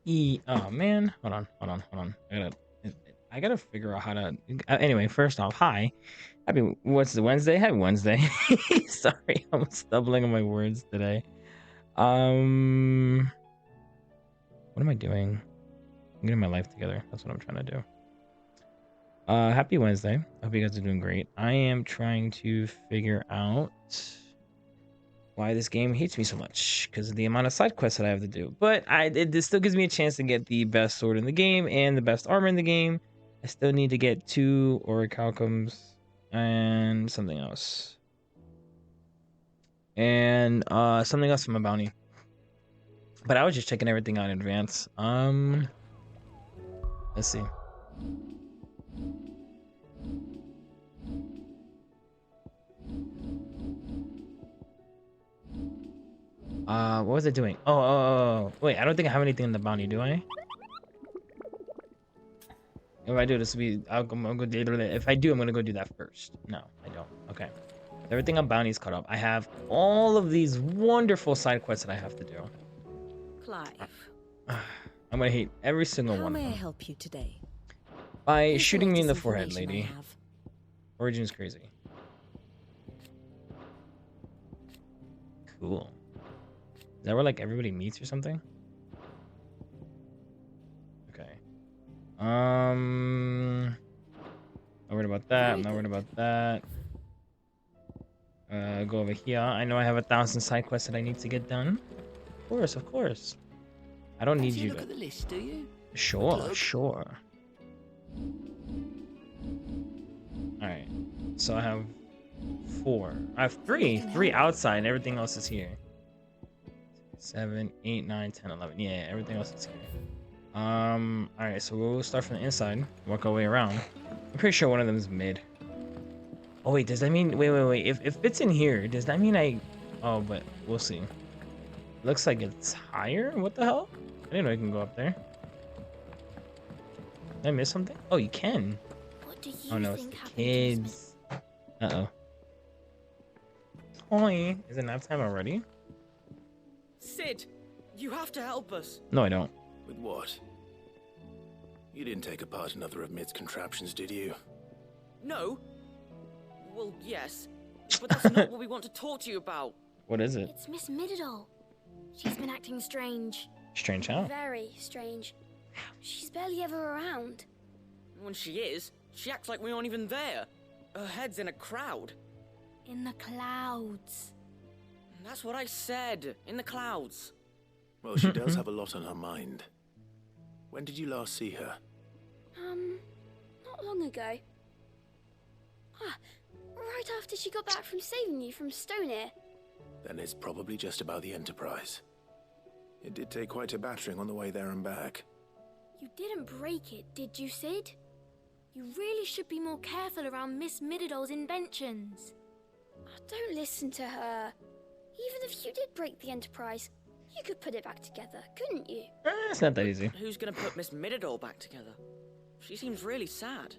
Oh man, hold on. I gotta figure out how to. Anyway, first off, hi. Happy. What's the Wednesday? Happy Wednesday. Sorry, I'm stumbling on my words today. What am I doing? I'm getting my life together. That's what I'm trying to do. Happy Wednesday. I hope you guys are doing great. I am trying to figure out why this game hates me so much because of the amount of side quests that I have to do. But this still gives me a chance to get the best sword in the game and the best armor in the game. I still need to get 2 orichalcums and something else. And something else from a bounty. But I was just checking everything out in advance. Let's see. What was it doing? Oh. Wait, I don't think I have anything in the bounty, do I? If I do, this will be. I'll go if I do, I'm gonna go do that first. No, I don't. Okay. Everything on bounty is caught up. I have all of these wonderful side quests that I have to do. Clive. I'm gonna hate every single one of them. How may I help you today? By Here's the shooting me in the latest forehead, information lady. I have. Origin's crazy. Cool. Is that where like everybody meets or something? Okay. Not worried about that. I'm not worried about that. Go over here. I know I have 1,000 side quests that I need to get done. Of course. I don't need you look to. At the list, do you? Sure. Alright. So I have 4. I have 3. 3 outside and everything else is here. 7, 8, 9, 10, 11. Yeah, everything else is here. Alright, so we'll start from the inside. Work our way around. I'm pretty sure one of them is mid. Oh wait, does that mean wait. If it's in here, does that mean I oh but we'll see. Looks like it's higher? What the hell? I didn't know you can go up there. Did I miss something? Oh, you can. What do you Oh no, it's think the happened kids. Uh-oh. Hi. Is it nap time already? Sid, you have to help us. No, I don't. With what? You didn't take apart another of Mid's contraptions, did you? No. Well, yes. But that's not what we want to talk to you about. What is it? It's Miss Middledol. She's been acting strange. Strange how? Very strange. She's barely ever around. When she is, she acts like we aren't even there. Her head's in a crowd. In the clouds. That's what I said. In the clouds. Well, she does have a lot on her mind. When did you last see her? Not long ago. Right after she got back from saving you from Stonear. Then it's probably just about the Enterprise. It did take quite a battering on the way there and back. You didn't break it, did you, Sid? You really should be more careful around Miss Middledol's inventions. Don't listen to her. Even if you did break the Enterprise, you could put it back together, couldn't you? It's not that easy. Who's gonna put Miss Middledore back together? She seems really sad.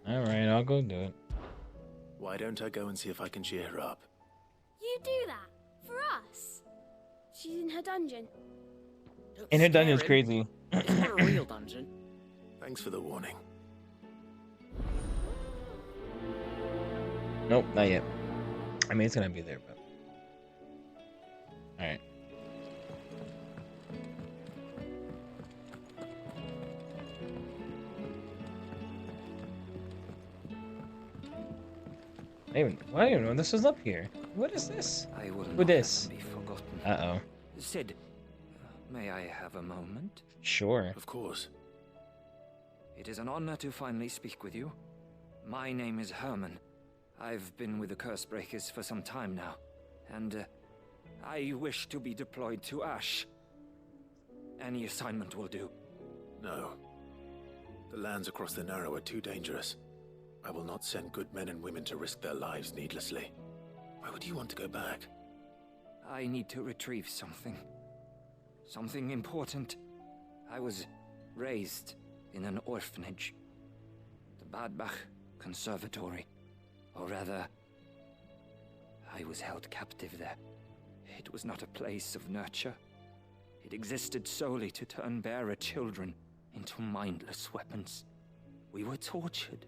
Alright, I'll go do it. Why don't I go and see if I can cheer her up? You do that? For us? She's in her dungeon. Don't And her scare dungeon's him. crazy. It's not a real dungeon. Thanks for the warning. Nope, not yet. I mean, it's gonna be there, but... Alright. Why do you know this is up here? What is this? I will Who not this? let them be forgotten. Uh-oh. Sid, may I have a moment? Sure. Of course. It is an honor to finally speak with you. My name is Herman. I've been with the Cursebreakers for some time now, and I wish to be deployed to Ash. Any assignment will do. No. The lands across the Narrow are too dangerous. I will not send good men and women to risk their lives needlessly. Why would you want to go back? I need to retrieve something. Something important. I was raised in an orphanage. The Badbach Conservatory. Or rather, I was held captive there. It was not a place of nurture. It existed solely to turn bearer children into mindless weapons. We were tortured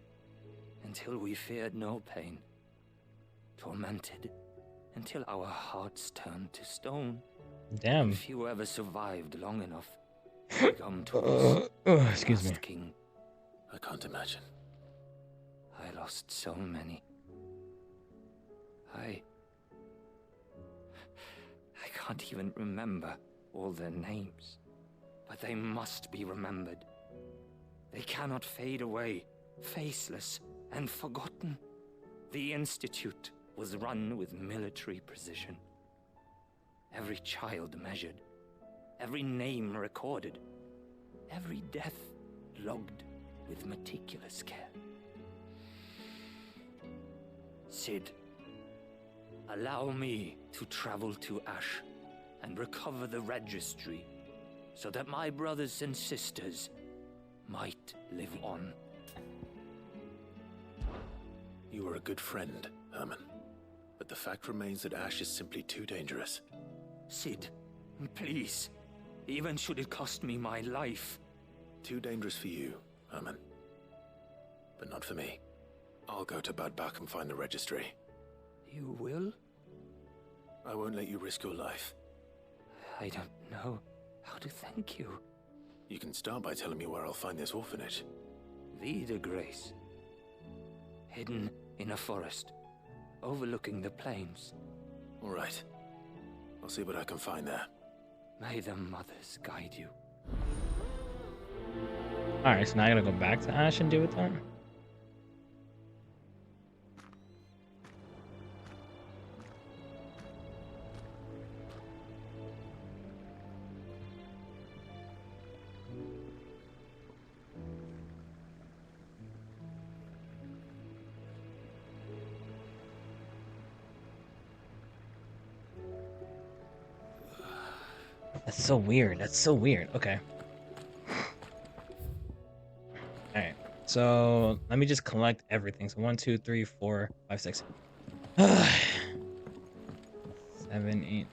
until we feared no pain. Tormented until our hearts turned to stone. Damn. Few ever survived long enough to come to us. Excuse me. King. I can't imagine. I lost so many. I can't even remember all their names. But they must be remembered. They cannot fade away, faceless and forgotten. The Institute was run with military precision. Every child measured, every name recorded, every death logged with meticulous care. Sid, allow me to travel to Ash and recover the registry so that my brothers and sisters might live on. You were a good friend, Herman. But the fact remains that Ash is simply too dangerous. Sid, please. Even should it cost me my life. Too dangerous for you, Herman. But not for me. I'll go to Bad Bach and find the registry. You will? I won't let you risk your life. I don't know how to thank you. You can start by telling me where I'll find this orphanage. Vida Grace. Hidden in a forest, overlooking the plains. All right. I'll see what I can find there. May the mothers guide you. Alright, so now I gotta go back to Ash and deal with that? That's so weird. That's so weird. Okay. Alright. So let me just collect everything. So 1, 2, 3, 4, 5, 6. 7, 8.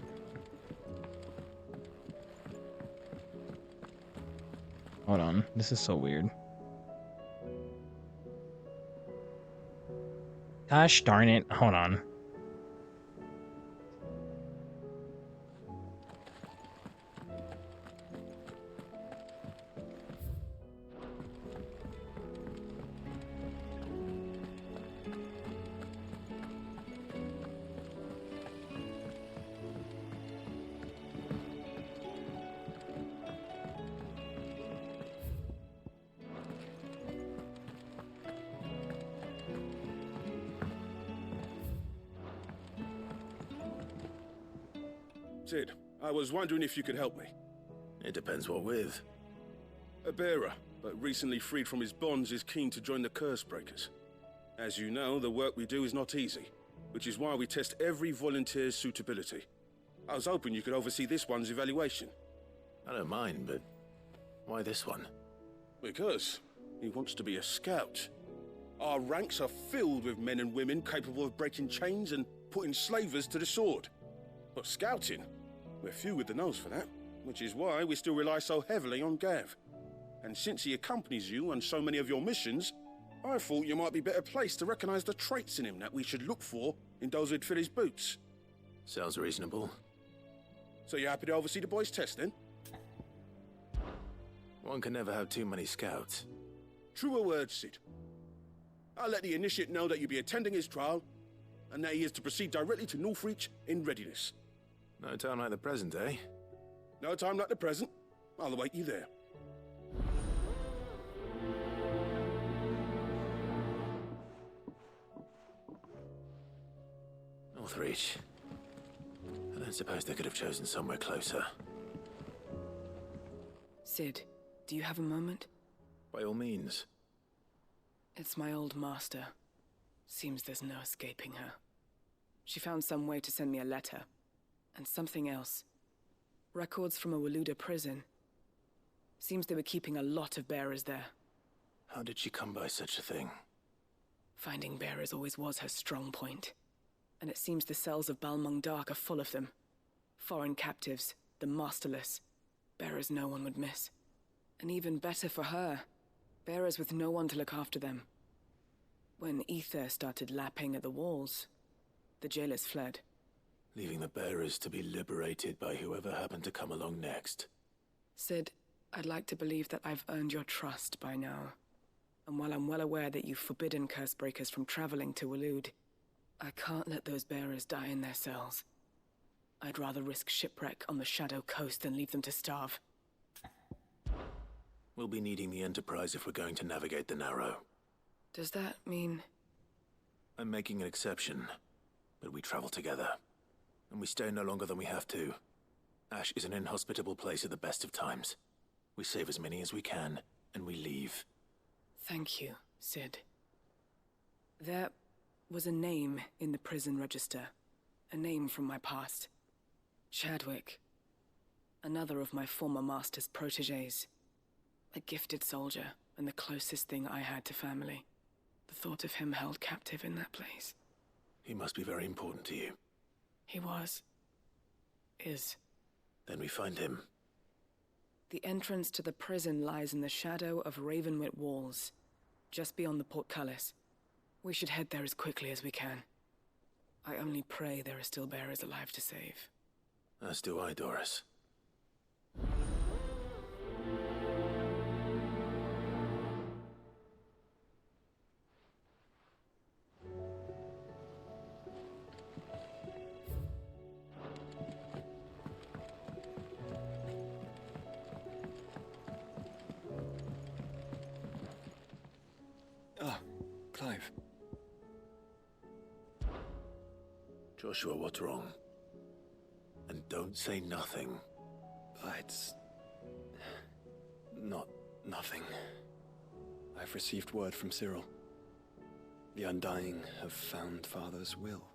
Hold on. This is so weird. Gosh darn it. Hold on. Sid, I was wondering if you could help me. It depends what with. A bearer, but recently freed from his bonds, is keen to join the Curse Breakers. As you know, the work we do is not easy, which is why we test every volunteer's suitability. I was hoping you could oversee this one's evaluation. I don't mind, but why this one? Because he wants to be a scout. Our ranks are filled with men and women capable of breaking chains and putting slavers to the sword. But scouting, we're few with the nose for that, which is why we still rely so heavily on Gav. And since he accompanies you on so many of your missions, I thought you might be better placed to recognize the traits in him that we should look for in those who'd fill his boots. Sounds reasonable. So you happy to oversee the boys' test, then? One can never have too many scouts. Truer words, Sid. I'll let the initiate know that you'll be attending his trial, and that he is to proceed directly to Northreach in readiness. No time like the present, eh? No time like the present. I'll await you there. Northreach. I don't suppose they could have chosen somewhere closer. Sid, do you have a moment? By all means. It's my old master. Seems there's no escaping her. She found some way to send me a letter. And something else. Records from a Waluda prison. Seems they were keeping a lot of bearers there. How did she come by such a thing? Finding bearers always was her strong point. And it seems the cells of Balmung Dark are full of them. Foreign captives, the masterless. Bearers no one would miss. And even better for her, bearers with no one to look after them. When ether started lapping at the walls, the jailers fled. Leaving the bearers to be liberated by whoever happened to come along next. Sid, I'd like to believe that I've earned your trust by now. And while I'm well aware that you've forbidden Cursebreakers from traveling to Waloed, I can't let those bearers die in their cells. I'd rather risk shipwreck on the Shadow Coast than leave them to starve. We'll be needing the Enterprise if we're going to navigate the Narrow. Does that mean... I'm making an exception, but we travel together. And we stay no longer than we have to. Ash is an inhospitable place at the best of times. We save as many as we can, and we leave. Thank you, Sid. There was a name in the prison register. A name from my past. Chadwick. Another of my former master's protégés. A gifted soldier, and the closest thing I had to family. The thought of him held captive in that place. He must be very important to you. He was. Is. Then we find him. The entrance to the prison lies in the shadow of Ravenwit Walls, just beyond the portcullis. We should head there as quickly as we can. I only pray there are still bearers alive to save. As do I, Doris. Clive. Joshua, what's wrong? And don't say nothing. It's... not nothing. I've received word from Cyril. The Undying have found Father's will.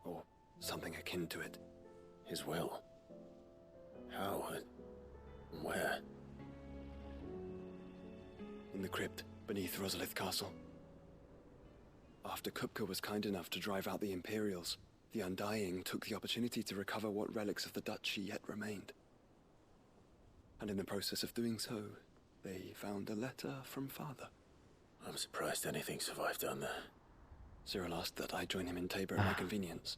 Or something akin to it. His will? How? And where? In the crypt beneath Rosalith Castle. After Kupka was kind enough to drive out the Imperials, the Undying took the opportunity to recover what relics of the Duchy yet remained. And in the process of doing so, they found a letter from Father. I'm surprised anything survived down there. Cyril asked that I join him in Tabor at my convenience.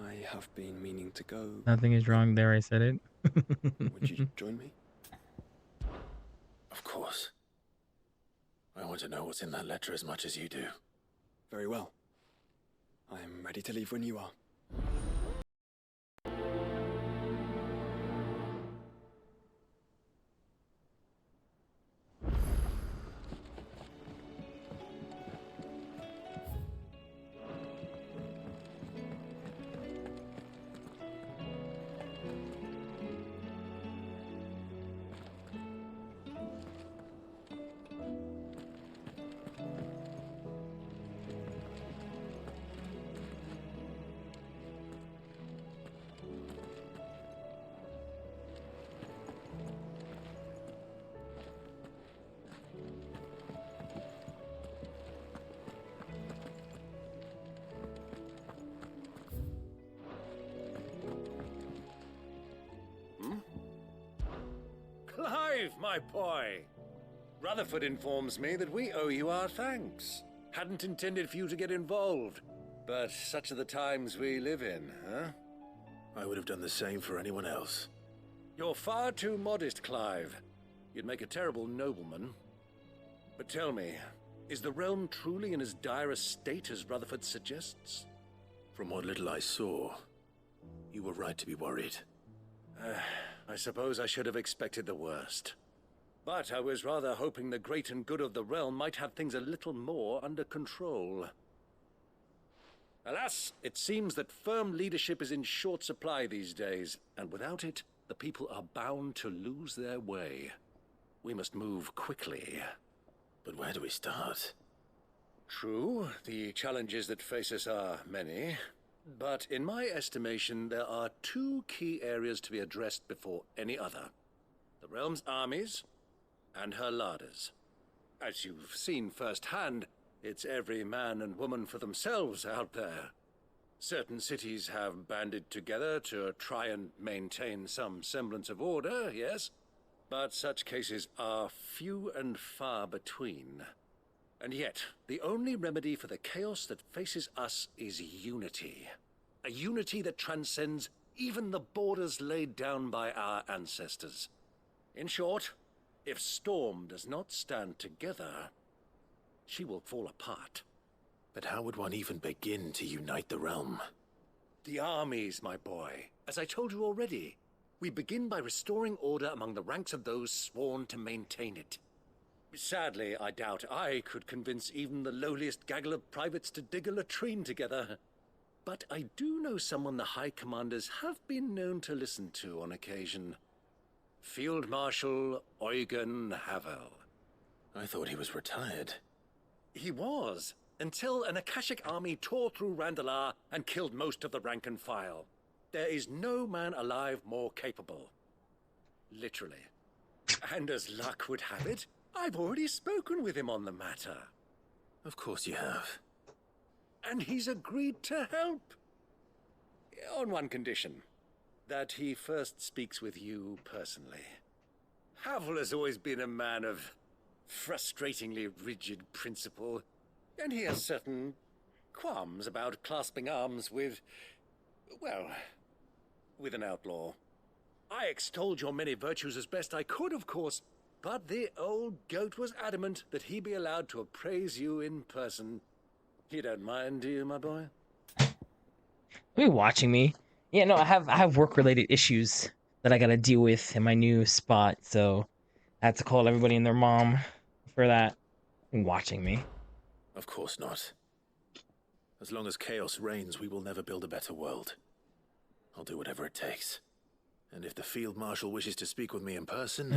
I have been meaning to go. Nothing is wrong there, I said it. Would you join me? Of course. I want to know what's in that letter as much as you do. Very well. I am ready to leave when you are. Clive, my boy! Rutherford informs me that we owe you our thanks. Hadn't intended for you to get involved, but such are the times we live in, huh? I would have done the same for anyone else. You're far too modest, Clive. You'd make a terrible nobleman. But tell me, is the realm truly in as dire a state as Rutherford suggests? From what little I saw, you were right to be worried. I suppose I should have expected the worst. But I was rather hoping the great and good of the realm might have things a little more under control. Alas, it seems that firm leadership is in short supply these days, and without it, the people are bound to lose their way. We must move quickly. But where do we start? True, the challenges that face us are many. But in my estimation, there are two key areas to be addressed before any other. The realm's armies and her larders. As you've seen firsthand, it's every man and woman for themselves out there. Certain cities have banded together to try and maintain some semblance of order, yes, but such cases are few and far between. And yet, the only remedy for the chaos that faces us is unity. A unity that transcends even the borders laid down by our ancestors. In short, if Storm does not stand together, she will fall apart. But how would one even begin to unite the realm? The armies, my boy. As I told you already, we begin by restoring order among the ranks of those sworn to maintain it. Sadly, I doubt I could convince even the lowliest gaggle of privates to dig a latrine together. But I do know someone the High Commanders have been known to listen to on occasion. Field Marshal Eugen Havel. I thought he was retired. He was, until an Akashic army tore through Randalar and killed most of the rank and file. There is no man alive more capable. Literally. And as luck would have it, I've already spoken with him on the matter. Of course you have. And he's agreed to help. On one condition. That he first speaks with you personally. Havel has always been a man of frustratingly rigid principle, and he has certain qualms about clasping arms with, well, with an outlaw. I extolled your many virtues as best I could, of course, but the old goat was adamant that he be allowed to appraise you in person. You don't mind, do you, my boy? Are you watching me? Yeah, no, I have work-related issues that I gotta deal with in my new spot, so I had to call everybody and their mom for that. Are you watching me? Of course not. As long as chaos reigns, we will never build a better world. I'll do whatever it takes. And if the Field Marshal wishes to speak with me in person,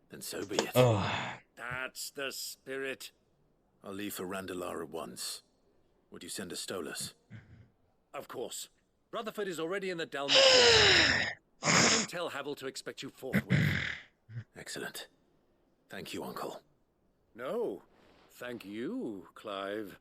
then so be it. Oh. That's the spirit. I'll leave for Randalar at once. Would you send a Stolas? Of course. Rutherford is already in the Dalmatian. I'll have him tell Havel to expect you forthwith. Excellent. Thank you, Uncle. No, thank you, Clive.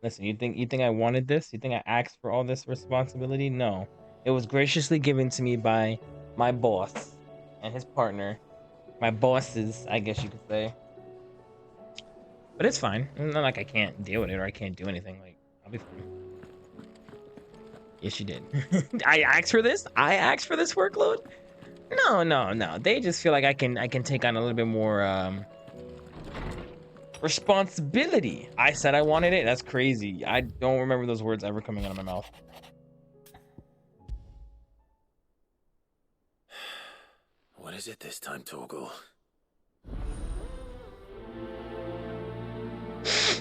Listen, you think I wanted this? You think I asked for all this responsibility? No. It was graciously given to me by my boss and his partner. My bosses, I guess you could say. But it's fine. It's not like I can't deal with it or I can't do anything. Like, I'll be fine. Yes, you did. I asked for this? I asked for this workload? No. They just feel like I can take on a little bit more responsibility. I said I wanted it. That's crazy. I don't remember those words ever coming out of my mouth. What is it this time, Torgal?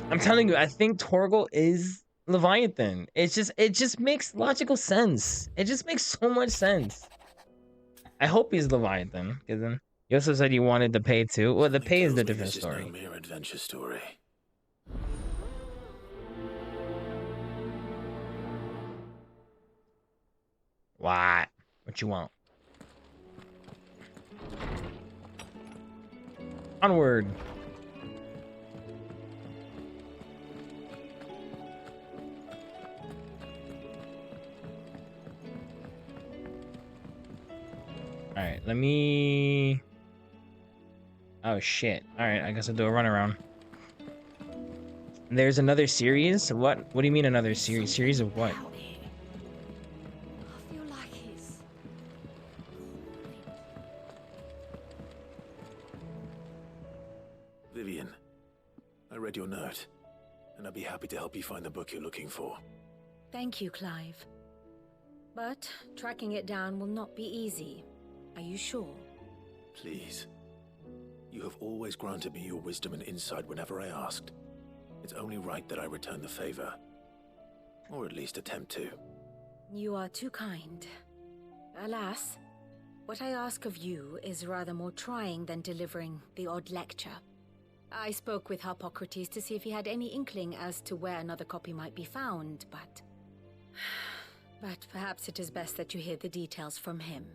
I'm telling you, I think Torgal is Leviathan. It just makes logical sense. It just makes so much sense. I hope he's Leviathan, because then you also said you wanted the pay too. Well, the pay is the different story. This is no mere adventure story. What? What you want? Onward. Alright, let me... Oh shit. Alright, I guess I'll do a runaround. There's another series? What do you mean another series? Series of what? I feel like it's... Vivian, I read your note, and I'd be happy to help you find the book you're looking for. Thank you, Clive. But tracking it down will not be easy. Are you sure? Please. You have always granted me your wisdom and insight whenever I asked. It's only right that I return the favor. Or at least attempt to. You are too kind. Alas, what I ask of you is rather more trying than delivering the odd lecture. I spoke with Harpocrates to see if he had any inkling as to where another copy might be found, but perhaps it is best that you hear the details from him.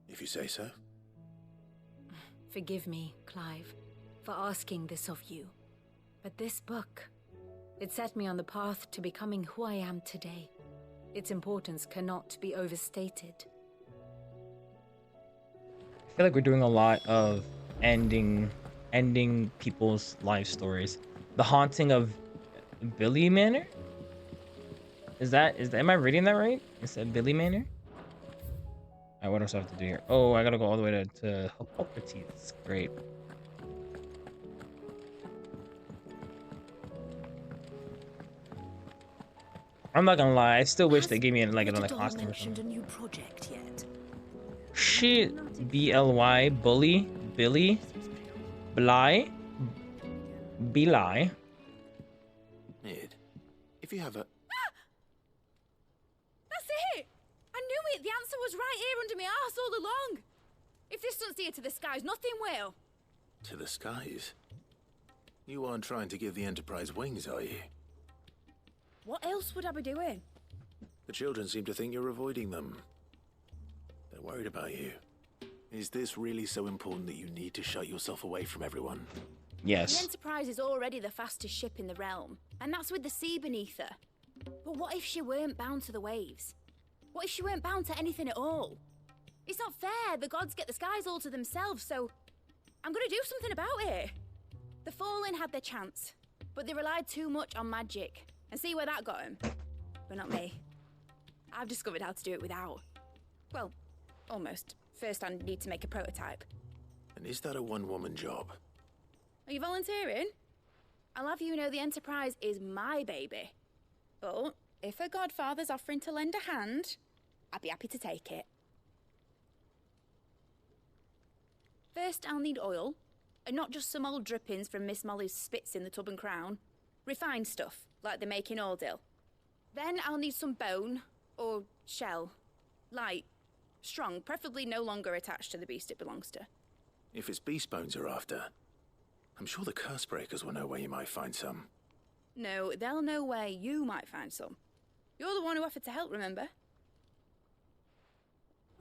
If you say so. Forgive me, Clive, for asking this of you. But this book, it set me on the path to becoming who I am today. Its importance cannot be overstated. I feel like we're doing a lot of ending people's life stories. The Haunting of Billy Manor? Am I reading that right? Is that Billy Manor? Alright, what else do I have to do here? Oh, I gotta go all the way to Hippocrates. Great. I'm not gonna lie, I still wish they gave me like another costume or something. A new project yet? Shit, BLY, Bully, Billy, Bly, Bly. Mid, if you have a... That's it! I knew it! The answer was right here under my arse all along! If this doesn't steer to the skies, nothing will! To the skies? You aren't trying to give the Enterprise wings, are you? What else would I be doing? The children seem to think you're avoiding them. They're worried about you. Is this really so important that you need to shut yourself away from everyone? Yes. The Enterprise is already the fastest ship in the realm, and that's with the sea beneath her. But what if she weren't bound to the waves? What if she weren't bound to anything at all? It's not fair. The gods get the skies all to themselves, so I'm gonna do something about it. The Fallen had their chance, but they relied too much on magic. And see where that got them. But not me. I've discovered how to do it without. Well, almost. First I need to make a prototype. And is that a one-woman job? Are you volunteering? I'll have you know the Enterprise is my baby. But if a godfather's offering to lend a hand, I'd be happy to take it. First I'll need oil, and not just some old drippings from Miss Molly's spits in the Tub and Crown. Refined stuff, like they make in Ordil. Then I'll need some bone, or shell. Light, strong, preferably no longer attached to the beast it belongs to. If it's beast bones you're after, I'm sure the curse breakers will know where you might find some. No, they'll know where you might find some. You're the one who offered to help, remember?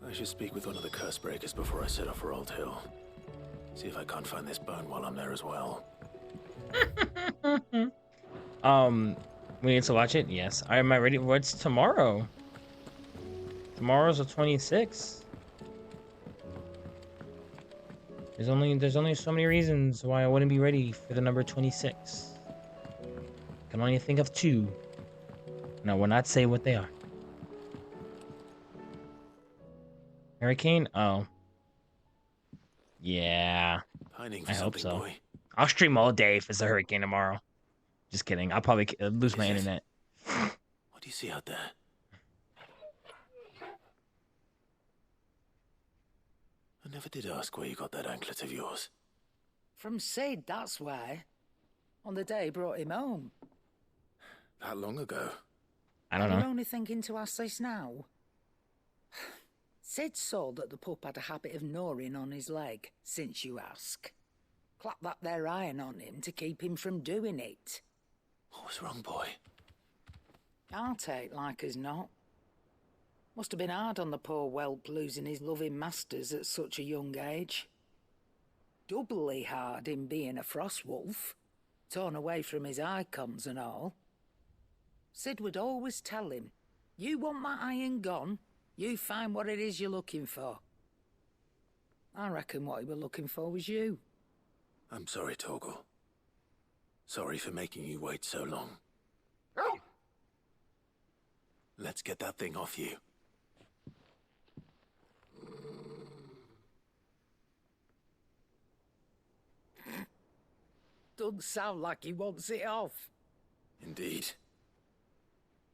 I should speak with one of the curse breakers before I set off for Old Hill. See if I can't find this bone while I'm there as well. We need to watch it? Yes. Am I ready? What's tomorrow? Tomorrow's the 26th. There's only so many reasons why I wouldn't be ready for the number 26. I can only think of 2. And I will not say what they are. Hurricane? Oh. Yeah. I hope so. Boy. I'll stream all day if it's a hurricane tomorrow. Just kidding. I'll probably lose my internet. What do you see out there? I never did ask where you got that anklet of yours. From Sid, that's why. On the day he brought him home. That long ago? I don't know. You're only thinking to ask this now? Sid saw that the pup had a habit of gnawing on his leg, since you ask. Clap that there iron on him to keep him from doing it. What was wrong, boy? I'll take like as not. Must have been hard on the poor whelp losing his loving masters at such a young age. Doubly hard in being a frost wolf, torn away from his icons and all. Sid would always tell him, you want that iron gone, you find what it is you're looking for. I reckon what he were looking for was you. I'm sorry, Torgal. Sorry for making you wait so long. Let's get that thing off you. Doesn't sound like he wants it off. Indeed.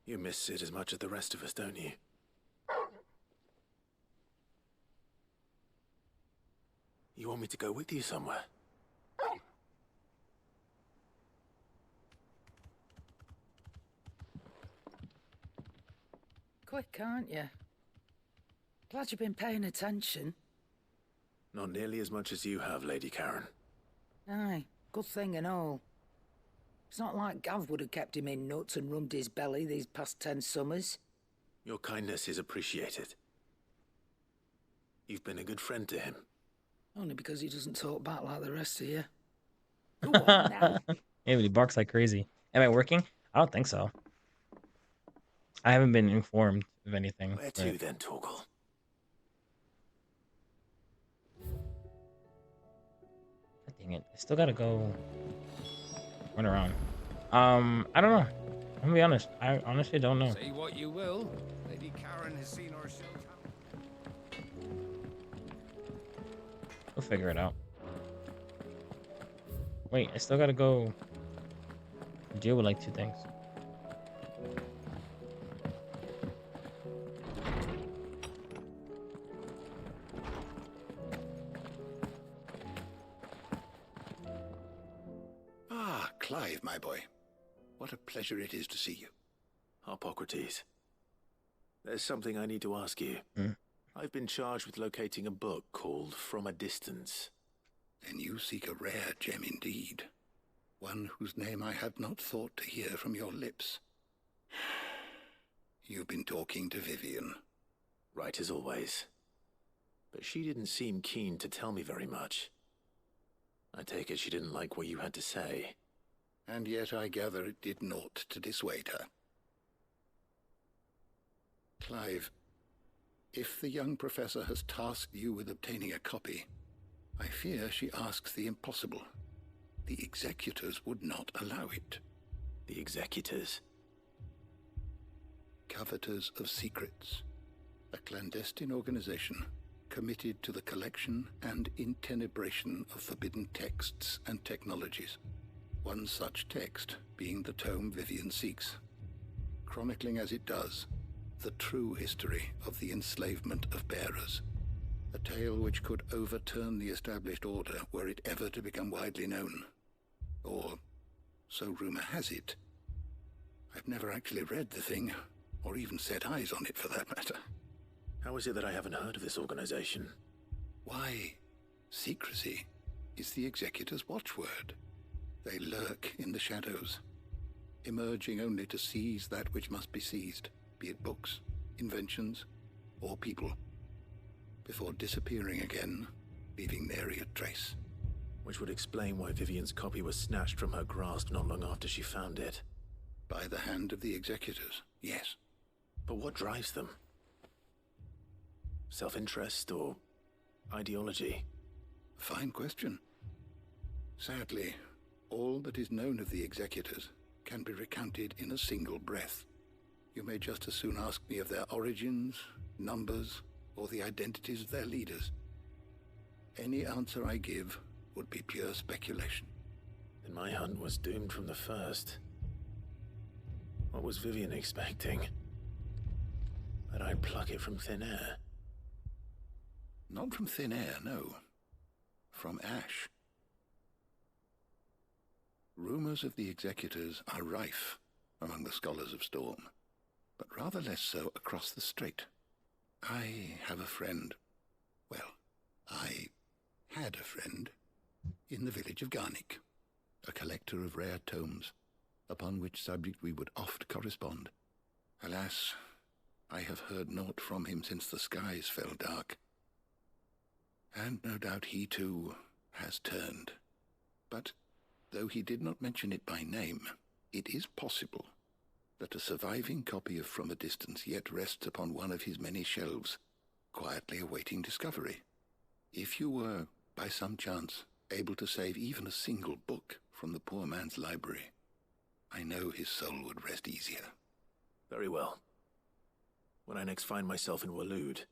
You miss Sid as much as the rest of us, don't you? You want me to go with you somewhere? Quick, aren't you? Glad you've been paying attention. Not nearly as much as you have, Lady Karen. Aye, good thing and all. It's not like Gav would have kept him in nuts and rubbed his belly these past 10 summers. Your kindness is appreciated. You've been a good friend to him. Only because he doesn't talk back like the rest of you. Go on now. Maybe he barks like crazy. Am I working? I don't think so. I haven't been informed of anything. Where to then, Torgal? Dang it. I still gotta go run around. I don't know. I'm gonna be honest. I honestly don't know. Say what you will. Lady Karen has seen herself. We'll figure it out. Wait, I still gotta go deal with like 2 things. Ah, Clive, my boy. What a pleasure it is to see you. Hippocrates. There's something I need to ask you. I've been charged with locating a book called From a Distance. Then you seek a rare gem indeed. One whose name I had not thought to hear from your lips. You've been talking to Vivian. Right as always. But she didn't seem keen to tell me very much. I take it she didn't like what you had to say. And yet I gather it did naught to dissuade her. Clive, if the young professor has tasked you with obtaining a copy, I fear she asks the impossible. The executors would not allow it. The executors? Coveters of Secrets. A clandestine organization committed to the collection and intenebration of forbidden texts and technologies. One such text being the tome Vivian seeks, chronicling as it does the true history of the enslavement of bearers. A tale which could overturn the established order were it ever to become widely known. Or, so rumor has it. I've never actually read the thing, or even set eyes on it for that matter. How is it that I haven't heard of this organization? Why, secrecy is the executor's watchword. They lurk in the shadows, emerging only to seize that which must be seized, be it books, inventions, or people, before disappearing again, leaving nary a trace. Which would explain why Vivian's copy was snatched from her grasp not long after she found it. By the hand of the executors, yes. But what drives them? Self-interest or ideology? Fine question. Sadly, all that is known of the executors can be recounted in a single breath. You may just as soon ask me of their origins, numbers, or the identities of their leaders. Any answer I give would be pure speculation. Then my hunt was doomed from the first. What was Vivian expecting? That I'd pluck it from thin air? Not from thin air, no. From ash. Rumors of the executors are rife among the scholars of Storm, but rather less so across the strait. I have a friend. Well, I had a friend in the village of Garnick, a collector of rare tomes, upon which subject we would oft correspond. Alas, I have heard naught from him since the skies fell dark. And no doubt he too has turned. But though he did not mention it by name, it is possible that a surviving copy of From a Distance yet rests upon one of his many shelves, quietly awaiting discovery. If you were, by some chance, able to save even a single book from the poor man's library, I know his soul would rest easier. Very well. When I next find myself in Waloed,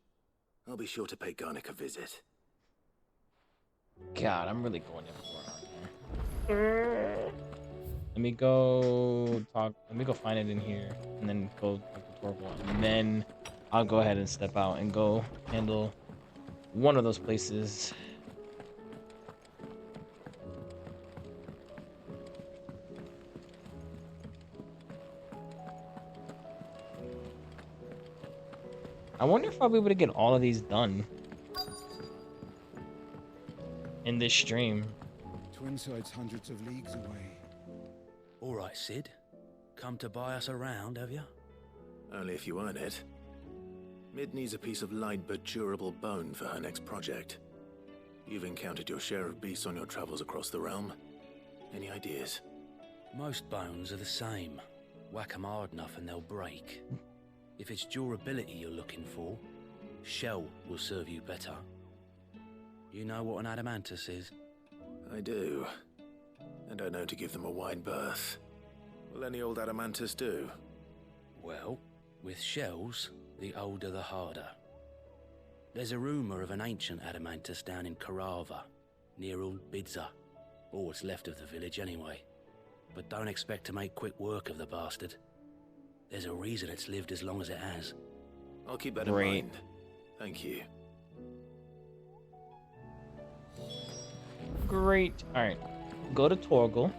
I'll be sure to pay Garnick a visit. God, I'm really going in for it. Let me go find it in here, and then go talk to Torgal, and then I'll go ahead and step out and go handle one of those places. I wonder if I'll be able to get all of these done in this stream. Twinside's hundreds of leagues away. All right, Sid. Come to buy us around, have you? Only if you earn it. Mid needs a piece of light but durable bone for her next project. You've encountered your share of beasts on your travels across the realm. Any ideas? Most bones are the same. Whack 'em hard enough and they'll break. If it's durability you're looking for, shell will serve you better. You know what an adamantus is? I do. And I know to give them a wide berth. Will any old adamantus do? Well, with shells, the older the harder. There's a rumour of an ancient adamantus down in Karava, near old Bidza, or what's left of the village anyway. But don't expect to make quick work of the bastard. There's a reason it's lived as long as it has. I'll keep that in mind. Thank you. Great. Alright. Go to Torgal.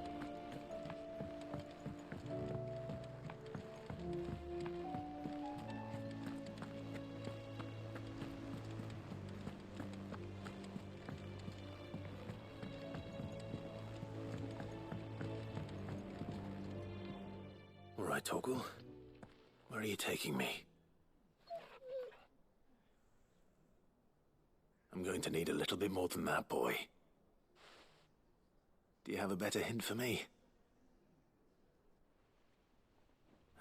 All right, Torgal. Where are you taking me? I'm going to need a little bit more than that, boy. Do you have a better hint for me?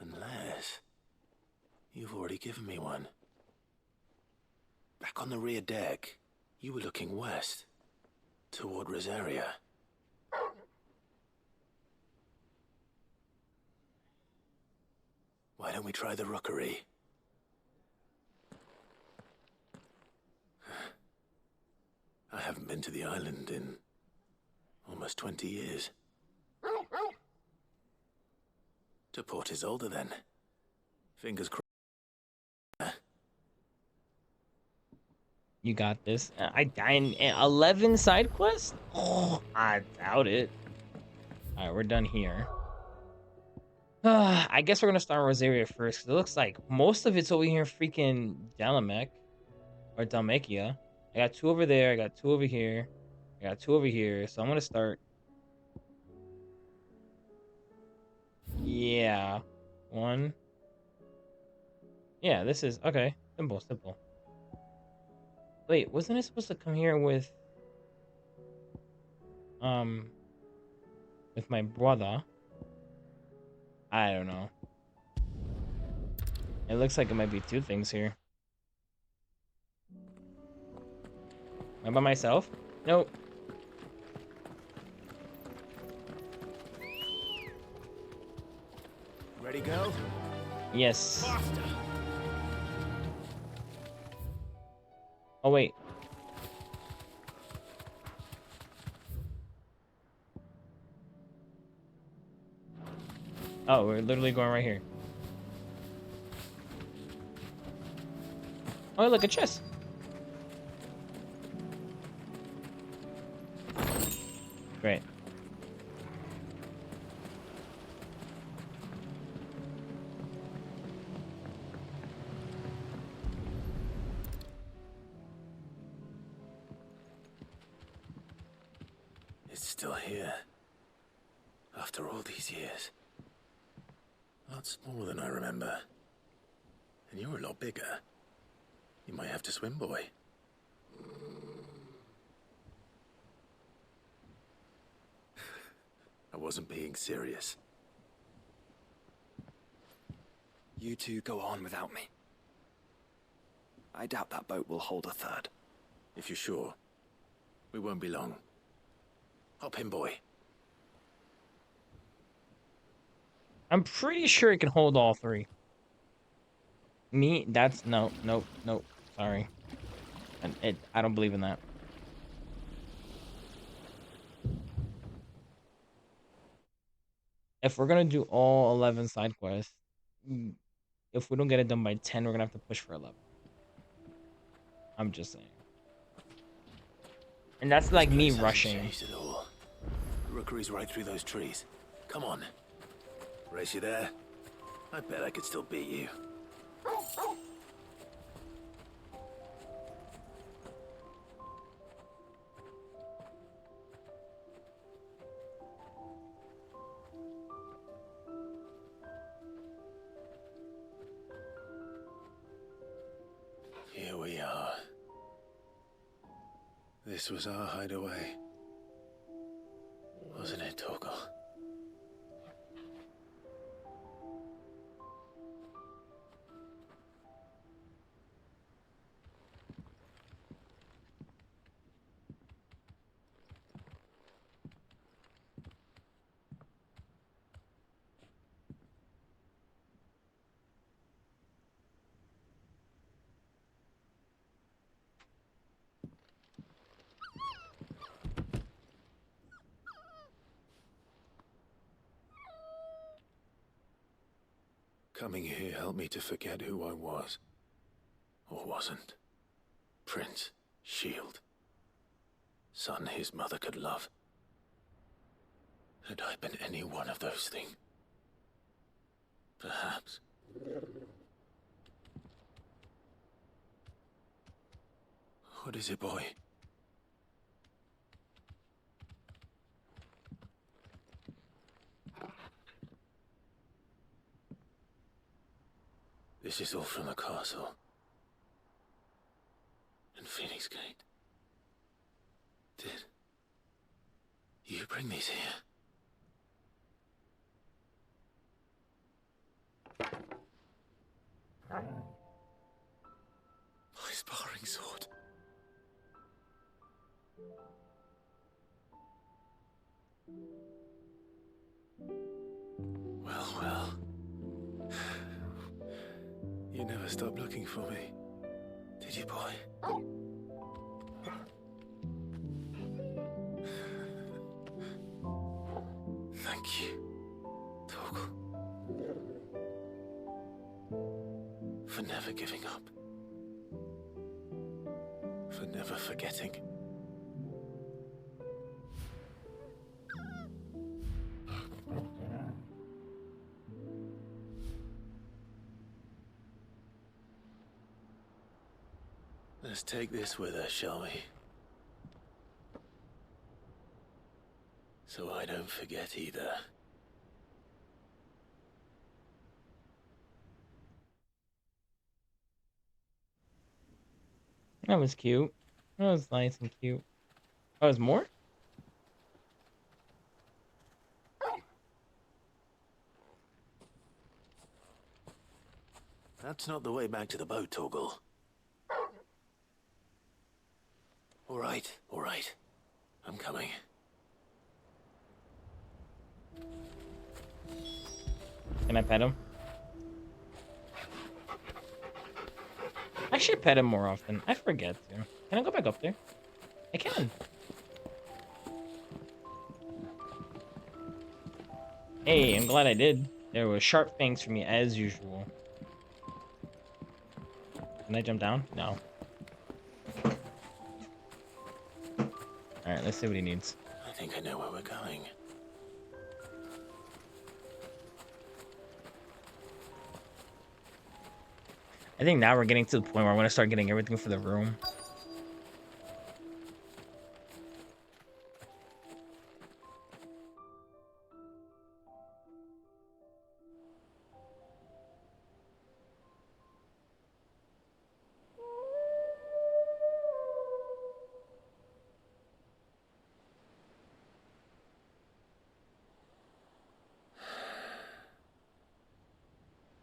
Unless you've already given me one. Back on the rear deck, you were looking west, toward Rosaria. Why don't we try the rookery? I haven't been to the island in almost 20 years. To Port Isolde, then. Fingers crossed. You got this. I die in 11 side quests? Oh, I doubt it. Alright, we're done here. I guess we're gonna start Rosaria first, 'cause it looks like most of it's over here in freaking Dalamek. Or Dalmacia. I got 2 over there, I got 2 over here. I got 2 over here, so I'm gonna start. Yeah. 1. Yeah, this is okay. Simple. Wait, wasn't it supposed to come here with my brother? I don't know. It looks like it might be 2 things here. Am I by myself? Nope. Ready, go? Yes. Faster. Oh, wait. Oh, we're literally going right here. Oh, look, a chest. Great. It's still here. After all these years. A lot smaller than I remember. And you're a lot bigger. You might have to swim, boy. I wasn't being serious. You two go on without me. I doubt that boat will hold a third. If you're sure, we won't be long. Hop in, boy. I'm pretty sure it can hold all 3. Me? That's no. Sorry. I don't believe in that. If we're gonna do all 11 side quests, if we don't get it done by 10, we're gonna have to push for 11. I'm just saying. And that's like me rushing. Changed at all. The rookery's right through those trees. Come on. Race you there? I bet I could still beat you. Here we are. This was our hideaway. Wasn't it, Torgal? Coming here helped me to forget who I was. Or wasn't. Prince, shield. Son his mother could love. Had I been any one of those things? Perhaps. What is it, boy? This is all from the castle. And Phoenix Gate. Did you bring these here? My sparring sword. Well, well. You never stopped looking for me, did you, boy? Thank you, Torgal. For never giving up. For never forgetting. Let's take this with us, shall we? So I don't forget either. That was cute. That was nice and cute. Oh, there's more? That's not the way back to the boat, Torgal. All right. I'm coming. Can I pet him? I should pet him more often. I forget to. Can I go back up there? I can. Hey, I'm glad I did. There were sharp fangs for me as usual. Can I jump down? No. Alright, let's see what he needs. I think I know where we're going. I think now we're getting to the point where I want to start getting everything for the room.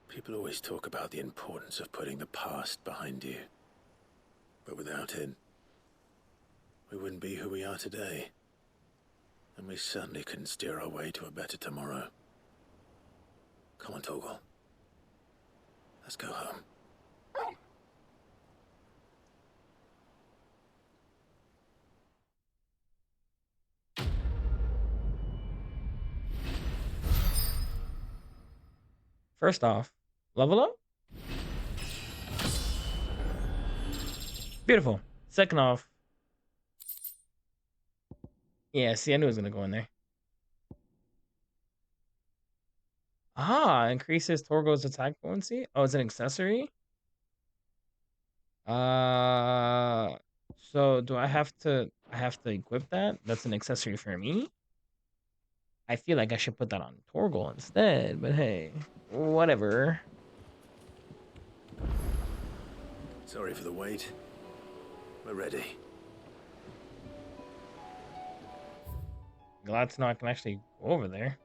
People always talk about the importance of putting the past behind you. But without it, we wouldn't be who we are today. And we certainly couldn't steer our way to a better tomorrow. Come on, Torgal. Let's go home. First off, level up. Beautiful. Second off. Yeah, see, I knew it was going to go in there. Ah, increases Torgo's attack potency. Oh, it's an accessory? So do I have to equip that? That's an accessory for me? I feel like I should put that on Torgal instead, but hey, whatever. Sorry for the wait. We're ready. Glad to know I can actually go over there.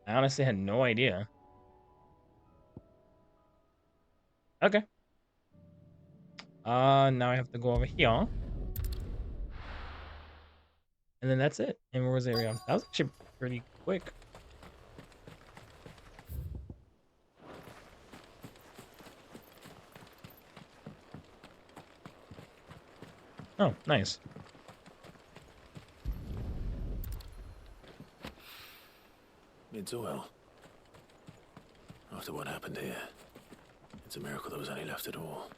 I honestly had no idea. Okay. Now I have to go over here. And then that's it. And where was area? That was actually pretty quick. Oh, nice. It's oil. After what happened here, it's a miracle there was any left at all.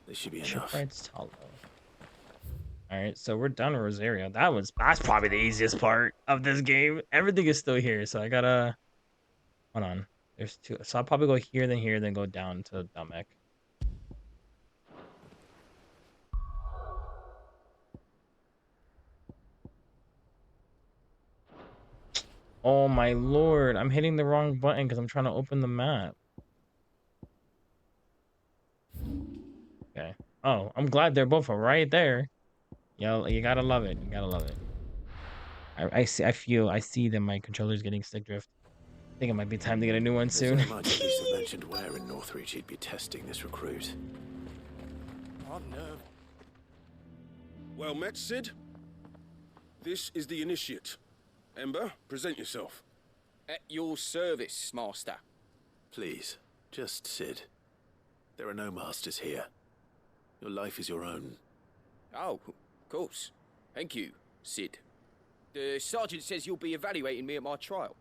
This should be enough. Shipwrights Hollow. Alright, so we're done with Rosario. That's probably the easiest part of this game. Everything is still here, so I gotta... Hold on. There's two. So I'll probably go here, then go down to Damek. Oh my lord, I'm hitting the wrong button because I'm trying to open the map. Okay. Oh, I'm glad they're both right there. Yo, you gotta love it. You gotta love it. I see that my controller's getting stick drift. I think it might be time to get a new one soon. So much police have mentioned where in Northreach he'd be testing this recruit. Oh no. Well met, Sid. This is the initiate. Ember, present yourself. At your service, Master. Please, just Sid. There are no masters here. Your life is your own. Oh, of course. Thank you, Sid. The sergeant says you'll be evaluating me at my trial.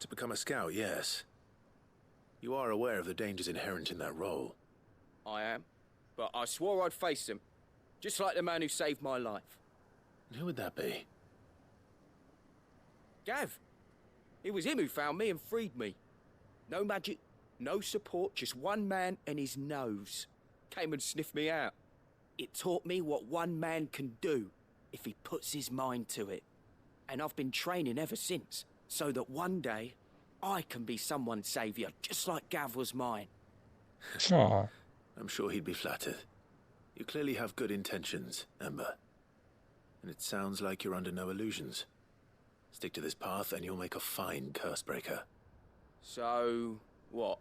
To become a scout, yes. You are aware of the dangers inherent in that role. I am, but I swore I'd face them. Just like the man who saved my life. And who would that be? Gav. It was him who found me and freed me. No magic, no support, just one man and his nose. Came and sniffed me out. It taught me what one man can do if he puts his mind to it. And I've been training ever since, so that one day I can be someone's saviour, just like Gav was mine. Aww. I'm sure he'd be flattered. You clearly have good intentions, Ember. And it sounds like you're under no illusions. Stick to this path and you'll make a fine Cursebreaker. So, what?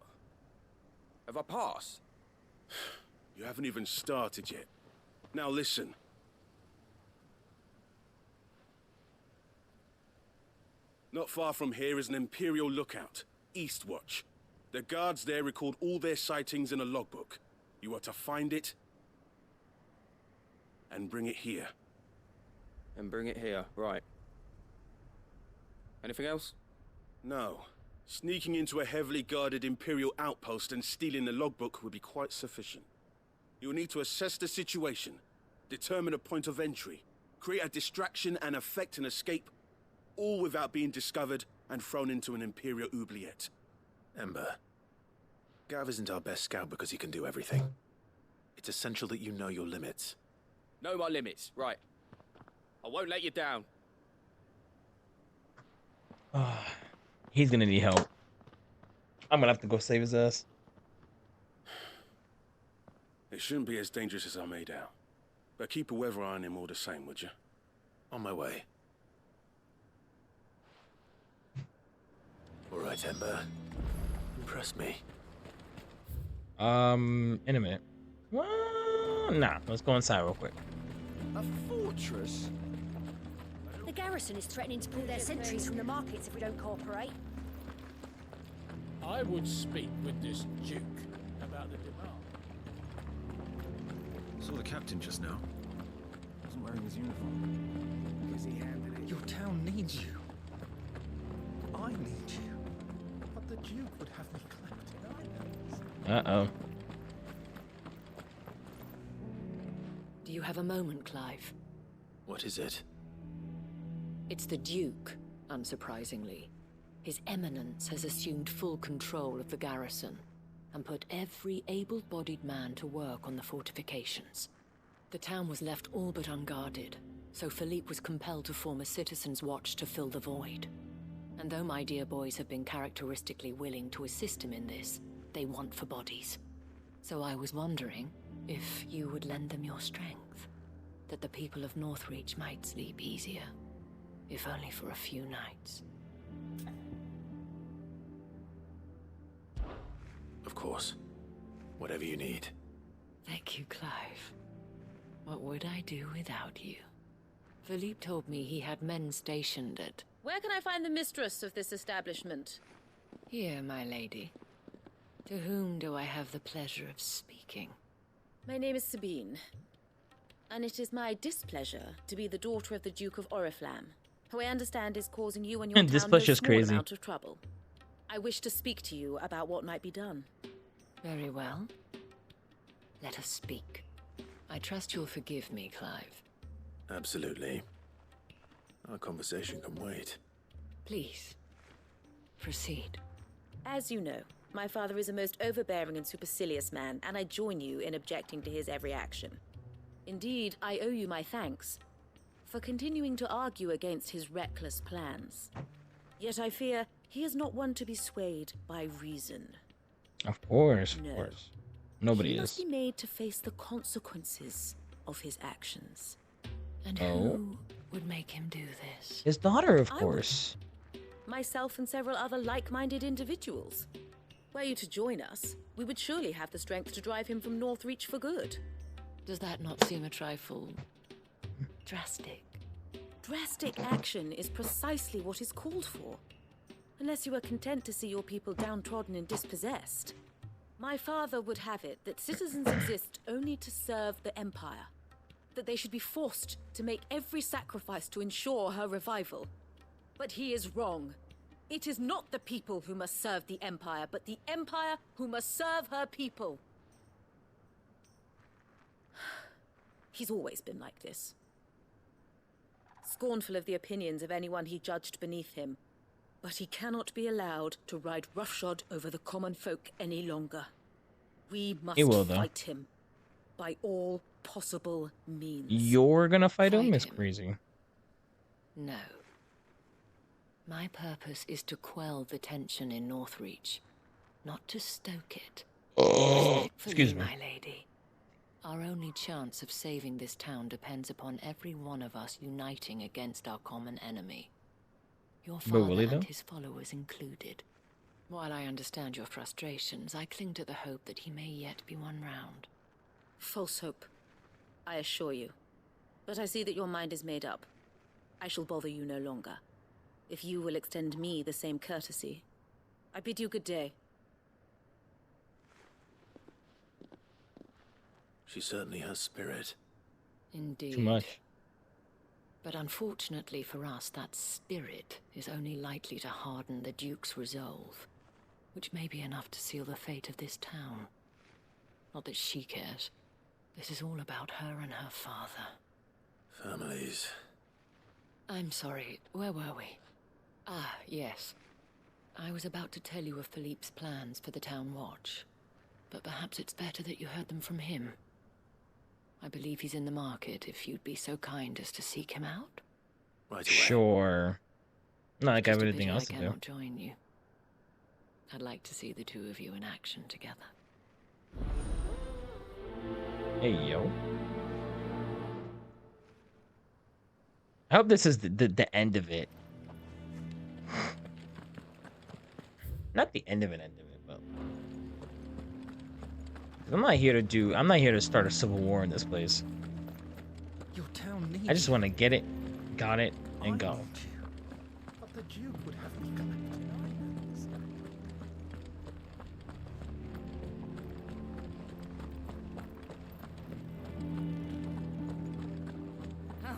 Have I passed? You haven't even started yet. Now listen. Not far from here is an Imperial lookout, Eastwatch. The guards there record all their sightings in a logbook. You are to find it and bring it here. And bring it here, right. Anything else? No. Sneaking into a heavily guarded Imperial outpost and stealing the logbook would be quite sufficient. You will need to assess the situation, determine a point of entry, create a distraction and effect an escape, all without being discovered and thrown into an Imperial oubliette. Ember, Gav isn't our best scout because he can do everything. It's essential that you know your limits. Know my limits, right. I won't let you down. He's gonna need help. I'm gonna have to go save his ass. It shouldn't be as dangerous as I made out. But keep a weather eye on him all the same, would you? On my way. All right, Ember. Impress me. In a minute. Well, nah, let's go inside real quick. A fortress? The garrison is threatening to pull their sentries from the markets if we don't cooperate. I would speak with this Duke about the demand. Saw the captain just now. Wasn't wearing his uniform. Because he handed it. Your town needs you. I need you. But the Duke would have me clapped in Uh-oh. Do you have a moment, Clive? What is it? It's the Duke, unsurprisingly. His Eminence has assumed full control of the garrison and put every able-bodied man to work on the fortifications. The town was left all but unguarded, so Philippe was compelled to form a citizens' watch to fill the void. And though my dear boys have been characteristically willing to assist him in this, they want for bodies. So I was wondering if you would lend them your strength, that the people of Northreach might sleep easier, if only for a few nights. Of course. Whatever you need. Thank you, Clive. What would I do without you? Philippe told me he had men stationed at... Where can I find the mistress of this establishment? Here, my lady. To whom do I have the pleasure of speaking? My name is Sabine. And it is my displeasure to be the daughter of the Duke of Oriflamme, who I understand is causing you and your town no Displeasure's small crazy. amount of trouble. I wish to speak to you about what might be done. Very well. Let us speak. I trust you'll forgive me, Clive. Absolutely. Our conversation can wait. Please, proceed. As you know, my father is a most overbearing and supercilious man, and I join you in objecting to his every action. Indeed, I owe you my thanks for continuing to argue against his reckless plans. Yet I fear he is not one to be swayed by reason. Of course, No. of course. Nobody He must is. be made to face the consequences of his actions. And Oh. who would make him do this? His daughter, of I would. course. Myself and several other like-minded individuals. Were you to join us, we would surely have the strength to drive him from Northreach for good. Does that not seem a trifle drastic? Drastic action is precisely what is called for. Unless you are content to see your people downtrodden and dispossessed. My father would have it that citizens exist only to serve the Empire. That they should be forced to make every sacrifice to ensure her revival. But he is wrong. It is not the people who must serve the Empire, but the Empire who must serve her people. He's always been like this. Scornful of the opinions of anyone he judged beneath him. But he cannot be allowed to ride roughshod over the common folk any longer. We must He will, though. fight him by all possible means. You're gonna fight him? It's crazy. No. My purpose is to quell the tension in Northreach, not to stoke it. Oh, Respectfully, excuse me. my lady. Our only chance of saving this town depends upon every one of us uniting against our common enemy. Your But will father he, though? and his followers included. While I understand your frustrations, I cling to the hope that he may yet be won round. False hope, I assure you. But I see that your mind is made up. I shall bother you no longer. If you will extend me the same courtesy, I bid you good day. She certainly has spirit. Indeed. Too much. But unfortunately for us, that spirit is only likely to harden the Duke's resolve, which may be enough to seal the fate of this town. Not that she cares. This is all about her and her father. Families. I'm sorry, where were we? Ah, yes. I was about to tell you of Philippe's plans for the town watch, but perhaps it's better that you heard them from him. I believe he's in the market, if you'd be so kind as to seek him out. Right away. Sure. Not like I have Just a anything pity else to I do. cannot join you. I'd like to see the two of you in action together. Hey, yo. I hope this is the end of it. Not the end of it, but I'm not here to start a civil war in this place. Your town needs I just want to get it, got it, and go. But the Duke would have me collecting islands.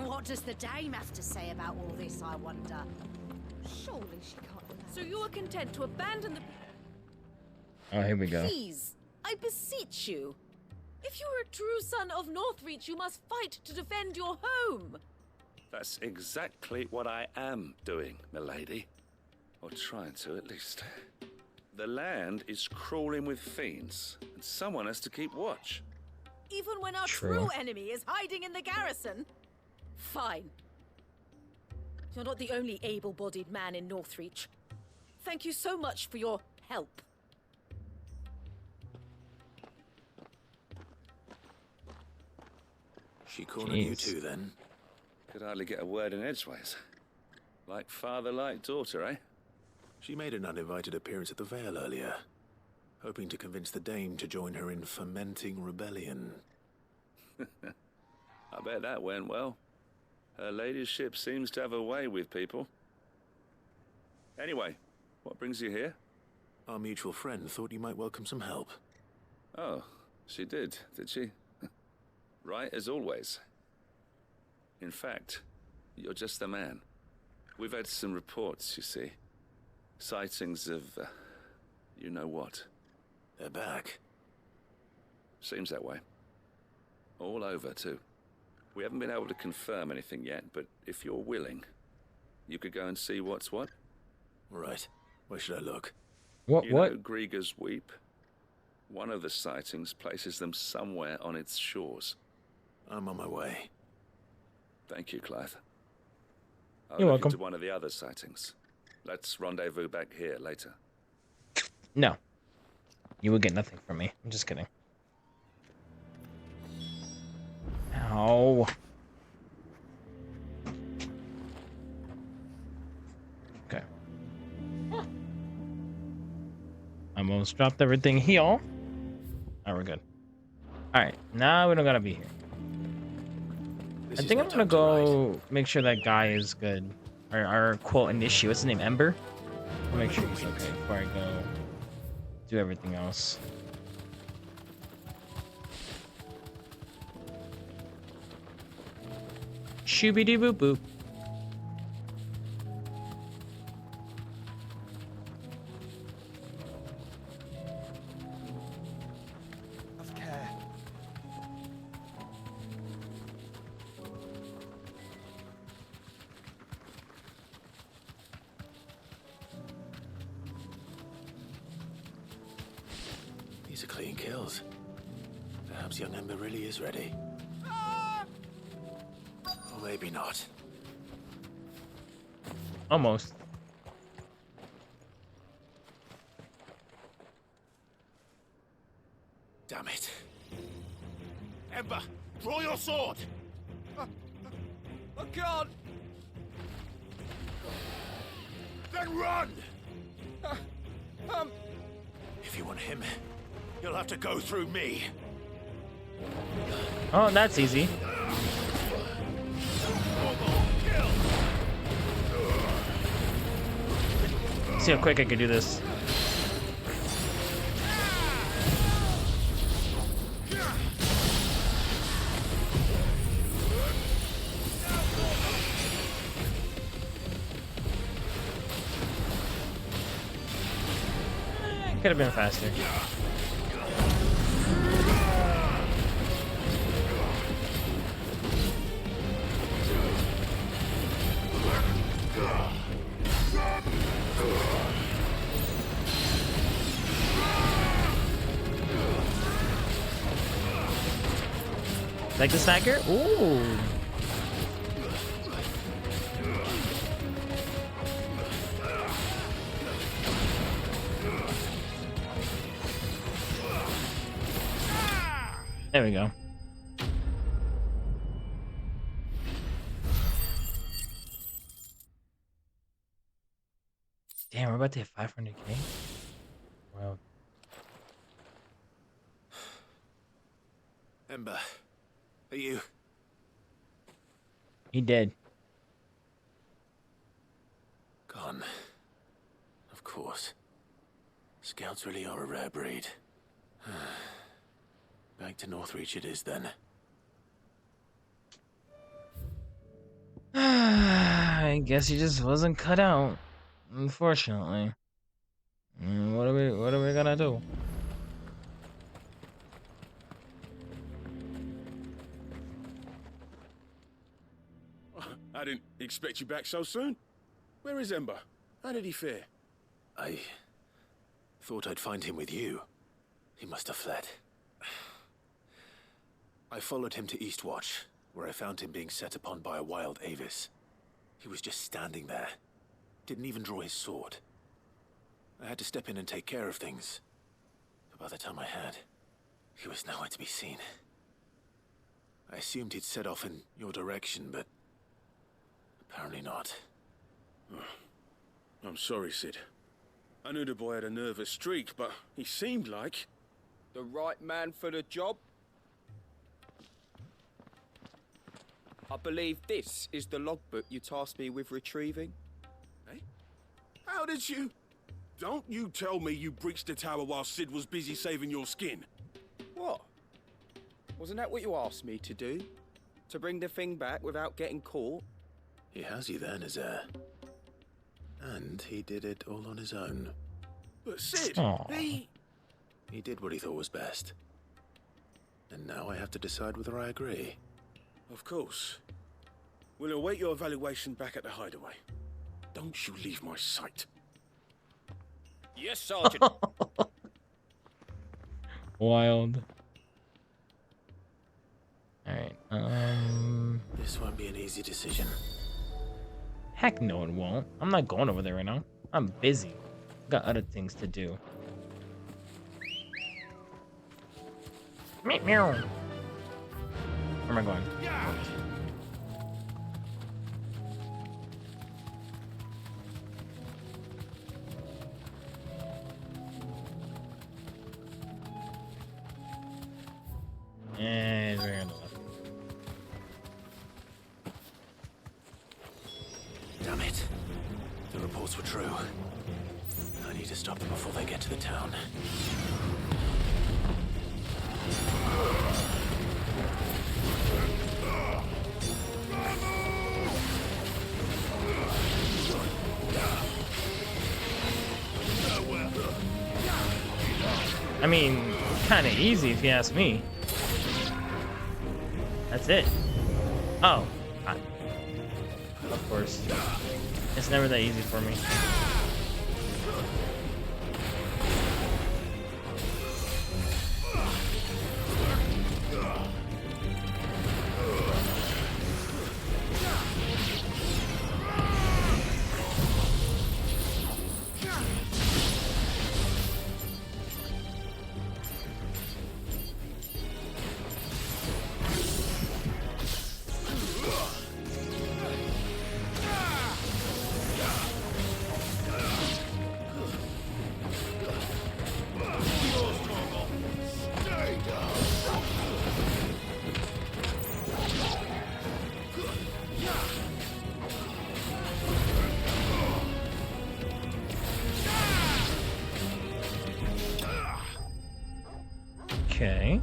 What does the dame have to say about all this, I wonder? Surely she can't. So you are content to abandon the... Oh, here we go. Please, I beseech you. If you are a true son of Northreach, you must fight to defend your home. That's exactly what I am doing, milady. Or trying to, at least. The land is crawling with fiends, and someone has to keep watch. Even when our true enemy is hiding in the garrison? Fine. You're not the only able-bodied man in Northreach. Thank you so much for your help. She cornered you too, then? Could hardly get a word in edgeways. Like father, like daughter, eh? She made an uninvited appearance at the Vale earlier, hoping to convince the Dame to join her in fomenting rebellion. I bet that went well. Her ladyship seems to have a way with people. Anyway, what brings you here? Our mutual friend thought you might welcome some help. Oh, she did she? Right as always. In fact, you're just the man. We've had some reports, you see. Sightings of, you know what. They're back. Seems that way. All over, too. We haven't been able to confirm anything yet, but if you're willing, you could go and see what's what. Right. Where should I look? What? You know Grieger's Weep? One of the sightings places them somewhere on its shores. I'm on my way. Thank you, Clive. I'll You're look welcome. into one of the other sightings. Let's rendezvous back here later. No. You will get nothing from me. I'm just kidding. Ow. Okay. I almost dropped everything here. Alright, we're good. Alright, now we don't gotta be here. I think I'm gonna go make sure that guy is good. Our quote initiate, what's his name? Ember? I'll make sure he's okay before I go do everything else. Shooby boop boop. Have care. These are clean kills. Perhaps young Ember really is ready. Or maybe not. Almost. Damn it. Ember, draw your sword! I can't! Then run! Um... If you want him, you'll have to go through me. Oh, that's easy. See how quick I can do this. Could have been faster. Like the stacker? Ooh. There we go. Damn, we're about to hit 500k. Wow. Ember, are you? He did. Gone. Of course. Scouts really are a rare breed. Back to Northreach it is then. I guess he just wasn't cut out, unfortunately. What are we gonna do? I didn't expect you back so soon. Where is Ember? How did he fare? I thought I'd find him with you. He must have fled. I followed him to Eastwatch, where I found him being set upon by a wild Avis. He was just standing there. Didn't even draw his sword. I had to step in and take care of things. But by the time I had, he was nowhere to be seen. I assumed he'd set off in your direction, but apparently not. I'm sorry, Sid. I knew the boy had a nervous streak, but he seemed like... The right man for the job? I believe this is the logbook you tasked me with retrieving. Eh? How did you... Don't you tell me you breached the tower while Sid was busy saving your skin. What? Wasn't that what you asked me to do? to bring the thing back without getting caught? He has you then, his heir. And he did it all on his own. But Sid, He did what he thought was best. And now I have to decide whether I agree. Of course. We'll await your evaluation back at the hideaway. Don't you leave my sight. Yes, Sergeant. Wild. Alright, This won't be an easy decision. Heck no it won't. I'm not going over there right now. I'm busy. Got other things to do. Meow. Where am I going? And we're on the left. Damn it. The reports were true. I need to stop them before they get to the town. I mean, kind of easy if you ask me. That's it. Oh. Of course. It's never that easy for me. Okay.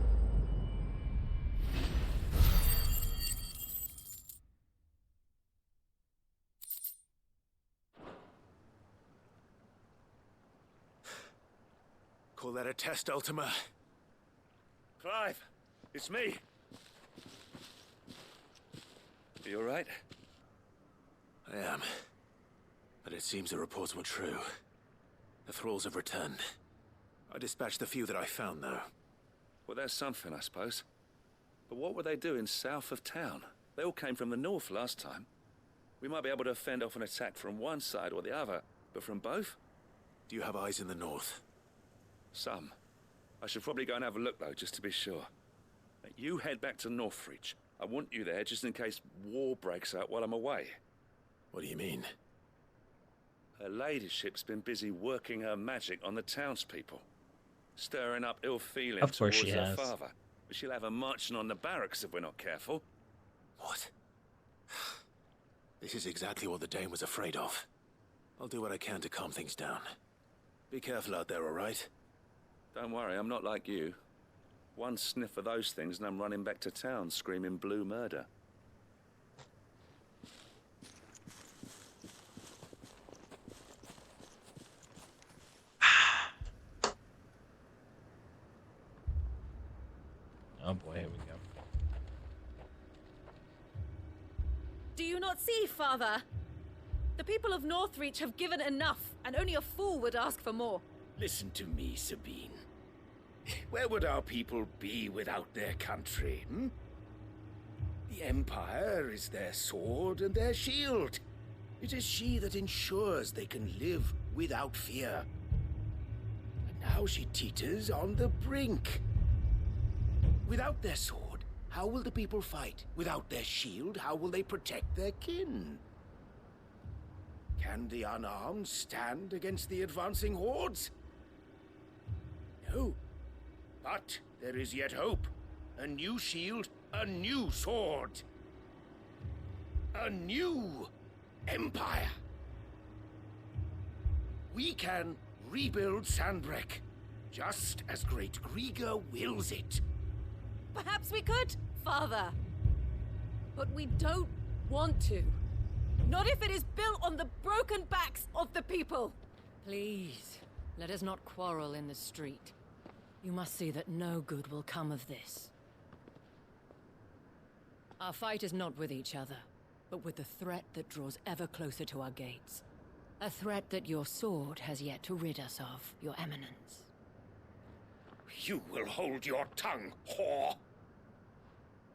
Call that a test, Ultima? Clive, it's me. You all right? I am. But it seems the reports were true. The thralls have returned. I dispatched the few that I found, though. Well, there's something, I suppose. But what were they doing south of town? They all came from the north last time. We might be able to fend off an attack from one side or the other, but from both? Do you have eyes in the north? Some. I should probably go and have a look, though, just to be sure. You head back to Northreach. I want you there just in case war breaks out while I'm away. What do you mean? Her ladyship's been busy working her magic on the townspeople. Stirring up ill feeling Of course towards she her has. father. But she'll have her marching on the barracks if we're not careful. What? This is exactly what the Dane was afraid of. I'll do what I can to calm things down. Be careful out there, all right? Don't worry, I'm not like you. One sniff of those things and I'm running back to town screaming blue murder. Oh boy, here we go. Do you not see, Father? The people of Northreach have given enough, and only a fool would ask for more. Listen to me, Sabine. Where would our people be without their country, hmm? The Empire is their sword and their shield. It is she that ensures they can live without fear. And now she teeters on the brink. Without their sword, how will the people fight? Without their shield, how will they protect their kin? Can the unarmed stand against the advancing hordes? No. But there is yet hope. A new shield, a new sword. A new empire. We can rebuild Sandbreck, just as Great Grieger wills it. Perhaps we could, Father. But we don't want to. Not if it is built on the broken backs of the people. Please, let us not quarrel in the street. You must see that no good will come of this. Our fight is not with each other, but with the threat that draws ever closer to our gates. A threat that your sword has yet to rid us of, Your Eminence. You will hold your tongue, whore!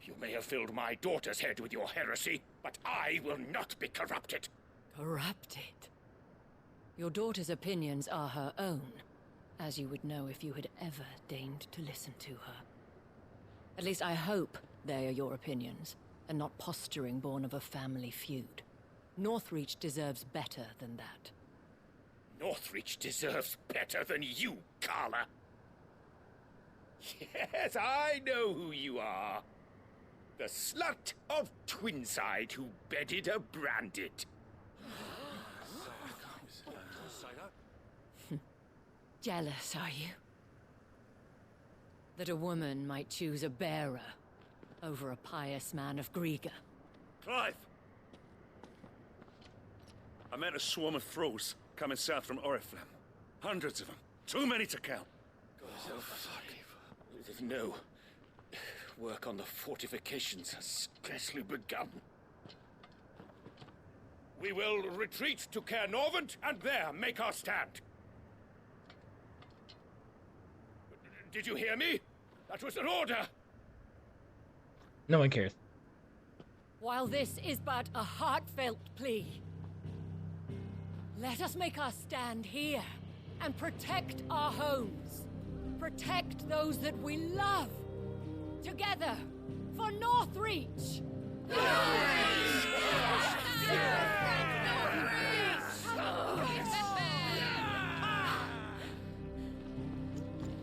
You may have filled my daughter's head with your heresy, but I will not be corrupted. Corrupted? Your daughter's opinions are her own, as you would know if you had ever deigned to listen to her. At least I hope they are your opinions, and not posturing born of a family feud. Northreach deserves better than that. Northreach deserves better than you, Carla. Yes, I know who you are. The slut of Twinside who bedded a Branded. Jealous, are you? That a woman might choose a bearer over a pious man of Griega. Clive! I met a swarm of thralls coming south from Oriflamme. Hundreds of them. Too many to count. No. Work on the fortifications has scarcely begun. We will retreat to Caer Norvent and there make our stand. Did you hear me? That was an order. No one cares. While this is but a heartfelt plea, let us make our stand here and protect our homes. Protect those that we love. Together, for Northreach!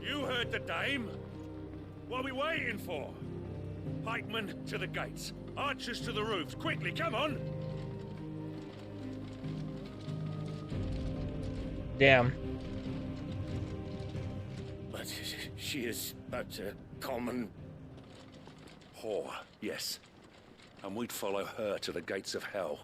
You heard the dame. What are we waiting for? Pikemen to the gates. Archers to the roofs. Quickly, come on! Damn. But she is but a common... whore, yes. And we'd follow her to the gates of hell.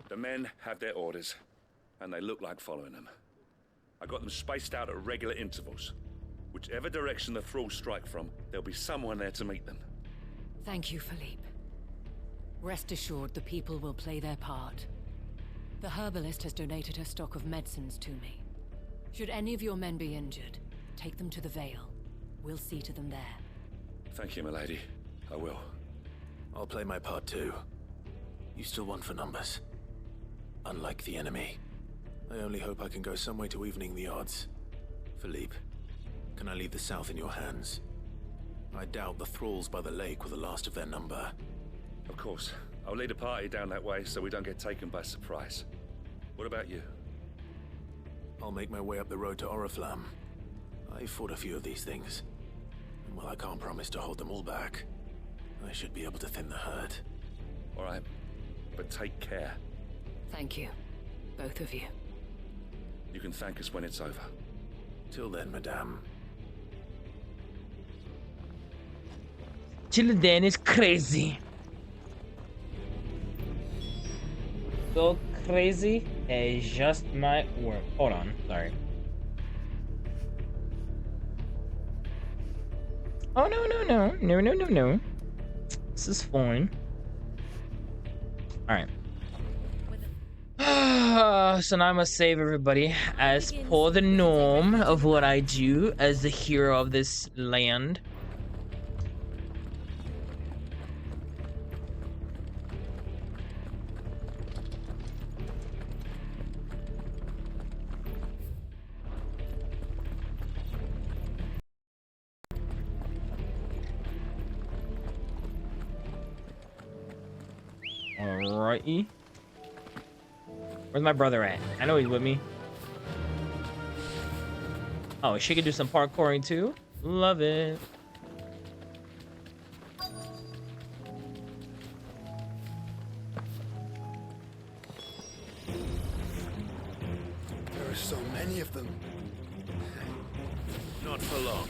The men have their orders, and they look like following them. I got them spaced out at regular intervals. Whichever direction the thralls strike from, there'll be someone there to meet them. Thank you, Philippe. Rest assured the people will play their part. The herbalist has donated her stock of medicines to me. Should any of your men be injured, take them to the Vale. We'll see to them there. Thank you, milady. I will. I'll play my part too. You still want for numbers. Unlike the enemy. I only hope I can go some way to evening the odds. Philippe, can I leave the south in your hands? I doubt the thralls by the lake were the last of their number. Of course. I'll lead a party down that way so we don't get taken by surprise. What about you? I'll make my way up the road to Oriflamme. I fought a few of these things. And while I can't promise to hold them all back, I should be able to thin the herd. All right. But take care. Thank you. Both of you. You can thank us when it's over. Till then, madame. Till then is crazy. So crazy is just my word. Hold on, sorry. Oh no. This is fine. Alright. So now I must save everybody as per the norm of what I do as the hero of this land. Alrighty. Where's my brother at? I know he's with me. Oh, she could do some parkouring too. Love it. There are so many of them. Not for long.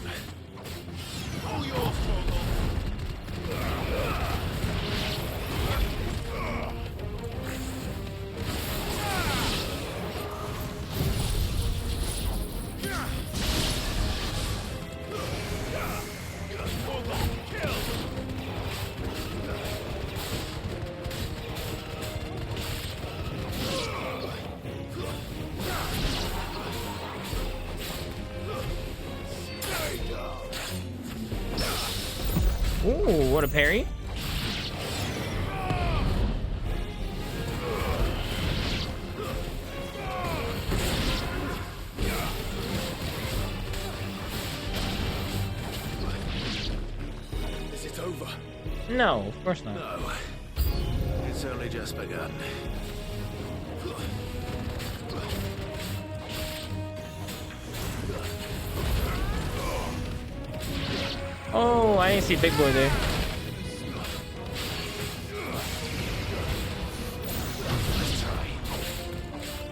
All yours, Torgal. Ooh, what a parry. Is it over? No, of course not. No. It's only just begun. Oh, I didn't see Big Boy there.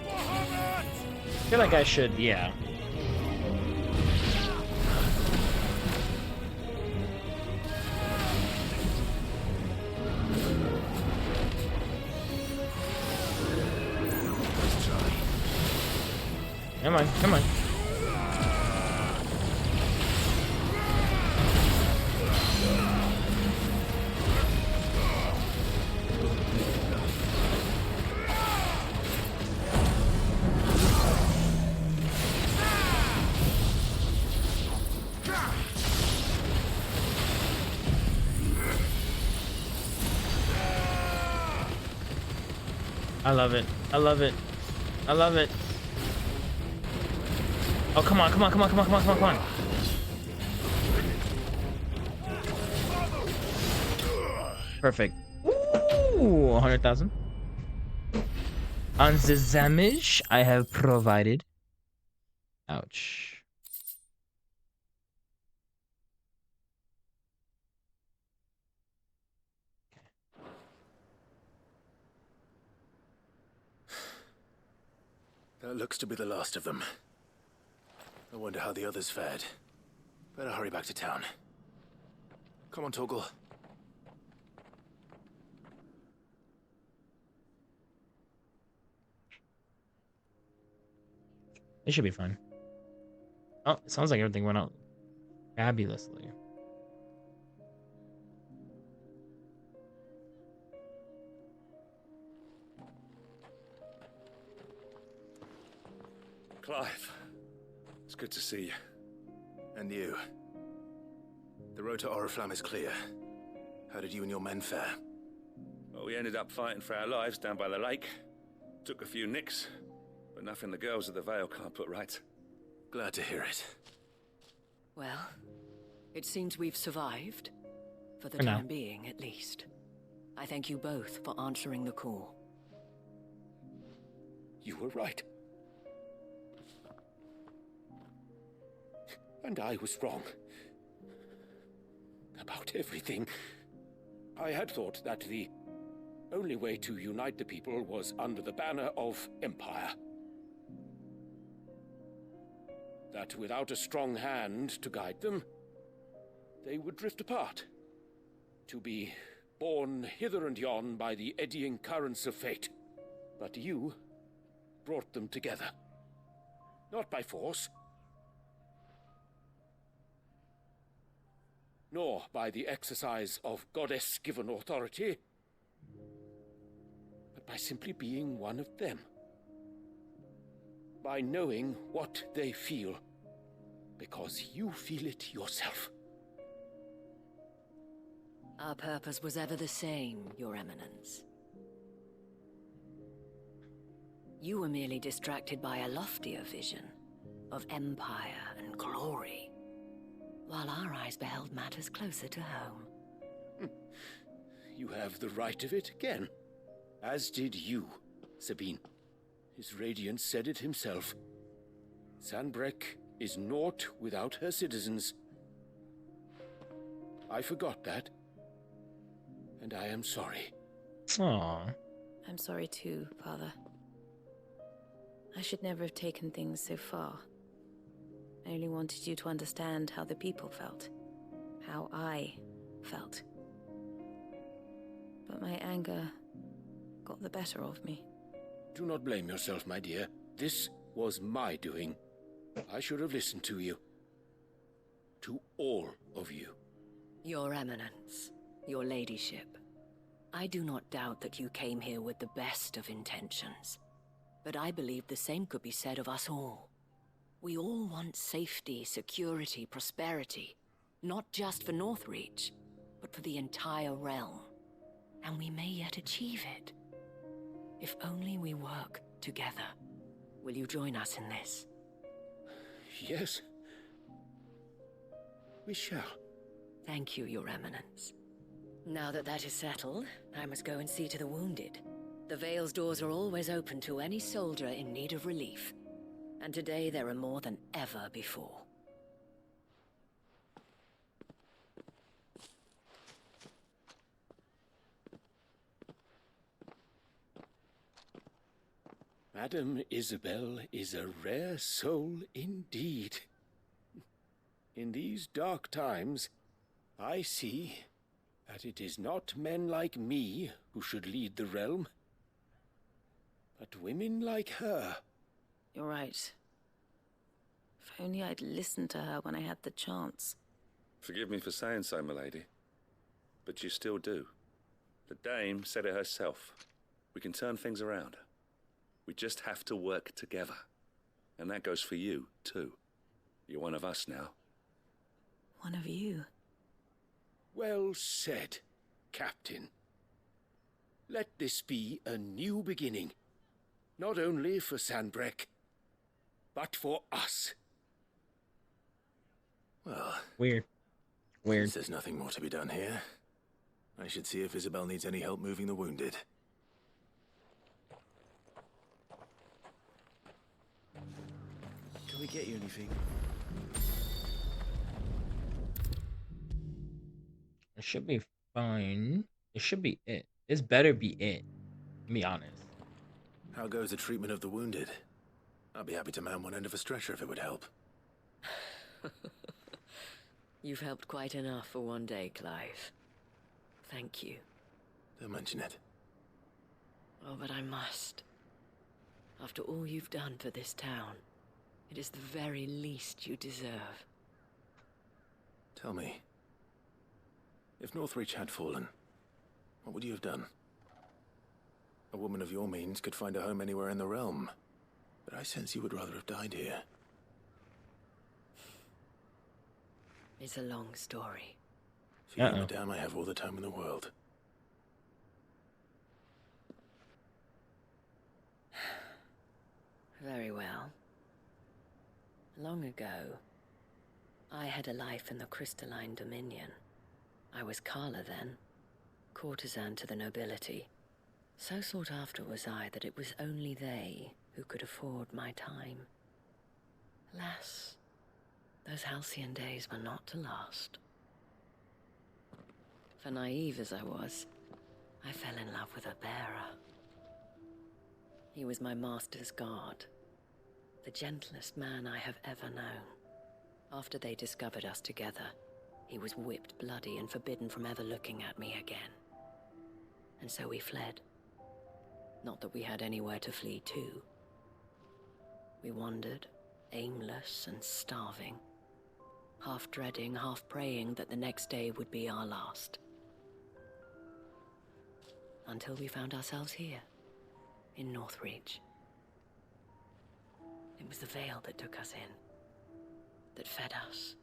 I feel like I should, yeah. Come on, come on. I love it. I love it. I love it. Oh, come on, come on, come on, come on, come on, come on, come on. Perfect. Ooh, 100,000. On the damage I have provided. Ouch. That looks to be the last of them. I wonder how the others fared. Better hurry back to town. Come on, Torgal. It should be fine. Oh, it sounds like everything went out fabulously. Clive, it's good to see you. And you. The road to Oriflamme is clear. How did you and your men fare? Well, we ended up fighting for our lives down by the lake. Took a few nicks, but nothing the girls of the Vale can't put right. Glad to hear it. Well, it seems we've survived. For the For now. time being, at least. I thank you both for answering the call. You were right. And I was wrong. About everything. I had thought that the only way to unite the people was under the banner of Empire. That without a strong hand to guide them, they would drift apart. To be borne hither and yon by the eddying currents of fate. But you brought them together. Not by force, nor by the exercise of goddess-given authority, but by simply being one of them. By knowing what they feel, because you feel it yourself. Our purpose was ever the same, Your Eminence. You were merely distracted by a loftier vision of empire and glory, while our eyes beheld matters closer to home. You have the right of it again. As did you, Sabine. His radiance said it himself. Sanbreque is naught without her citizens. I forgot that, and I am sorry. Aww. I'm sorry too, Father. I should never have taken things so far. I only wanted you to understand how the people felt. How I felt. But my anger got the better of me. Do not blame yourself, my dear. This was my doing. I should have listened to you. To all of you. Your Eminence, your Ladyship, I do not doubt that you came here with the best of intentions. But I believe the same could be said of us all. We all want safety, security, prosperity. Not just for Northreach, but for the entire realm. And we may yet achieve it. If only we work together. Will you join us in this? Yes. We shall. Thank you, Your Eminence. Now that that is settled, I must go and see to the wounded. The Vale's doors are always open to any soldier in need of relief. And today there are more than ever before. Madame Isabel is a rare soul indeed. In these dark times, I see that it is not men like me who should lead the realm, but women like her. You're right. If only I'd listened to her when I had the chance. Forgive me for saying so, milady, but you still do. The dame said it herself. We can turn things around. We just have to work together. And that goes for you, too. You're one of us now. One of you? Well said, Captain. Let this be a new beginning. Not only for Sanbreque, but for us. Well... Weird. Since there's nothing more to be done here, I should see if Isabel needs any help moving the wounded. Can we get you anything? It should be fine. It should be it. This better be it. To be honest. How goes the treatment of the wounded? I'd be happy to man one end of a stretcher if it would help. You've helped quite enough for one day, Clive. Thank you. Don't mention it. Oh, but I must. After all you've done for this town, it is the very least you deserve. Tell me, if Northreach had fallen, what would you have done? A woman of your means could find a home anywhere in the realm, but I sense you would rather have died here. It's a long story. For you, madame, I have all the time in the world. Very well. Long ago, I had a life in the Crystalline Dominion. I was Carla then, courtesan to the nobility. So sought after was I that it was only they who could afford my time. Alas, those halcyon days were not to last. For naive as I was, I fell in love with a bearer. He was my master's guard, the gentlest man I have ever known. After they discovered us together, he was whipped bloody and forbidden from ever looking at me again. And so we fled. Not that we had anywhere to flee to. We wandered, aimless and starving, half dreading, half praying that the next day would be our last. Until we found ourselves here, in Northreach. It was the Vale that took us in, that fed us,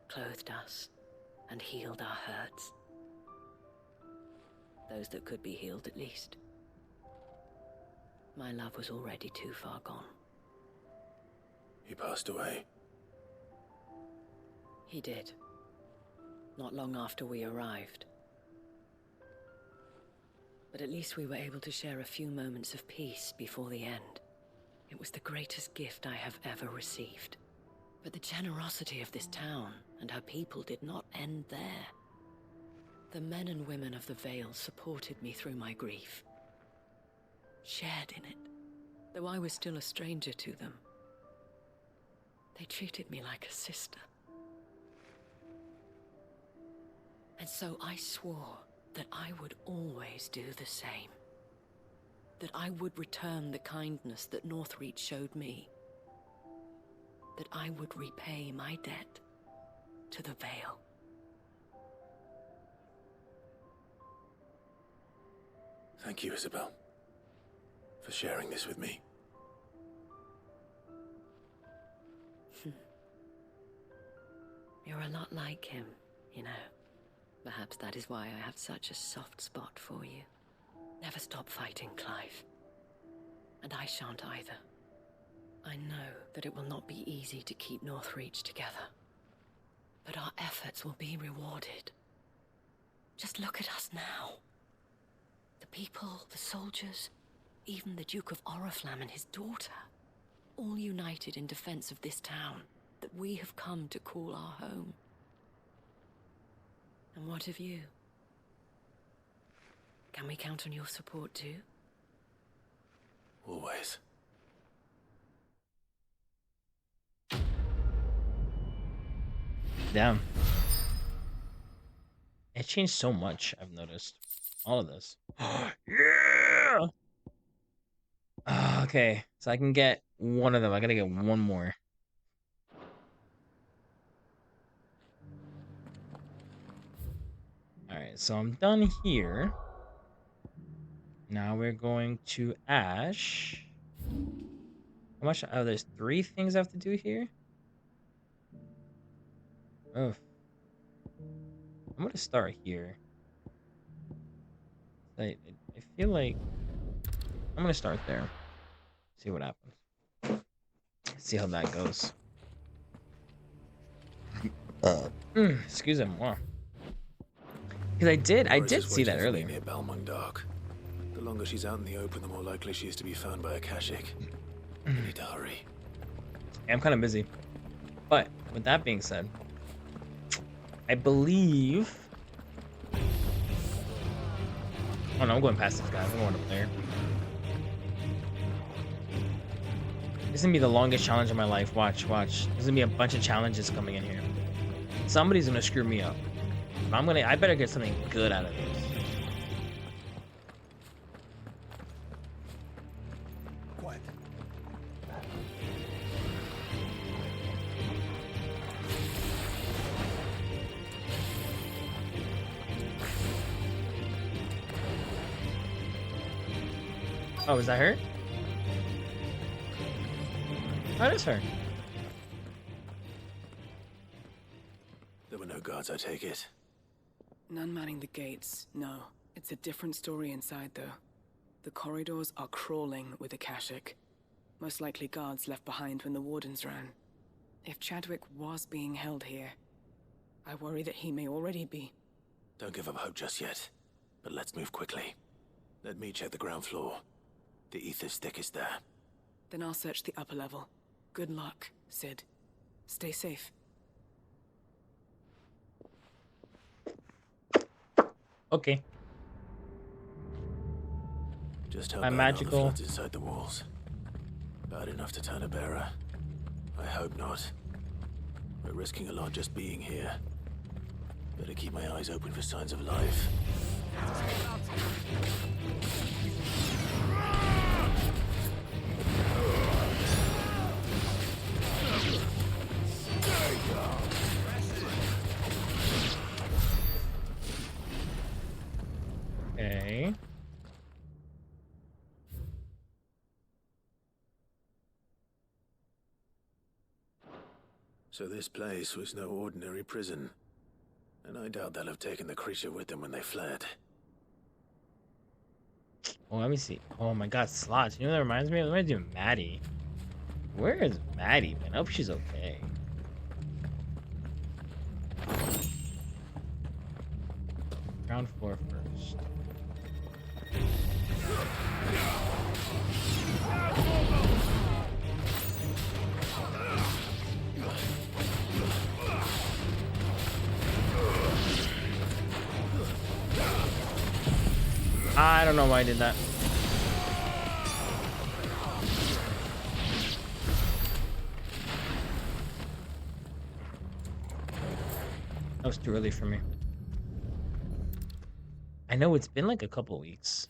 clothed us, and healed our hurts. Those that could be healed, at least. My love was already too far gone. He passed away. He did. Not long after we arrived. But at least we were able to share a few moments of peace before the end. It was the greatest gift I have ever received. But the generosity of this town and her people did not end there. The men and women of the Vale supported me through my grief, shared in it, though I was still a stranger to them. They treated me like a sister. And so I swore that I would always do the same. That I would return the kindness that Northreach showed me. That I would repay my debt to the Vale. Thank you, Isabel, for sharing this with me. You're a lot like him, you know. Perhaps that is why I have such a soft spot for you. Never stop fighting, Clive. And I shan't either. I know that it will not be easy to keep Northreach together. But our efforts will be rewarded. Just look at us now. The people, the soldiers, even the Duke of Oriflamme and his daughter, all united in defense of this town that we have come to call our home. And what of you? Can we count on your support too? Always. Damn. It changed so much, I've noticed. All of this. Yeah! Okay, so I can get one of them. I gotta get one more. Alright, so I'm done here. Now we're going to Ash. How much? Oh, there's 3 things I have to do here? Oh. I'm gonna start here. I feel like I'm gonna start there. See what happens. See how that goes. Excuse me. Because I did see that earlier. Near Balmung Dark. The longer she's out in the open, the more likely she is to be found by a Kashik. We need to hurry. I'm kind of busy. But with that being said, I believe. Oh no, I'm going past this guy. I'm going up there. This is gonna be the longest challenge of my life. Watch. There's gonna be a bunch of challenges coming in here. Somebody's gonna screw me up. But I better get something good out of this. Quiet. Oh, is that her? That is her. There were no guards, I take it. None manning the gates, no. It's a different story inside, though. The corridors are crawling with Akashic. Most likely guards left behind when the wardens ran. If Chadwick was being held here, I worry that he may already be. Don't give up hope just yet, but let's move quickly. Let me check the ground floor. The ether's thickest there. Then I'll search the upper level. Good luck, Sid. Stay safe. Okay. Just how I'm bad magical. are the floods inside the walls? Bad enough to turn a bearer? I hope not. We're risking a lot just being here. Better keep my eyes open for signs of life. Okay. So this place was no ordinary prison. And I doubt they'll have taken the creature with them when they fled. Oh, let me see. Oh my god, slots. You know what that reminds me of? Let me do Maddie. Where is Maddie, man? I hope she's okay. Ground floor first. I don't know why I did that. That was too early for me. I know it's been like a couple weeks.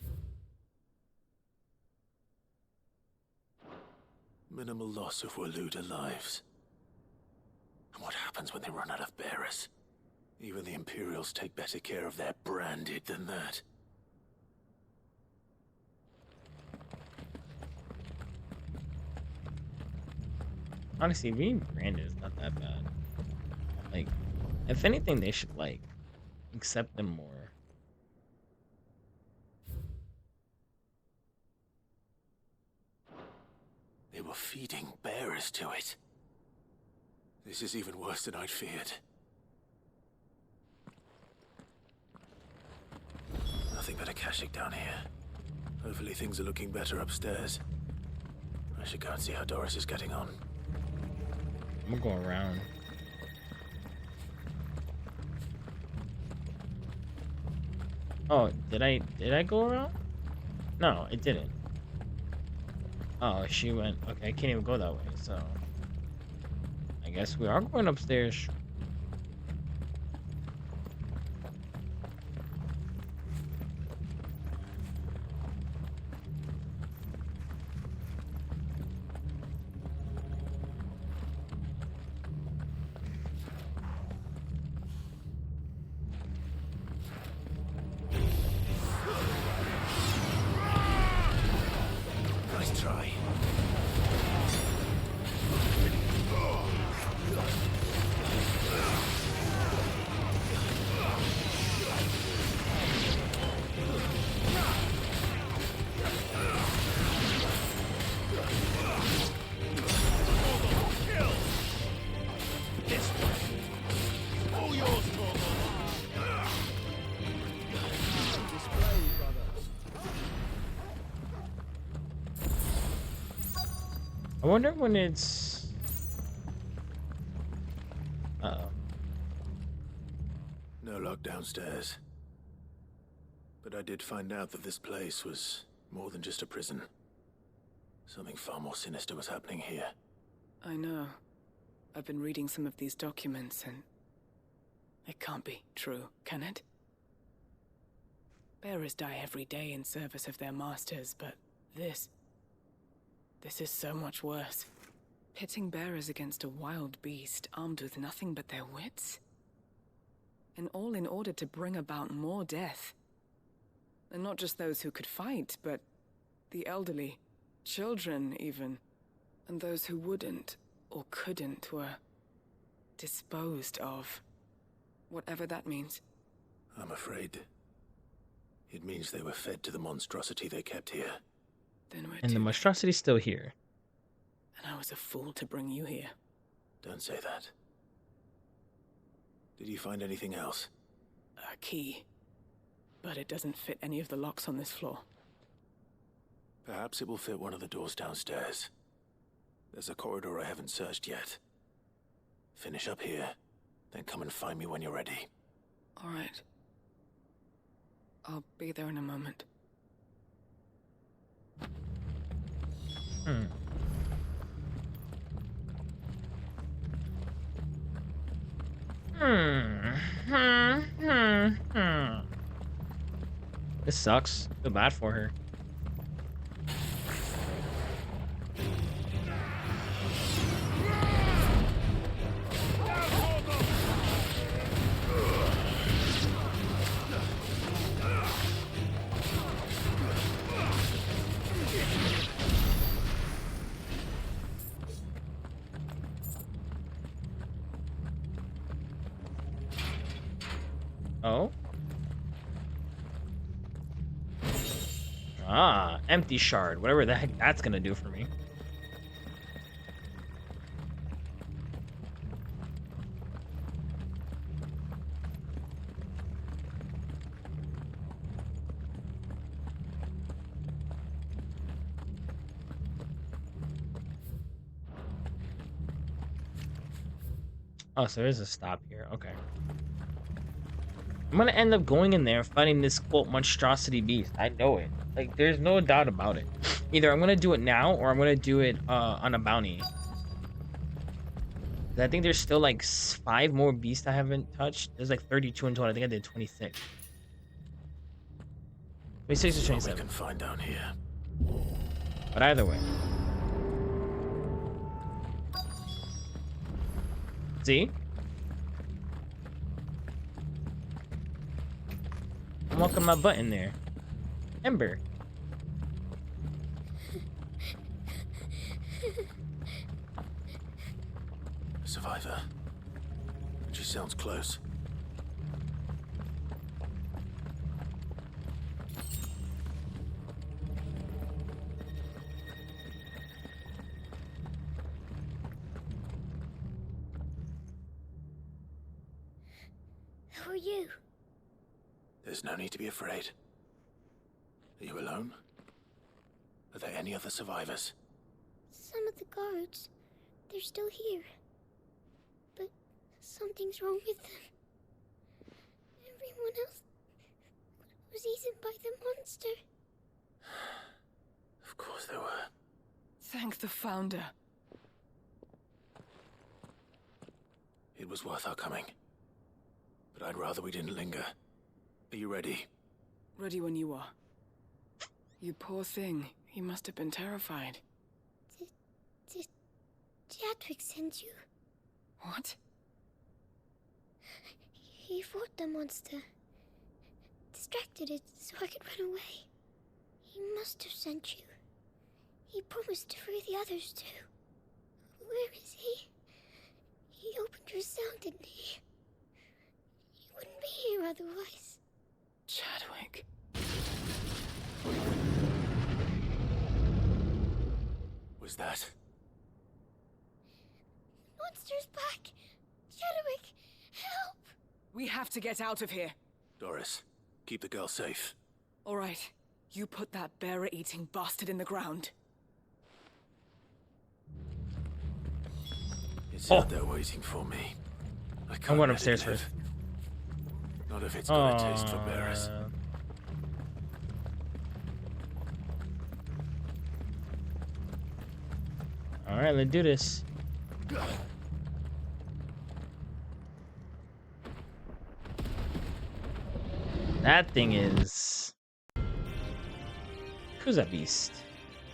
Minimal loss of Waluda lives. And what happens when they run out of bearers? Even the Imperials take better care of their branded than that. Honestly, being branded is not that bad. Like, if anything, they should, like, accept them more. They were feeding bearers to it. This is even worse than I'd feared. Nothing but a Kashyyyk down here. Hopefully things are looking better upstairs. I should go and see how Doris is getting on. I'm gonna go around. Oh, did I go around? No, it didn't. Oh, she went. Okay, I can't even go that way, so I guess we are going upstairs. Nice try. I wonder when it's. Uh-oh. No luck downstairs. But I did find out that this place was more than just a prison. Something far more sinister was happening here. I know. I've been reading some of these documents and it can't be true, can it? Bearers die every day in service of their masters, but this is so much worse. Pitting bearers against a wild beast armed with nothing but their wits? And all in order to bring about more death. And not just those who could fight, but the elderly, children even, and those who wouldn't or couldn't were disposed of. Whatever that means. I'm afraid it means they were fed to the monstrosity they kept here. Then we're And the monstrosity's still here. And I was a fool to bring you here. Don't say that. Did you find anything else? A key. But it doesn't fit any of the locks on this floor. Perhaps it will fit one of the doors downstairs. There's a corridor I haven't searched yet. Finish up here, then come and find me when you're ready. All right. I'll be there in a moment. This sucks. Feel bad for her. Oh? Ah, empty shard. Whatever the heck that's gonna do for me. Oh, so there's a stop here. Okay. I'm gonna end up going in there fighting this quote monstrosity beast. I know it. Like, there's no doubt about it. Either I'm gonna do it now or I'm gonna do it on a bounty. I think there's still like 5 more beasts I haven't touched. There's like 32 in total. I think I did 26. 26 or 27. We can find down here. But either way. See? I'm walking my butt in there. Ember. Survivor. She sounds close. Who are you? There's no need to be afraid. Are you alone? Are there any other survivors? Some of the guards. They're still here. But something's wrong with them. Everyone else was eaten by the monster. Of course there were. Thank the Founder. It was worth our coming. But I'd rather we didn't linger. Are you ready? Ready when you are. You poor thing. He must have been terrified. Did Chadwick send you? What? He fought the monster. Distracted it so I could run away. He must have sent you. He promised to free the others too. Where is he? He opened your cell, didn't he? He wouldn't be here otherwise. Chadwick. Was that? Monster's back! Chadwick, help! We have to get out of here. Doris, keep the girl safe. All right. You put that bearer-eating bastard in the ground. It's out there waiting for me. I'm going upstairs first. Not if it's got a taste for bearers. Alright, let's do this. That thing is... Who's that beast?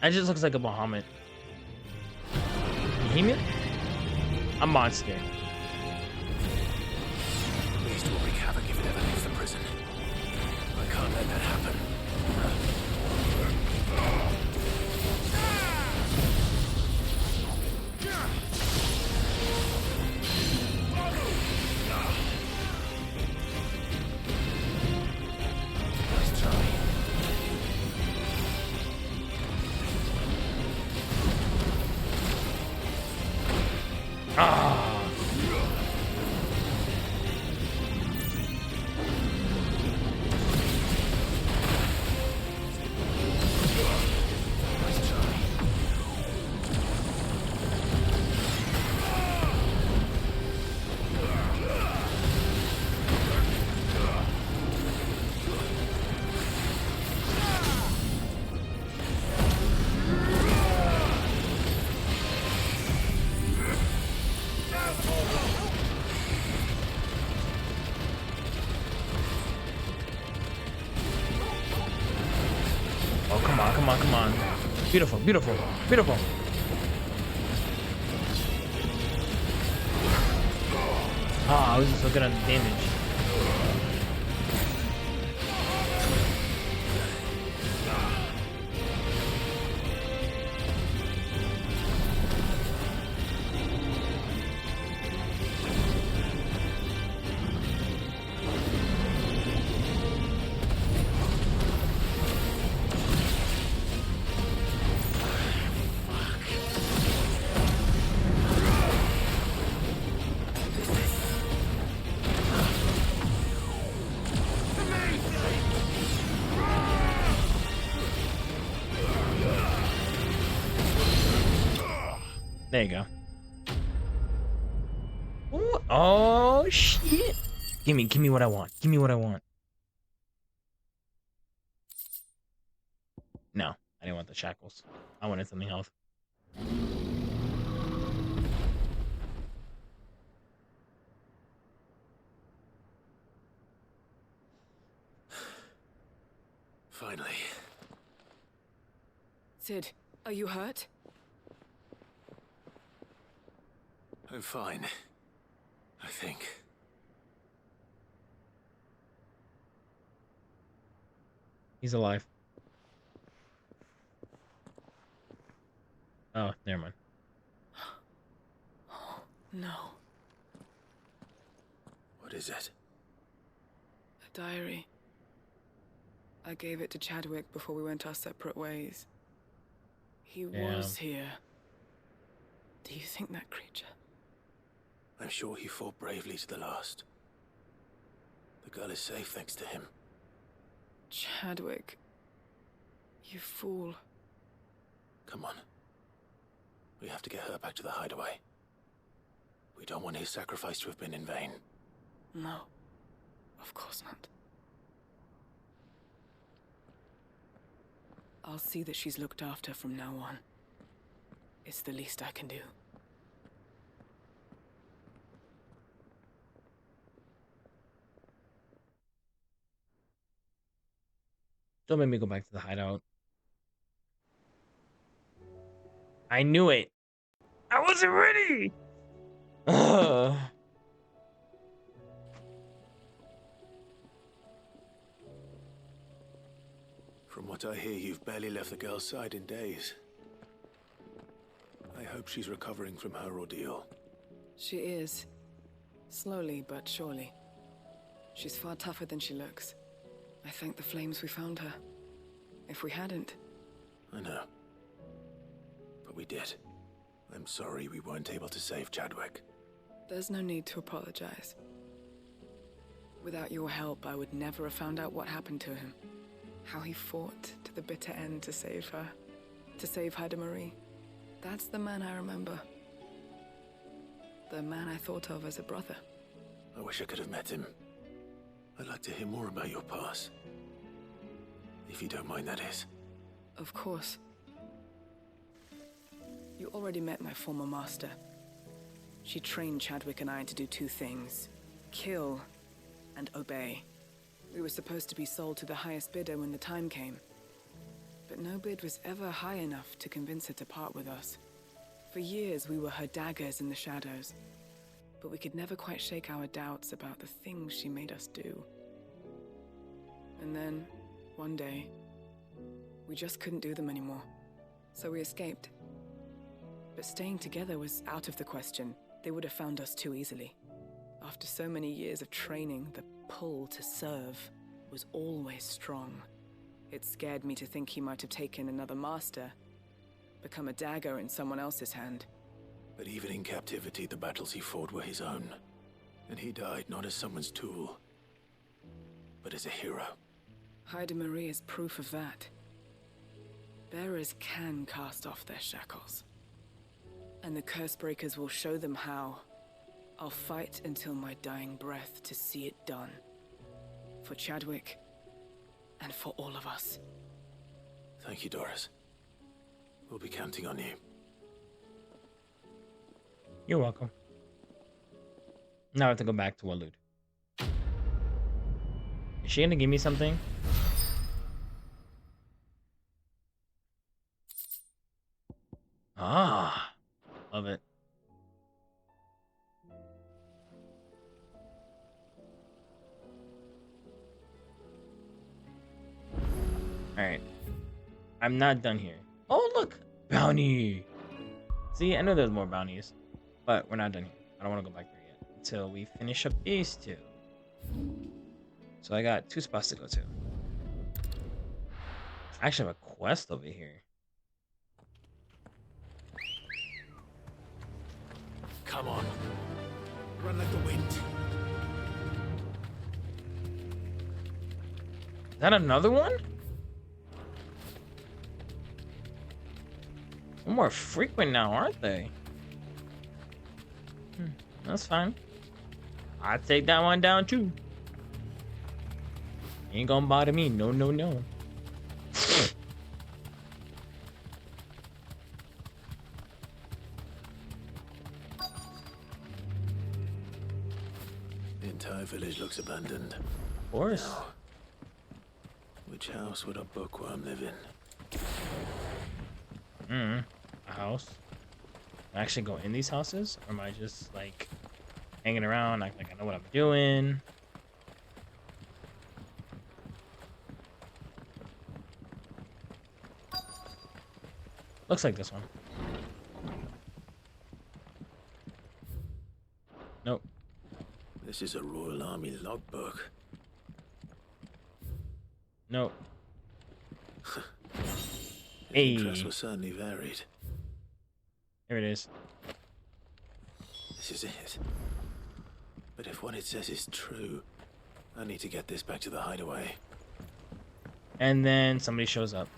That just looks like a Bahamut. Behemoth? A monster. At least we'll wreak havoc if it ever leaves the prison. I can't let that happen. Nice try. Ah! Oh, come on, come on, come on. Beautiful, beautiful, beautiful. Ah, I was just looking at the damage. There you go. Ooh, oh shit! Give me what I want. Give me what I want. No, I didn't want the shackles. I wanted something else. Finally. Sid, are you hurt? I'm fine. I think. He's alive. Oh, never mind. No. What is it? A diary. I gave it to Chadwick before we went our separate ways. He was here. Do you think that creature? I'm sure he fought bravely to the last. The girl is safe thanks to him. Chadwick. You fool. Come on. We have to get her back to the hideaway. We don't want his sacrifice to have been in vain. No. Of course not. I'll see that she's looked after from now on. It's the least I can do. Don't make me go back to the hideout. I knew it. I wasn't ready. From what I hear, you've barely left the girl's side in days. I hope she's recovering from her ordeal. She is. Slowly but surely. She's far tougher than she looks. I thank the flames we found her. If we hadn't... I know. But we did. I'm sorry we weren't able to save Chadwick. There's no need to apologize. Without your help, I would never have found out what happened to him. How he fought to the bitter end to save her. To save Haida Marie. That's the man I remember. The man I thought of as a brother. I wish I could have met him. I'd like to hear more about your past. If you don't mind, that is. Of course. You already met my former master. She trained Chadwick and I to do two things. Kill and obey. We were supposed to be sold to the highest bidder when the time came. But no bid was ever high enough to convince her to part with us. For years, we were her daggers in the shadows. But we could never quite shake our doubts about the things she made us do. And then, one day, we just couldn't do them anymore. So we escaped. But staying together was out of the question. They would have found us too easily. After so many years of training, the pull to serve was always strong. It scared me to think he might have taken another master, become a dagger in someone else's hand. But even in captivity, the battles he fought were his own. And he died not as someone's tool, but as a hero. Haida Marie is proof of that. Bearers can cast off their shackles. And the Cursebreakers will show them how. I'll fight until my dying breath to see it done. For Chadwick, and for all of us. Thank you, Doris. We'll be counting on you. You're welcome. Now I have to go back to Walud. Is she gonna give me something? Ah, love it. Alright. I'm not done here. Oh, look! Bounty! See, I know there's more bounties. But we're not done here. I don't want to go back there yet. Until we finish up these two. So I got 2 spots to go to. I actually have a quest over here. Come on. Run like the wind. Is that another one? They're more frequent now, aren't they? That's fine. I take that one down too. Ain't gonna bother me. No, no, no. The entire village looks abandoned. Of course. Now, which house would a bookworm live in? A house. I actually go in these houses, or am I just like hanging around, like I know what I'm doing? Looks like this one. Nope. This is a Royal Army logbook. Nope. His Hey. interests were certainly varied. Here it is. This is it. But if what it says is true, I need to get this back to the hideaway. And then somebody shows up.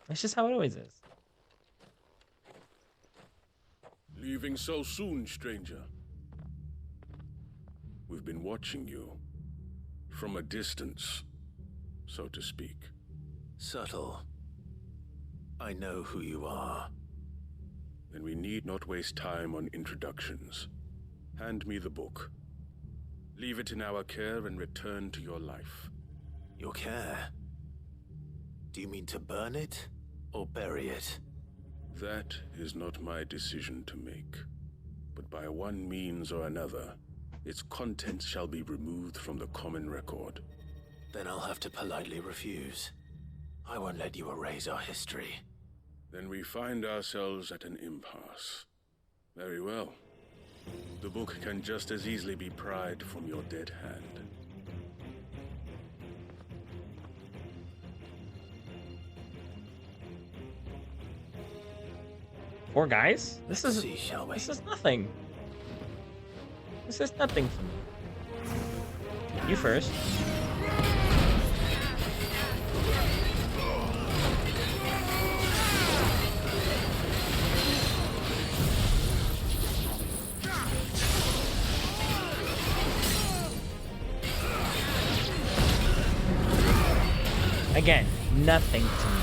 That's just how it always is. Leaving so soon, stranger? We've been watching you. From a distance, so to speak. Subtle. I know who you are. Then we need not waste time on introductions. Hand me the book. Leave it in our care and return to your life. Your care? Do you mean to burn it or bury it? That is not my decision to make. But by one means or another, its contents shall be removed from the common record. Then I'll have to politely refuse. I won't let you erase our history. Then we find ourselves at an impasse. Very well. The book can just as easily be pried from your dead hand. Four guys? This is See, shall we? This is nothing. This is nothing for me. You first. Again, nothing to me.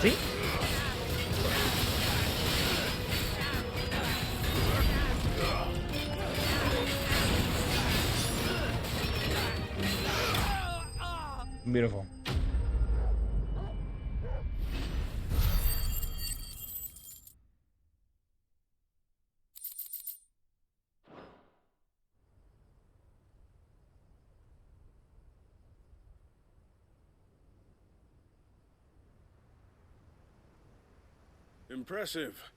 See? Beautiful. Impressive.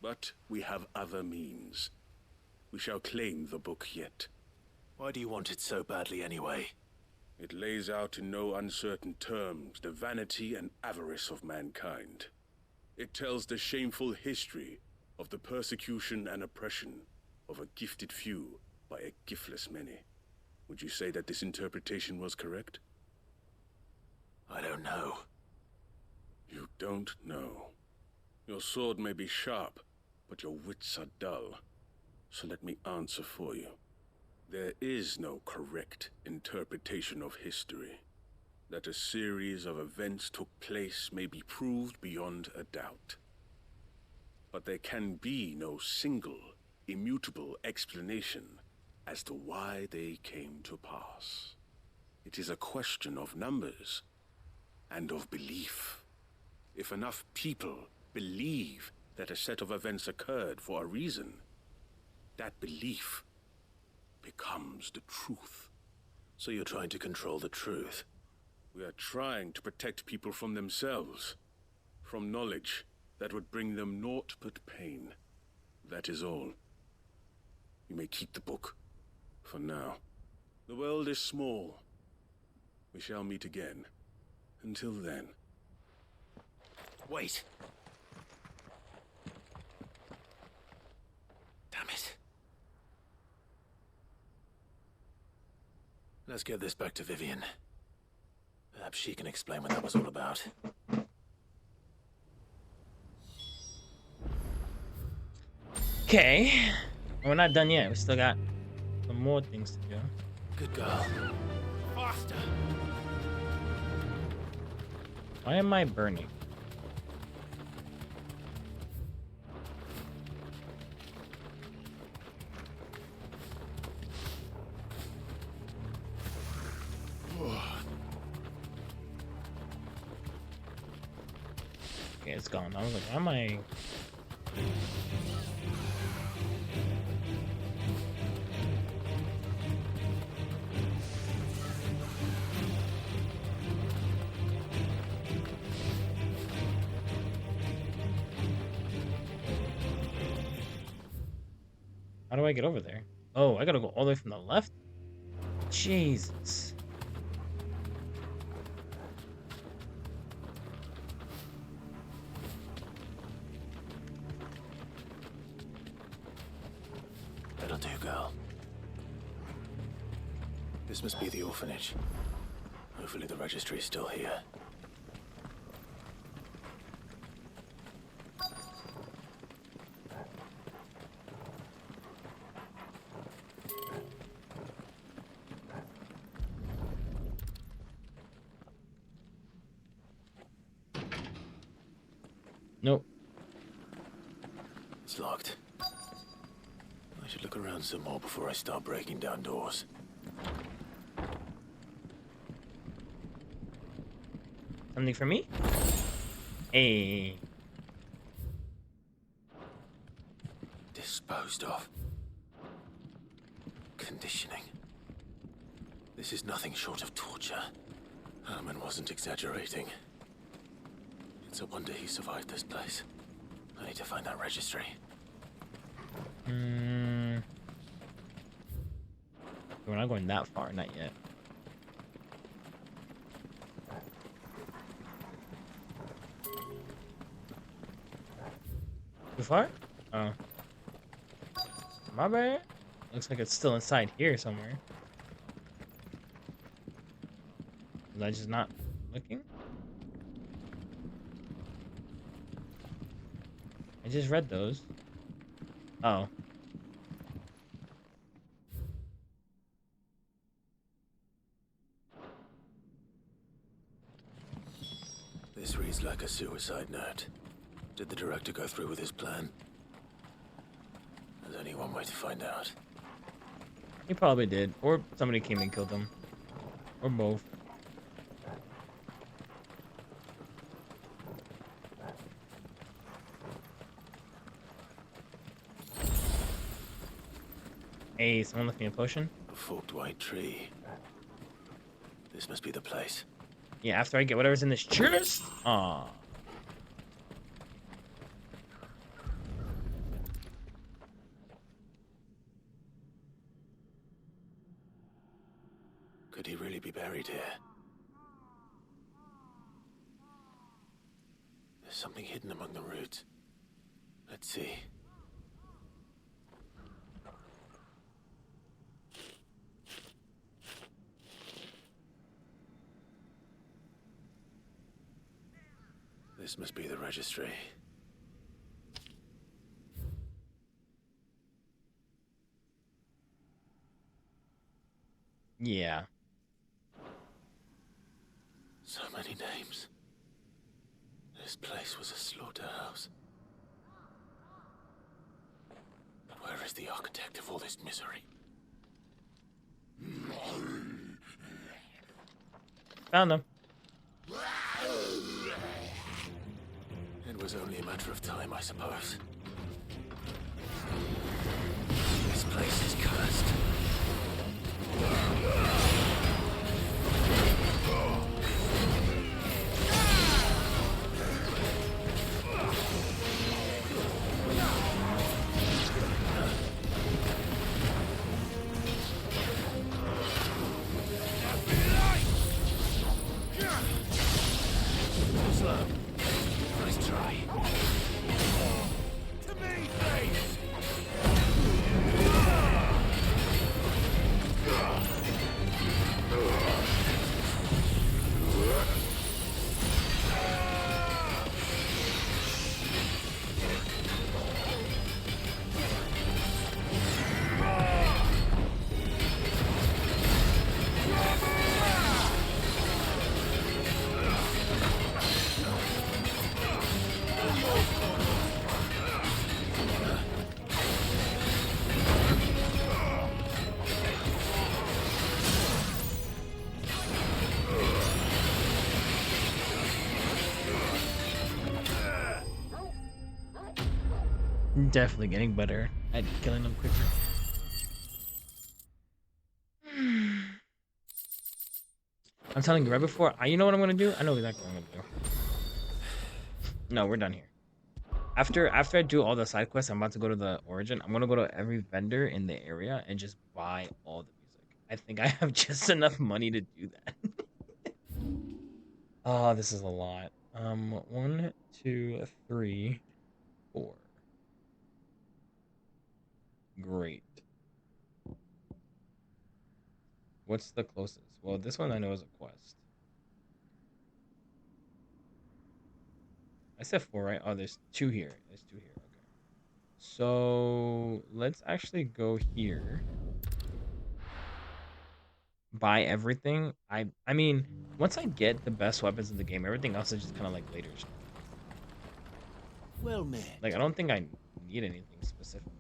But we have other means. We shall claim the book yet. Why do you want it so badly anyway? It lays out in no uncertain terms the vanity and avarice of mankind. It tells the shameful history of the persecution and oppression of a gifted few by a giftless many. Would you say that this interpretation was correct? I don't know. You don't know. Your sword may be sharp, but your wits are dull. So let me answer for you. There is no correct interpretation of history. That a series of events took place may be proved beyond a doubt. But there can be no single, immutable explanation as to why they came to pass. It is a question of numbers and of belief. If enough people believe that a set of events occurred for a reason, that belief becomes the truth. So you're trying to control the truth? We are trying to protect people from themselves, from knowledge that would bring them naught but pain. That is all. You may keep the book. For now. The world is small. We shall meet again. Until then. Wait. Damn it. Let's get this back to Vivian. Perhaps she can explain what that was all about. Okay. We're not done yet. We still got some more things to do. Good girl. Faster. Why am I burning? Okay, it's gone. I was like, why am I... How do I get over there? Oh, I gotta go all the way from the left? Jesus. That'll do, girl. This must be the orphanage. Hopefully the registry's still here. Nope. It's locked. I should look around some more before I start breaking down doors. Something for me? Hey. Disposed of. Conditioning. This is nothing short of torture. Herman wasn't exaggerating. It's a wonder he survived this place. I need to find that registry. We're not going that far, not yet. Too far? Oh. My bad. Looks like it's still inside here somewhere. Was I just not looking? I just read those. Oh. This reads like a suicide note. Did the director go through with his plan? There's only one way to find out. He probably did. Or somebody came and killed him. Or both. Hey, someone left me a potion? A forked white tree. This must be the place. Yeah, after I get whatever's in this chest. Aw. Could he really be buried here? There's something hidden among the roots. Let's see. This must be the registry. Yeah. So many names. This place was a slaughterhouse. But where is the architect of all this misery? Found them. It was only a matter of time, I suppose. This place is cursed. Definitely getting better at killing them quicker. I'm telling you right before, you know what I'm gonna do? I know exactly what I'm gonna do. No, we're done here. After I do all the side quests, I'm about to go to the origin. I'm gonna go to every vendor in the area and just buy all the music. I think I have just enough money to do that. Oh, this is a lot. 1, 2, 3, 4. Great. What's the closest? Well, this one I know is a quest. I said 4, right? Oh, there's 2 here. There's 2 here. Okay. So let's actually go here. Buy everything. I mean, once I get the best weapons in the game, everything else is just kind of like later stuff. Well met. Like, I don't think I need anything specific.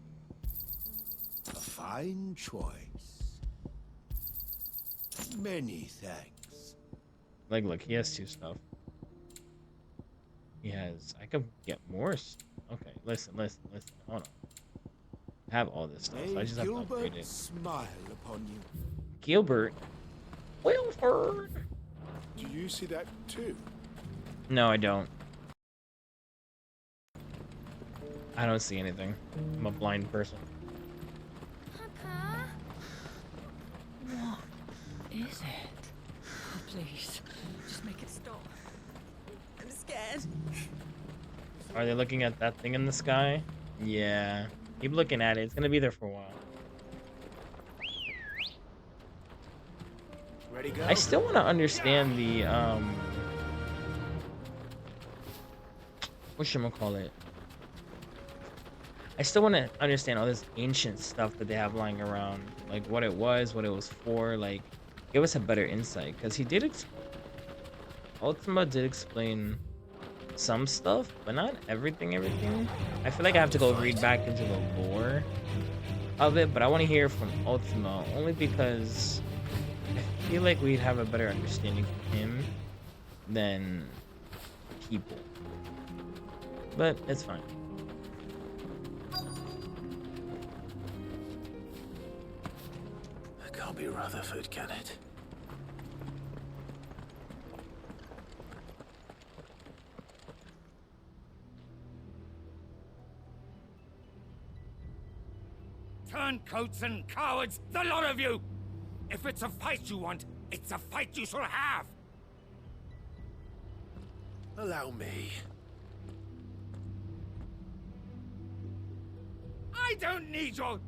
A fine choice. Many thanks. Like, look, he has 2 stuff. He has... I could get more... Okay, listen. Hold on. I have all this stuff, so I just have to upgrade it. Smile upon you. Gilbert? Wilford? Do you see that too? No, I don't. I don't see anything. I'm a blind person. What is it? Oh, please, just make it stop. I'm scared. Are they looking at that thing in the sky? Yeah. Keep looking at it. It's gonna be there for a while. Ready, go? I still want to understand the whatchamacallit? I still want to understand all this ancient stuff that they have lying around, like what it was for. Like, give us a better insight, because he did Ultima did explain some stuff, but not everything. I feel like I have to go read back into the lore of it, but I want to hear from Ultima only because I feel like we'd have a better understanding from him than people. But it's fine. That can't be Rutherford, can it? Turncoats and cowards, the lot of you! If it's a fight you want, it's a fight you shall have! Allow me. I don't need your...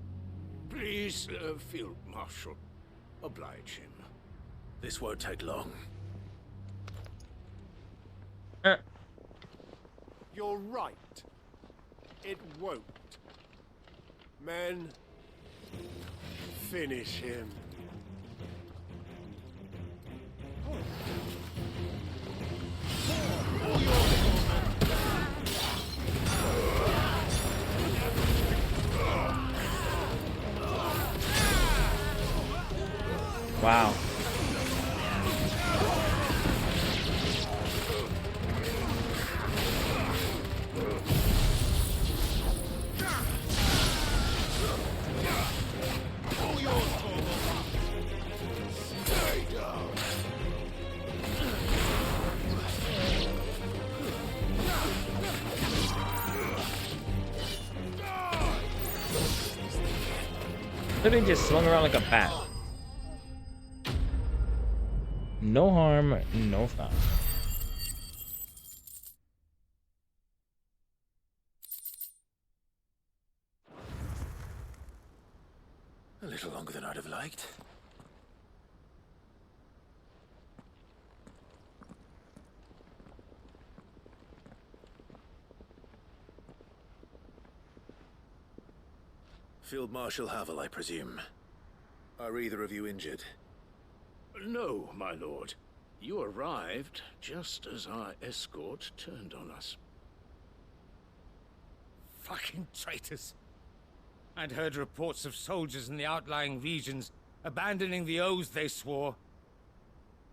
Please, Field Marshal, oblige him. This won't take long. You're right. It won't. Men, finish him. Wow. Literally just swung around like a bat. No harm, no foul. A little longer than I'd have liked. Field Marshal Havel, I presume. Are either of you injured? No, my lord. You arrived just as our escort turned on us. Fucking traitors. I'd heard reports of soldiers in the outlying regions abandoning the oaths they swore.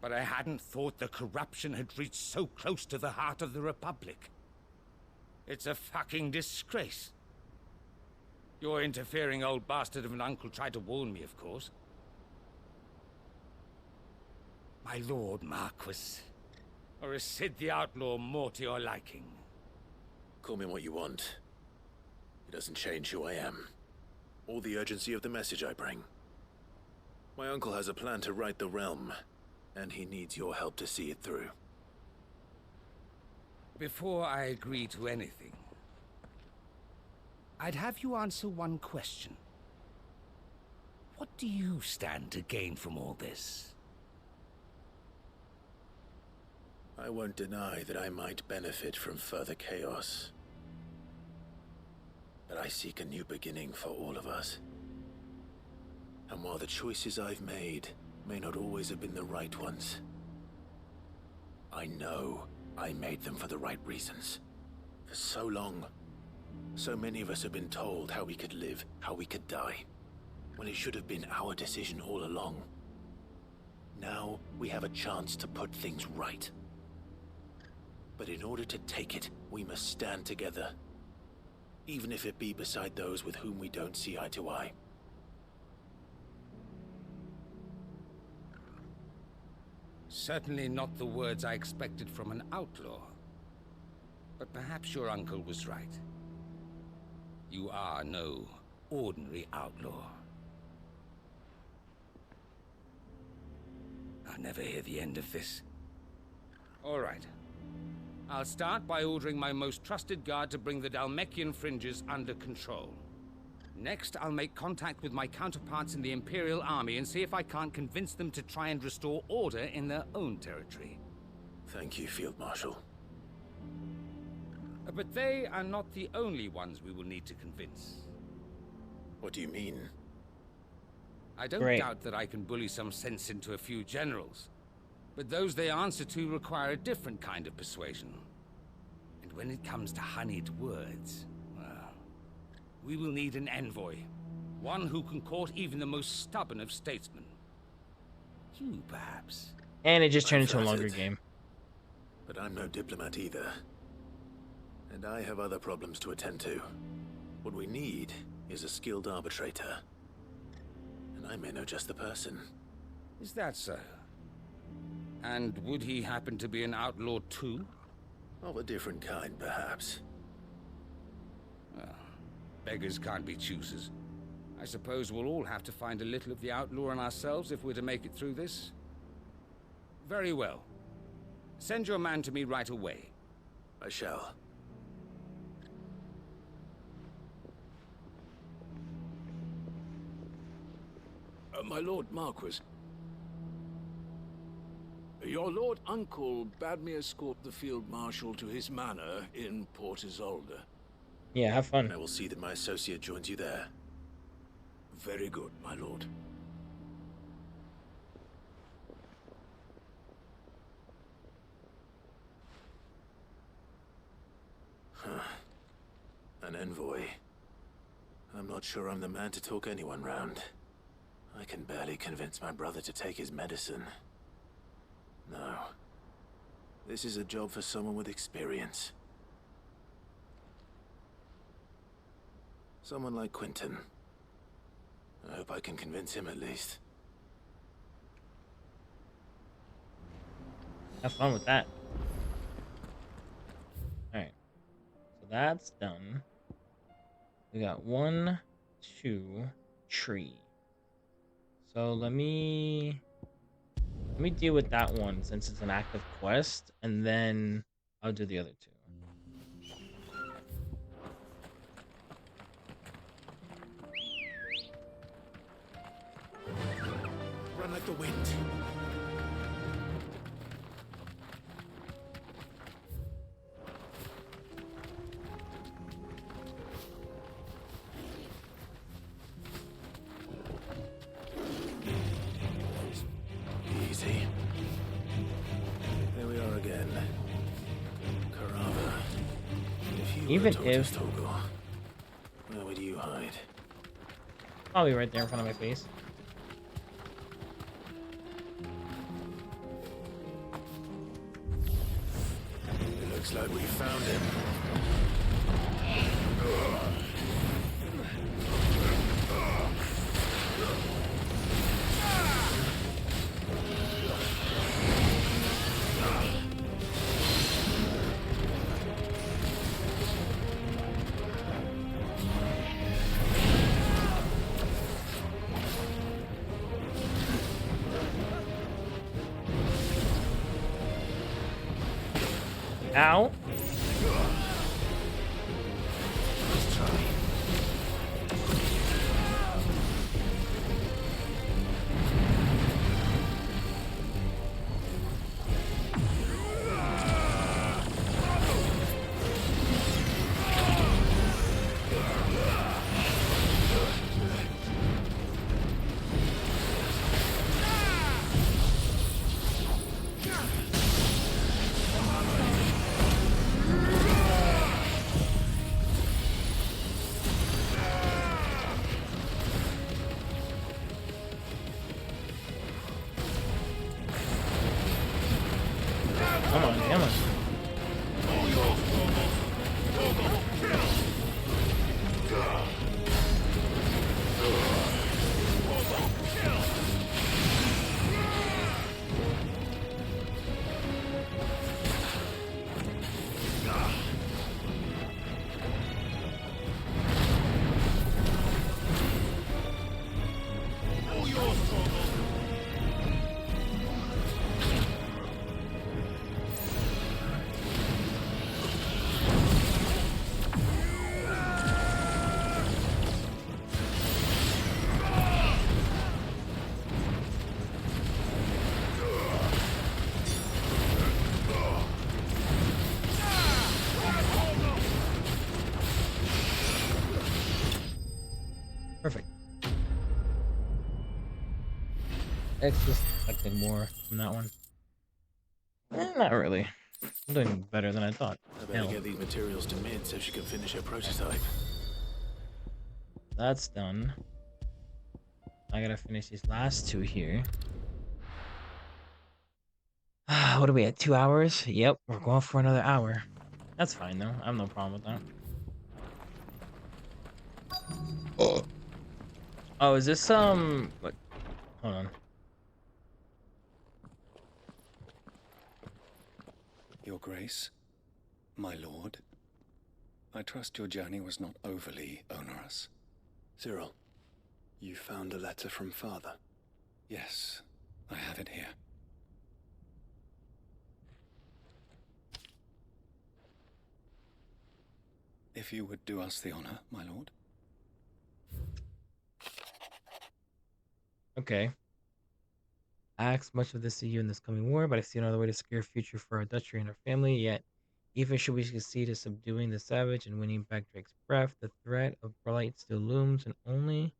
But I hadn't thought the corruption had reached so close to the heart of the Republic. It's a fucking disgrace. Your interfering old bastard of an uncle tried to warn me, of course. My lord Marquis. Or is Sid the Outlaw more to your liking? Call me what you want. It doesn't change who I am, or the urgency of the message I bring. My uncle has a plan to right the realm, and he needs your help to see it through. Before I agree to anything, I'd have you answer one question. What do you stand to gain from all this? I won't deny that I might benefit from further chaos. But I seek a new beginning for all of us. And while the choices I've made may not always have been the right ones, I know I made them for the right reasons. For so long, so many of us have been told how we could live, how we could die, when it should have been our decision all along. Now we have a chance to put things right. But in order to take it, we must stand together. Even if it be beside those with whom we don't see eye to eye. Certainly not the words I expected from an outlaw. But perhaps your uncle was right. You are no ordinary outlaw. I'll never hear the end of this. All right. I'll start by ordering my most trusted guard to bring the Dhalmekian fringes under control. Next, I'll make contact with my counterparts in the Imperial Army and see if I can't convince them to try and restore order in their own territory. Thank you, Field Marshal. But they are not the only ones we will need to convince. What do you mean? I don't doubt that I can bully some sense into a few generals. But those they answer to require a different kind of persuasion. And when it comes to honeyed words, well, we will need an envoy. One who can court even the most stubborn of statesmen. You, perhaps. And it just turned into a longer game. But I'm no diplomat either. And I have other problems to attend to. What we need is a skilled arbitrator. And I may know just the person. Is that so? And would he happen to be an outlaw too? Of a different kind, perhaps. Well, beggars can't be choosers. I suppose we'll all have to find a little of the outlaw in ourselves if we're to make it through this. Very well. Send your man to me right away. I shall. My Lord Marquis. Your Lord Uncle bade me escort the Field Marshal to his manor in Port Isolde. Yeah, have fun. I will see that my associate joins you there. Very good, my lord. An envoy. I'm not sure I'm the man to talk anyone round. I can barely convince my brother to take his medicine. No. This is a job for someone with experience. Someone like Quentin. I hope I can convince him at least. Have fun with that. Alright. So that's done. We got 1, 2, tree. So let me deal with that one since it's an active quest, and then I'll do the other 2. Run like the wind. Easy. There we are again. Karava. Even if Toggle, where would you hide? probably right there in front of my face. It looks like we found him. Ow. Let's try. Come on, come on. Perfect. X just expected more from that one. Not really. I'm doing better than I thought. I better get these materials to Mid so she can finish her prototype. That's done. I gotta finish these last two here. What are we at? 2 hours? Yep, we're going for another hour. That's fine though. I have no problem with that. Oh, is this what? Hold on. Your Grace, my lord, I trust your journey was not overly onerous. Cyril, you found a letter from Father? Yes, I have it here. If you would do us the honor, my lord. Okay. I asked much of this to you in this coming war, but I see another way to secure a future for our duchy and our family. Yet, even should we succeed in subduing the savage and winning back Drake's breath, the threat of blight still looms, and only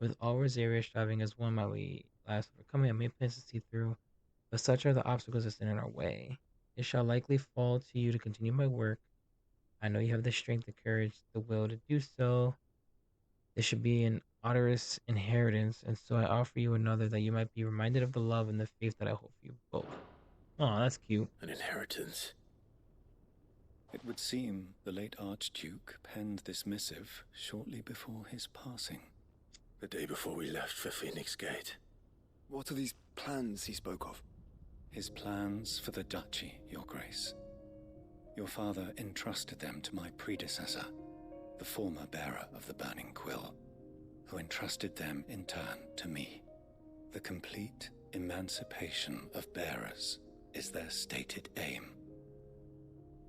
with all Rosaria striving as one might we last overcoming. I may plans to see through, but such are the obstacles that stand in our way. It shall likely fall to you to continue my work. I know you have the strength, the courage, the will to do so. This should be an odorous inheritance, and so I offer you another that you might be reminded of the love and the faith that I hold for you both. Oh, that's cute. An inheritance. It would seem the late Archduke penned this missive shortly before his passing. The day before we left for Phoenix Gate. What are these plans he spoke of? His plans for the duchy, Your Grace. Your father entrusted them to my predecessor, the former bearer of the Burning Quill, who entrusted them in turn to me. The complete emancipation of bearers is their stated aim.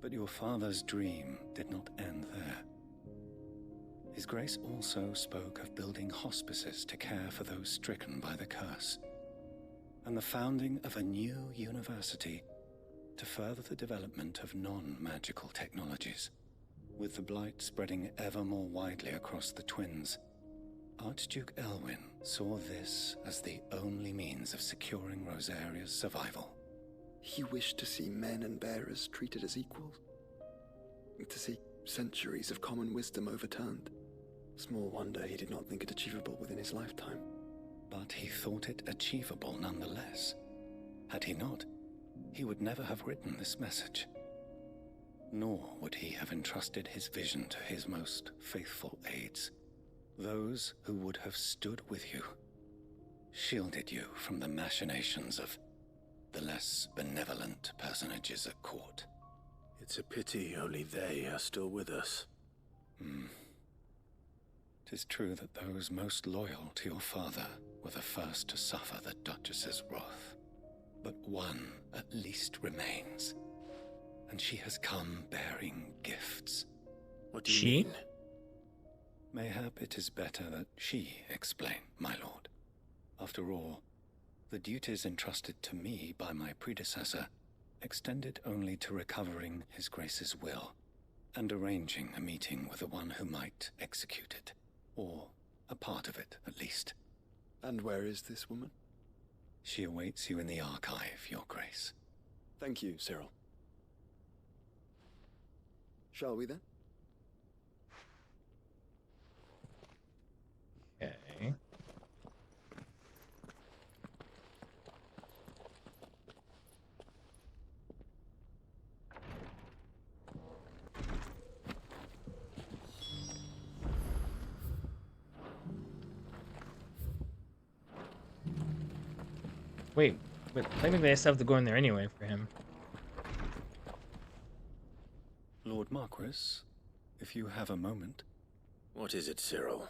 But your father's dream did not end there. His Grace also spoke of building hospices to care for those stricken by the curse, and the founding of a new university to further the development of non-magical technologies. With the blight spreading ever more widely across the twins, Archduke Elwyn saw this as the only means of securing Rosaria's survival. He wished to see men and bearers treated as equals. To see centuries of common wisdom overturned. Small wonder he did not think it achievable within his lifetime. But he thought it achievable nonetheless. Had he not, he would never have written this message. Nor would he have entrusted his vision to his most faithful aides, those who would have stood with you, shielded you from the machinations of the less benevolent personages at court. It's a pity only they are still with us. 'Tis true that those most loyal to your father were the first to suffer the Duchess's wrath. But one at least remains, and she has come bearing gifts. What do you mean? Mayhap it is better that she explain, my lord. After all, the duties entrusted to me by my predecessor extended only to recovering His Grace's will and arranging a meeting with the one who might execute it, or a part of it, at least. And where is this woman? She awaits you in the archive, Your Grace. Thank you, Cyril. Shall we then? Okay. Wait, but technically I still have to go in there anyway for him. Lord Marquis, if you have a moment. What is it, Cyril?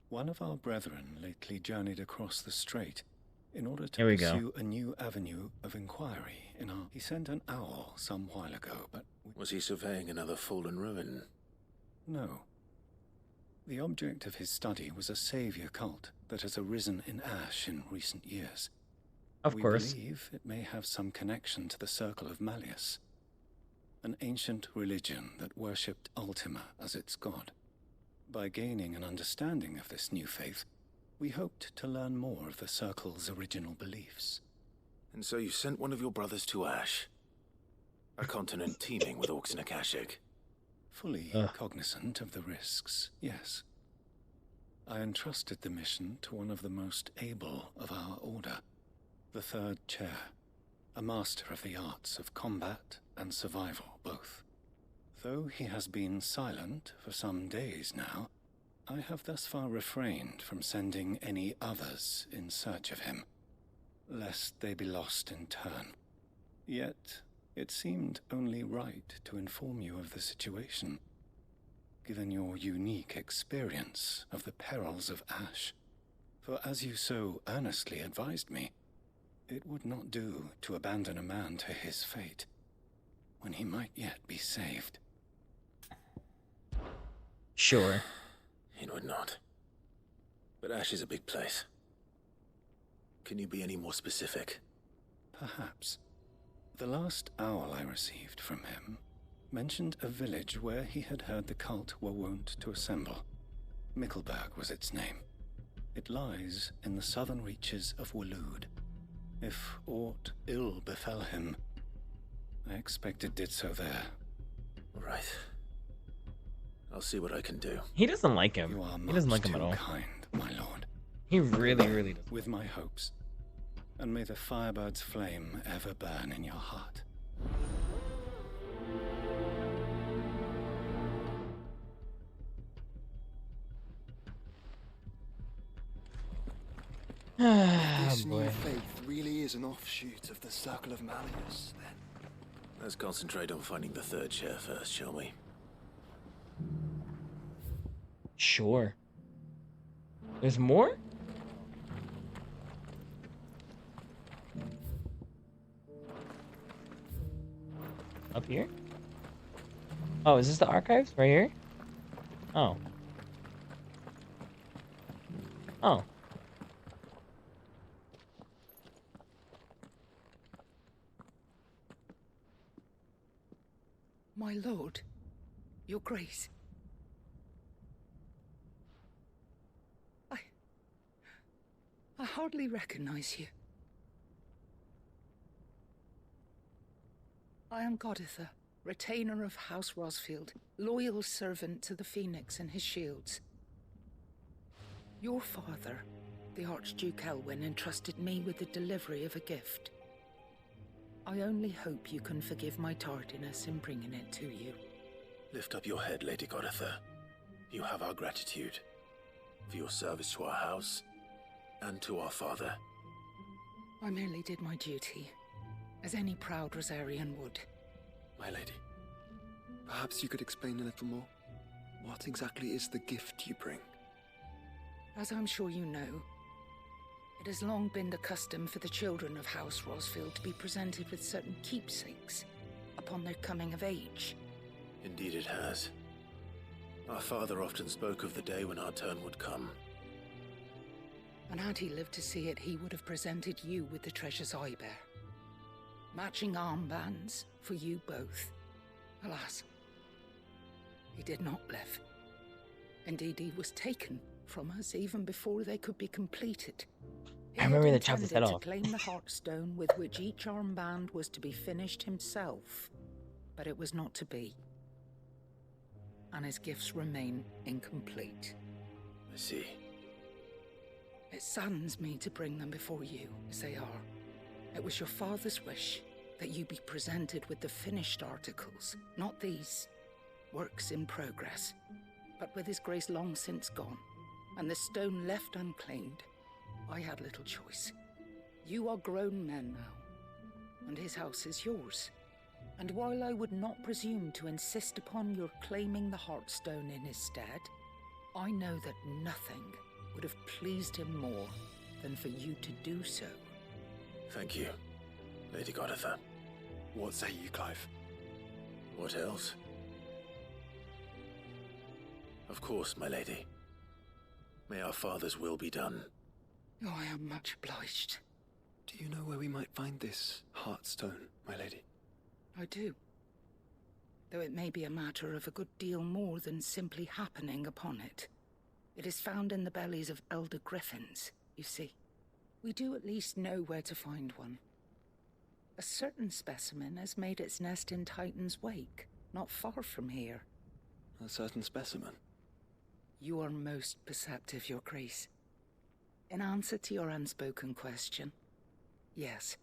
One of our brethren lately journeyed across the strait in order to Here we go. pursue a new avenue of inquiry in our... He sent an owl some while ago, but... Was he surveying another fallen ruin? No. The object of his study was a savior cult that has arisen in Ash in recent years. Of course. We believe it may have some connection to the Circle of Malleus, an ancient religion that worshipped Ultima as its god. By gaining an understanding of this new faith, we hoped to learn more of the Circle's original beliefs. And so you sent one of your brothers to Ash, a continent teeming with orcs and Akashic. Fully cognizant of the risks, yes. I entrusted the mission to one of the most able of our order, the Third Chair, a master of the arts of combat and survival both. Though he has been silent for some days now, I have thus far refrained from sending any others in search of him, lest they be lost in turn. Yet, it seemed only right to inform you of the situation, given your unique experience of the perils of Ash. For as you so earnestly advised me, it would not do to abandon a man to his fate, when he might yet be saved. Sure. It would not. But Ash is a big place. Can you be any more specific? Perhaps. The last owl I received from him mentioned a village where he had heard the cult were wont to assemble. Mickleburg was its name. It lies in the southern reaches of Waloed. If aught ill befell him, I expect it did so there. Right. I'll see what I can do. He doesn't like him. He doesn't like him at all. Kind, my lord. He really, really does. With my hopes. And may the firebird's flame ever burn in your heart. This new faith really is an offshoot of the Circle of Malleus, then. Let's concentrate on finding the Third Chair first, shall we? Sure. There's more? Up here? Oh, is this the archives? Right here? Oh. Oh. My lord, your grace. I hardly recognize you. I am Goditha, retainer of House Rosfield, loyal servant to the Phoenix and his shields. Your father, the Archduke Elwyn, entrusted me with the delivery of a gift. I only hope you can forgive my tardiness in bringing it to you. Lift up your head, Lady Goditha. You have our gratitude for your service to our house and to our father. I merely did my duty, as any proud Rosarian would. My lady, perhaps you could explain a little more? What exactly is the gift you bring? As I'm sure you know, it has long been the custom for the children of House Rosfield to be presented with certain keepsakes, a upon their coming of age. Indeed it has. Our father often spoke of the day when our turn would come. And had he lived to see it, he would have presented you with the treasures I bear. Matching armbands for you both. Alas, he did not live. Indeed, he was taken from us even before they could be completed. I remember they chopped his head to off. claim the Heartstone with which each armband was to be finished himself, but it was not to be. And his gifts remain incomplete. I see. It saddens me to bring them before you, as they are. It was your father's wish that you be presented with the finished articles, not these works in progress. But with his grace long since gone, and the stone left unclaimed, I had little choice. You are grown men now, and his house is yours. And while I would not presume to insist upon your claiming the Heartstone in his stead, I know that nothing would have pleased him more than for you to do so. Thank you, Lady Goditha. What say you, Clive? What else? Of course, my lady. May our father's will be done. Oh, I am much obliged. Do you know where we might find this Heartstone, my lady? I do. Though it may be a matter of a good deal more than simply happening upon it. It is found in the bellies of elder griffins, you see. We do at least know where to find one. A certain specimen has made its nest in Titan's Wake, not far from here. A certain specimen? You are most perceptive, Your Grace. In answer to your unspoken question, yes.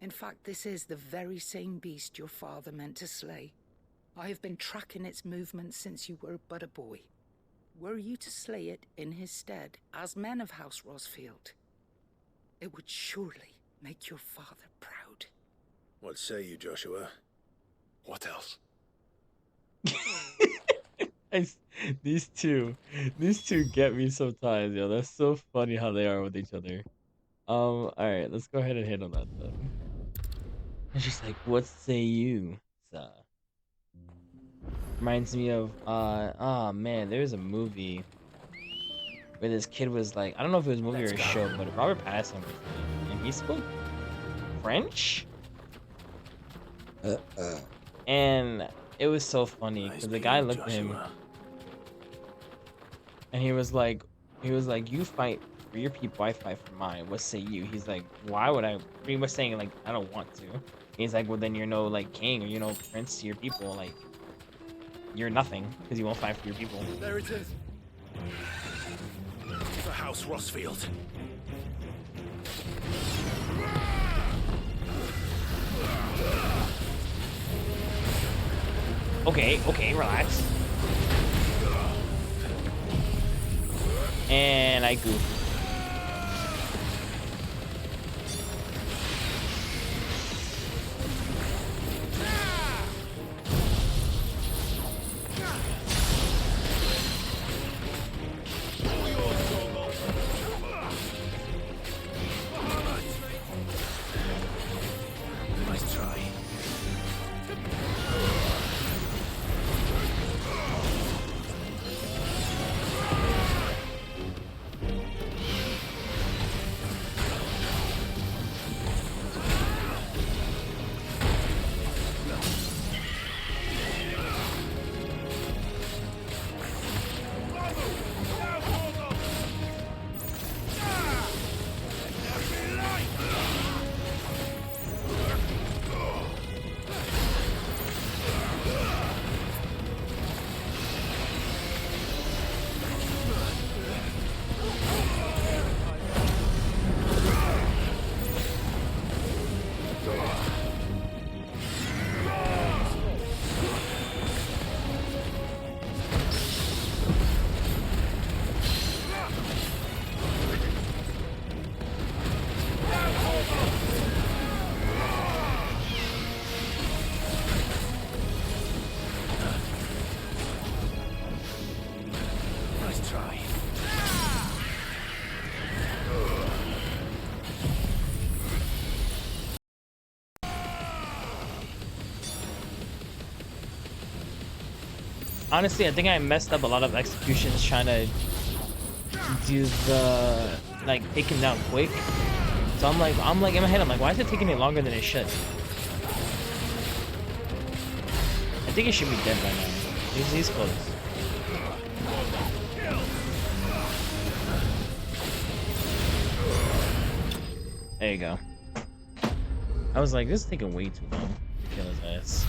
In fact, this is the very same beast your father meant to slay. I have been tracking its movements since you were but a boy. Were you to slay it in his stead, as men of House Rosfield, it would surely make your father proud. What say you, Joshua? What else? These two get me sometimes, yo. That's so funny how they are with each other. All right, let's go ahead and hit on that then. It's just like, what say you, sir? Reminds me of oh man, there's a movie where this kid was like, I don't know if it was a movie or a show, but Robert Pattinson was in it, and he spoke French. And it was so funny because the guy looked at him and he was like, you fight for your people, I fight for mine. What say you? He's like, why would I? He was saying like, I don't want to. He's like, well then you're no like king or you're no prince to your people. Like, you're nothing because you won't fight for your people. There it is. For House Rosfield. Okay, relax. And I goofed. Nice try. honestly, I think I messed up a lot of executions trying to do the like take him down quick. So I'm like in my head, I'm like, why is it taking me longer than it should? I think he should be dead by now. He's close. There you go. I was like, this is taking way too long to kill his ass.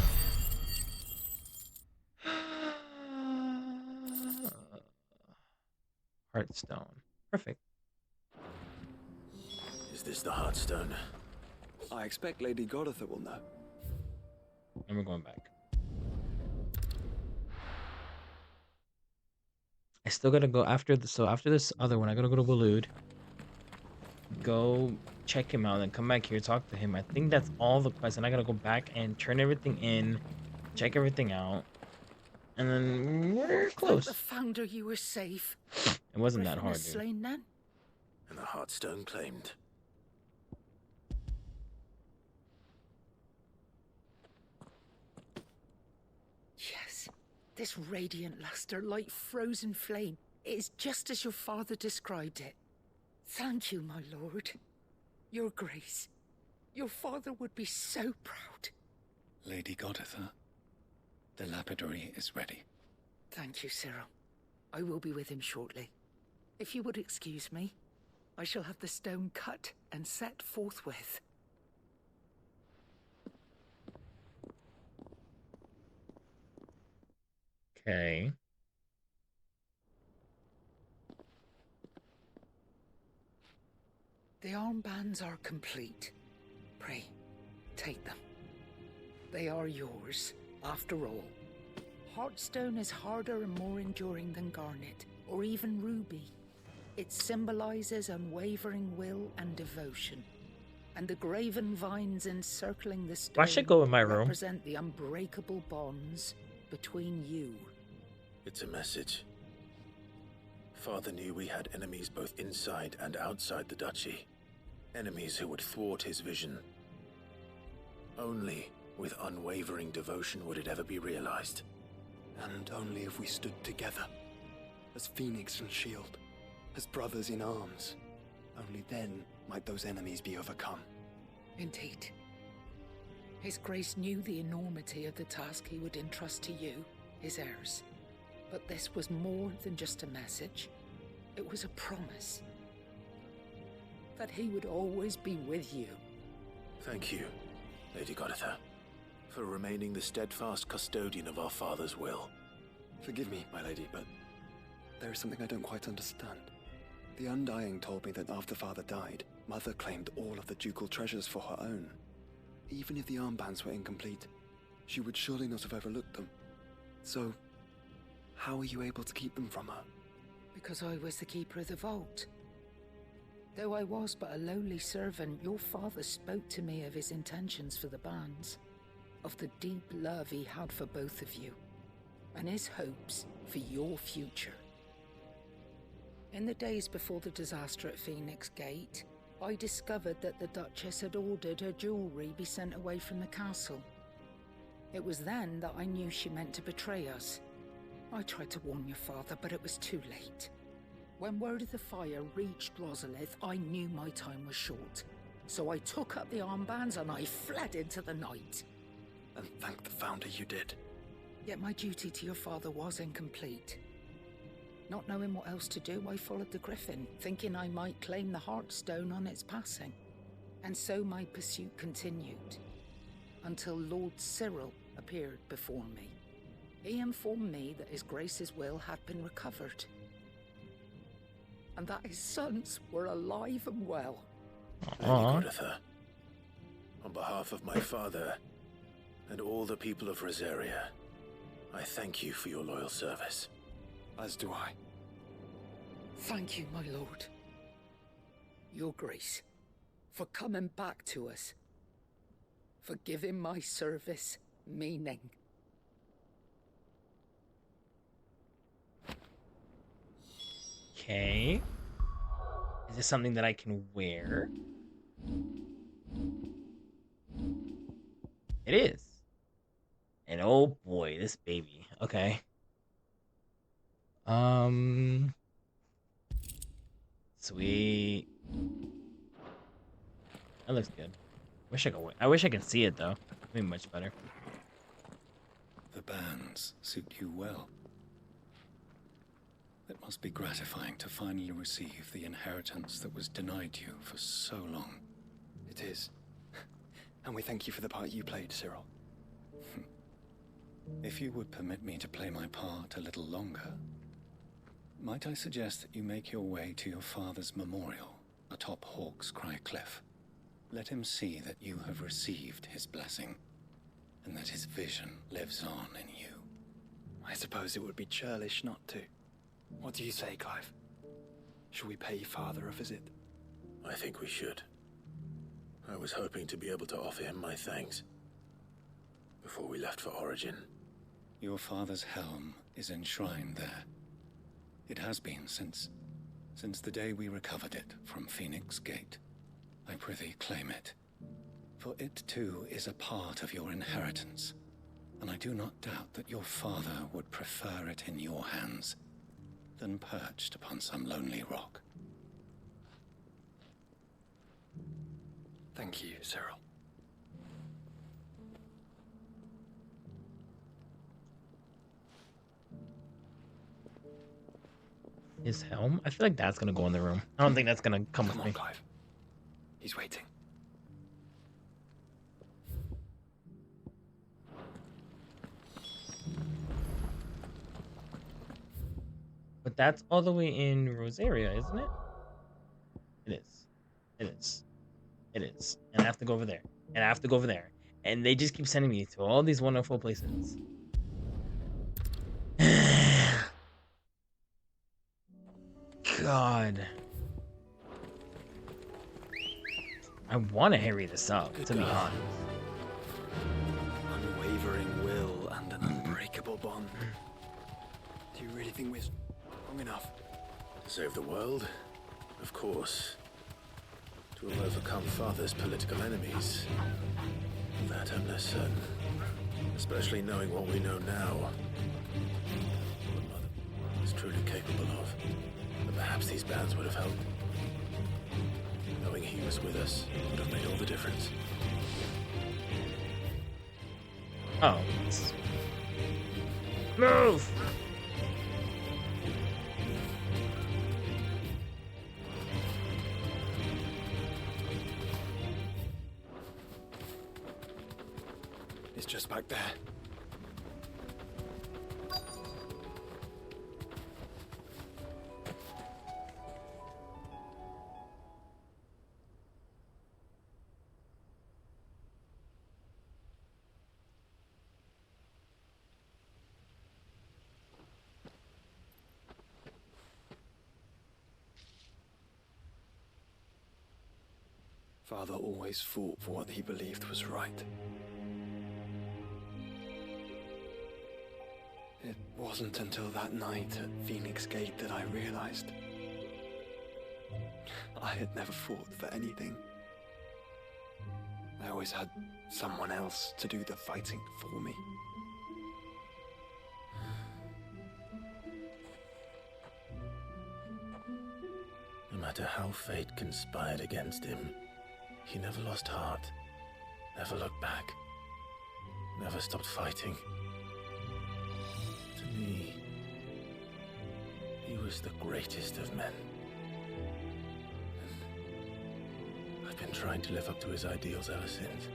Heartstone. Perfect. Is this the Heartstone? I expect Lady Goditha will know. And we're going back. I still gotta go after the, so after this other one, I gotta go to Waloed. Go check him out and come back here, talk to him. I think that's all the quests, and I gotta go back and turn everything in, check everything out, and then we're close. The founder, you were safe. It wasn't that hard, dude. Slain then? And the Heartstone claimed. Yes, this radiant luster, like frozen flame, is just as your father described it. Thank you, my lord. Your grace. Your father would be so proud. Lady Goditha, the lapidary is ready. Thank you, Cyril. I will be with him shortly. If you would excuse me, I shall have the stone cut and set forthwith. Okay. The armbands are complete. Pray, take them. They are yours, after all. Heartstone is harder and more enduring than garnet, or even ruby. It symbolizes unwavering will and devotion. And the graven vines encircling the stone Why should I go in my room? represent the unbreakable bonds between you. It's a message. Father knew we had enemies both inside and outside the duchy. Enemies who would thwart his vision. Only with unwavering devotion would it ever be realized. And only if we stood together, as Phoenix and Shield, as brothers in arms, only then might those enemies be overcome. Indeed. His Grace knew the enormity of the task he would entrust to you, his heirs. But this was more than just a message. It was a promise. That he would always be with you. Thank you, Lady Goditha, for remaining the steadfast custodian of our father's will. Forgive me, my lady, but there is something I don't quite understand. The Undying told me that after Father died, Mother claimed all of the ducal treasures for her own. Even if the armbands were incomplete, she would surely not have overlooked them. So, how were you able to keep them from her? Because I was the keeper of the vault. Though I was but a lowly servant, your father spoke to me of his intentions for the bands, of the deep love he had for both of you, and his hopes for your future. In the days before the disaster at Phoenix Gate, I discovered that the Duchess had ordered her jewelry be sent away from the castle. It was then that I knew she meant to betray us. I tried to warn your father, but it was too late. When word of the fire reached Rosalith, I knew my time was short. So I took up the armbands and I fled into the night. And thank the Founder you did. Yet my duty to your father was incomplete. Not knowing what else to do, I followed the Griffin, thinking I might claim the Heartstone on its passing. And so my pursuit continued, until Lord Cyril appeared before me. He informed me that His Grace's will had been recovered, and that his sons were alive and well. Lady Goditha, on behalf of my father and all the people of Rosaria, I thank you for your loyal service. As do I. Thank you, my lord. Your Grace, for coming back to us, for giving my service meaning. Okay. Is this something that I can wear? It is. And oh boy, this baby. Okay. Sweet. That looks good. I wish I could see it though. It'd be much better. The bands suit you well. It must be gratifying to finally receive the inheritance that was denied you for so long. It is. And we thank you for the part you played, Cyril. If you would permit me to play my part a little longer, might I suggest that you make your way to your father's memorial atop Hawk's Cry Cliff? Let him see that you have received his blessing, and that his vision lives on in you. I suppose it would be churlish not to. What do you say, Clive? Shall we pay Father a visit? I think we should. I was hoping to be able to offer him my thanks before we left for Origin. Your father's helm is enshrined there. It has been since the day we recovered it from Phoenix Gate. I prithee claim it, for it too is a part of your inheritance, and I do not doubt that your father would prefer it in your hands than perched upon some lonely rock. Thank you, Cyril. His helm? I feel like that's gonna go in the room. I don't think that's gonna come with me. Clive. He's waiting. But that's all the way in Rosaria, isn't it? It is. It is. It is. And I have to go over there. And I have to go over there. And they just keep sending me to all these wonderful places. God. I want to hurry this up, to be honest. Unwavering will and an unbreakable bond. Do you really think we're strong enough? To save the world? Of course. To have overcome Father's political enemies? That I'm less certain. Especially knowing what we know now. What Mother is truly capable of. But perhaps these bands would have helped. Knowing he was with us would have made all the difference. Oh. Move! It's just back there. Father always fought for what he believed was right. It wasn't until that night at Phoenix Gate that I realized I had never fought for anything. I always had someone else to do the fighting for me. No matter how fate conspired against him, he never lost heart, never looked back, never stopped fighting. To me, he was the greatest of men. And I've been trying to live up to his ideals ever since.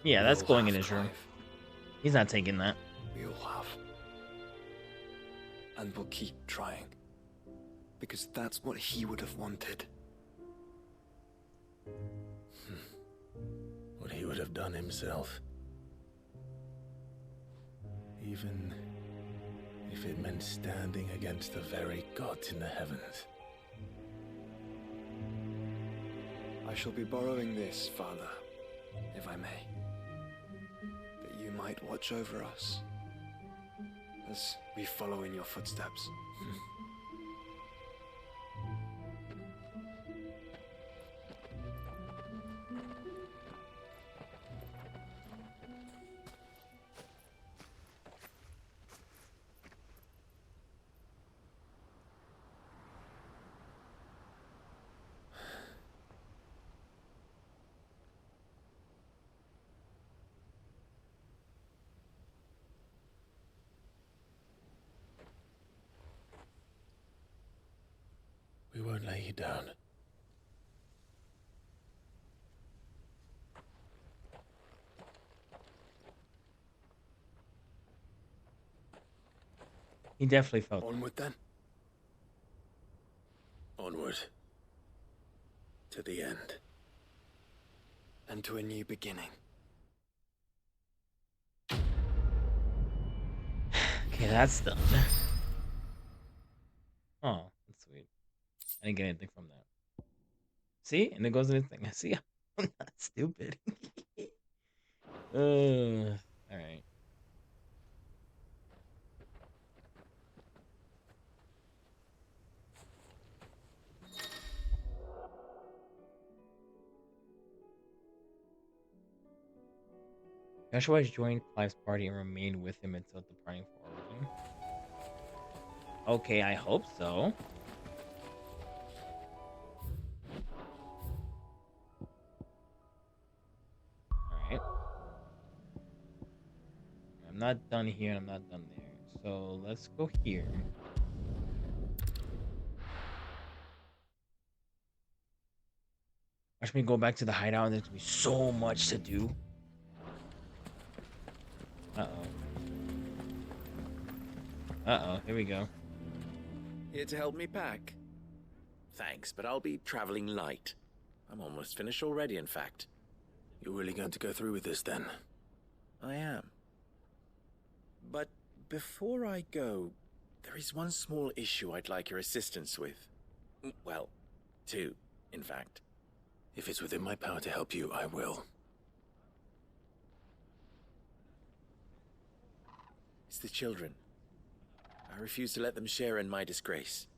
Yeah, that's going in his room. He's not taking that. We all have. And we'll keep trying. Because that's what he would have wanted. What he would have done himself. Even if it meant standing against the very gods in the heavens. I shall be borrowing this, Father, if I may. That you might watch over us as we follow in your footsteps. We won't lay you down. He definitely felt Onward then. Onward. To the end. And to a new beginning. Okay, that's done. Oh, that's sweet. I didn't get anything from that. See? And it goes in his thing. See? I'm not stupid. Alright. Joshua has joined Clive's party and remained with him until departing for Origin. Okay, I hope so. Alright. I'm not done here, I'm not done there. So let's go here. Watch me go back to the hideout and there's gonna be so much to do. Uh-oh, here we go. Here to help me pack? Thanks, but I'll be traveling light. I'm almost finished already, in fact. You're really going to go through with this, then? I am. But before I go, there is one small issue I'd like your assistance with. Well, two, in fact. If it's within my power to help you, I will. It's the children. I refuse to let them share in my disgrace.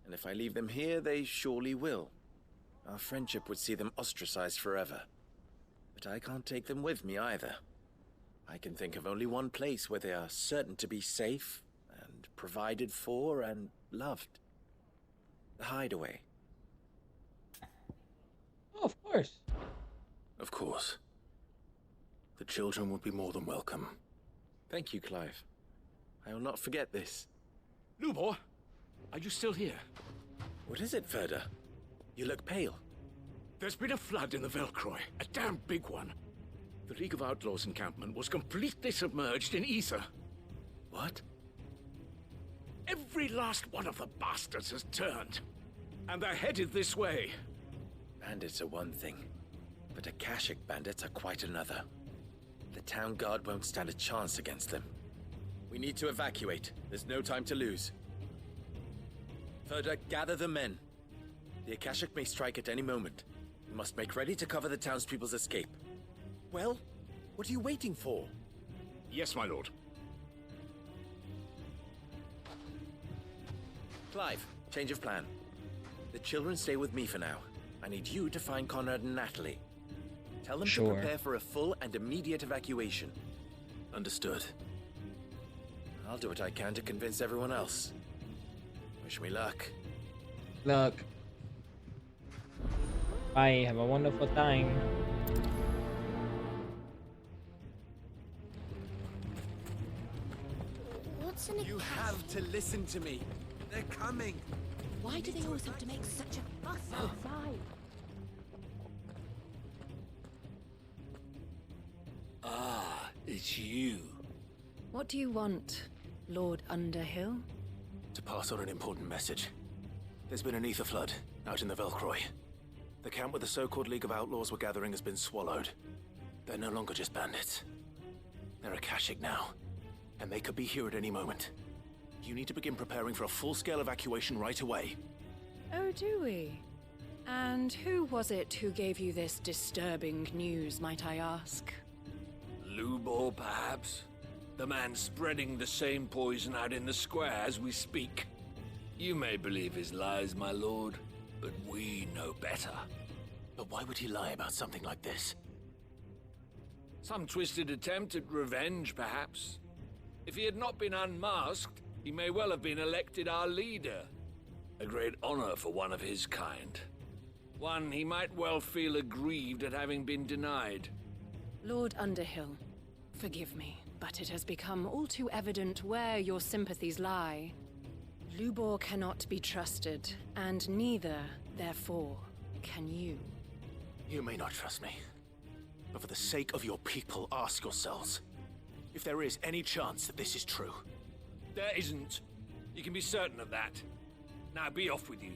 And if I leave them here, they surely will. Our friendship would see them ostracized forever. But I can't take them with me either. I can think of only one place where they are certain to be safe, and provided for, and loved. The Hideaway. Oh, of course. Of course. The children would be more than welcome. Thank you, Clive. I will not forget this. Lubor, are you still here? What is it, Ferda? You look pale. There's been a flood in the Velcroy, a damn big one. The League of Outlaws encampment was completely submerged in ether. What? Every last one of the bastards has turned. And they're headed this way. Bandits are one thing, but Akashic bandits are quite another. The town guard won't stand a chance against them. We need to evacuate. There's no time to lose. Ferda, gather the men. The Akashic may strike at any moment. We must make ready to cover the townspeople's escape. Well, what are you waiting for? Yes, my lord. Clive, change of plan. The children stay with me for now. I need you to find Conrad and Natalie. Tell them to prepare for a full and immediate evacuation. Understood. I'll do what I can to convince everyone else. Wish me luck. Luck. Bye, have a wonderful time. What's an You have to listen to me. They're coming. Why do they always have to make such a fuss outside? Ah, it's you. What do you want, Lord Underhill? To pass on an important message. There's been an ether flood out in the Velcroy. The camp where the so-called League of Outlaws were gathering has been swallowed. They're no longer just bandits. They're Akashic now, and they could be here at any moment. You need to begin preparing for a full-scale evacuation right away. Oh, do we? And who was it who gave you this disturbing news, might I ask? Lubor, perhaps? The man spreading the same poison out in the square as we speak. You may believe his lies, my lord, but we know better. But why would he lie about something like this? Some twisted attempt at revenge, perhaps. If he had not been unmasked, he may well have been elected our leader. A great honor for one of his kind. One he might well feel aggrieved at having been denied. Lord Underhill, forgive me, but it has become all too evident where your sympathies lie. Lubor cannot be trusted, and neither, therefore, can you. You may not trust me, but for the sake of your people, ask yourselves if there is any chance that this is true. There isn't. You can be certain of that. Now be off with you.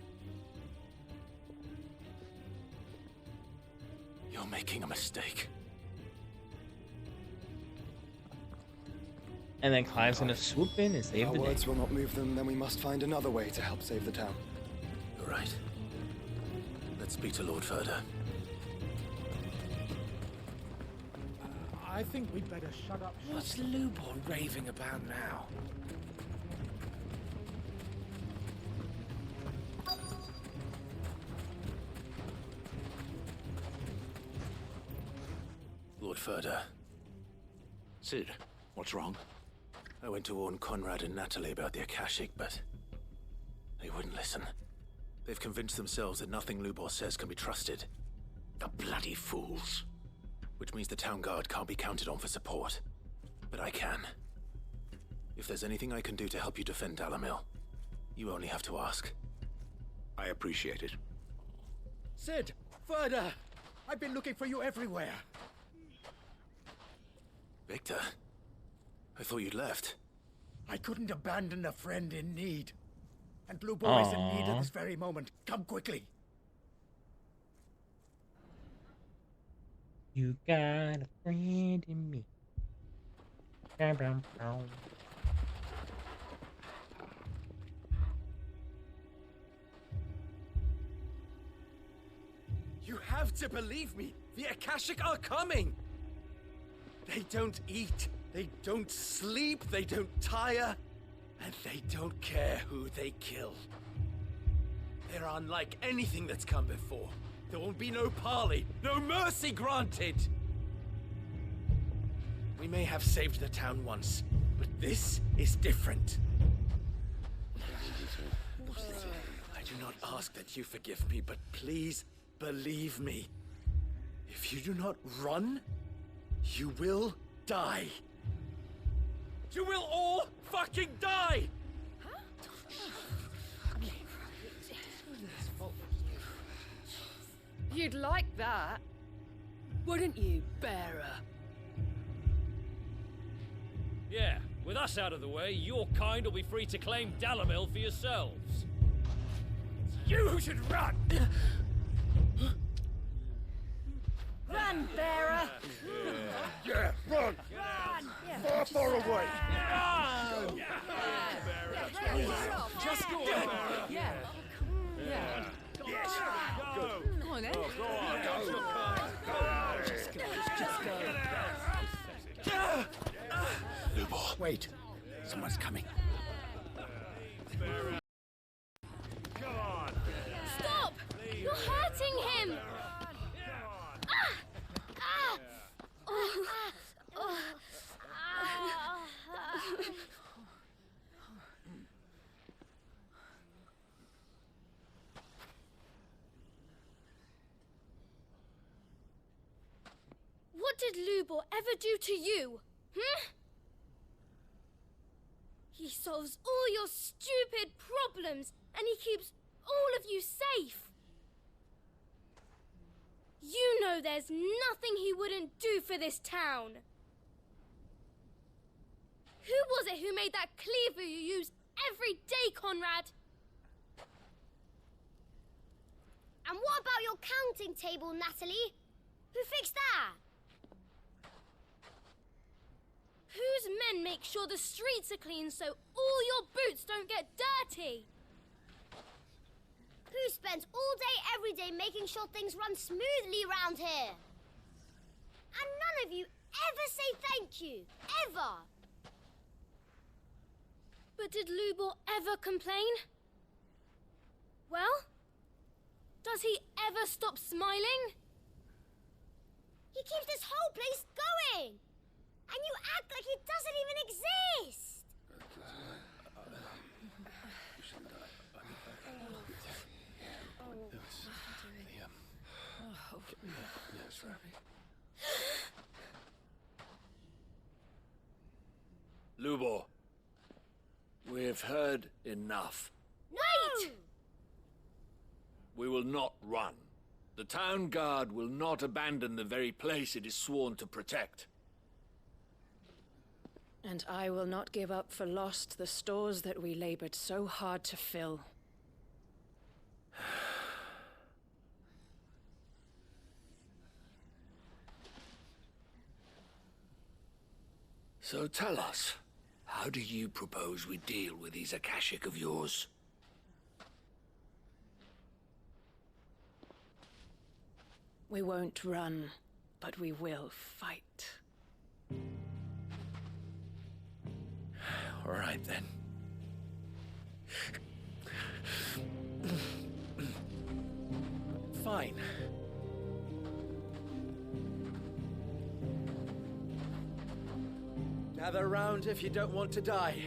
You're making a mistake. And then Clive's gonna swoop in and save Our the day. words will not move them, then we must find another way to help save the town. You're right. Let's speak to Lord Furder. I think we'd better shut up. What's Lubor raving about now? Lord Furder. Sid, what's wrong? I went to warn Conrad and Natalie about the Akashic, but they wouldn't listen. They've convinced themselves that nothing Lubor says can be trusted. The bloody fools. Which means the town guard can't be counted on for support. But I can. If there's anything I can do to help you defend Dalamil, you only have to ask. I appreciate it. Sid! Further! I've been looking for you everywhere. Victor? I thought you'd left. I couldn't abandon a friend in need. And Lubor is in need at this very moment. Come quickly. You got a friend in me. Bow, bow, bow. You have to believe me. The Akashic are coming. They don't eat, they don't sleep, they don't tire, and they don't care who they kill. They're unlike anything that's come before. There won't be no parley, no mercy granted. We may have saved the town once, but this is different. I do not ask that you forgive me, but please believe me. If you do not run, you will die. You will all fucking die! You'd like that, wouldn't you, bearer? Yeah, with us out of the way, your kind will be free to claim Dalamil for yourselves. It's you who should run! Run, bearer! Yeah, run! Far, far away! Run! Just go on. Yeah. Yeah. Yes! Go on, then. Go on, go! Just go. Lubor. Wait, someone's coming. Stop! You're hurting him! What did Lubor ever do to you? He solves all your stupid problems, and he keeps all of you safe. You know there's nothing he wouldn't do for this town. Who was it who made that cleaver you use every day, Conrad? And what about your counting table, Natalie? Who fixed that? Whose men make sure the streets are clean so all your boots don't get dirty? Who spends all day, every day making sure things run smoothly around here? And none of you ever say thank you, ever. But did Lubor ever complain? Well, does he ever stop smiling? He keeps this whole place going. And you act like he doesn't even exist! Lubor, have heard enough. Wait! We will not run. The town guard will not abandon the very place it is sworn to protect. And I will not give up for lost the stores that we labored so hard to fill. So tell us, how do you propose we deal with these Akashic of yours? We won't run, but we will fight. All right, then. Fine. Gather round if you don't want to die.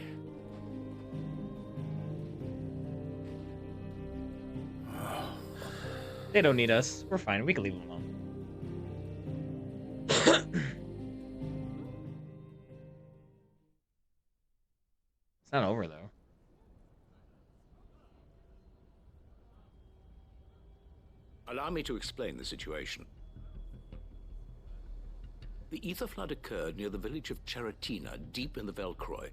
They don't need us. We're fine. We can leave them alone. It's not over, though. Allow me to explain the situation. The ether flood occurred near the village of Cheratina, deep in the Velcroy.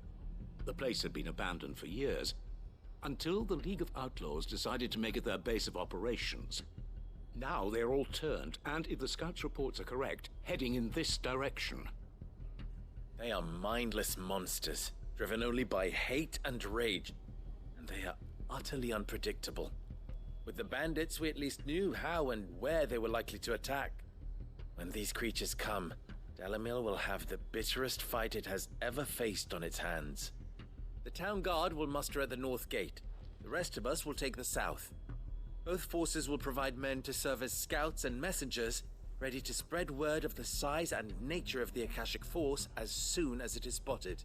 The place had been abandoned for years, until the League of Outlaws decided to make it their base of operations. Now they're all turned, and if the scouts' reports are correct, heading in this direction. They are mindless monsters, driven only by hate and rage, and they are utterly unpredictable. With the bandits, we at least knew how and where they were likely to attack. When these creatures come, Dalamil will have the bitterest fight it has ever faced on its hands. The town guard will muster at the north gate. The rest of us will take the south. Both forces will provide men to serve as scouts and messengers, ready to spread word of the size and nature of the Akashic force as soon as it is spotted.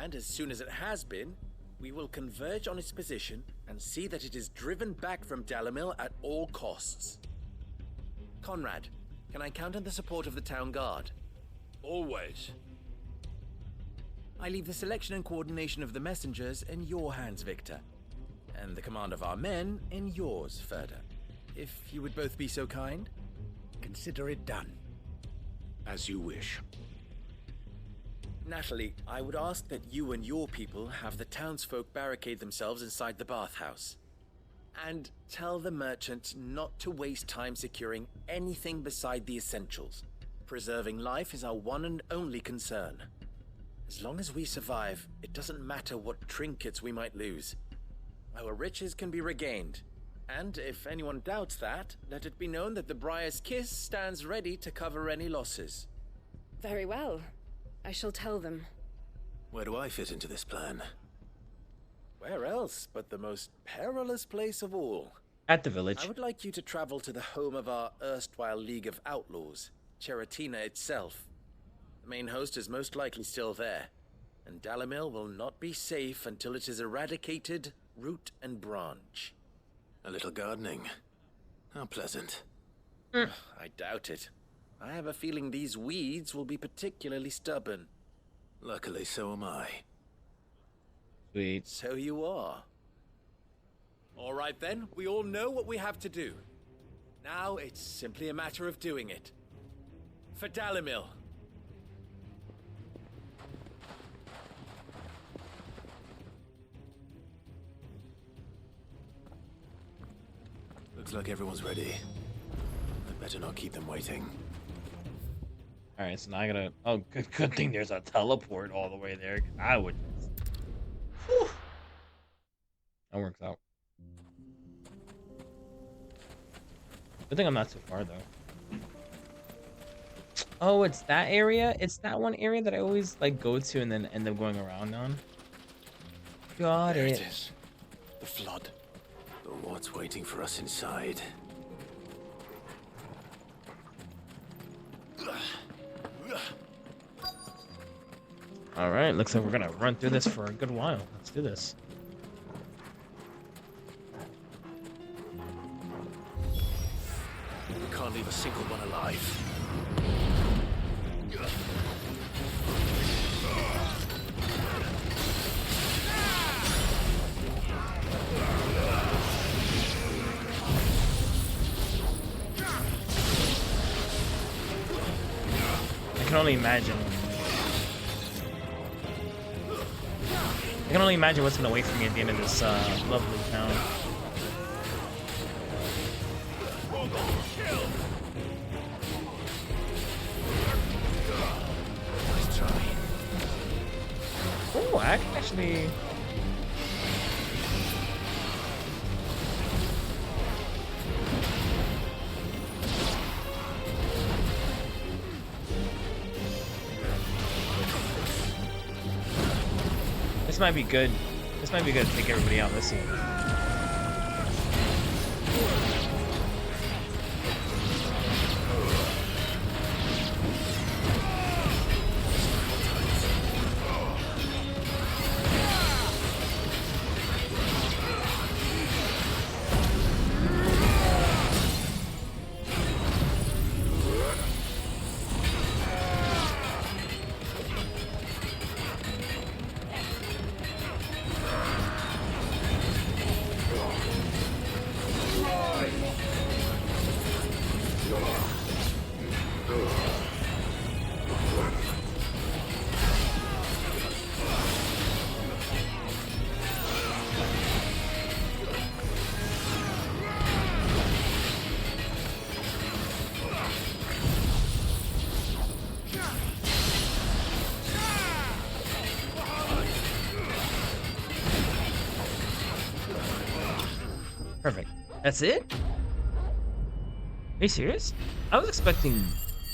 And as soon as it has been, we will converge on its position and see that it is driven back from Dalamil at all costs. Conrad, can I count on the support of the town guard? Always. I leave the selection and coordination of the messengers in your hands, Victor. And the command of our men in yours, Ferda. If you would both be so kind. Consider it done. As you wish. Natalie, I would ask that you and your people have the townsfolk barricade themselves inside the bathhouse. And tell the merchant not to waste time securing anything beside the essentials. Preserving life is our one and only concern. As long as we survive, it doesn't matter what trinkets we might lose. Our riches can be regained. And if anyone doubts that, let it be known that the Briar's Kiss stands ready to cover any losses. Very well. I shall tell them. Where do I fit into this plan? Where else but the most perilous place of all? At the village. I would like you to travel to the home of our erstwhile League of Outlaws, Cheratina itself. The main host is most likely still there, and Dalamil will not be safe until it is eradicated, root and branch. A little gardening. How pleasant. I doubt it. I have a feeling these weeds will be particularly stubborn. Luckily, so am I. Sweet. So you are. All right then, we all know what we have to do. Now it's simply a matter of doing it. For Dalamil. Looks like everyone's ready. I better not keep them waiting. Alright, so now I gotta... Oh, good thing there's a teleport all the way there. I would... Whew. That works out. Good thing I'm not too far, though. Oh, it's that area? It's that one area that I always, like, go to and then end up going around on? Got there it. It is. The flood. But what's waiting for us inside? Alright, looks like we're gonna run through this for a good while. Let's do this. We can't leave a single one alive. can only imagine. I can only imagine what's gonna wait for me at the end of this lovely town. Nice try. Oh, I can actually. This might be good. This might be good to take everybody out. Let's see. Perfect. That's it? Are you serious? I was expecting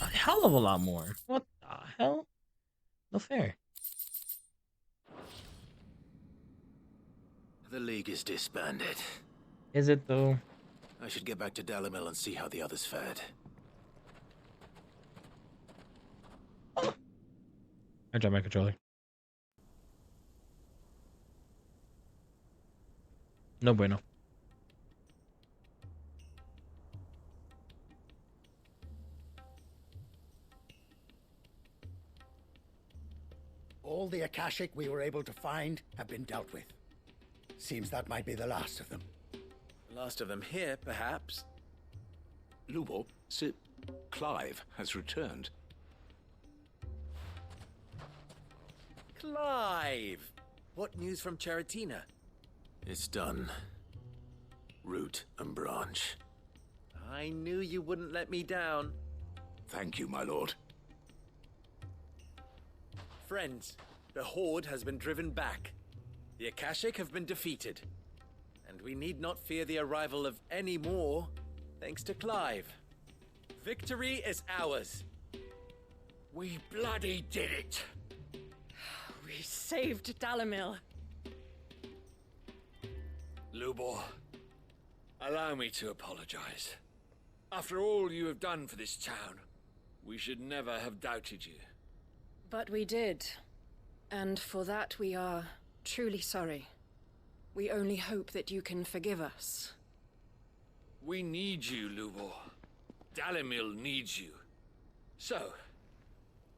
a hell of a lot more. What the hell? No fair. The League is disbanded. Is it though? I should get back to Dalimil and see how the others fared. I dropped my controller. No bueno. All the Akashic we were able to find have been dealt with. Seems that might be the last of them. Last of them here, perhaps. Lubo, Clive has returned. Clive! What news from Charatina? It's done. Root and branch. I knew you wouldn't let me down. Thank you, my lord. Friends, the Horde has been driven back. The Akashic have been defeated. And we need not fear the arrival of any more, thanks to Clive. Victory is ours. We bloody did it! We saved Dalimil. Lubor, allow me to apologize. After all you have done for this town, we should never have doubted you. But we did. And for that we are truly sorry. We only hope that you can forgive us. We need you, Lubor. Dalimil needs you. So,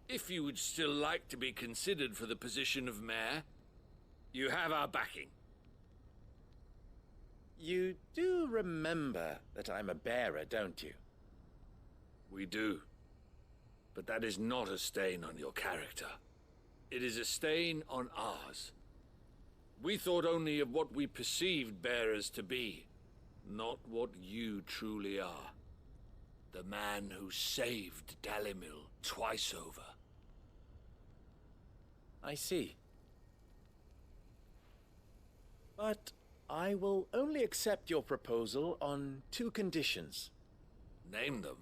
if you would still like to be considered for the position of mayor, you have our backing. You do remember that I'm a bearer, don't you? We do. But that is not a stain on your character. It is a stain on ours. We thought only of what we perceived bearers to be, not what you truly are. The man who saved Dalimil twice over. I see. But I will only accept your proposal on 2 conditions. Name them.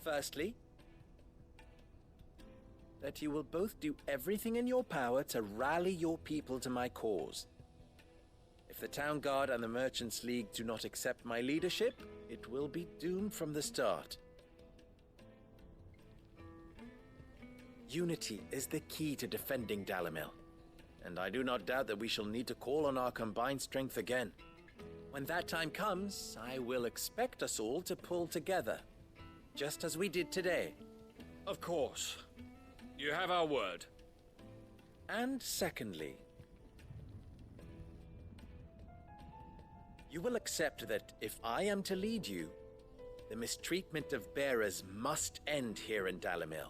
Firstly, that you will both do everything in your power to rally your people to my cause. If the Town Guard and the Merchants League do not accept my leadership, it will be doomed from the start. Unity is the key to defending Dalimil, and I do not doubt that we shall need to call on our combined strength again. When that time comes, I will expect us all to pull together, just as we did today. Of course. You have our word. And secondly, you will accept that if I am to lead you, The mistreatment of bearers must end here in Dalimil.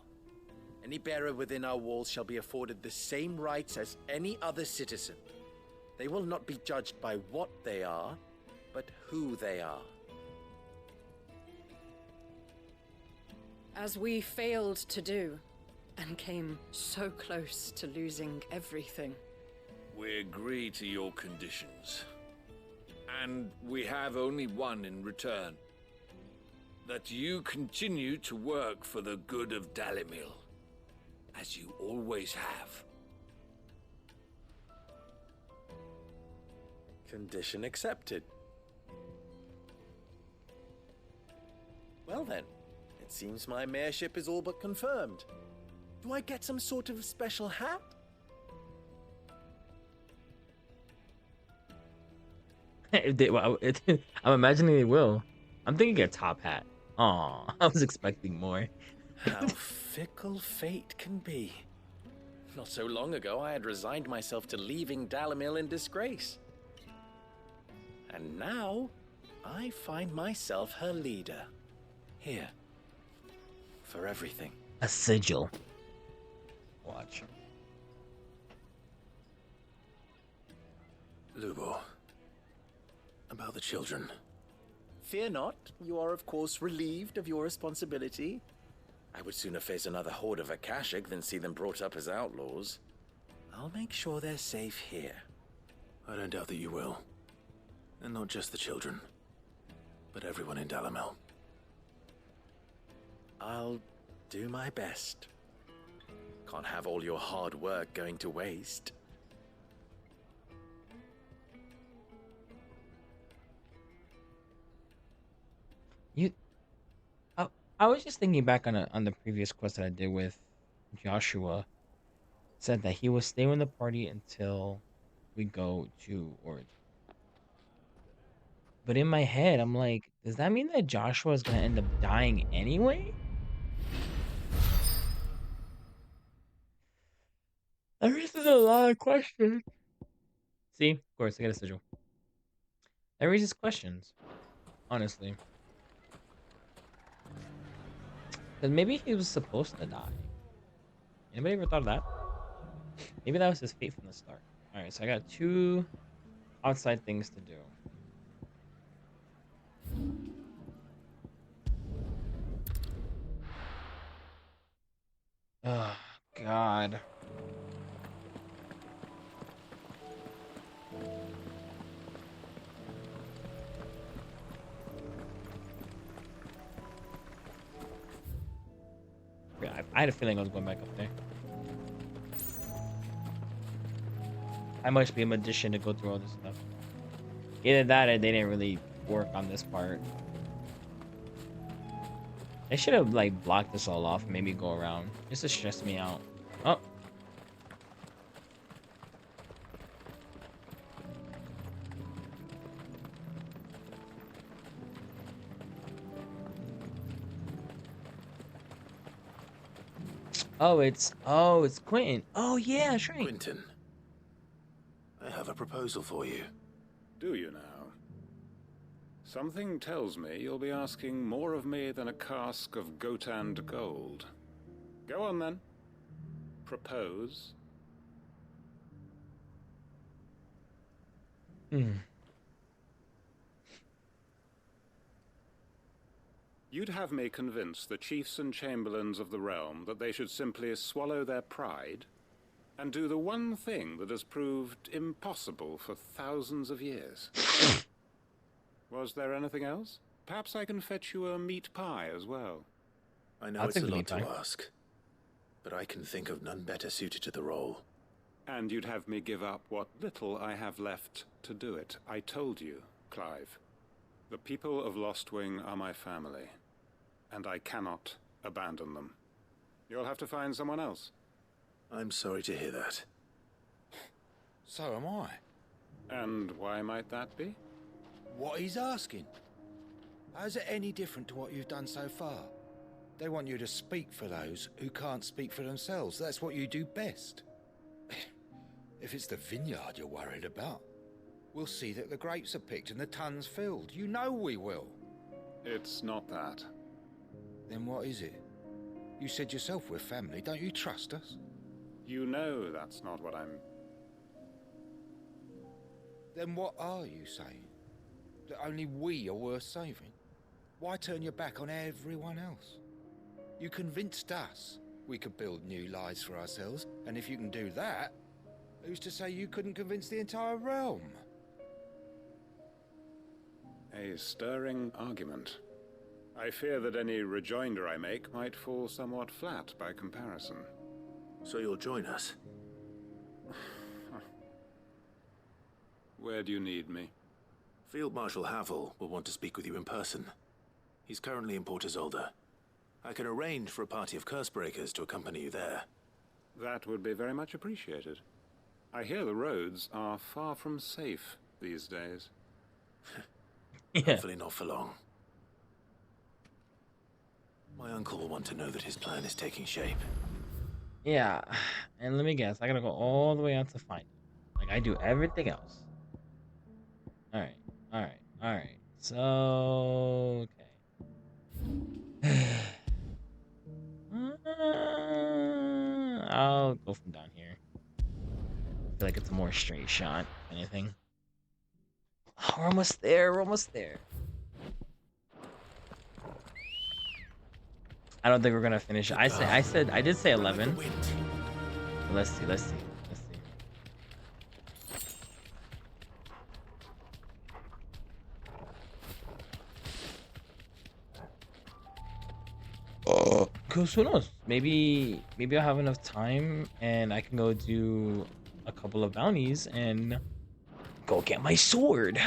Any bearer within our walls shall be afforded the same rights as any other citizen. They will not be judged by what they are, but who they are. As we failed to do, and came so close to losing everything. We agree to your conditions. And we have only one in return. That you continue to work for the good of Dalimil, as you always have. Condition accepted. Well then, it seems my mayorship is all but confirmed. Do I get some sort of special hat? I'm imagining they will. I'm thinking a top hat. Aw, I was expecting more. How fickle fate can be. Not so long ago, I had resigned myself to leaving Dalimil in disgrace. And now, I find myself her leader. Here. For everything. A sigil. Watch. Lubo. About the children. Fear not, you are of course relieved of your responsibility. I would sooner face another horde of Akashic than see them brought up as outlaws. I'll make sure they're safe here. I don't doubt that you will. And not just the children, but everyone in Dalimil. I'll do my best. Can't have all your hard work going to waste. I was just thinking back on the previous quest that I did with Joshua. It said that he will stay with the party until we go to Origin. But in my head, I'm like, does that mean that Joshua is gonna end up dying anyway? That raises a lot of questions. See, of course, I got a sigil. That raises questions, honestly. Because maybe he was supposed to die. Anybody ever thought of that? Maybe that was his fate from the start. Alright, so I got 2 outside things to do. Oh, God. Yeah, I had a feeling I was going back up there. I must be a magician to go through all this stuff. Either that or they didn't really work on this part. They should have, like, blocked this all off and made me go around. Just to stress me out. Oh. Oh, it's Quentin. Oh, yeah, sure. Quentin, I have a proposal for you. Do you now? Something tells me you'll be asking more of me than a cask of Gotand gold. Go on then. Propose. You'd have me convince the chiefs and chamberlains of the realm that they should simply swallow their pride and do the one thing that has proved impossible for thousands of years. Was there anything else? Perhaps I can fetch you a meat pie as well. I know it's a lot to ask, but I can think of none better suited to the role. And you'd have me give up what little I have left to do it. I told you, Clive. The people of Lostwing are my family, and I cannot abandon them. You'll have to find someone else. I'm sorry to hear that. So am I. And why might that be? What he's asking. How's it any different to what you've done so far? They want you to speak for those who can't speak for themselves. That's what you do best. If it's the vineyard you're worried about, we'll see that the grapes are picked and the tons filled. You know we will. It's not that. Then what is it? You said yourself we're family. Don't you trust us? You know that's not what I'm... Then what are you saying? That only we are worth saving? Why turn your back on everyone else? You convinced us we could build new lives for ourselves, and if you can do that, who's to say you couldn't convince the entire realm? A stirring argument. I fear that any rejoinder I make might fall somewhat flat by comparison. So you'll join us? Where do you need me? Field Marshal Havel will want to speak with you in person. He's currently in Port Isolde. I can arrange for a party of Cursebreakers to accompany you there. That would be very much appreciated. I hear the roads are far from safe these days. Hopefully not for long. My uncle will want to know that his plan is taking shape. Yeah, and let me guess, I gotta go all the way out to find it. Like I do everything else. Alright, alright, alright. So, okay. I'll go from down here. I feel like it's a more straight shot, if anything. Oh, we're almost there, we're almost there. I don't think we're gonna finish it. I did say 11. Let's see. Cause who knows? Maybe I'll have enough time and I can go do a couple of bounties and go get my sword.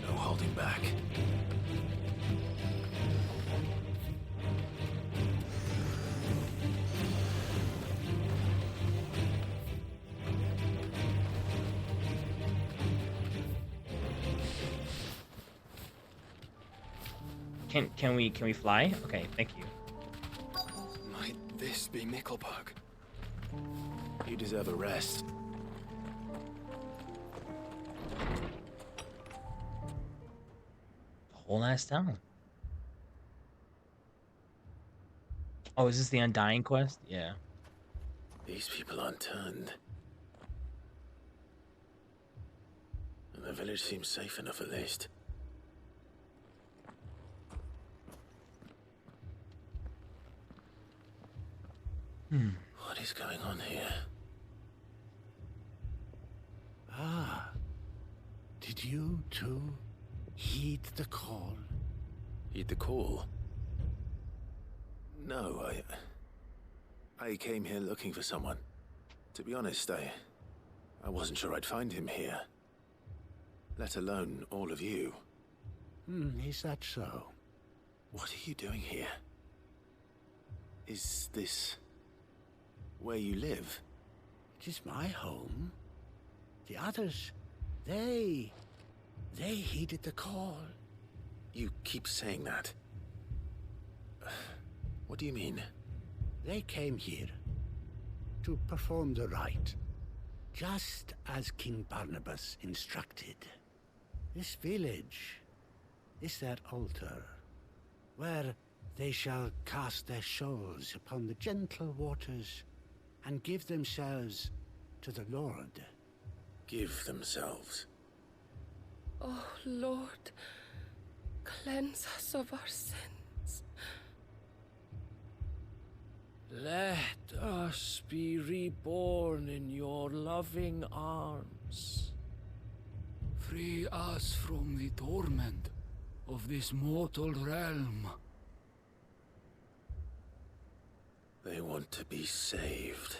No holding back. Can we fly? Okay, thank you. Might this be Nickelberg? You deserve a rest. Whole ass town. Oh, is this the Undying quest? Yeah. These people aren't turned. And the village seems safe enough at least. What is going on here? Ah. Did you too heed the call? Heed the call? No, I came here looking for someone. To be honest, I wasn't sure I'd find him here. Let alone all of you. Is that so? What are you doing here? Is this where you live? It is my home. The others, they heeded the call. You keep saying that. What do you mean? They came here to perform the rite, just as King Barnabas instructed. This village is their altar, where they shall cast their souls upon the gentle waters and give themselves to the Lord. Give themselves? Oh, Lord, cleanse us of our sins. Let us be reborn in your loving arms. Free us from the torment of this mortal realm. They want to be saved.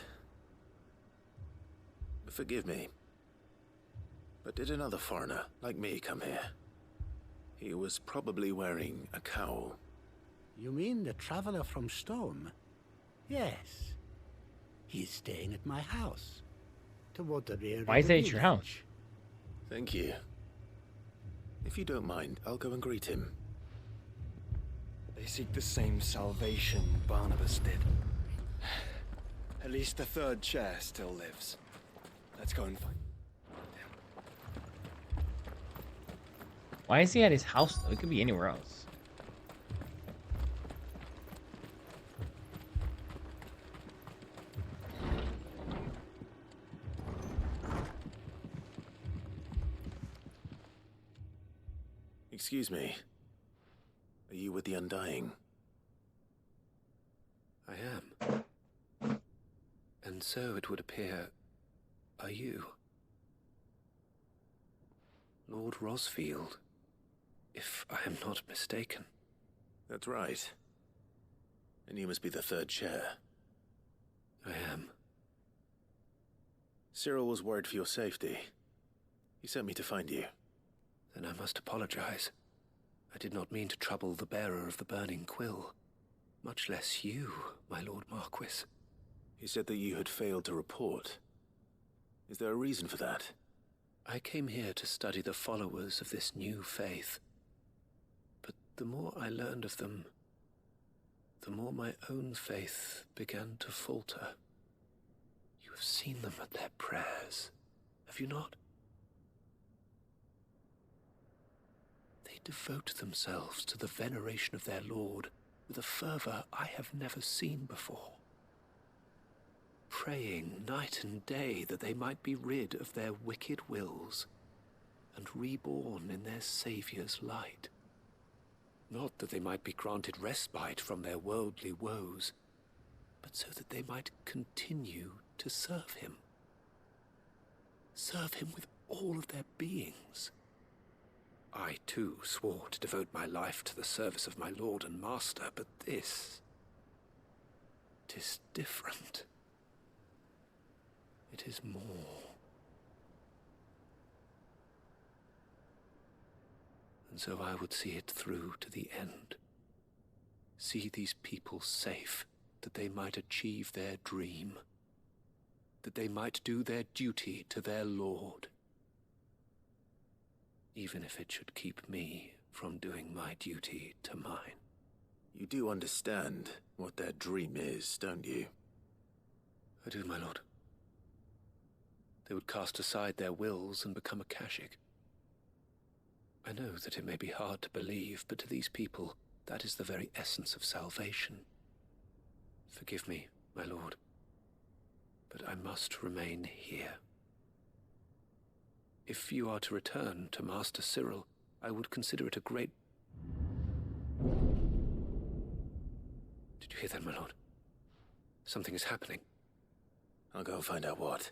Forgive me, but did another foreigner like me come here? He was probably wearing a cowl. You mean the traveler from Storm? Yes. He's staying at my house, toward the rear. Why is that at your house? Thank you. If you don't mind, I'll go and greet him. They seek the same salvation Barnabas did. At least the third chair still lives. Let's go and find. Why is he at his house though? It could be anywhere else. Excuse me. Are you with the Undying? I am. And so it would appear, are you? Lord Rosfield, if I am not mistaken. That's right. And you must be the third chair. I am. Cyril was worried for your safety. He sent me to find you. Then I must apologize. I did not mean to trouble the bearer of the burning quill. Much less you, my Lord Marquis. He said that you had failed to report. Is there a reason for that? I came here to study the followers of this new faith. But the more I learned of them, the more my own faith began to falter. You have seen them at their prayers, have you not? They devote themselves to the veneration of their Lord with a fervor I have never seen before. Praying night and day that they might be rid of their wicked wills and reborn in their Saviour's light. Not that they might be granted respite from their worldly woes, but so that they might continue to serve him. Serve him with all of their beings. I, too, swore to devote my life to the service of my Lord and Master, but this... 'tis different. It is more. And so I would see it through to the end. See these people safe, that they might achieve their dream. That they might do their duty to their Lord. Even if it should keep me from doing my duty to mine. You do understand what their dream is, don't you? I do, my lord. They would cast aside their wills and become Akashic. I know that it may be hard to believe, but to these people, that is the very essence of salvation. Forgive me, my lord, but I must remain here. If you are to return to Master Cyril, I would consider it a great... Did you hear that, my lord? Something is happening. I'll go and find out what.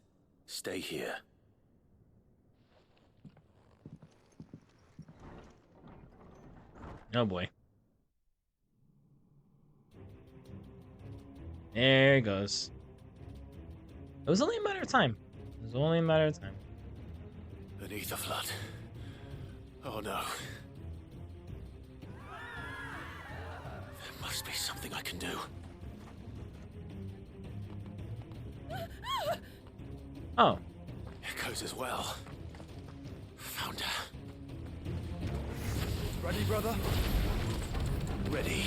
Stay here. Oh boy. There it goes. It was only a matter of time. It was only a matter of time. Beneath the flood. Oh no. There must be something I can do. Oh. Echoes as well. Found her. Ready, brother? Ready.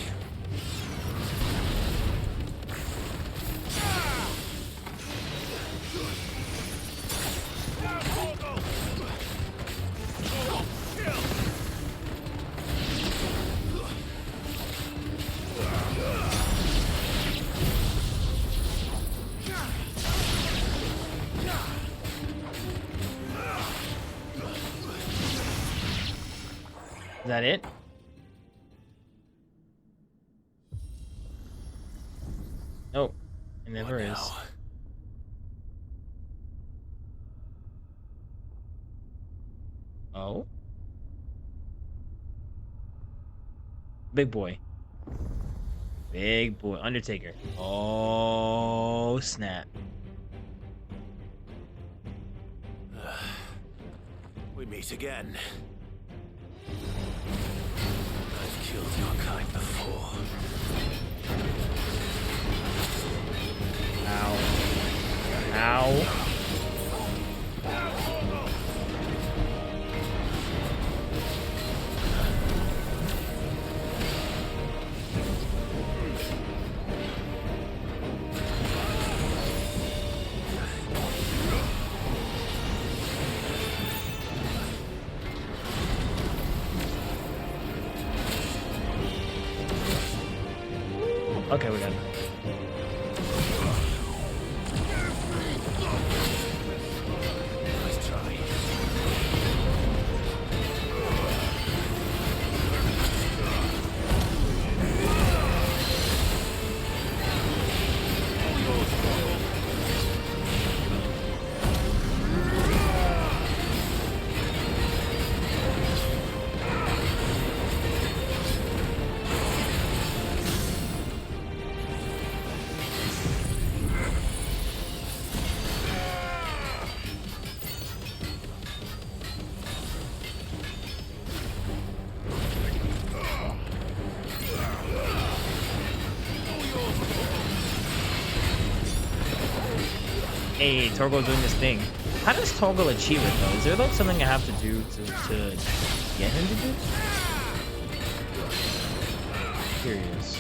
Is that it? Nope. It never is. Oh? Big boy. Big boy. Undertaker. Oh, snap. We meet again. I've killed your kind before. Ow. Ow. Okay, we got it. Nice try. Hey, Torgal doing this thing. How does Torgal achieve it though? Is there like something I have to do to get him to do? Curious.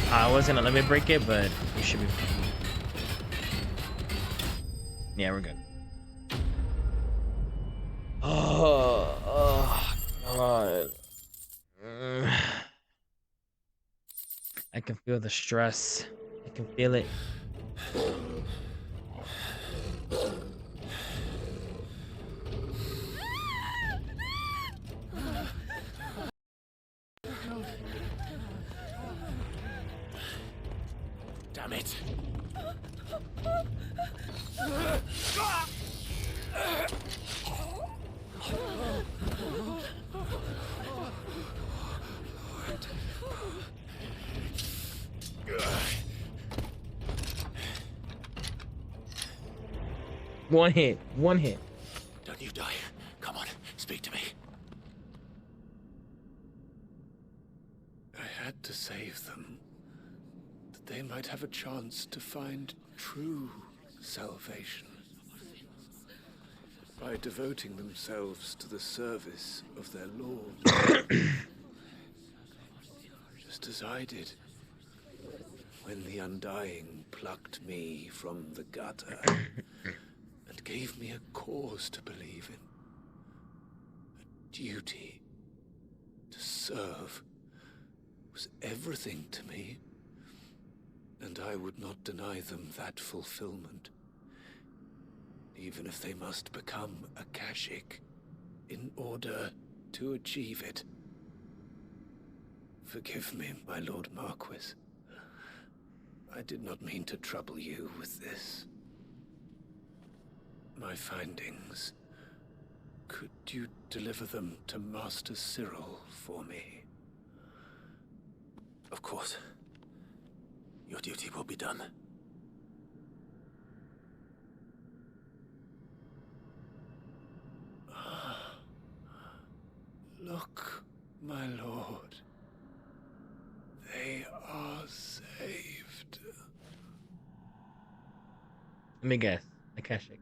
I was gonna let me break it, but we should be fine. Yeah, we're good. Oh God. I can feel the stress. I can feel it. Damn it. One hit. One hit. Don't you die. Come on, speak to me. I had to save them, that they might have a chance to find true salvation. By devoting themselves to the service of their Lord. Just as I did when the Undying plucked me from the gutter and gave me a cause to believe in. A duty to serve was everything to me, and I would not deny them that fulfillment, even if they must become a Kashik in order to achieve it. Forgive me, my Lord Marquis. I did not mean to trouble you with this. My findings. Could you deliver them to Master Cyril for me? Of course. Your duty will be done. Look, my lord. They are saved. Let me guess. Akashic.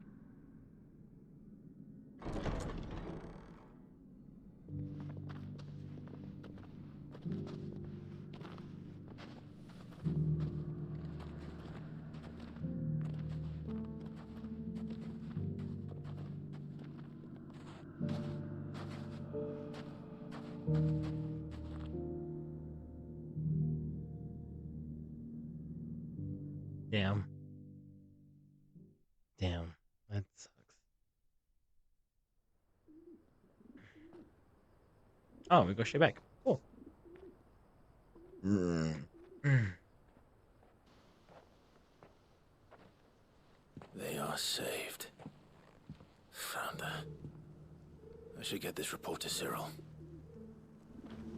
Damn. Damn. That sucks. Oh, we go straight back. Cool. They are saved. Founder. I should get this report to Cyril.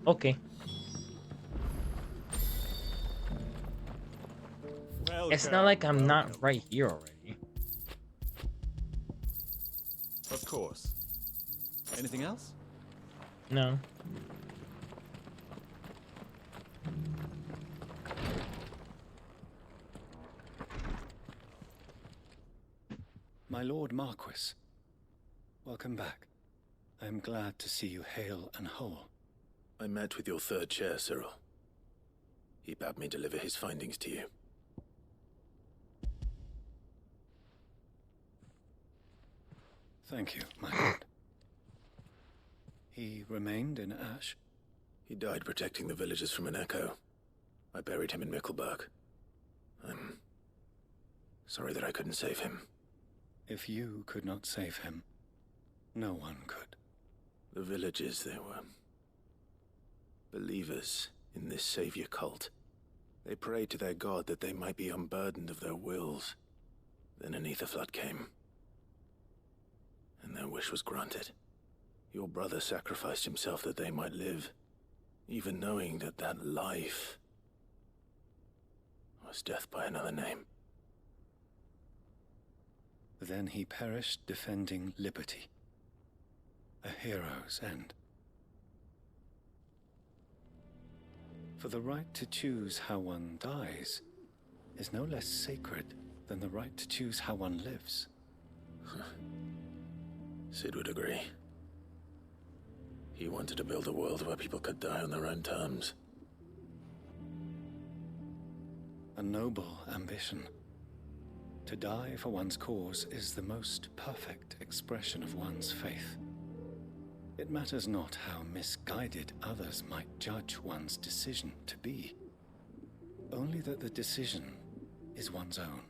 Okay. It's not like I'm not right here already. Of course. Anything else? No. My Lord Marquis, welcome back. I am glad to see you hale and whole. I met with your third chair, Cyril. He bade me deliver his findings to you. Thank you, my lord. He remained in Ash? He died protecting the villagers from an echo. I buried him in Mickelberg. I'm sorry that I couldn't save him. If you could not save him, no one could. The villagers, they were believers in this savior cult. They prayed to their god that they might be unburdened of their wills. Then an ether flood came, and their wish was granted. Your brother sacrificed himself that they might live, even knowing that that life was death by another name. Then he perished defending liberty. A hero's end. For the right to choose how one dies is no less sacred than the right to choose how one lives. Sid would agree. He wanted to build a world where people could die on their own terms. A noble ambition. To die for one's cause is the most perfect expression of one's faith. It matters not how misguided others might judge one's decision to be. Only that the decision is one's own.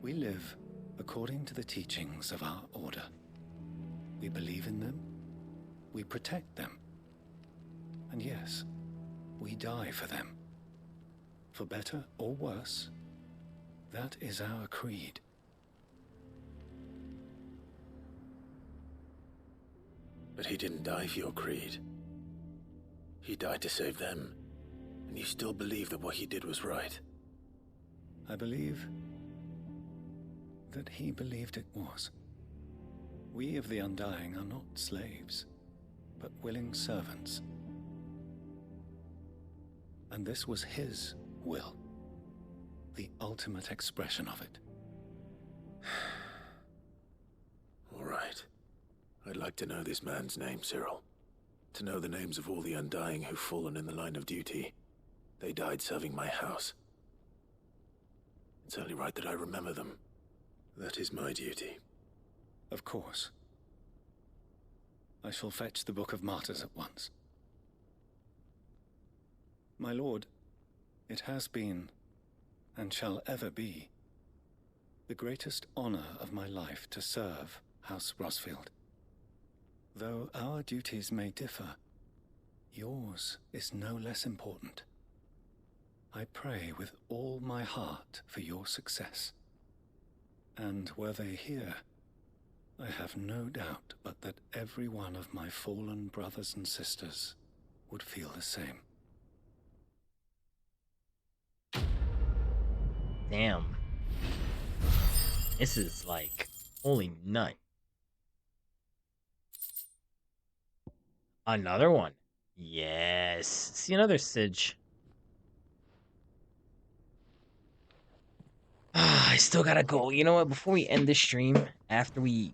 We live according to the teachings of our order. We believe in them, we protect them, and yes, we die for them. For better or worse, that is our creed. But he didn't die for your creed. He died to save them. And you still believe that what he did was right. I believe that he believed it was. We of the Undying are not slaves, but willing servants. And this was his will. The ultimate expression of it. All right. I'd like to know this man's name, Cyril. To know the names of all the Undying who've fallen in the line of duty. They died serving my house. It's only right that I remember them. That is my duty. Of course. I shall fetch the Book of Martyrs at once. My lord, it has been, and shall ever be, the greatest honor of my life to serve House Rosfield. Though our duties may differ, yours is no less important. I pray with all my heart for your success. And were they here, I have no doubt but that every one of my fallen brothers and sisters would feel the same. Damn. This is like, holy nut. Another one. Yes. See another Sige. I still gotta go. You know what? Before we end this stream, after we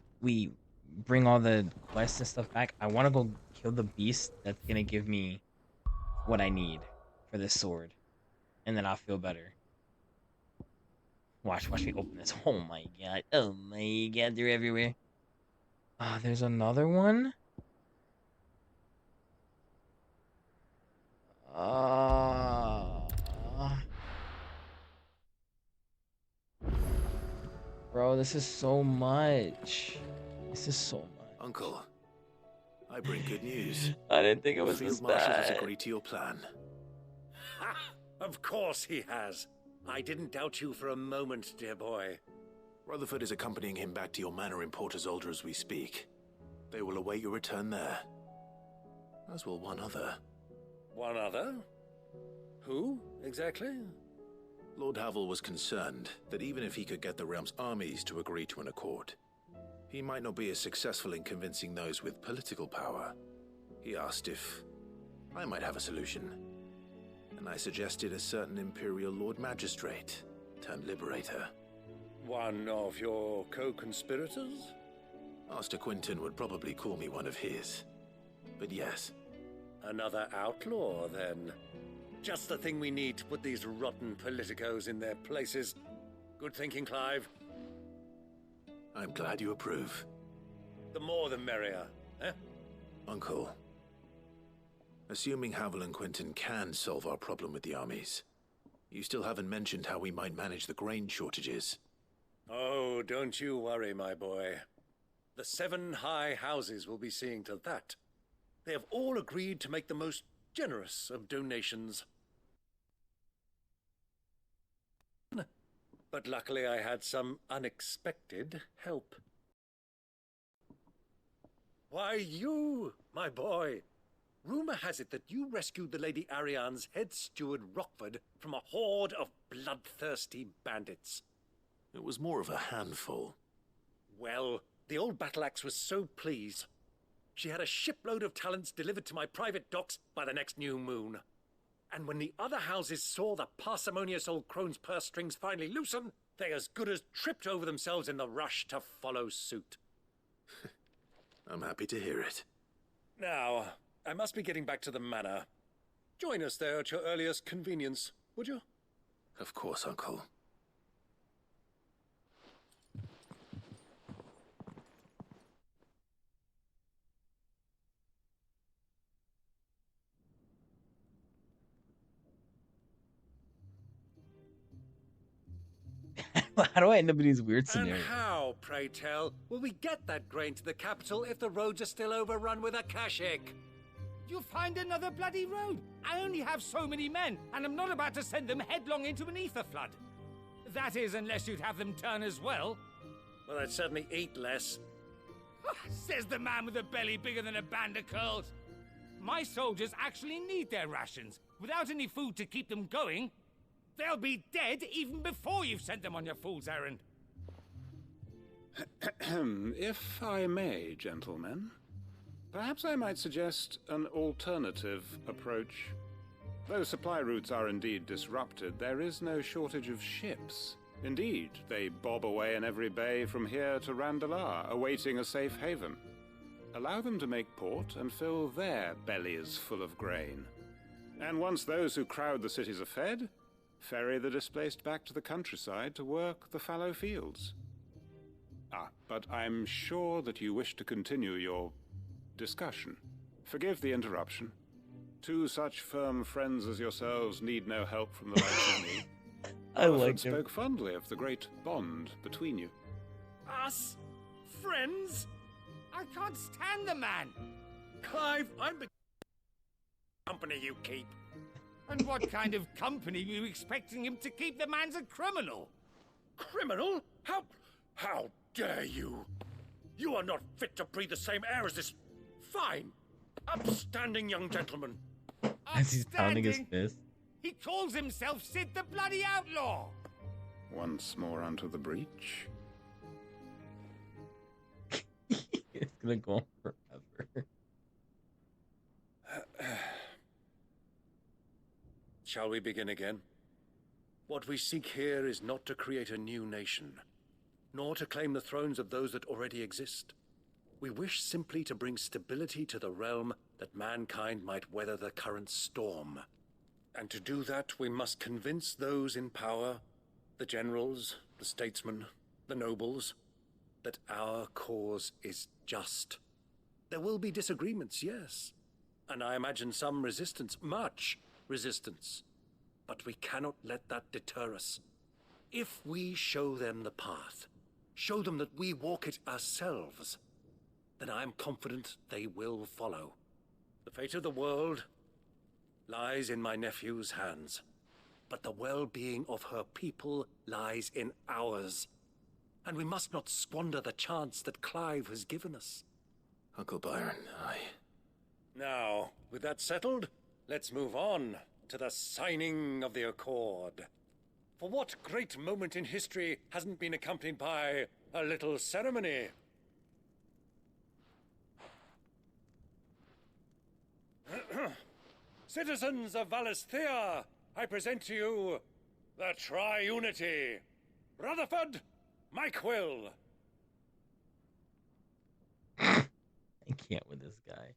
bring all the quests and stuff back, I want to go kill the beast that's gonna give me what I need for this sword, and then I'll feel better. Watch me open this. Oh my god. Oh my god, they're everywhere. There's another one. Bro, this is so much. This is so much. Uncle, I bring good news. I didn't think it was the this Field Marshal has bad. agreed to your plan. Ha! Of course he has. I didn't doubt you for a moment, dear boy. Rutherford is accompanying him back to your manor in Port Isolde as we speak. They will await your return there. As will one other. One other? Who, exactly? Lord Havel was concerned that even if he could get the realm's armies to agree to an accord, He might not be as successful in convincing those with political power. He asked if I might have a solution. And I suggested a certain Imperial Lord Magistrate turned Liberator. One of your co-conspirators? Master Quinton would probably call me one of his. But yes. Another outlaw, then. Just the thing we need to put these rotten politicos in their places. Good thinking, Clive. I'm glad you approve. The more the merrier, eh? Uncle, assuming Havel and Quinton can solve our problem with the armies, you still haven't mentioned how we might manage the grain shortages. Oh, don't you worry, my boy. The 7 high houses will be seeing to that. They have all agreed to make the most generous of donations. But luckily I had some unexpected help. Why, you, my boy. Rumor has it that you rescued the Lady Ariane's head steward Rockford from a horde of bloodthirsty bandits. It was more of a handful. Well, the old battle axe was so pleased. She had a shipload of talents delivered to my private docks by the next new moon. And when the other houses saw the parsimonious old crone's purse strings finally loosen, they as good as tripped over themselves in the rush to follow suit. I'm happy to hear it. Now, I must be getting back to the manor. Join us there at your earliest convenience, would you? Of course, Uncle. How do I end up in these weird And scenarios? how, pray tell, will we get that grain to the capital if the roads are still overrun with Akashic? You'll find another bloody road. I only have so many men, and I'm not about to send them headlong into an ether flood. That is, unless you'd have them turn as well. Well, I'd certainly eat less. Says the man with a belly bigger than a band of curls. My soldiers actually need their rations. Without any food to keep them going, they'll be dead even before you've sent them on your fool's errand. If I may, gentlemen, perhaps I might suggest an alternative approach. Though supply routes are indeed disrupted, there is no shortage of ships. Indeed, they bob away in every bay from here to Randalar, awaiting a safe haven. Allow them to make port and fill their bellies full of grain. And once those who crowd the cities are fed, ferry the displaced back to the countryside to work the fallow fields. But I'm sure that you wish to continue your discussion. Forgive the interruption. 2 such firm friends as yourselves need no help from the likes of me. I like Alfred him. spoke fondly of the great bond between you. Us? Friends? I can't stand the man. Clive, I'm the company you keep. And what kind of company were you expecting him to keep? The man's a criminal. Criminal? How dare you? You are not fit to breathe the same air as this fine, upstanding young gentleman. As he's pounding his fist. He calls himself Sid the Bloody Outlaw. Once more onto the breach. It's gonna go on forever. Shall we begin again? What we seek here is not to create a new nation, nor to claim the thrones of those that already exist. We wish simply to bring stability to the realm that mankind might weather the current storm. And to do that, we must convince those in power, the generals, the statesmen, the nobles, that our cause is just. There will be disagreements, yes, and I imagine some resistance, much resistance. But we cannot let that deter us. If we show them the path, show them that we walk it ourselves, then I am confident they will follow. The fate of the world lies in my nephew's hands, but the well-being of her people lies in ours. And we must not squander the chance that Clive has given us. Uncle Byron, Now, with that settled, let's move on to the signing of the Accord. For what great moment in history hasn't been accompanied by a little ceremony? Citizens of Valisthea, I present to you the Tri-Unity. Rutherford, Mike Will. I can't with this guy.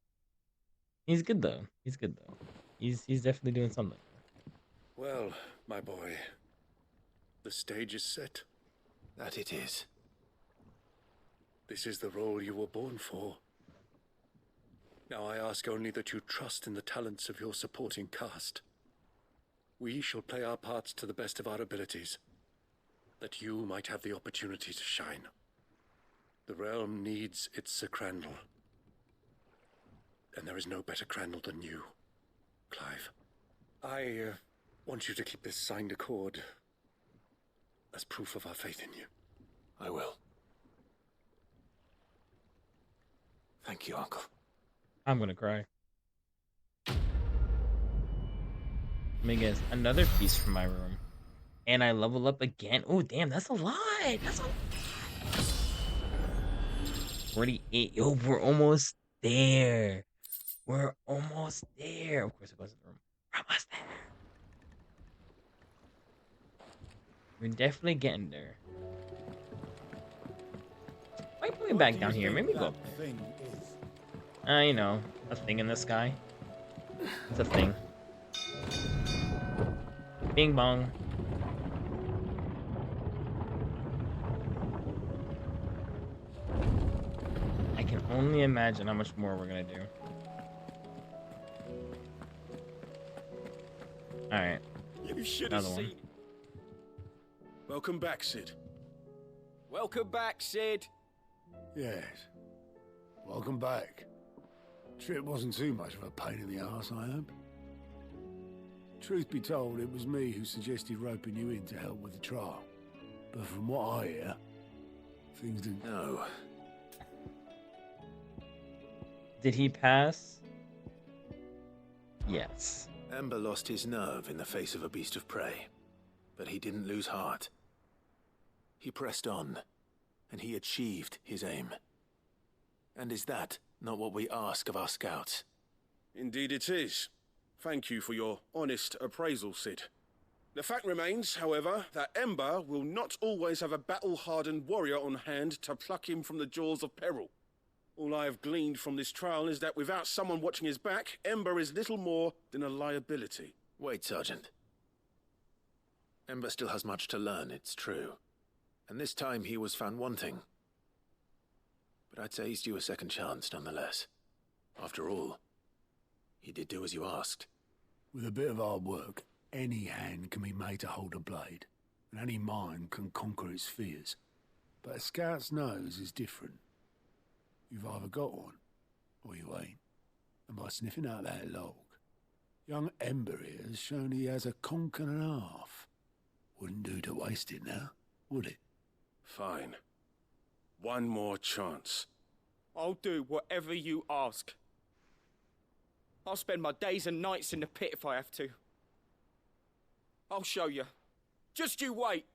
He's good though. He's good though. He's definitely doing something. Well, my boy, the stage is set. That it is. This is the role you were born for. Now I ask only that you trust in the talents of your supporting cast. We shall play our parts to the best of our abilities, that you might have the opportunity to shine. The realm needs its Sir Crandall. And there is no better Crandall than you, Clive. I want you to keep this signed accord as proof of our faith in you. I will. Thank you, Uncle. I'm gonna cry. Let me guess, another piece from my room. And I level up again. Oh, damn, that's a lot. That's a lot. 48. Yo, we're almost there. We're almost there. Of course, it goes to the room. We're almost there. We're definitely getting there. Why put me back down here? Maybe go up there. You know, a thing in the sky. It's a thing. Bing bong. I can only imagine how much more we're gonna do. Alright. You should have Another one. seen. Welcome back, Sid. Welcome back, Sid. Yes. Welcome back. Trip wasn't too much of a pain in the arse, I hope. Truth be told, it was me who suggested roping you in to help with the trial. But from what I hear, things didn't... No. Did he pass? Yes. Ember lost his nerve in the face of a beast of prey. But he didn't lose heart. He pressed on, and he achieved his aim. And is that not what we ask of our scouts? Indeed it is. Thank you for your honest appraisal, Sid. The fact remains, however, that Ember will not always have a battle-hardened warrior on hand to pluck him from the jaws of peril. All I have gleaned from this trial is that without someone watching his back, Ember is little more than a liability. Wait, Sergeant. Ember still has much to learn, it's true. And this time he was found wanting. But I'd say he's due a second chance, nonetheless. After all, he did do as you asked. With a bit of hard work, any hand can be made to hold a blade, and any mind can conquer its fears. But a scout's nose is different. You've either got one, or you ain't. And by sniffing out that log, young Ember here has shown he has a conch and a half. Wouldn't do to waste it now, would it? Fine. One more chance. I'll do whatever you ask. I'll spend my days and nights in the pit if I have to. I'll show you. Just you wait.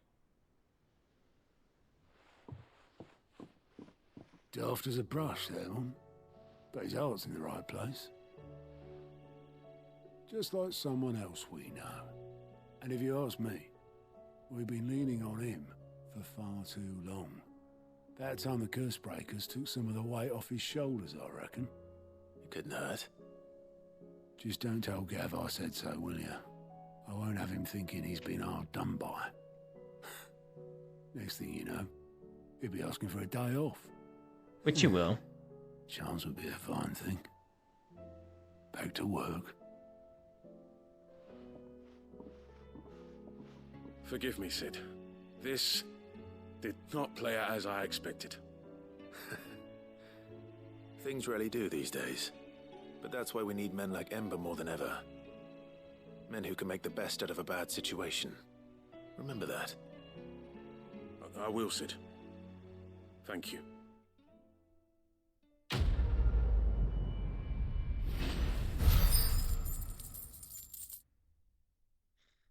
Daft as a brush, that one. But his heart's in the right place. Just like someone else we know. And if you ask me, we've been leaning on him for far too long. That time the curse breakers took some of the weight off his shoulders, I reckon. It couldn't hurt. Just don't tell Gav I said so, will you? I won't have him thinking he's been hard done by. Next thing you know, he'll be asking for a day off. Which you will. Chance would be a fine thing. Back to work. Forgive me, Sid. This did not play out as I expected. Things really do these days. But that's why we need men like Ember more than ever. Men who can make the best out of a bad situation. Remember that. I will, Sid. Thank you.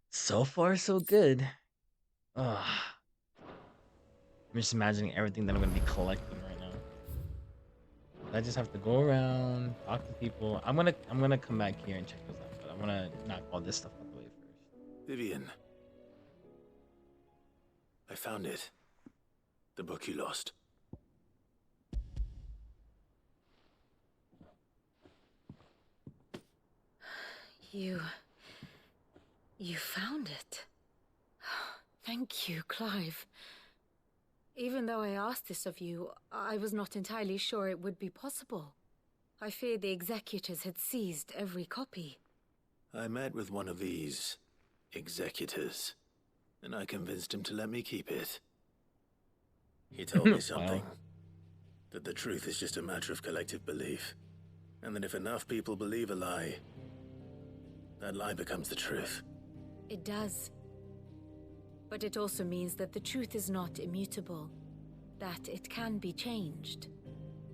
So far, so good. Ugh. I'm just imagining everything that I'm going to be collecting right now. I just have to go around, talk to people. I'm gonna come back here and check those out, but I wanna knock all this stuff out the way first. Vivian. I found it. The book you lost. You found it. Thank you, Clive. Even though I asked this of you, I was not entirely sure it would be possible. I feared the executors had seized every copy. I met with one of these executors, and I convinced him to let me keep it. He told me something. That the truth is just a matter of collective belief. And that if enough people believe a lie, that lie becomes the truth. It does. But it also means that the truth is not immutable. That it can be changed.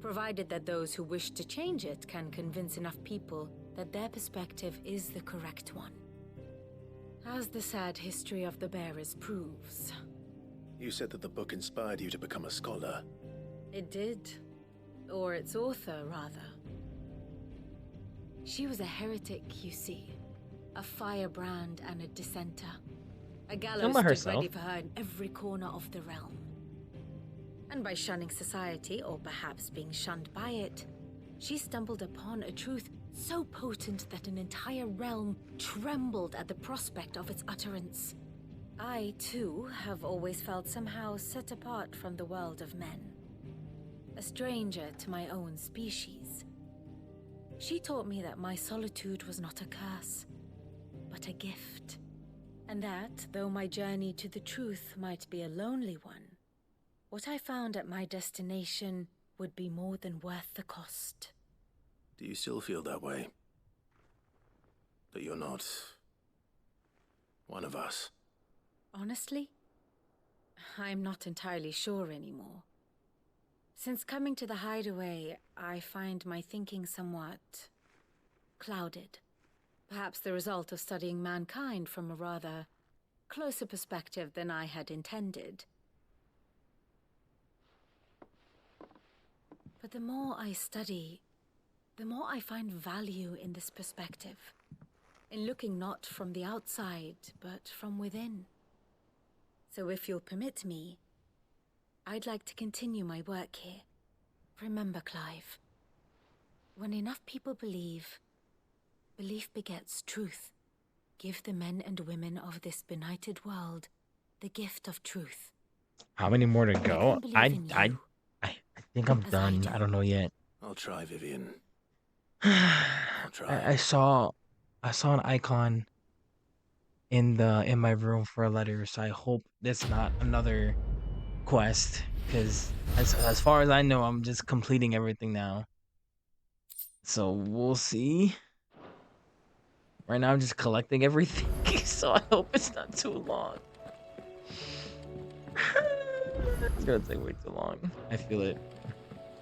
Provided that those who wish to change it can convince enough people that their perspective is the correct one. As the sad history of the bearers proves. You said that the book inspired you to become a scholar. It did. Or its author, rather. She was a heretic, you see. A firebrand and a dissenter. A gallows stood ready for her in every corner of the realm. And by shunning society, or perhaps being shunned by it, she stumbled upon a truth so potent that an entire realm trembled at the prospect of its utterance. I, too, have always felt somehow set apart from the world of men. A stranger to my own species. She taught me that my solitude was not a curse, but a gift. And that, though my journey to the truth might be a lonely one, what I found at my destination would be more than worth the cost. Do you still feel that way? That you're not one of us? Honestly, I'm not entirely sure anymore. Since coming to the hideaway, I find my thinking somewhat clouded. Perhaps the result of studying mankind from a rather closer perspective than I had intended. But the more I study, the more I find value in this perspective. In looking not from the outside, but from within. So if you'll permit me, I'd like to continue my work here. Remember, Clive, when enough people believe, belief begets truth. Give the men and women of this benighted world the gift of truth. How many more to go? I think I'm done. I don't know yet. I'll try, Vivian. I saw an icon in my room for a letter, so I hope it's not another quest, because as far as I know, I'm just completing everything now. So we'll see. Right now I'm just collecting everything, so I hope it's not too long. It's gonna take way too long. I feel it.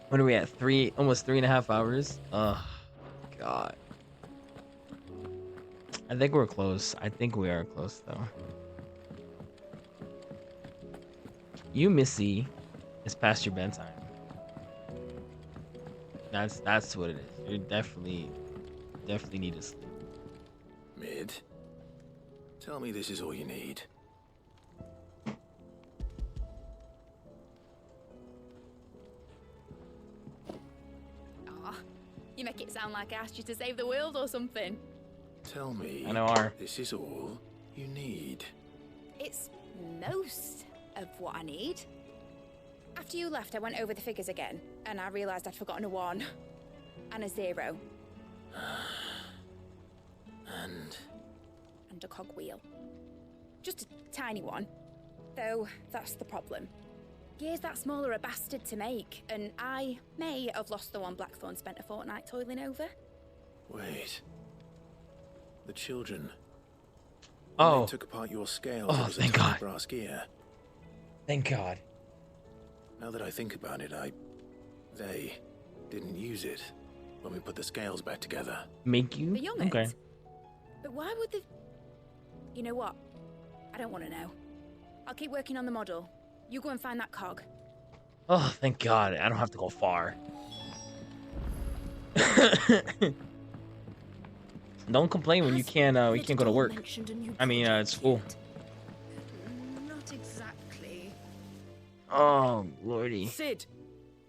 What are we at? Almost 3.5 hours? Oh god. I think we're close. I think we are close though. You, Missy, it's past your bedtime. That's what it is. You definitely need to sleep. Mid, tell me this is all you need. Aw, you make it sound like I asked you to save the world or something. Tell me this is all you need. It's most of what I need. After you left, I went over the figures again, and I realized I'd forgotten a 1 and a 0. And a cogwheel. Just a tiny one. Though, that's the problem. Gears that small are a bastard to make, and I may have lost the one Blackthorn spent a fortnight toiling over. Wait. The children. Oh. They took apart your scales. Oh, thank God. Brass gear. Thank God. Now that I think about it, they didn't use it when we put the scales back together. Make you? The young'uns? Okay. But why would the... You know what? I don't want to know. I'll keep working on the model. You go and find that cog. Oh, thank God. I don't have to go far. Don't complain when you can't go to work. I mean, school. Not exactly. Oh, lordy. Sid,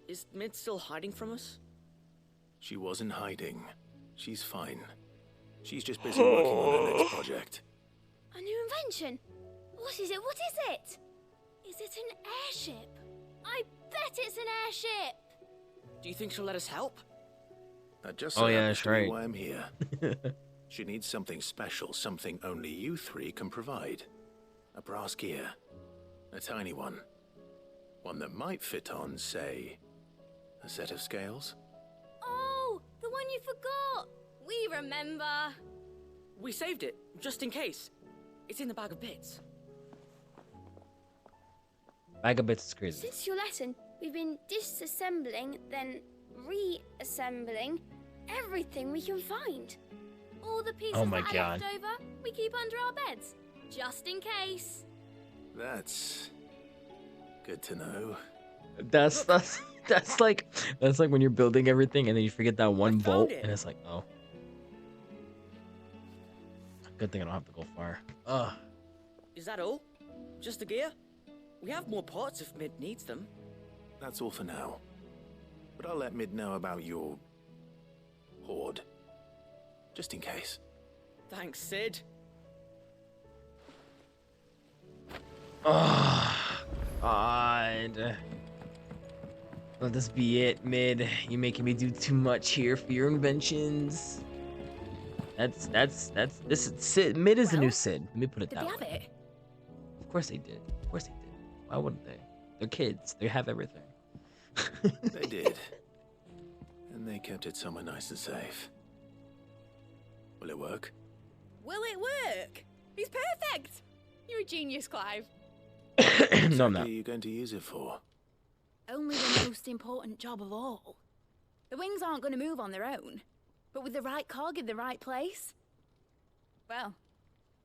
is Mid still hiding from us? She wasn't hiding. She's fine. She's just busy working on her next project. A new invention? What is it? What is it? Is it an airship? I bet it's an airship! Do you think she'll let us help? That just Oh, so yeah, happens that's to be right. why I'm here. She needs something special, something only you three can provide. A brass gear. A tiny one. One that might fit on, say, a set of scales. Oh, the one you forgot! We remember! We saved it, just in case. It's in the bag of bits. Bag of bits is crazy. Since your lesson, we've been disassembling, then reassembling everything we can find. All the pieces Oh my that are God. left over, we keep under our beds, just in case. That's good to know. That's like when you're building everything and then you forget that one bolt it. and it's like, oh. Good thing I don't have to go far. Ugh. Is that all? Just the gear? We have more parts if Mid needs them. That's all for now. But I'll let Mid know about your hoard. Just in case. Thanks, Sid. Oh, God. Let this be it, Mid. You're making me do too much here for your inventions. This is Sid. Mid is the new Sid. Let me put it Did that they way. have it? Of course they did. Of course they did. Why wouldn't they? They're kids. They have everything. They did. And they kept it somewhere nice and safe. Will it work? Will it work? He's perfect! You're a genius, Clive. No, I'm not. What are you going to use it for? Only the most important job of all. The wings aren't going to move on their own. But with the right cog in the right place... Well,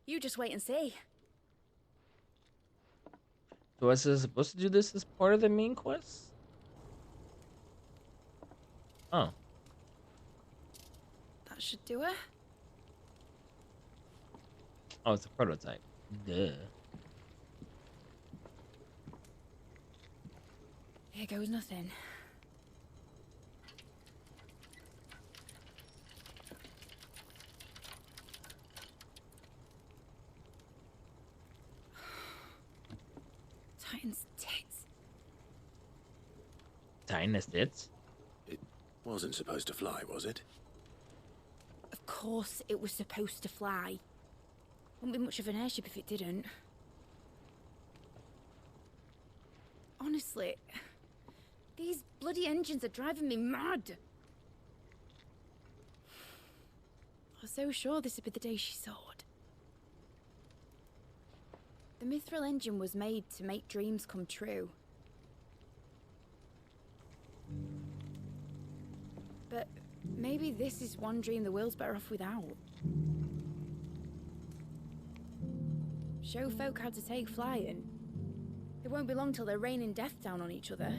you just wait and see. So was I supposed to do this as part of the main quest? Oh. That should do it. Oh, it's a prototype. Duh. Here goes nothing. Titan's tits. Titan has tits? It wasn't supposed to fly, was it? Of course it was supposed to fly. Wouldn't be much of an airship if it didn't. Honestly, these bloody engines are driving me mad. I was so sure this would be the day she soared. The Mithril engine was made to make dreams come true. But maybe this is one dream the world's better off without. Show folk how to take flying. It won't be long till they're raining death down on each other.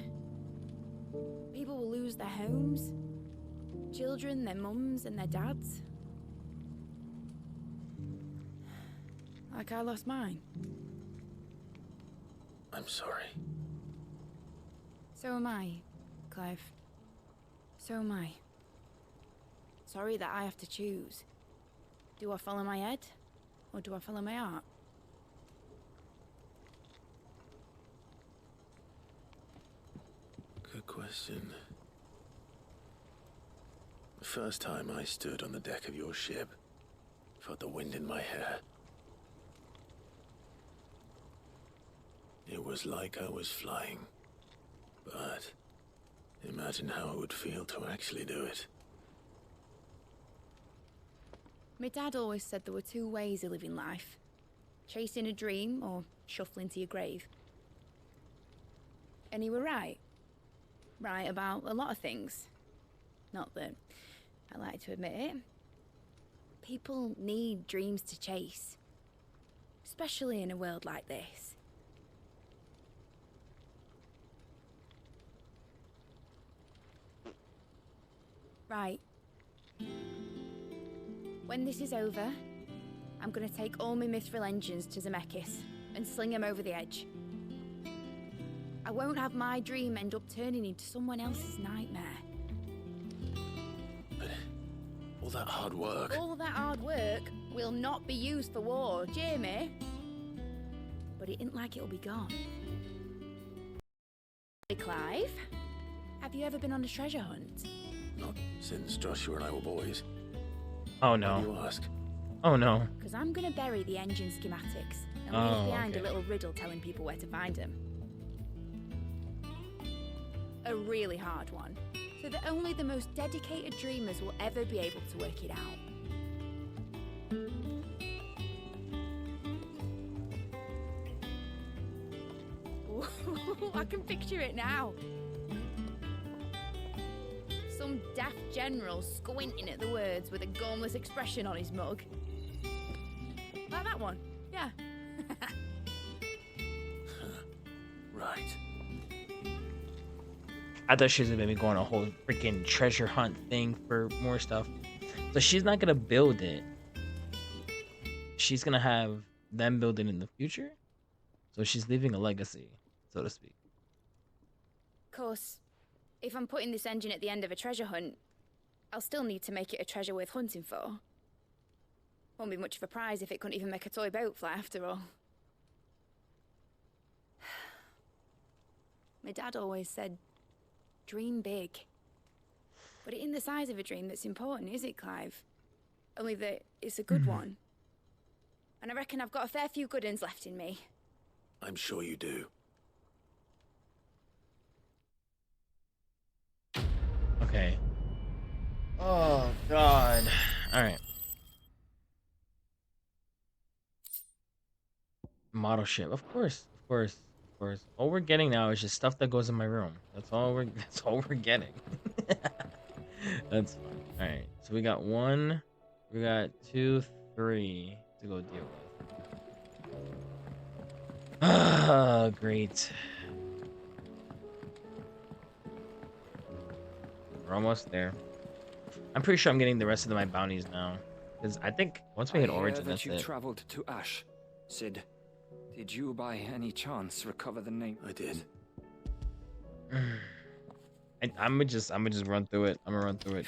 People will lose their homes. Children, their mums and their dads. Like I lost mine. I'm sorry. So am I, Clive. So am I. Sorry that I have to choose. Do I follow my head? Or do I follow my heart? Good question. The first time I stood on the deck of your ship, felt the wind in my hair. It was like I was flying. But imagine how it would feel to actually do it. My dad always said there were two ways of living life. Chasing a dream or shuffling to your grave. And he were right. Right about a lot of things. Not that I like to admit it. People need dreams to chase. Especially in a world like this. Right, When this is over, I'm gonna take all my mithril engines to Zemeckis and sling them over the edge. I won't have my dream end up turning into someone else's nightmare. But all that hard work... All that hard work will not be used for war, Jamie. But it ain't like it'll be gone. Hey, Clive, have you ever been on a treasure hunt? Not since Joshua and I were boys. Oh Why no. do you ask? Oh no. Because I'm gonna bury the engine schematics and leave behind a little riddle telling people where to find them. A really hard one, so that only the most dedicated dreamers will ever be able to work it out. Ooh, I can picture it now. Some daft general squinting at the words with a gormless expression on his mug. Like that one, yeah. Right. I thought she was gonna be going a whole freaking treasure hunt thing for more stuff. So she's not gonna build it. She's gonna have them build it in the future. So she's leaving a legacy, so to speak. Of course, if I'm putting this engine at the end of a treasure hunt, I'll still need to make it a treasure worth hunting for. Won't be much of a prize if it couldn't even make a toy boat fly after all. My dad always said, dream big. But it ain't the size of a dream that's important, is it, Clive? Only that it's a good one. And I reckon I've got a fair few good uns left in me. I'm sure you do. Okay. Oh god. Alright. Model ship. Of course. Of course. Of course. All we're getting now is just stuff that goes in my room. That's all we're getting. That's fine. Alright. So we got 1, we got 2, 3 to go deal with. Ah, great. We're almost there. I'm pretty sure I'm getting the rest of my bounties now. Because I think once we hit Origin, that's you it. traveled to Ash. Sid, did you by any chance recover the name? I did. I'm gonna just run through it. I'm gonna run through it.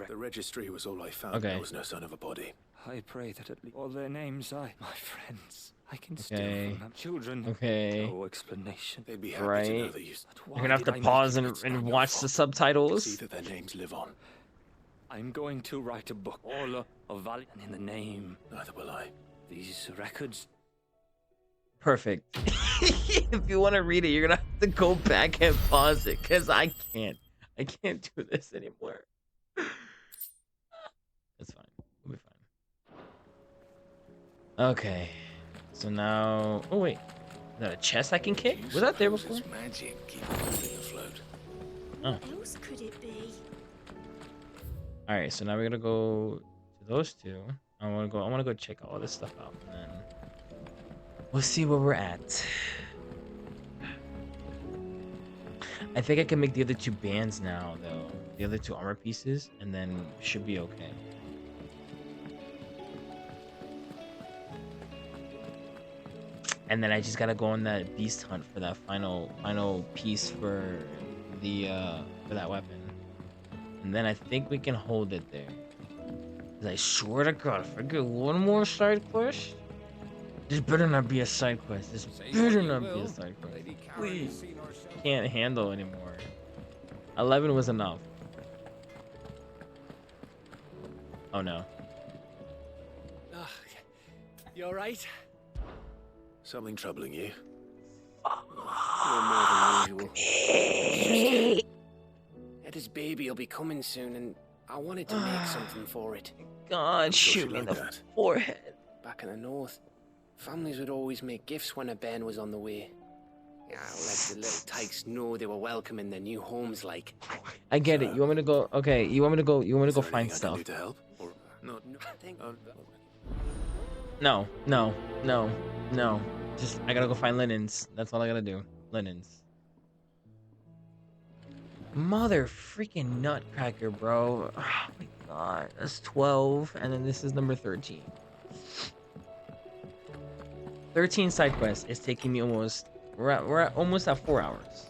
The registry was all I found. Okay. There was no sign of a body. I pray that at least all their names my friends. I can steal Okay. from them. Children. Okay. No explanation. They'd be happy to know Right. that you... You're gonna have to pause and watch the subtitles. See that their names live on. I'm going to write a book. All of Val, and in the name. Neither will I. These records. Perfect. If you want to read it, you're gonna have to go back and pause it, cause I can't do this anymore. That's fine. We'll be fine. Okay. So now, oh wait, is that a chest I can kick? Was that there before? Magic keep everything afloat. Oh. What else could it be? All right. So now we're gonna go to those two. I want to go check all this stuff out, and then we'll see where we're at. I think I can make the other 2 bands now, though. The other 2 armor pieces, and then should be okay. And then I just gotta go on that beast hunt for that final piece for the for that weapon. And then I think we can hold it there. 'Cause I swear to God, if I get one more side quest, this better not be a side quest. This better not be a side quest. Please. Can't handle anymore. 11 was enough. Oh no. You alright? Something troubling you? No more than usual. Edda's baby will be coming soon, and I wanted to make something for it. God, shoot me in the forehead. Back in the north, families would always make gifts when a bairn was on the way. Yeah, let the little tykes know they were welcome in their new homes, like. I get it. You want me to go? Okay. You want me to go? You want me to go find stuff? To help? Or no? No. Just I gotta go find linens. That's all I gotta do. Linens. Mother freaking nutcracker, bro. Oh my god. That's 12, and then this is number 13. 13 side quests is taking me almost... We're at almost at 4 hours.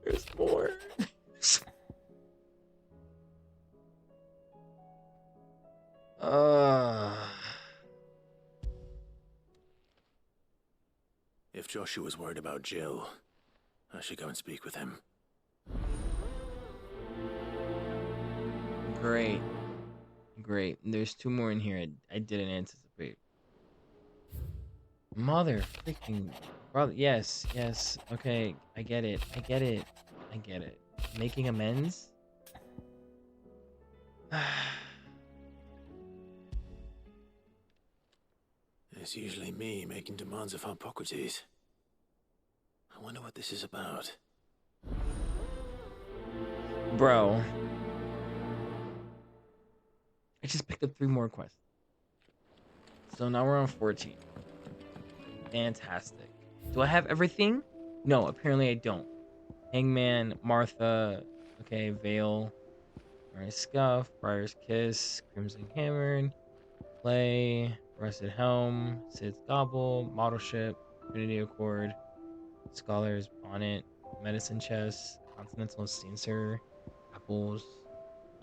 There's more. If Joshua's worried about Jill, I should go and speak with him. Great. Great. There's 2 more in here I didn't anticipate. Mother freaking brother. Yes, yes. Okay, I get it. I get it. I get it. Making amends? It's usually me making demands of Hippocrates. I wonder what this is about. Bro. I just picked up 3 more quests. So now we're on 14. Fantastic. Do I have everything? No, apparently I don't. Hangman, Martha, okay, Vale, Briar's Scuff, Briar's Kiss, Crimson Hammered, Play, Rusted Helm, Sid's Gobble, Model Ship, Trinity Accord, Scholar's Bonnet, Medicine Chest, Continental Censer, Apples,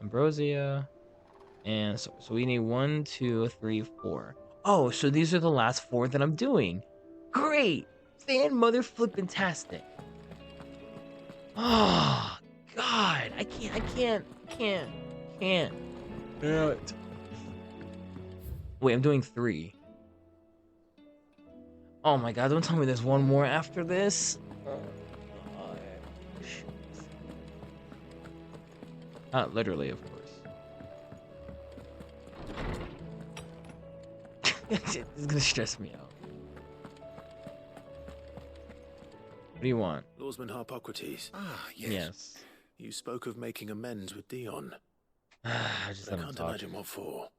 Ambrosia, and so we need 1, 2, 3, 4. Oh, so these are the last 4 that I'm doing. Great! Fan mother flippin-tastic. Oh, God. I can't. Wait, I'm doing 3. Oh my God, don't tell me there's 1 more after this. Oh, God. Not literally, of course. It's gonna stress me out. What do you want? Lawsman Hippocrates. Ah, yes. Yes. You spoke of making amends with Dion. I just haven't can't talked. imagine what for.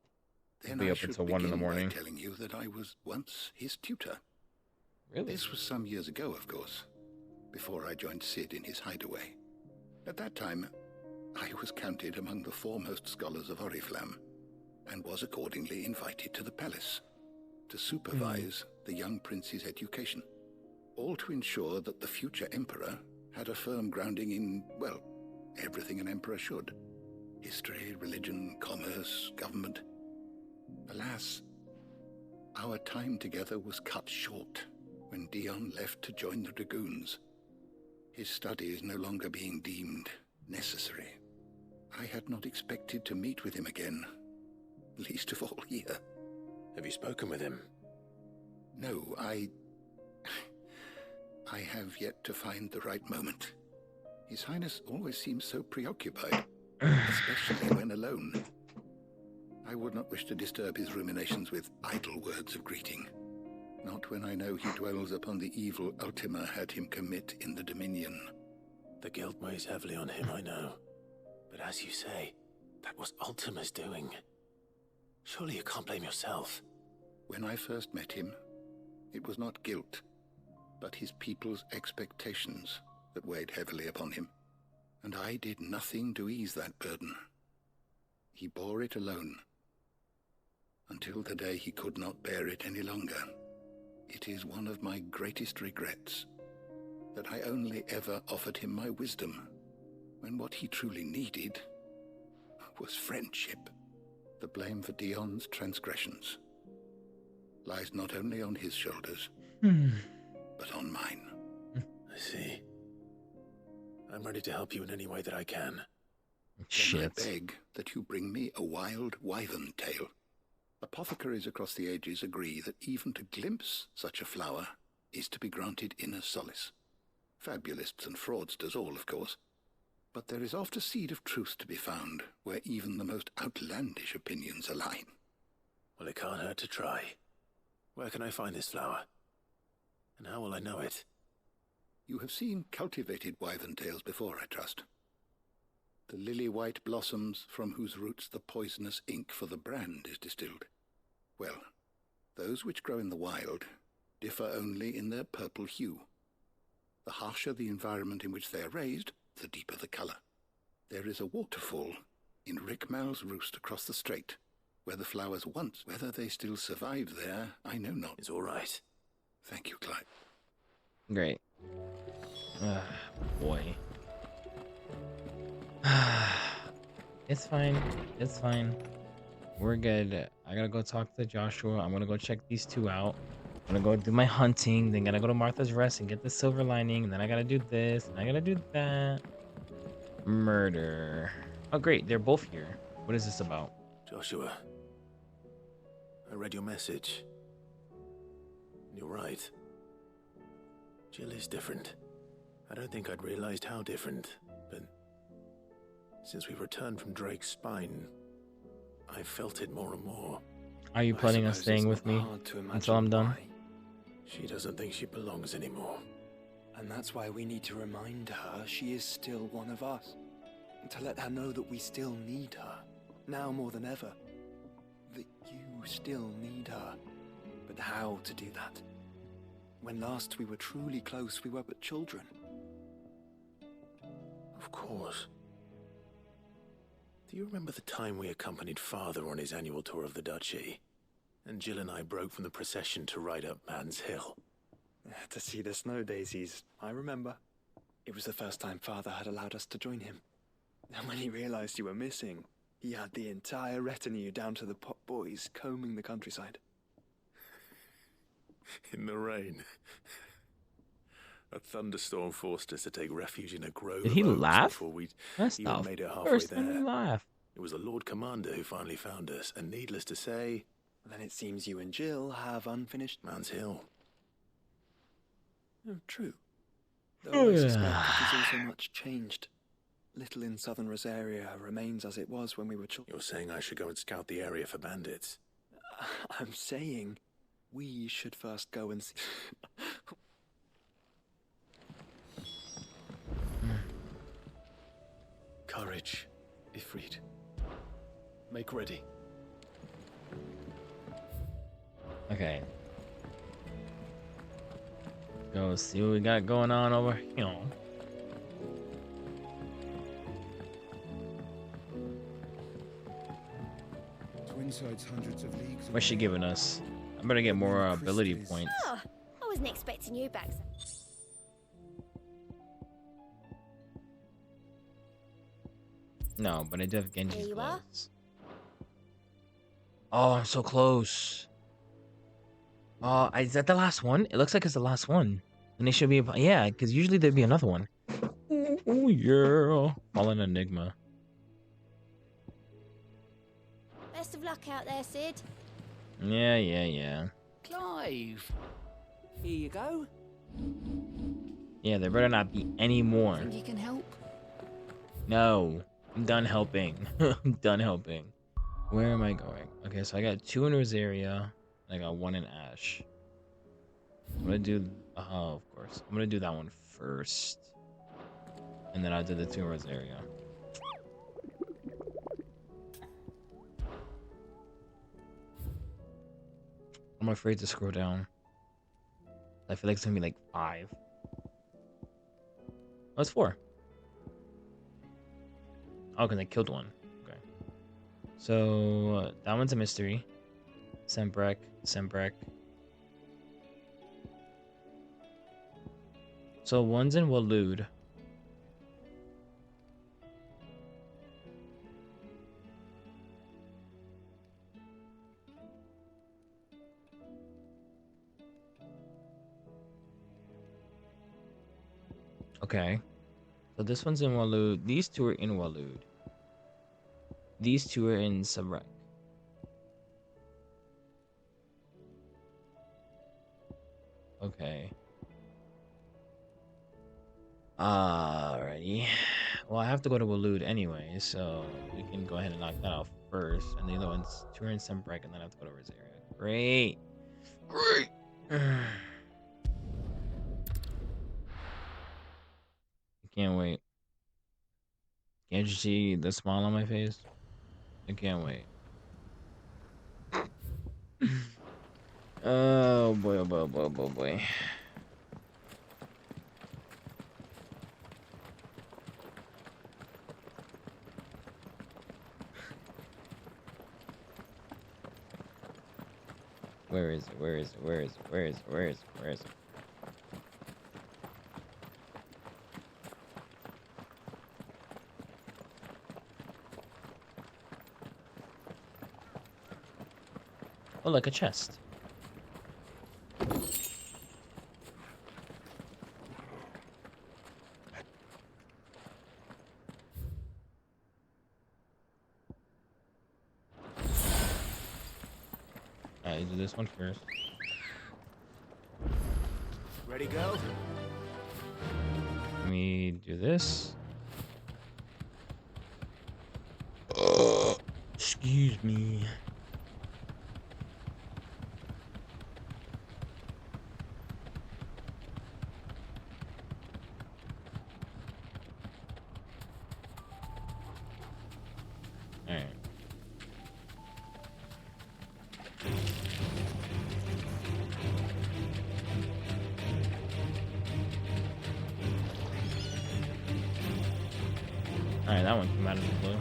Then Be I up should until 1 in the begin by morning. telling you that I was once his tutor. Really? This was some years ago, of course, before I joined Sid in his hideaway. At that time, I was counted among the foremost scholars of Oriflamme, and was accordingly invited to the palace to supervise the young prince's education, all to ensure that the future emperor had a firm grounding in, well, everything an emperor should. History, religion, commerce, government. Alas, our time together was cut short when Dion left to join the Dragoons, his studies no longer being deemed necessary. I had not expected to meet with him again, least of all here. Have you spoken with him? No, I have yet to find the right moment. His Highness always seems so preoccupied, especially when alone. I would not wish to disturb his ruminations with idle words of greeting, not when I know he dwells upon the evil Ultima had him commit in the Dominion. The guilt weighs heavily on him, I know. But as you say, that was Ultima's doing. Surely you can't blame yourself. When I first met him, it was not guilt, but his people's expectations that weighed heavily upon him, and I did nothing to ease that burden. He bore it alone, until the day he could not bear it any longer. It is one of my greatest regrets, that I only ever offered him my wisdom, when what he truly needed was friendship. The blame for Dion's transgressions lies not only on his shoulders, but on mine. I see. I'm ready to help you in any way that I can. Then I beg that you bring me a wild wyvern tail. Apothecaries across the ages agree that even to glimpse such a flower is to be granted inner solace. Fabulists and fraudsters all, of course. But there is oft a seed of truth to be found where even the most outlandish opinions align. Well, it can't hurt to try. Where can I find this flower? And how will I know it? You have seen cultivated wyvern tails before, I trust. The lily-white blossoms from whose roots the poisonous ink for the brand is distilled. Well, Those which grow in the wild differ only in their purple hue. The harsher the environment in which they are raised, the deeper the color. There is a waterfall in Rick Mal's roost across the strait, where the flowers once, whether they still survive there, I know not. It's all right. Thank you, Clyde. Great. Boy. It's fine. It's fine. We're good. I gotta go talk to Joshua. I'm gonna go check these two out. I'm gonna go do my hunting. Then gotta go to Martha's Rest and get the silver lining. And then I gotta do this. And I gotta do that. Murder. Oh, great. They're both here. What is this about? Joshua, I read your message. You're right. Jill is different. I don't think I'd realized how different, but since we returned from Drake's spine, I've felt it more and more. Are you planning on staying with me until I'm done? She doesn't think she belongs anymore. And that's why we need to remind her she is still one of us. And to let her know that we still need her, now more than ever. That you still need her. But how to do that? When last we were truly close, we were but children. Of course. Do you remember the time we accompanied Father on his annual tour of the Duchy? And Jill and I broke from the procession to ride up Man's Hill. To see the snow daisies, I remember. It was the first time Father had allowed us to join him. And when he realized you were missing, he had the entire retinue down to the pot boys combing the countryside. In the rain. A thunderstorm forced us to take refuge in a grove. Did he of oaks laugh? Before we That's even the made it halfway first there. time he laughed. It was the Lord Commander who finally found us, and needless to say, Then it seems you and Jill have unfinished Man's Hill. Oh, true. Though I suspect it is also much changed. Little in southern Rosaria remains as it was when we were children. You're saying I should go and scout the area for bandits? I'm saying we should first go and see. Courage, Ifrit. Make ready. Okay. Go see what we got going on over here. Twinside's hundreds of leagues. What's she giving us? I better get more ability points. Oh, I wasn't expecting you back. No, but I do have There Genji's you are. gloves. Oh, I'm so close. Oh, is that the last one? It looks like it's the last one. And they should be, yeah, because usually there'd be another one. Oh, yeah. Fallen Enigma. Best of luck out there, Sid. Yeah. Clive, here you go. Yeah, there better not be any more. Think you can help? No, I'm done helping. I'm done helping. Where am I going? Okay, so I got 2 in Rosaria. I got 1 in Ash. I'm gonna do, of course. I'm gonna do that one first. And then I'll do the 2 in Rosaria. I'm afraid to scroll down. I feel like it's gonna be like 5. Oh, it's 4. Oh, because I killed one. Okay. So, that one's a mystery. Sembrek. So, one's in Waloed. Okay. So this one's in Waloed. These 2 are in Waloed. These 2 are in Sembrek. Okay. Alrighty. Well, I have to go to Waloed anyway, so we can go ahead and knock that out first. And the other one's 2 are in Sembrek, and then I have to go to Rosaria. Great. Can't wait. Can't you see the smile on my face? I can't wait. Oh boy, oh boy, oh boy, oh boy, oh boy. Where is it? Where is it? Where is it? Where is it? Where is it? Where is it? Oh, like a chest. Alright, do this one first. Ready, go? Let me do this. Excuse me. Alright. Alright, that one came out of the blue.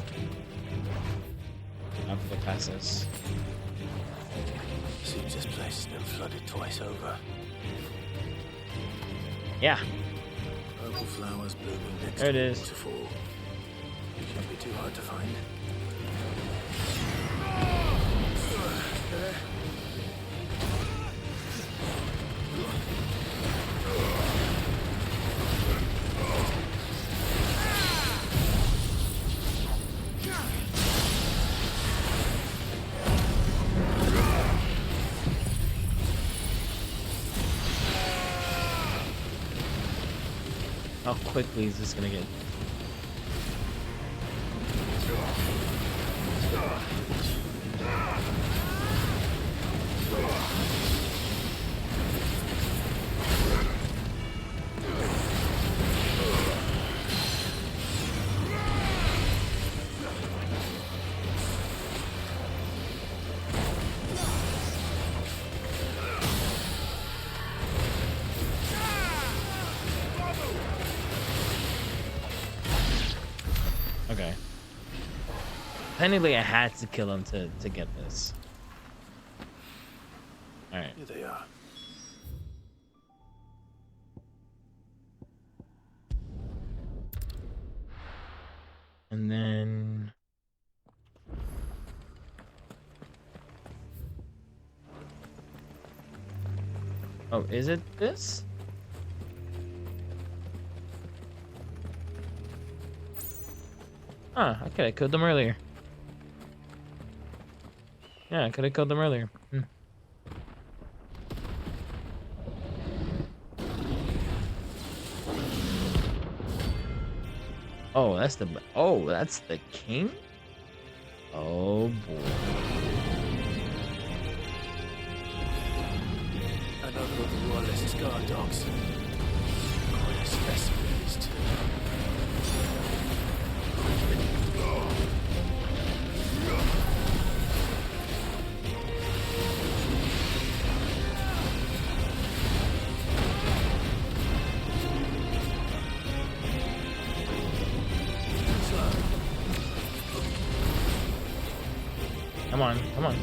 I have to go past this. Seems this place has been flooded twice over. Yeah. Purple flowers blooming next There it to is. waterfall. Shouldn't be too hard to find. How quickly is this gonna get? Okay. Technically, I had to kill him to get this. All right. Here they are. And then. Oh, is it this? Ah, I could have killed them earlier. Yeah, I could have killed them earlier. Oh, that's the. Oh, that's the king. Oh boy. Another of the Royalist guard dogs. Quite a specimen, these two. Come on, come on.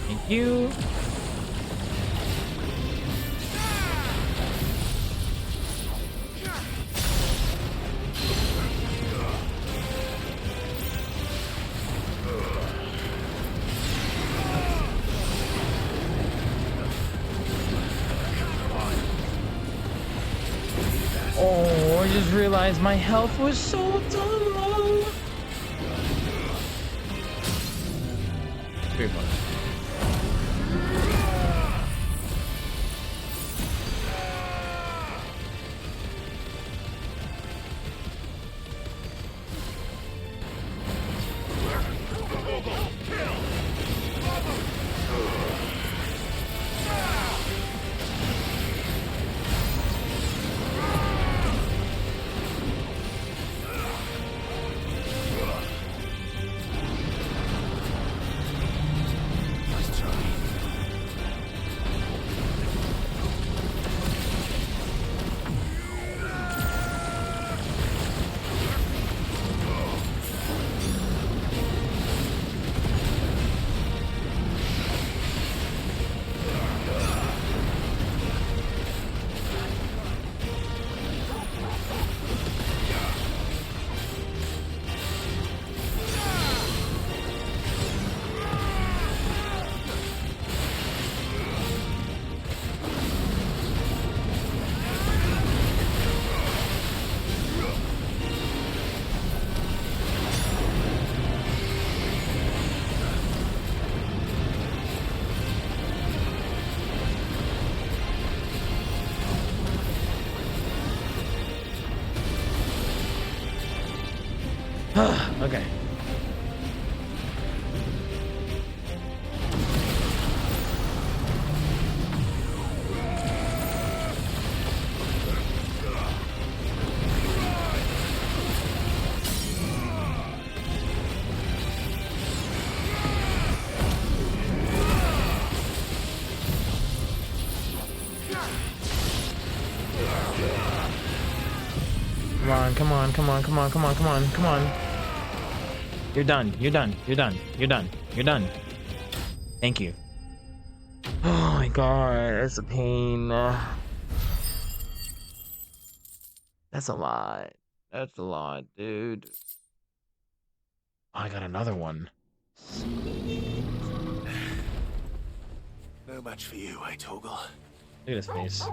Thank you. Oh, I just realized my health was so damn low. 3 bucks. Okay. Come on, come on, come on, come on, come on, come on. You're done, you're done, you're done, you're done, you're done. Thank you. Oh my god, that's a pain. That's a lot. That's a lot, dude. Oh, I got another one. No match for you, eh, Torgal? Look at his face.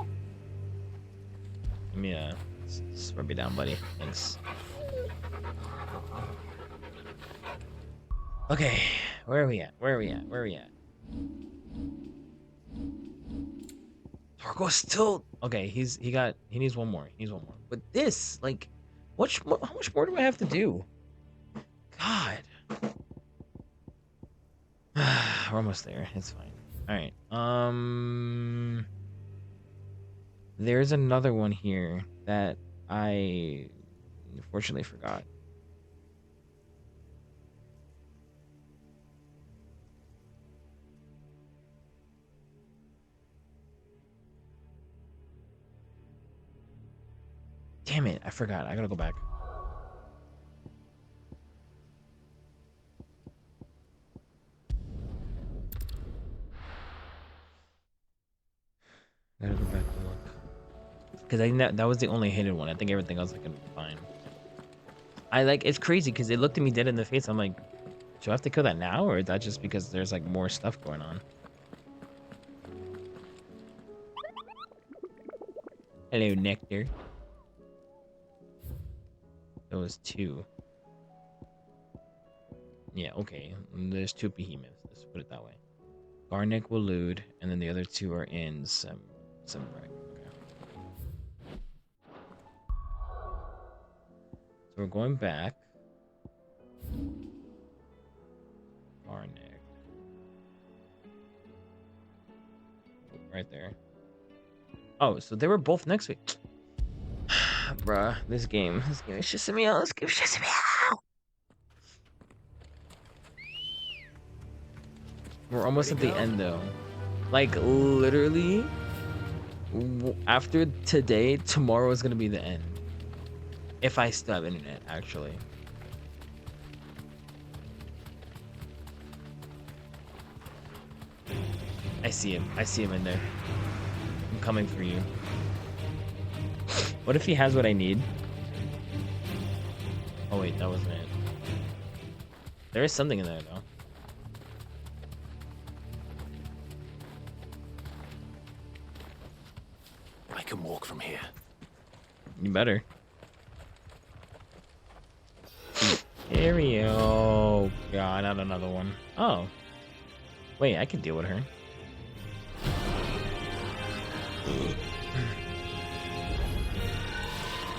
Give me a... Just rub me down, buddy. Thanks. Okay, where are we at? Where are we at? Where are we at? Torgo's still... Okay, he needs one more. He needs one more. But this, like... how much more do I have to do? God. We're almost there. It's fine. Alright. There's another one here that I unfortunately forgot. Damn it, I forgot. I gotta go back. I gotta go back and look. Because I think that was the only hidden one. I think everything else I can find. It's crazy because it looked at me dead in the face. I'm like, do I have to kill that now? Or is that just because there's like more stuff going on? Hello, Nectar. There was 2. Yeah, okay. There's 2 behemoths. Let's put it that way. Garnick will loot, and then the other 2 are in some wreck. Okay. So we're going back. Garnick. Right there. Oh, so they were both next week. Bruh, this game is stressing me out. This game is stressing me out. We're almost at the end though. Like literally, after today, tomorrow is gonna be the end. If I still have internet, actually. I see him. I see him in there. I'm coming for you. What if he has what I need? Oh wait, that wasn't it. There is something in there though. I can walk from here. You better. Here we go. Oh god, not another one. Oh. Wait, I can deal with her.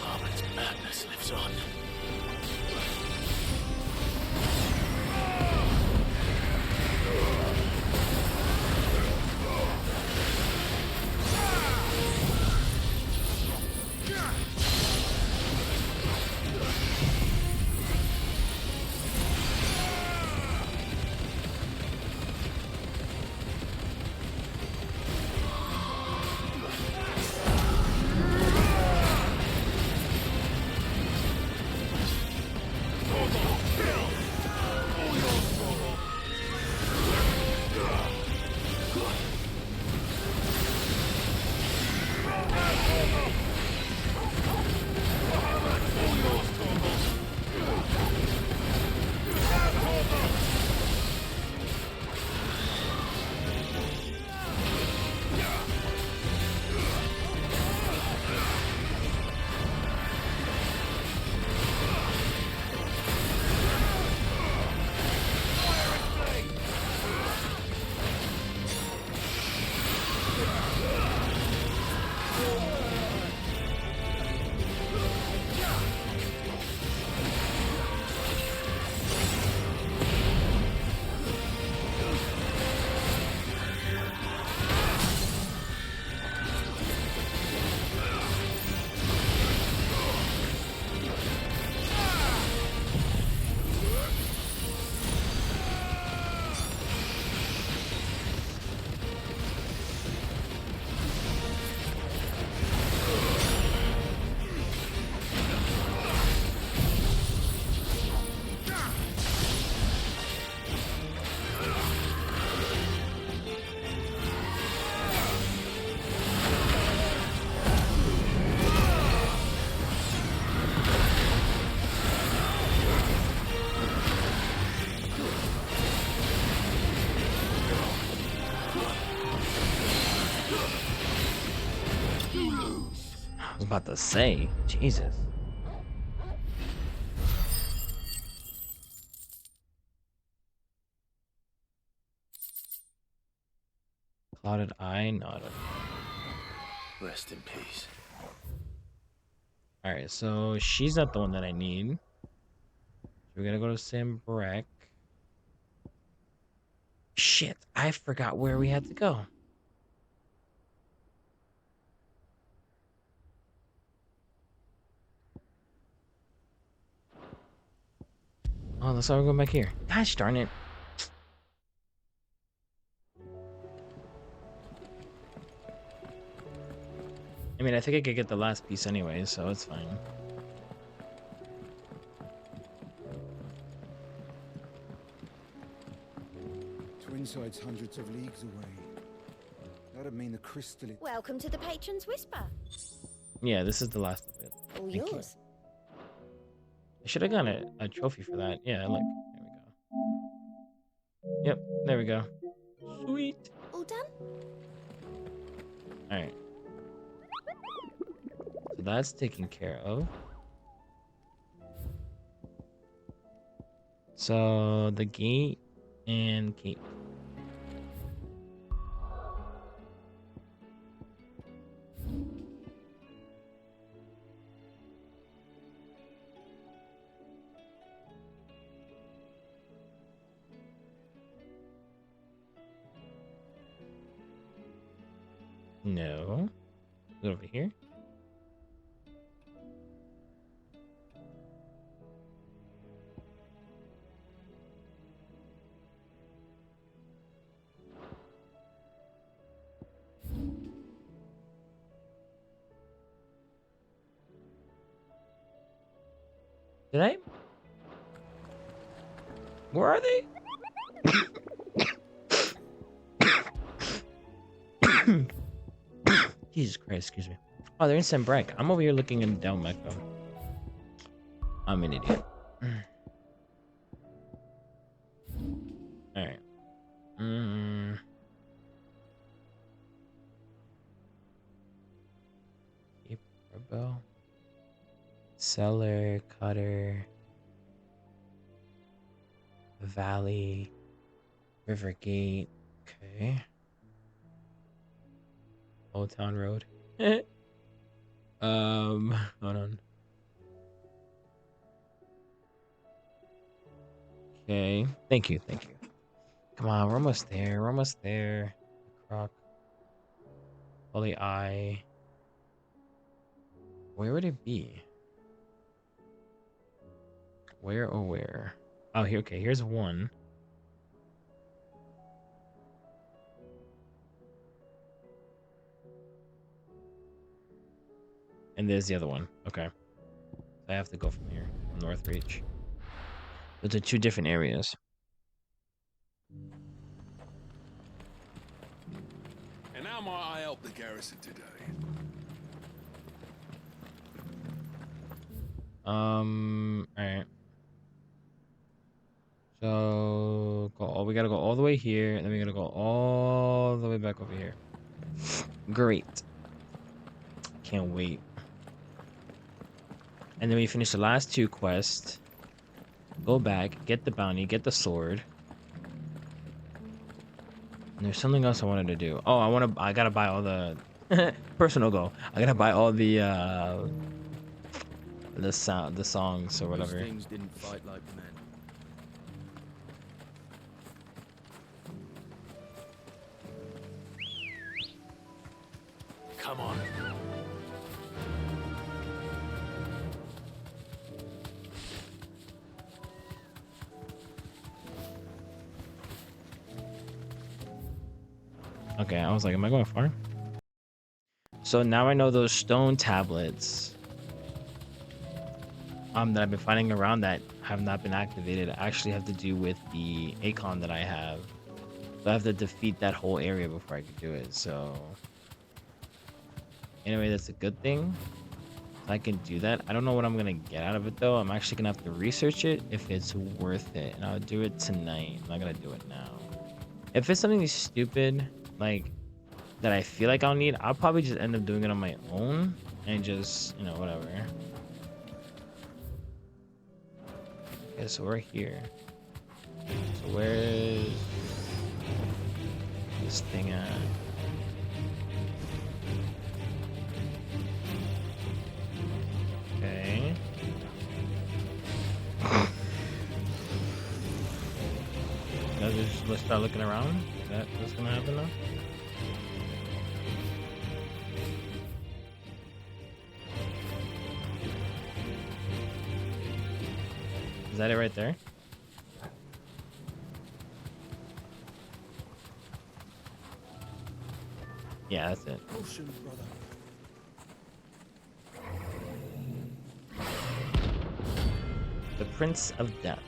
Harmon's madness lives on. about to say, Jesus. Clouded eye, not a... Rest in peace. Alright, so she's not the one that I need. So we're gonna go to Sambrek. Shit, I forgot where we had to go. Oh, that's why we're going back here. Gosh darn it. I mean, I think I could get the last piece anyway, so it's fine. Twinside's hundreds of leagues away. That'd mean the crystal... Welcome to the Patron's Whisper. Yeah, this is the last of it. All Thank yours. you. I should have gotten a trophy for that. Yeah, look. There we go. Yep, there we go. Sweet. All done? Alright. So that's taken care of. So the gate and gate. No. Is it over here? Did I? Where are they? Jesus Christ, excuse me. Oh, they're in Sambrek. I'm over here looking in Delmeco. I'm an idiot. Alright. Bell. Cellar, Cutter. Valley. River Gate. Okay. Old Town Road. Hold on. Okay. Thank you. Come on, we're almost there. Croc. Holy Eye. Where would it be? Where? Oh, here. Okay, here's one. And there's the other one. Okay. I have to go from here, from Northreach. Those are two different areas. And how might I help the garrison today? Alright. So we gotta go all the way here, and then we gotta go all the way back over here. Great. Can't wait. And then we finish the last two quests. Go back, get the bounty, get the sword. And there's something else I wanted to do. Oh, I gotta buy all the personal goal. I gotta buy all the songs or whatever. Those things didn't fight like men. Come on. Okay, I was like, am I going far? So now I know those stone tablets that I've been finding around that have not been activated actually have to do with the Acon that I have. So I have to defeat that whole area before I can do it. So anyway, that's a good thing. I can do that. I don't know what I'm gonna get out of it though. I'm actually gonna have to research it if it's worth it, and I'll do it tonight. I'm not gonna do it now. If it's something stupid like that I feel like I'll need, I'll probably just end up doing it on my own. and just, you know, whatever. Okay, so we're here. So where's this thing at? Okay. Now let's start looking around. What's gonna happen now? Is that it right there? Yeah, that's it. Ocean, brother. The Prince of Death.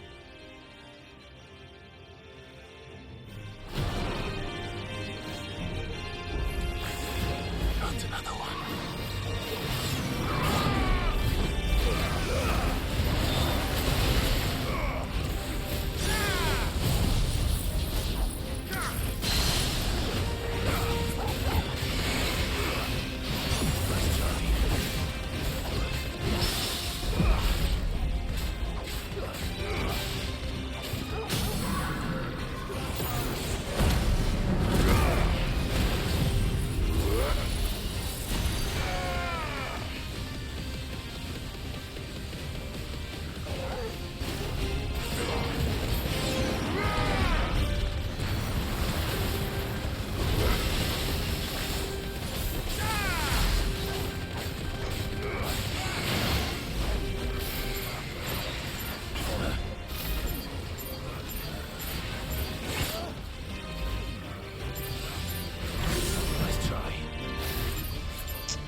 That's another one.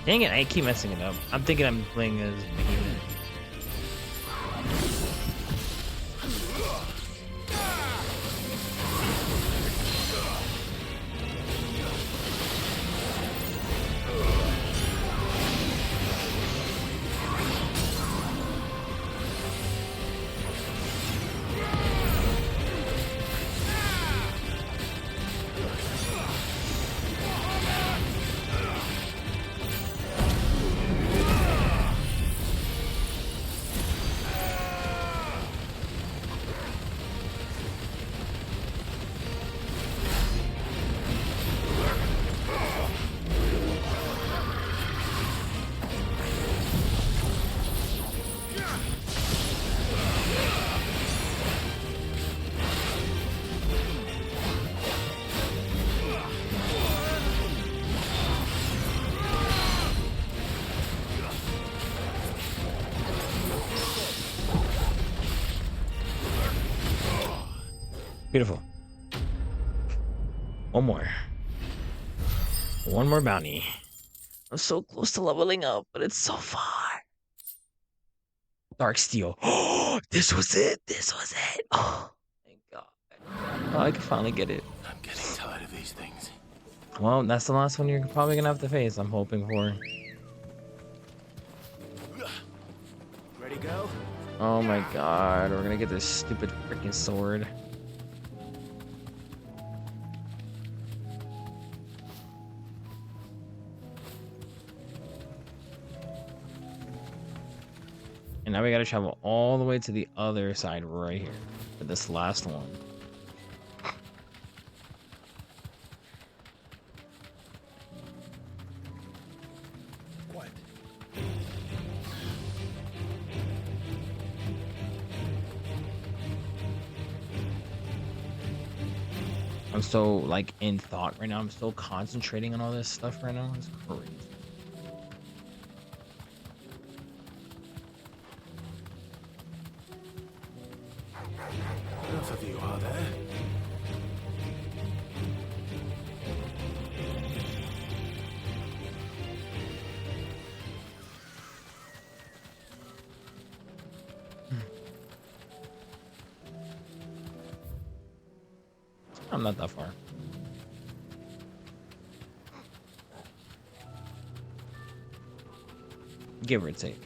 Dang it, I keep messing it up. I'm thinking I'm playing as Behemoth. Beautiful. One more. One more bounty. I'm so close to leveling up, but it's so far. Dark Steel. Oh, this was it. This was it. Oh, thank God. Oh, I can finally get it. I'm getting tired of these things. Well, that's the last one you're probably gonna have to face, I'm hoping for. Ready, go? Oh my God, we're gonna get this stupid freaking sword. And now we gotta travel all the way to the other side right here for this last one. Quiet. I'm so like in thought right now. I'm so concentrating on all this stuff right now. It's crazy. Enough of you, are there? I'm not that far. Give or take.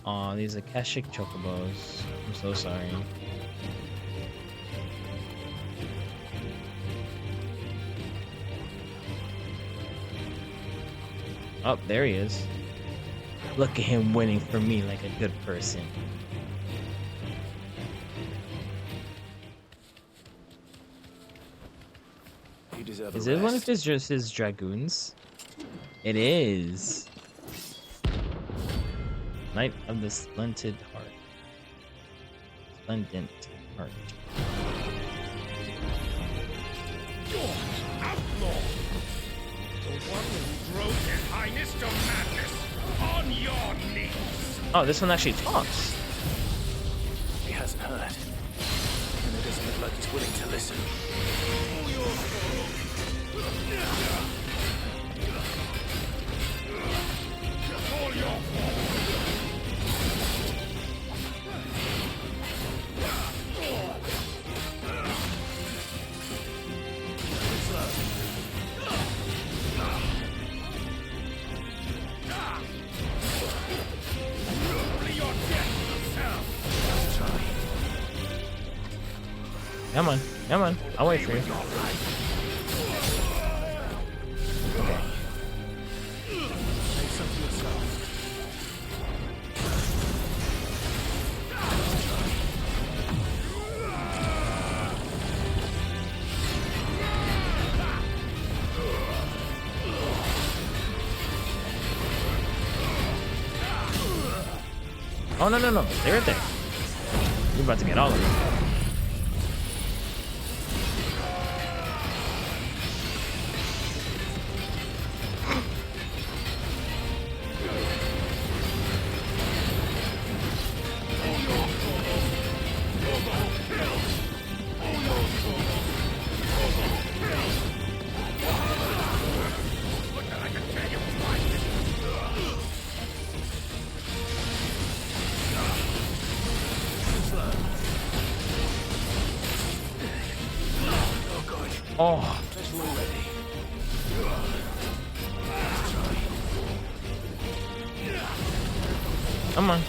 Aw, these Akashic chocobos. I'm so sorry. Oh, there he is. Look at him winning for me like a good person. You deserve Is a it one of rest. his dragoons? It is. Knight of the Splendid Heart. Splendent Heart. Outlaw! The one who drove his highness to madness! On your knees! Oh, this one actually talks. He hasn't heard. And it doesn't look like he's willing to listen. All your fault! Come on, come on. I'll wait for you. Okay. Oh, no, no, no. Stay right there. You're about to get all of them. Oh. Come on.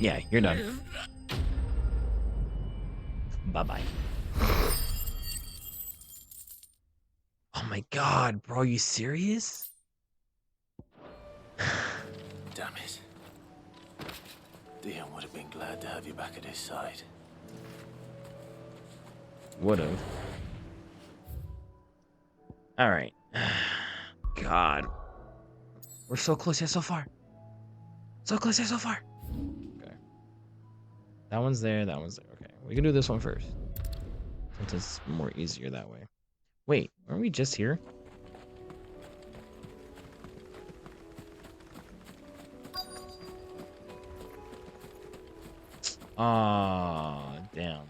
Yeah, you're done. Bye-bye. Oh my god, bro, are you serious? Damn it. Dion would have been glad to have you back at his side. Would've. Alright. God. We're so close yet so far. So close yet so far. Okay. That one's there, that one's there. Okay. We can do this one first. Since it's more easier that way. Wait, aren't we just here? Ah, damn.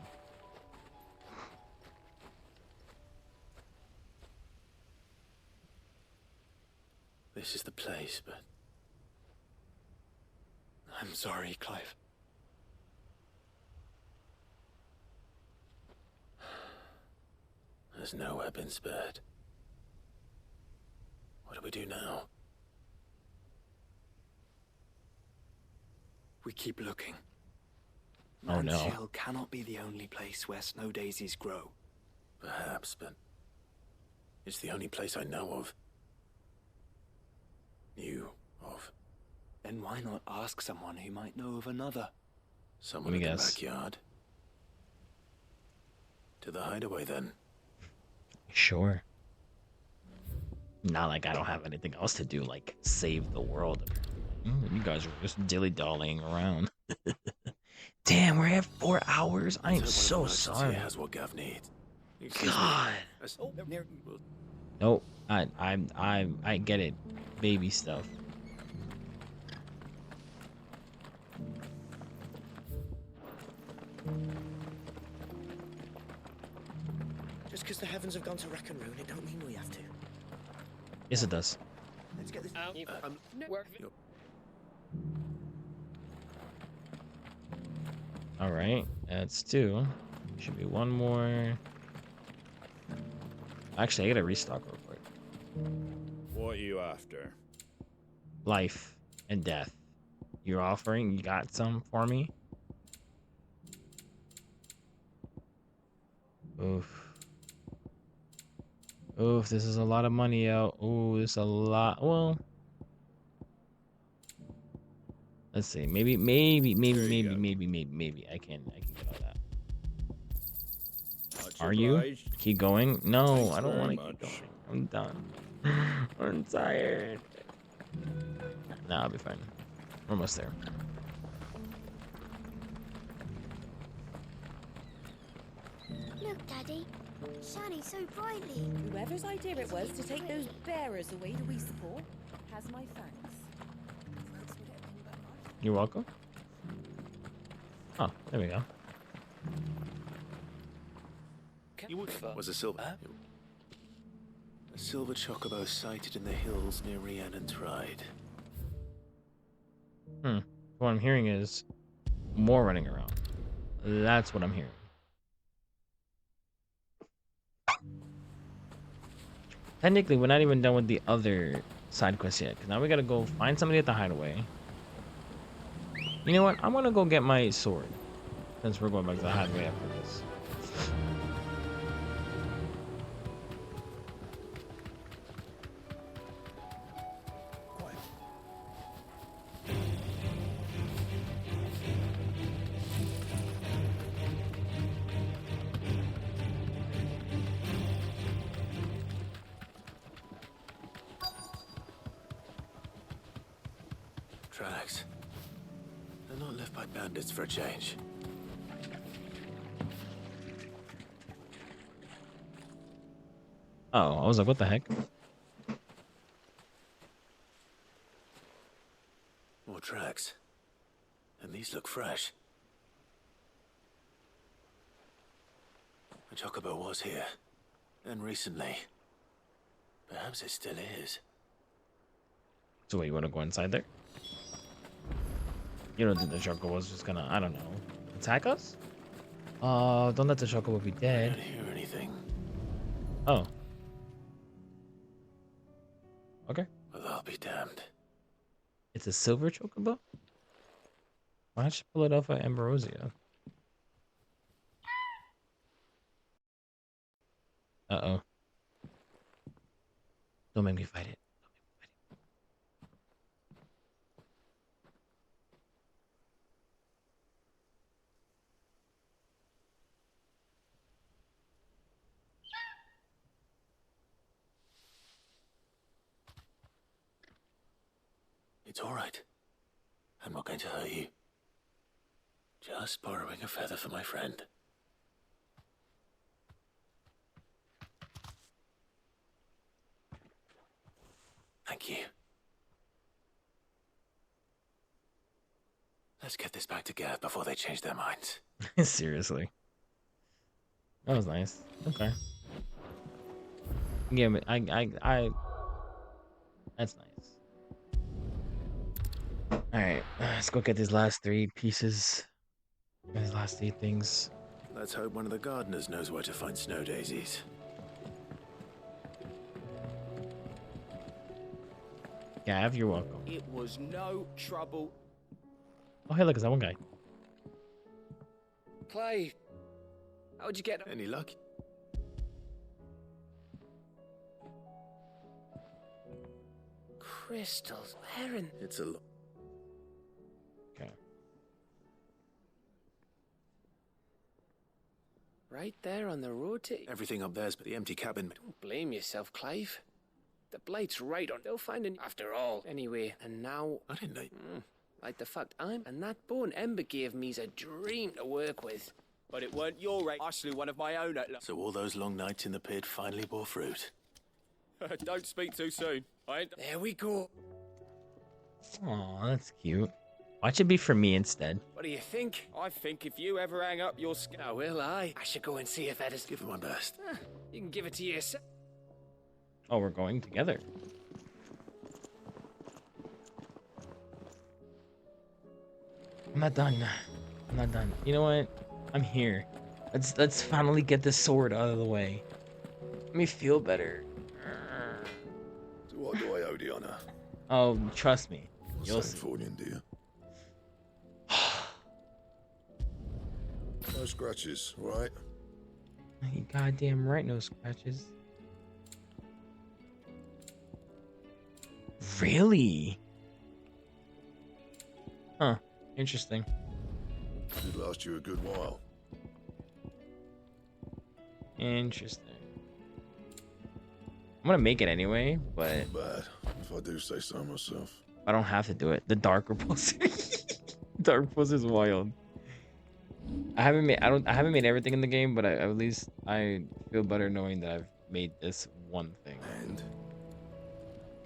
This is the place, but... I'm sorry, Clive. There's nowhere been spared. What do we do now? We keep looking. Oh no. Hill cannot be the only place where snow daisies grow. Perhaps, but... it's the only place I know of. Knew of. Then why not ask someone who might know of another? Someone Let me in the guess. backyard. To the hideaway, then. Sure. Not like I don't have anything else to do, like save the world. You guys are just dilly-dallying around. Damn, we're at 4 hours? I am so sorry. Has what Gav needs. God. Nope. I get it. Baby stuff. Just because the heavens have gone to wreck and ruin, it don't mean we have to. Yes, it does. Let's get this. All right, that's 2. Should be 1 more. Actually, I gotta restock real quick. What are you after? Life and death. You're offering? You got some for me? Oof. Oof, this is a lot of money out. Ooh, this is a lot. Well, let's see. Maybe I can get all that. Are you? Keep going? No, I don't want to keep going. I'm done. I'm tired. Nah, I'll be fine. We're almost there. Look, Daddy. Shining so brightly. Whoever's idea it was to take those bearers away that we support has my thanks. You're welcome. Oh, there we go. Was a silver. A silver chocobo sighted in the hills near Rhiannon Tride. What I'm hearing is more running around. That's what I'm hearing. Technically, we're not even done with the other side quest yet. Cause now we gotta go find somebody at the hideaway. You know what? I'm gonna go get my sword. Since we're going back to the hideaway after this. Tracks. They're not left by bandits for a change. Oh, I was like, what the heck? More tracks. And these look fresh. The chocobo was here. And recently. Perhaps it still is. So wait, you wanna go inside there? You don't think the chocobo was just gonna, I don't know, attack us? Don't let the chocobo be dead. I don't hear anything. Oh. Okay. Well, I'll be damned. It's a silver chocobo? Why don't you pull it off of Ambrosia? Uh-oh. Don't make me fight it. It's all right. I'm not going to hurt you. Just borrowing a feather for my friend. Thank you. Let's get this back to Gareth before they change their minds. Seriously. That was nice. Okay. Yeah, but I that's nice. Alright, let's go get these last 3 pieces. These last 3 things. Let's hope one of the gardeners knows where to find snow daisies. Gav, you're welcome. It was no trouble. Oh, hey, look, it's that one guy. Clay, how'd you get... Any luck? Crystals, where in... It's a lot. Okay. Right there on the road to... Everything up there's but the empty cabin. Don't blame yourself, Clive. The blight's right on. They'll find an... After all. Anyway, and now... I didn't know... Like the fact I'm... And that bone Ember gave me's a dream to work with. But it weren't your rate. I slew one of my own at... So all those long nights in the pit finally bore fruit. Don't speak too soon. There we go. Aw, that's cute. Watch it be for me instead. What do you think? I think if you ever hang up your Oh, will I? I should go and see if Edda's... Give it my best. You can give it to yourself. Oh, we're going together. I'm not done. I'm not done. You know what? I'm here. Let's finally get this sword out of the way. Let me feel better. So what do I owe the honor? Oh, trust me. You'll Same see. for you, dear. No scratches, right? You goddamn right, no scratches. Really? Huh. Interesting. Did last you a good while. Interesting. I'm gonna make it anyway, but Not bad, if I do say so myself. I don't have to do it. The dark repulsor. Dark repulsor is wild. I haven't made everything in the game, but at least I feel better knowing that I've made this one thing. And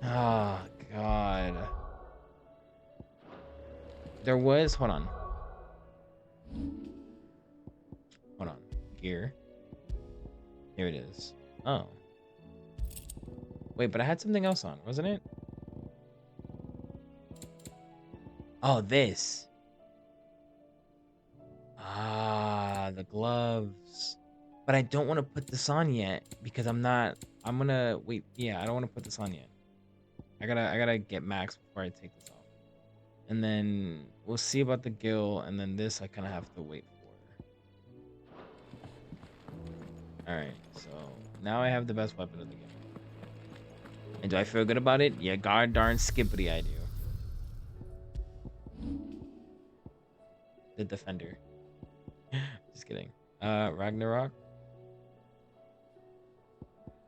oh god. There was hold on. Hold on. Here. Here it is. Oh. Wait, but I had something else on, wasn't it? Oh, this. Ah, the gloves. But I don't want to put this on yet because I'm gonna wait. Yeah, I don't want to put this on yet. I gotta get max before I take this off. And then we'll see about the gill, and then this I kind of have to wait for. All right, so now I have the best weapon of the game. And do I feel good about it? Yeah, god darn skippity I do. The defender. Just kidding. Ragnarok.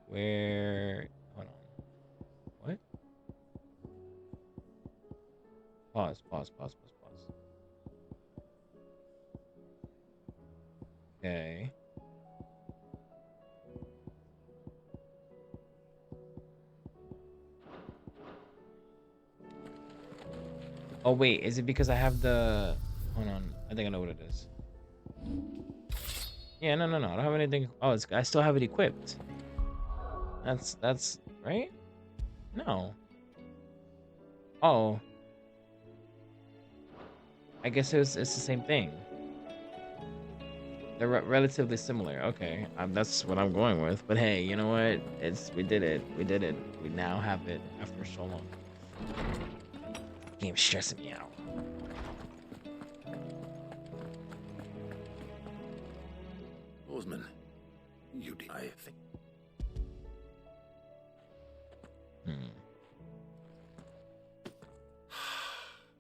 Where? Hold on. What? Pause. Okay. Oh wait, is it because I have the? Hold on, I think I know what it is. Yeah, no, I don't have anything. Oh, I still have it equipped. That's right. No. Oh. I guess it's the same thing. They're relatively similar. Okay, that's what I'm going with. But hey, you know what? We did it. We now have it after so long. Game's stressing me out. Oarsman, you did. I think.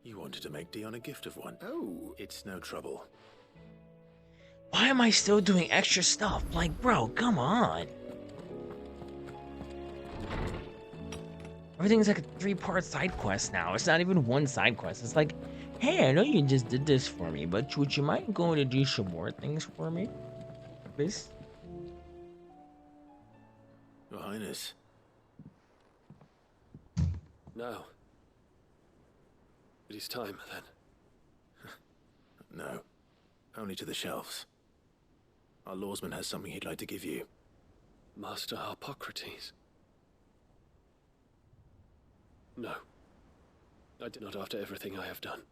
You wanted to make Dion a gift of one. Oh, it's no trouble. Why am I still doing extra stuff? Like, bro, come on. Everything's like a 3-part side quest now. It's not even one side quest. It's like, hey, I know you just did this for me, but would you mind going to do some more things for me? Please? Your Highness. No. It is time, then. No. Only to the shelves. Our lawsman has something he'd like to give you. Master Harpocrates. No. I did not after everything I have done.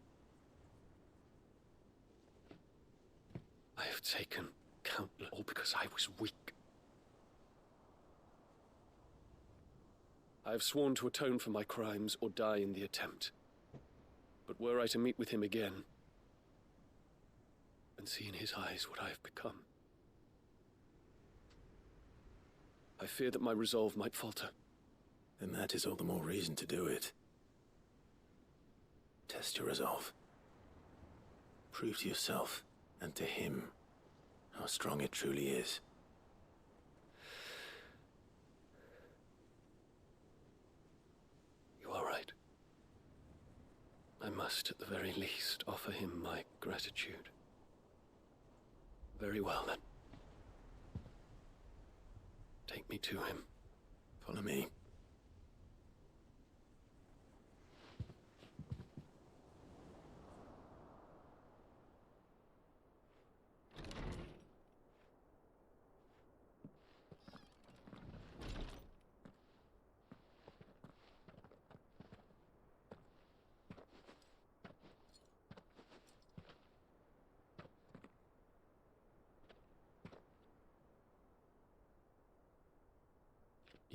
I have taken countless, all because I was weak. I have sworn to atone for my crimes or die in the attempt. But were I to meet with him again, and see in his eyes what I have become, I fear that my resolve might falter. Then that is all the more reason to do it. Test your resolve. Prove to yourself and to him how strong it truly is. You are right. I must, at the very least, offer him my gratitude. Very well, then. Take me to him. Follow me.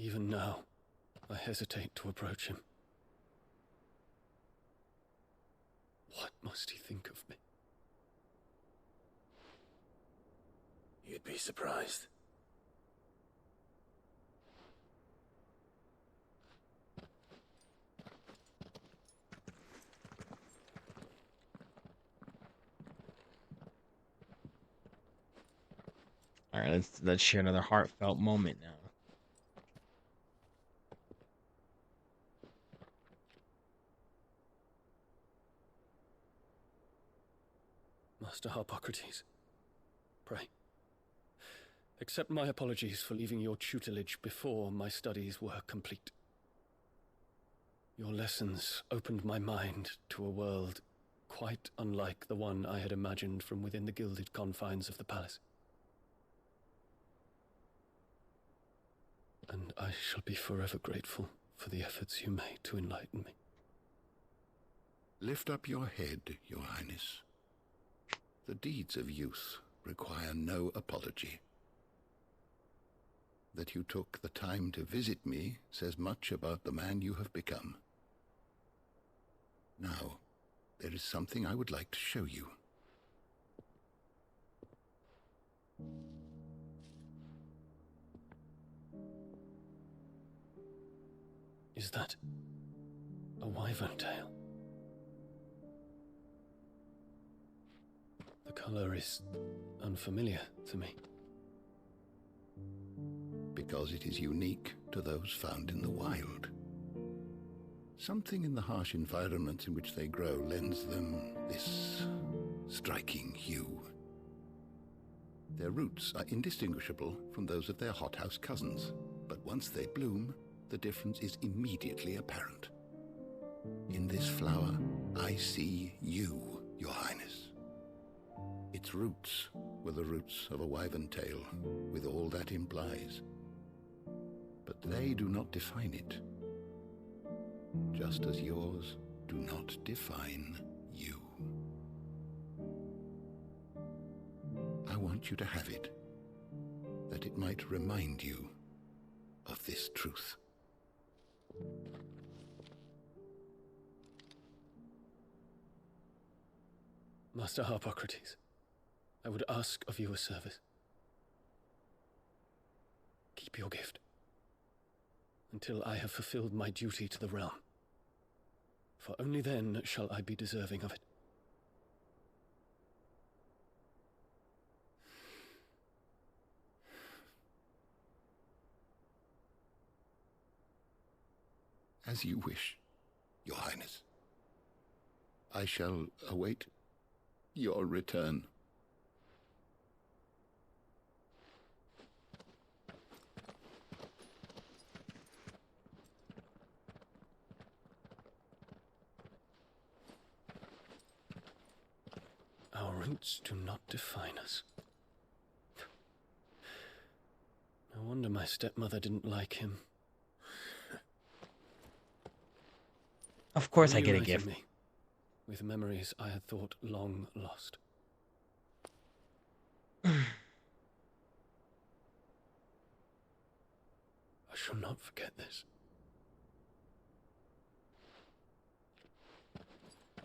Even now, I hesitate to approach him. What must he think of me? You'd be surprised. All right, let's share another heartfelt moment now. Master Harpocrates, pray, accept my apologies for leaving your tutelage before my studies were complete. Your lessons opened my mind to a world quite unlike the one I had imagined from within the gilded confines of the palace. And I shall be forever grateful for the efforts you made to enlighten me. Lift up your head, Your Highness. The deeds of youth require no apology. That you took the time to visit me says much about the man you have become. Now, there is something I would like to show you. Is that a wyvern tail? The color is unfamiliar to me. Because it is unique to those found in the wild. Something in the harsh environments in which they grow lends them this striking hue. Their roots are indistinguishable from those of their hothouse cousins, but once they bloom, the difference is immediately apparent. In this flower, I see you, Your Highness. Its roots were the roots of a wyvern tail, with all that implies. But they do not define it, just as yours do not define you. I want you to have it, that it might remind you of this truth. Master Harpocrates, I would ask of you a service. Keep your gift until I have fulfilled my duty to the realm, for only then shall I be deserving of it. As you wish, Your Highness. I shall await your return. Our roots do not define us. No wonder my stepmother didn't like him. Of course I get a Reunited gift. Me with memories I had thought long lost. I shall not forget this.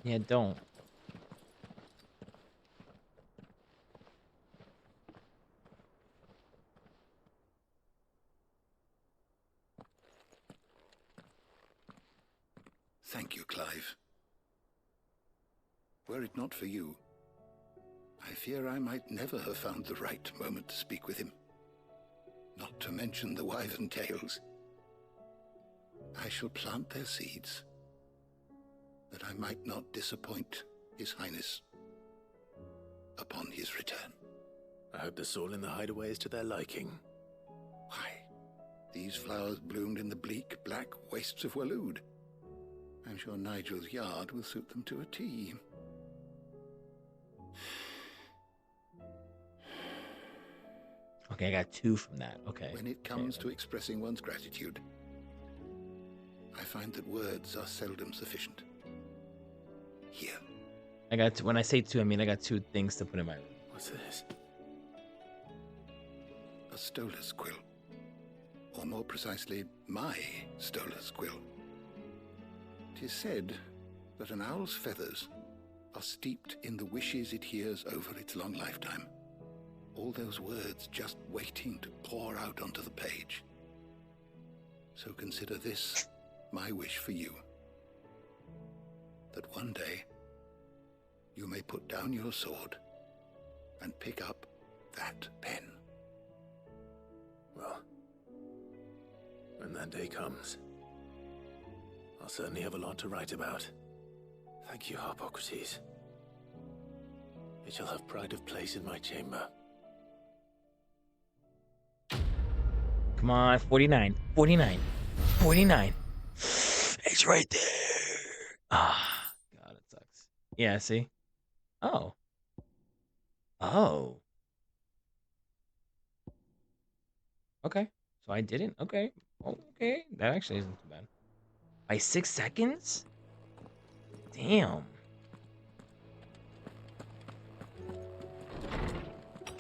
Yeah, don't. Thank you, Clive. Were it not for you, I fear I might never have found the right moment to speak with him. Not to mention the wyvern tales. I shall plant their seeds, that I might not disappoint His Highness upon his return. I hope the soil in the hideaway is to their liking. Why, these flowers bloomed in the bleak, black wastes of Waloed. I'm sure Nigel's yard will suit them to a T. Okay, I got 2 from that. Okay. When it comes to expressing one's gratitude, I find that words are seldom sufficient. Here. I got when I say 2, I mean I got 2 things to put in my room. What's this? A stolas quill. or more precisely, my Stolar's quill. 'Tis said that an owl's feathers are steeped in the wishes it hears over its long lifetime. All those words just waiting to pour out onto the page. So consider this my wish for you. That one day, you may put down your sword and pick up that pen. Well, when that day comes, I'll certainly have a lot to write about. Thank you, Harpocrates. It shall have pride of place in my chamber. Come on, 49, 49, 49. It's right there. Ah, God, it sucks. Yeah, see? Oh. Oh. Okay. So I didn't. Okay. Okay. That actually isn't too bad. By 6 seconds? Damn.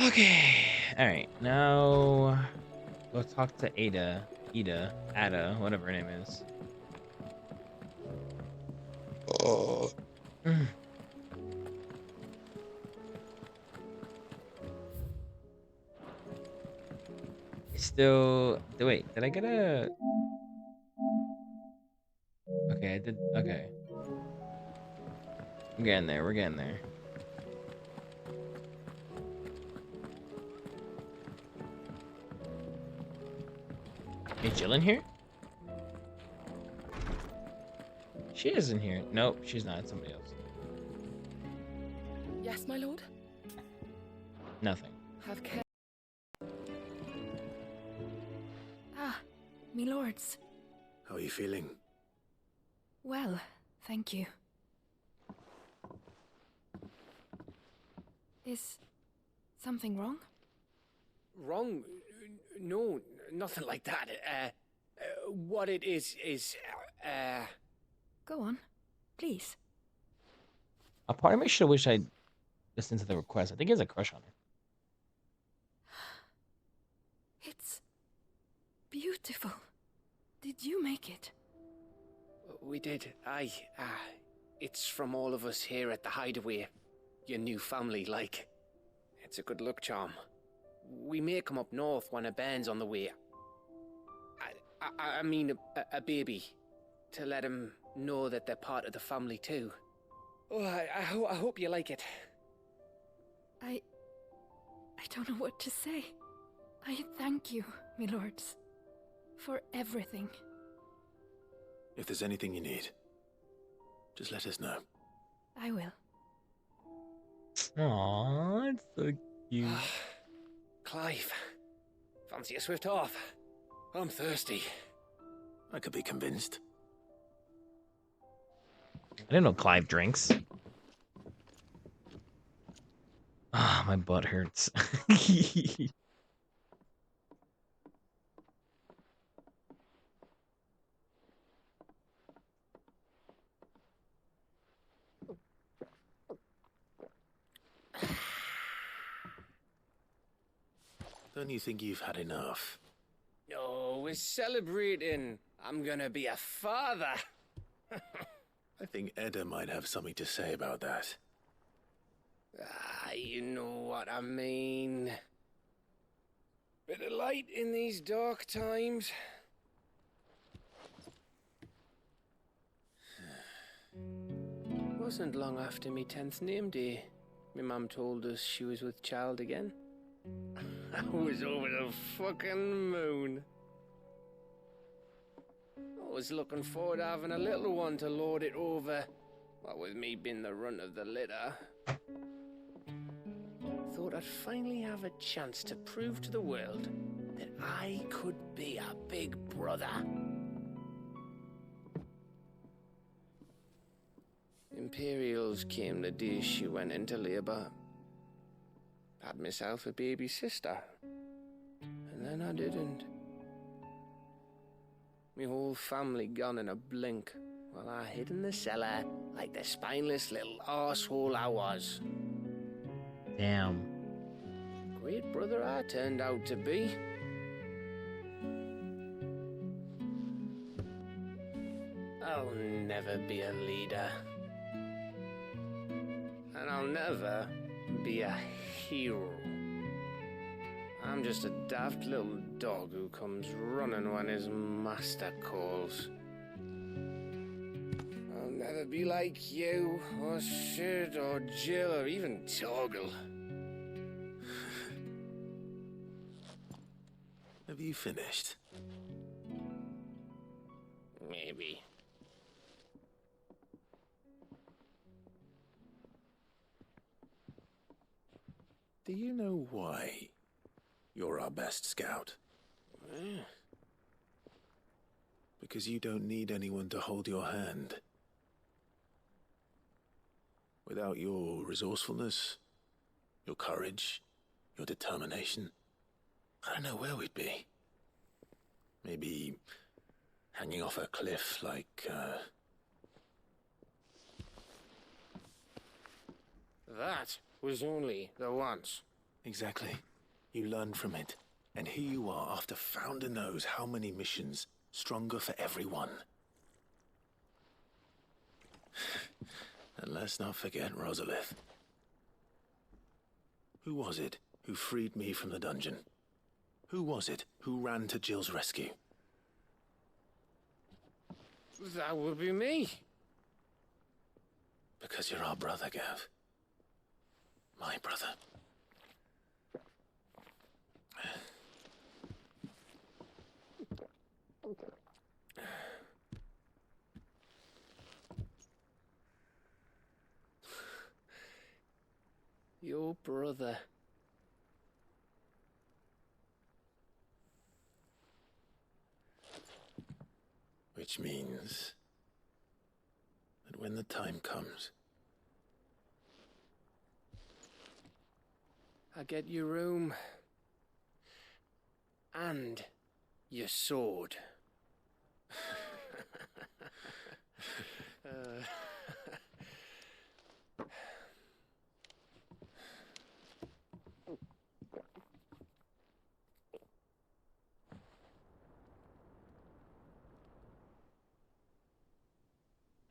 Okay. All right. Now go talk to Ada, whatever her name is. Oh. It's still. Wait, did I get a? Okay, I did. Okay. We're getting there. We're getting there. Is Jill in here? She is in here. Nope, she's not. It's somebody else. Yes, my lord? Nothing. Have care. Ah, me lords. How are you feeling? Well, thank you. Is something wrong? Wrong? No, nothing like that. What it is... Go on, please. A part of me should wish I'd listened to the request. I think he has a crush on her. It's beautiful. Did you make it? We did, aye. It's from all of us here at the Hideaway. Your new family, like. It's a good luck charm. We may come up north when a band's on the way. I mean a baby. To let him know that they're part of the family too. Oh, I hope you like it. I don't know what to say. I thank you, my lords, for everything. If there's anything you need, just let us know. I will. Aww, it's so cute. Clive, fancy a swift off? I'm thirsty. I could be convinced. I didn't know Clive drinks. Ah, my butt hurts. Don't you think you've had enough? Oh, we're celebrating. I'm gonna be a father. I think Edda might have something to say about that. You know what I mean. Bit of light in these dark times. Wasn't long after me 10th name day, my mum told us she was with child again. I was over the fucking moon. I was looking forward to having a little one to lord it over, what with me being the runt of the litter. Thought I'd finally have a chance to prove to the world that I could be a big brother. Imperials came the day she went into labour. Had myself a baby sister. And then I didn't. My whole family gone in a blink, while I hid in the cellar like the spineless little arsehole I was. Damn. Great brother I turned out to be. I'll never be a leader. And I'll never be a hero. I'm just a daft little dog who comes running when his master calls. I'll never be like you, or Sid, or Jill, or even Torgal. Have you finished? Maybe. Do you know why you're our best scout? Because you don't need anyone to hold your hand. Without your resourcefulness, your courage, your determination, I don't know where we'd be. Maybe hanging off a cliff like, That was only the once. Exactly. You learned from it. And here you are, after Founder knows how many missions, stronger for everyone. And let's not forget Rosalith. Who was it who freed me from the dungeon? Who was it who ran to Jill's rescue? That would be me. Because you're our brother, Gav. My brother. Your brother. Which means that when the time comes, I get your room. And your sword.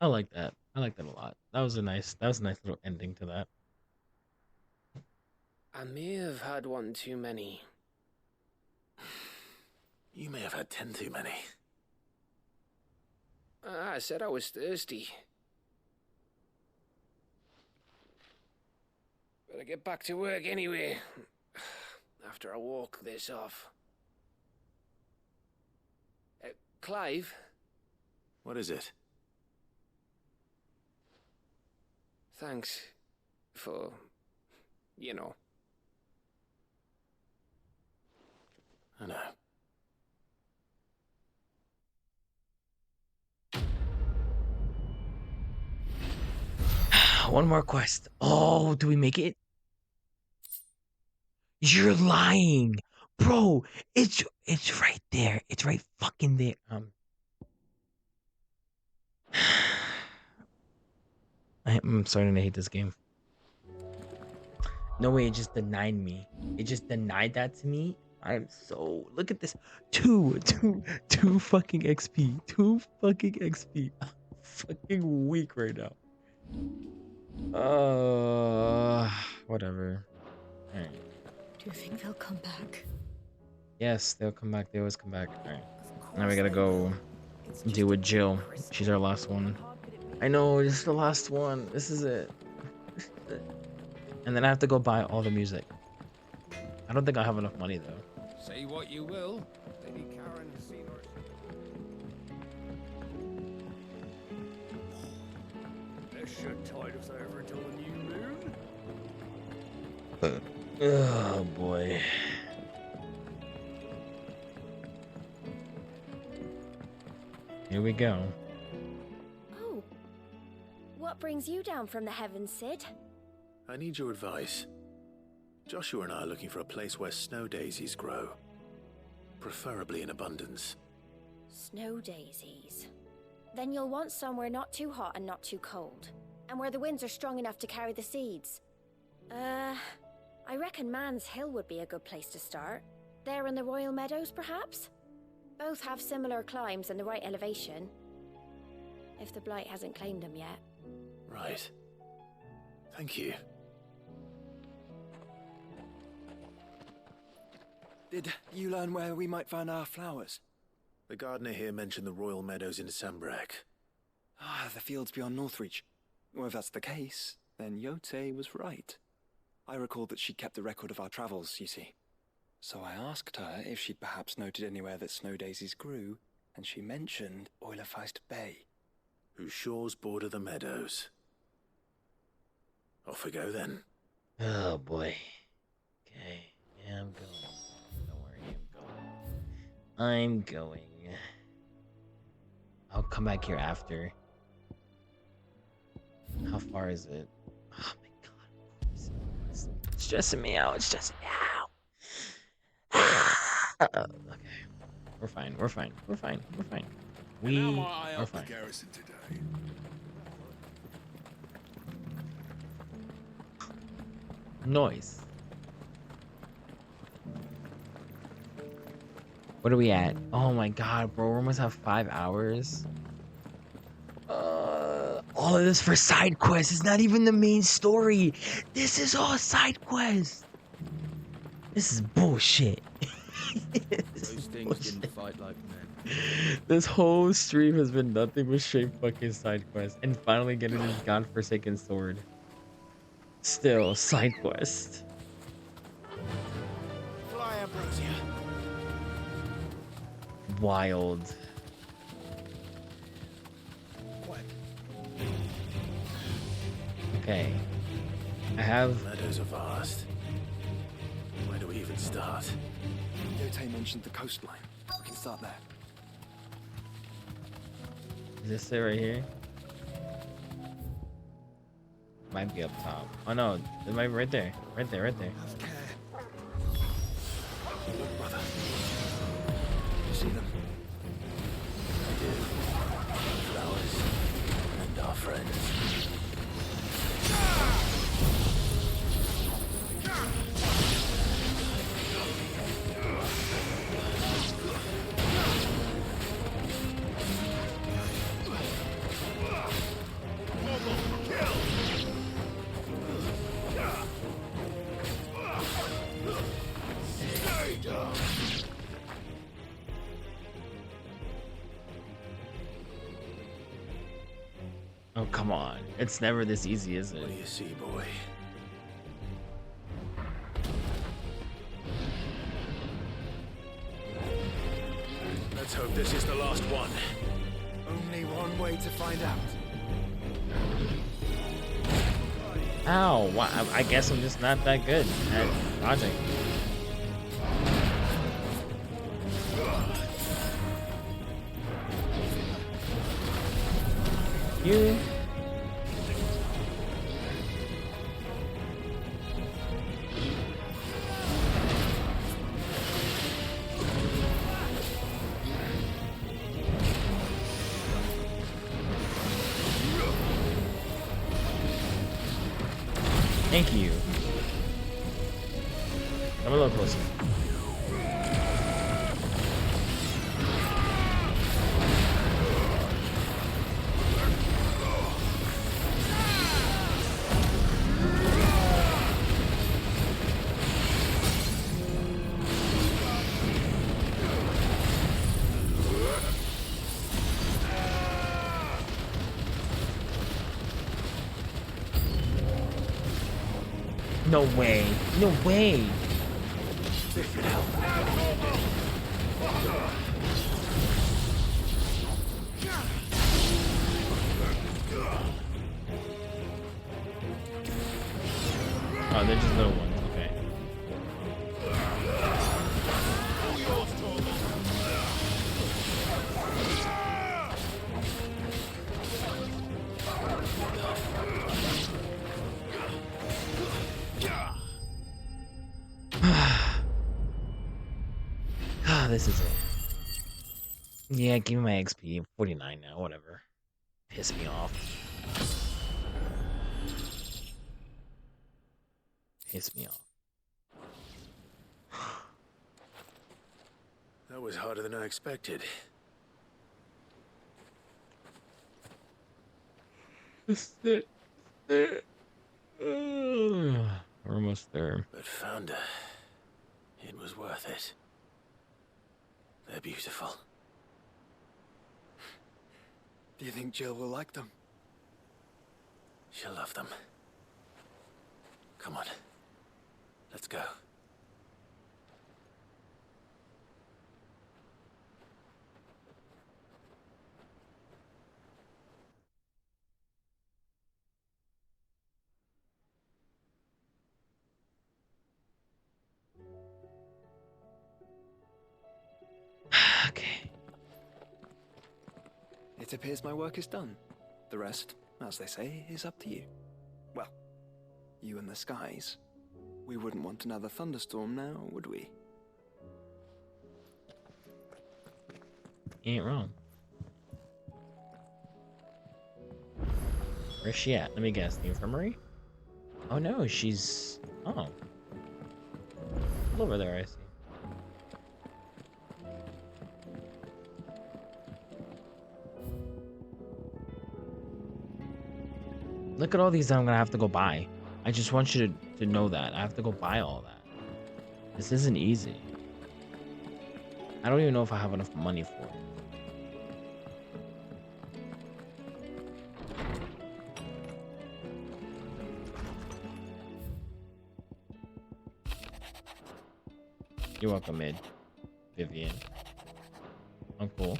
I like that. I like that a lot. That was a nice little ending to that. I may have had one too many. you may have had 10 too many. I said I was thirsty. Better get back to work anyway. After I walk this off. Clive? What is it? Thanks for, you know. I know. One more quest. Oh, do we make it? You're lying, bro. It's right there. It's right fucking there. I'm starting to hate this game. No way, it just denied me. It just denied that to me. I'm so look at this. Two fucking XP. 2 fucking XP. I'm fucking weak right now. Whatever. Alright. Do you think they'll come back? Yes, they'll come back. They always come back. Alright. Now we gotta go deal with Jill. She's our last one. I know, this is the last one. This is it. And then I have to go buy all the music. I don't think I have enough money though. Say what you will. Lady Karen has seen her. This should tide us over until the new moon. Oh boy. Here we go. Oh. What brings you down from the heavens, Sid? I need your advice. Joshua and I are looking for a place where snow daisies grow. Preferably in abundance. Snow daisies. Then you'll want somewhere not too hot and not too cold. And where the winds are strong enough to carry the seeds. I reckon Man's Hill would be a good place to start. There in the Royal Meadows, perhaps? Both have similar climbs and the right elevation. if the Blight hasn't claimed them yet. Right. Thank you. Did you learn where we might find our flowers? The gardener here mentioned the royal meadows in Sambrek. Ah, the fields beyond Northreach. Well, if that's the case, then Yote was right. I recalled that she kept a record of our travels, you see. So I asked her if she'd perhaps noted anywhere that snow daisies grew, and she mentioned Oilerfeist Bay. Whose shores border the meadows. Off we go then. Oh boy. Okay. Yeah, I'm going. Don't worry, I'm going. I'll come back here after. How far is it? Oh my god. It's stressing me out. It's stressing me out. Okay. We're fine. We're fine. We're fine. We're fine. We are fine. Garrison today. Noise. What are we at? Oh my god, bro. We almost have 5 hours. All of this for side quests. It's not even the main story. This is all side quests. This is bullshit. Those things didn't fight like men. This whole stream has been nothing but straight fucking side quests. And finally getting this godforsaken sword. Still, side quest. Fly, Ambrosia. Wild. Okay. I have... Meadows are vast. Where do we even start? Yote mentioned the coastline. We can start there. Is this it right here? Might be up top. Oh no, it might be right there. Right there, right there. Look, brother. You see them? I do. Flowers. And our friends. Oh, come on. It's never this easy, is it? What do you see, boy? Let's hope this is the last one. Only one way to find out. Ow, I guess I'm just not that good at dodging. You. Thank you. Come a little closer. No way. No way. Oh, they're just little ones. Okay. Ah, this is it. Yeah, give me my XP. 49 now, whatever. Piss me off. Piss me off. That was harder than I expected. We're almost there. But found her. It was worth it. They're beautiful. Do you think Jill will like them? She'll love them. Come on. Let's go. Okay. It appears my work is done. The rest, as they say, is up to you. Well, you and the skies. We wouldn't want another thunderstorm now, would we? You ain't wrong. Where's she at? Let me guess. The infirmary? Oh no, she's... Oh. Over there, I see. Look at all these that I'm gonna have to go buy. I just want you to know that. I have to go buy all that. This isn't easy. I don't even know if I have enough money for it. You're welcome, Mid. Vivian. Uncle.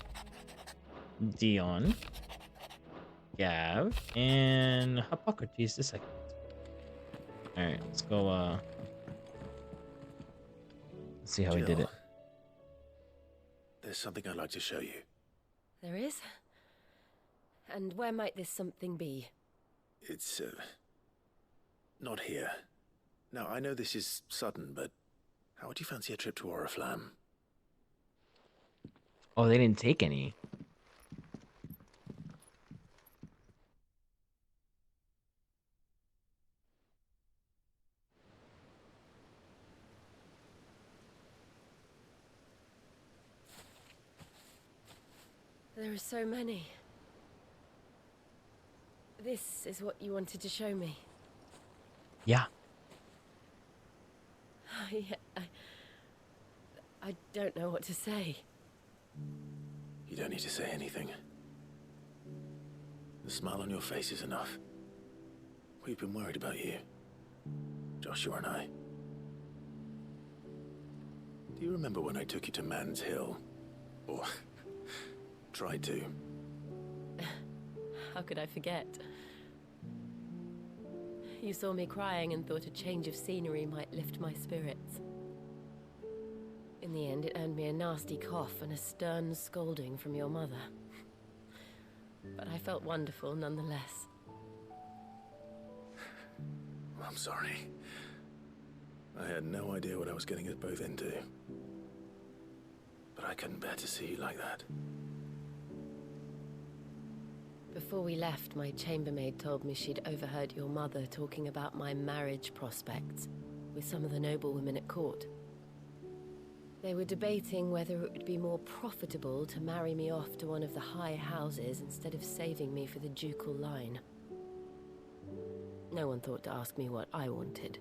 Dion. Gav. And Hippocrates the second. Alright, let's go, let's see how we did it. There's something I'd like to show you. There is? And where might this something be? It's, not here. Now, I know this is sudden, but how would you fancy a trip to Oriflamme? Oh, they didn't take any. There are so many. This is what you wanted to show me. Yeah. I don't know what to say. You don't need to say anything. The smile on your face is enough. We've been worried about you, Joshua and I. Do you remember when I took you to Man's Hill? Or tried to? How could I forget? You saw me crying and thought a change of scenery might lift my spirits. In the end, it earned me a nasty cough and a stern scolding from your mother. But I felt wonderful nonetheless. I'm sorry. I had no idea what I was getting us both into. But I couldn't bear to see you like that. Before we left, my chambermaid told me she'd overheard your mother talking about my marriage prospects with some of the noblewomen at court. They were debating whether it would be more profitable to marry me off to one of the high houses instead of saving me for the ducal line. No one thought to ask me what I wanted.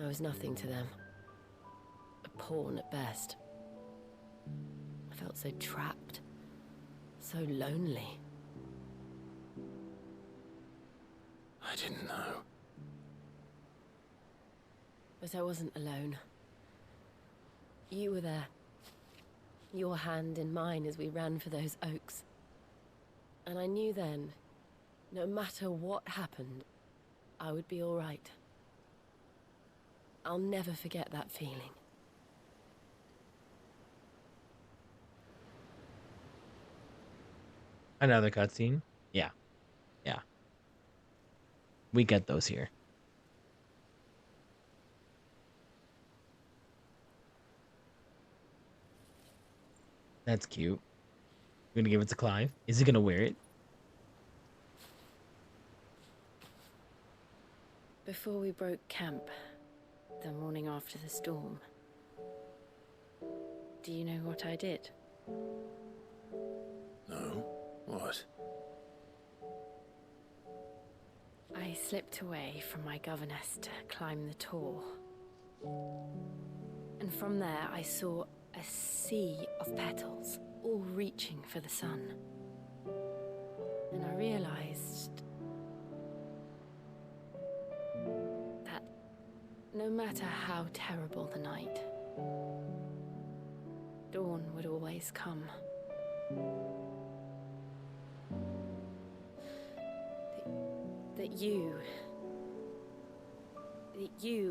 I was nothing to them. A pawn at best. I felt so trapped, so lonely. I didn't know. But I wasn't alone. You were there. Your hand in mine as we ran for those oaks. And I knew then, no matter what happened, I would be all right. I'll never forget that feeling. Another cutscene? Yeah. Yeah. We get those here. That's cute. We're gonna give it to Clive. Is he gonna wear it? Before we broke camp, the morning after the storm, do you know what I did? No? What? slipped away from my governess to climb the tor. And from there, I saw a sea of petals, all reaching for the sun. And I realized that no matter how terrible the night, dawn would always come. That you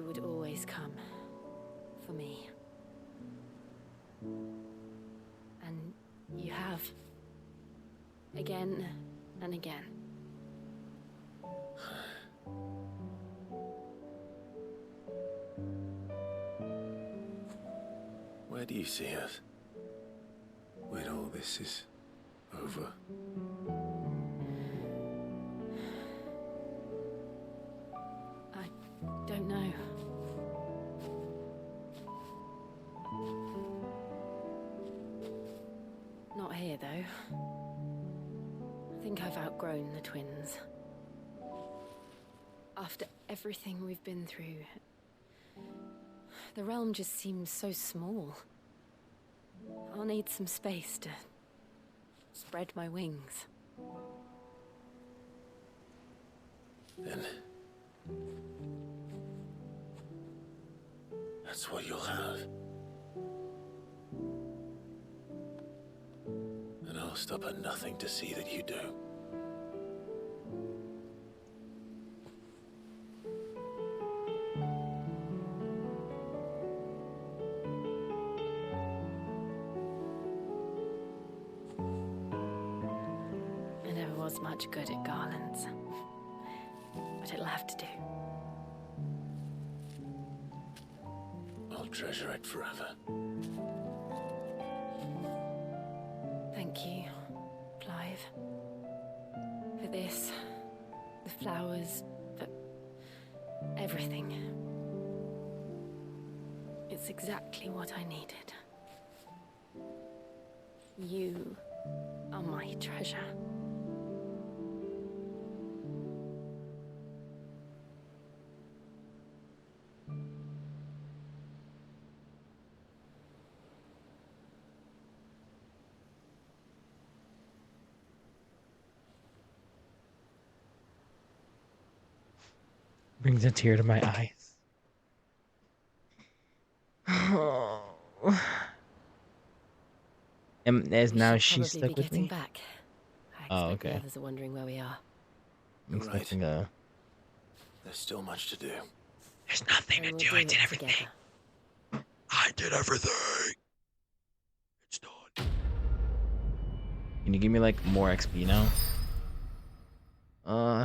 would always come for me. And you have. Again and again. Where do you see us? When all this is over? I don't know. Not here, though. I think I've outgrown the twins. After everything we've been through, the realm just seems so small. I'll need some space to spread my wings. Then that's what you'll have. And I'll stop at nothing to see that you do. I never was much good at garlands, but it'll have to do. I'll treasure it forever. Thank you, Clive. For this, the flowers, for everything. It's exactly what I needed. You are my treasure. Brings a tear to my eyes. Oh. And as now she's stuck with me. Back. Oh, okay. The others are wondering where we are. I'm expecting a. There's still much to do. There's nothing to do. I did everything. I did everything. It's done. Can you give me like more XP now?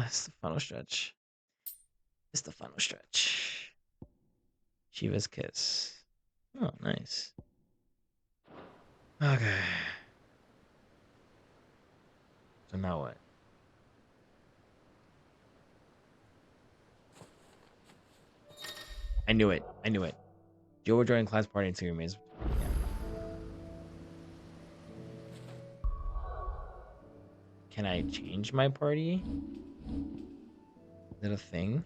It's the final stretch. It's the final stretch. Shiva's kiss. Oh, nice. Okay. So now what? I knew it. I knew it. Joe will join class party until he remains. Yeah. Can I change my party? Is that a thing?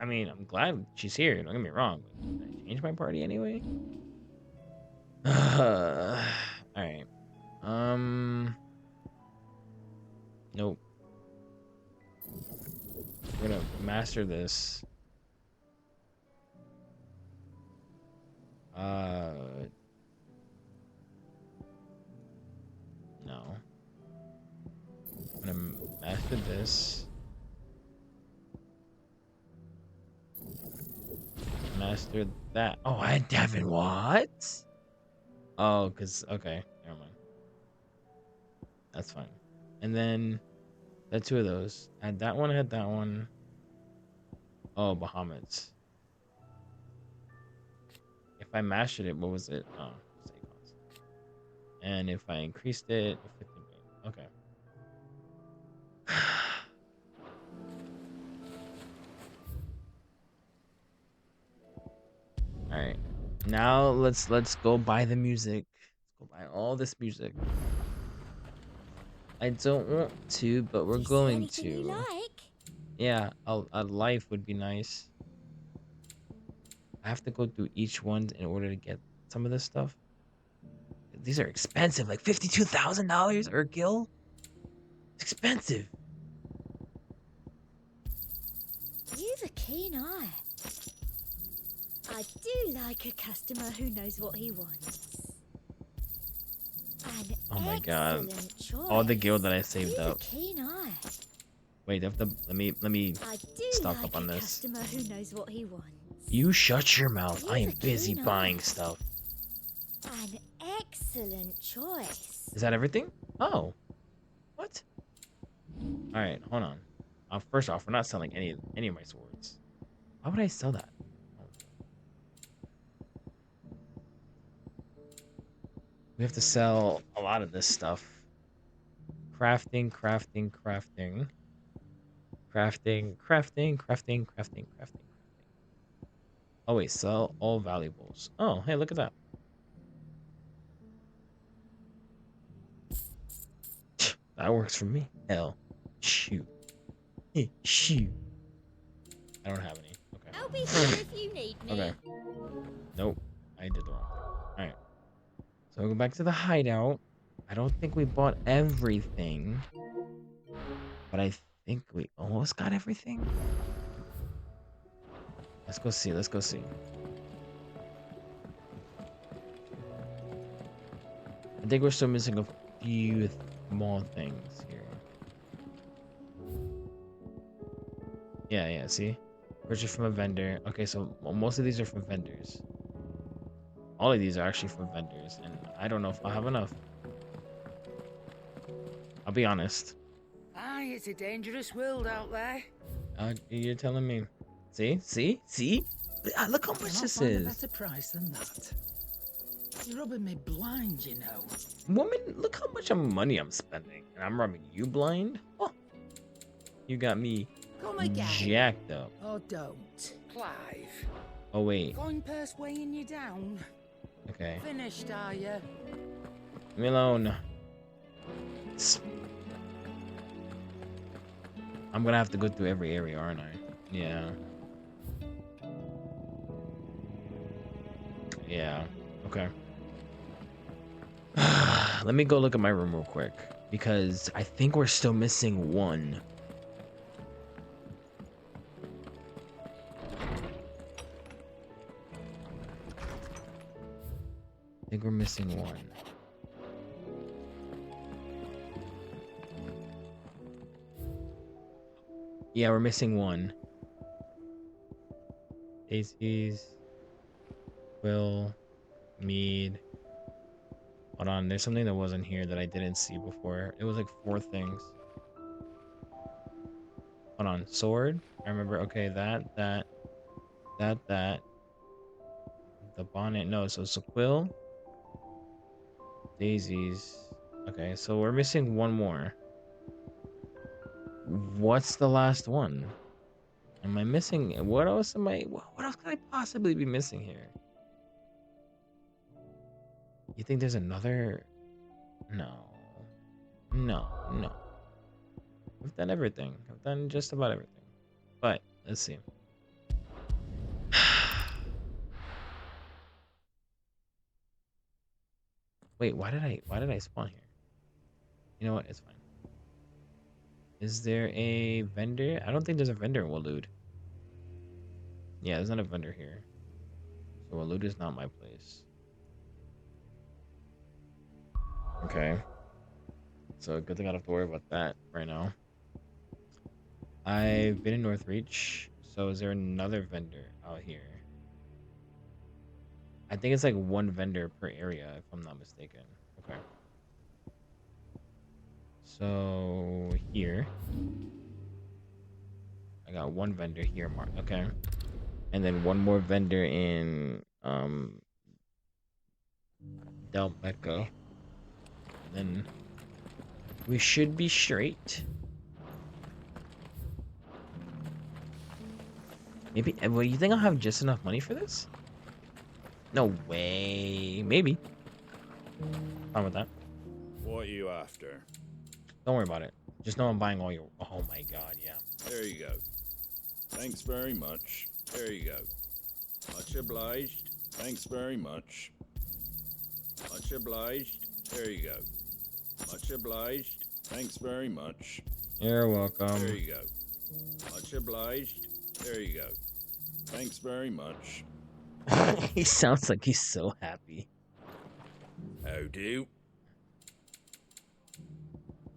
I mean, I'm glad she's here. Don't get me wrong. But can I change my party anyway? All right. Nope. We're gonna master this. No. I'm gonna master this. Master that. Oh, I haven't what? Oh, okay, never mind. That's fine. And then had two of those. I had that one, I had that one. Oh, Bahamut's. If I mastered it, what was it? Oh, Sequence. And if I increased it, okay. All right. Now let's go buy the music. Let's go buy all this music. I don't want to, but we're going to. You like? Yeah, a life would be nice. I have to go through each one in order to get some of this stuff. These are expensive, like $52,000 or gil. It's expensive. You've a keen eye. I do like a customer who knows what he wants. Oh my god. All the gil that I saved up. Keen eye. Wait, I have to, let me stock up on this. Customer who knows what he wants. You shut your mouth. I am busy buying stuff. An excellent choice. Is that everything? Oh. What? Alright, hold on. First off, we're not selling any of my swords. Why would I sell that? We have to sell a lot of this stuff. Crafting. Oh wait, sell all valuables. Oh, hey, look at that. That works for me. Hell. Shoot. Shoot. I don't have any. Okay. I'll be here if you need me. Okay. Nope. I did the wrong thing. Alright. So we'll go back to the hideout. I don't think we bought everything. But I think we almost got everything. Let's go see. Let's go see. I think we're still missing a few small things here. Yeah, see? Purchase from a vendor. Okay, so most of these are from vendors. All of these are actually from vendors, and I don't know if I'll have enough. I'll be honest. Aye, it's a dangerous world out there. You're telling me. See? Look how much this Find a is. better price than that. You're rubbing me blind, you know. Woman, look how much money I'm spending. And I'm rubbing you blind? Oh, you got me Come again. jacked up. Oh, don't. Clive. Oh, wait. Coin purse weighing you down. Okay. Finished, are you? Leave me alone. I'm gonna have to go through every area, aren't I? Yeah. Yeah. Okay. Let me go look at my room real quick, because I think we're still missing one. I think we're missing one. Yeah, we're missing one. Daisies. Will. Mead. Hold on, there's something that wasn't here that I didn't see before. It was like 4 things. Hold on, sword. I remember, okay, that. The bonnet, no, so it's a quill. Daisies. Okay, so we're missing one more. What's the last one? Am I missing? What else could I possibly be missing here? You think there's another? No. I've done everything. I've done just about everything. But let's see. Wait, why did I spawn here? You know what? It's fine. Is there a vendor? I don't think there's a vendor in Waloed. Yeah, there's not a vendor here. So Waloed is not my place. Okay. So good thing I don't have to worry about that right now. I've been in Northreach. So is there another vendor out here? I think it's like 1 vendor per area, if I'm not mistaken. Okay. So here, I got 1 vendor here, Mark. Okay, and then 1 more vendor in Del Becco. Then we should be straight. Maybe. Well, you think I'll have just enough money for this? No way. Maybe. Fine with that. What are you after? Don't worry about it. Just know I'm buying all your... Oh my god, yeah. There you go. Thanks very much. There you go. Much obliged. Thanks very much. Much obliged. There you go. Much obliged. Thanks very much. You're welcome. There you go. Much obliged. There you go. Thanks very much. He sounds like he's so happy. How do?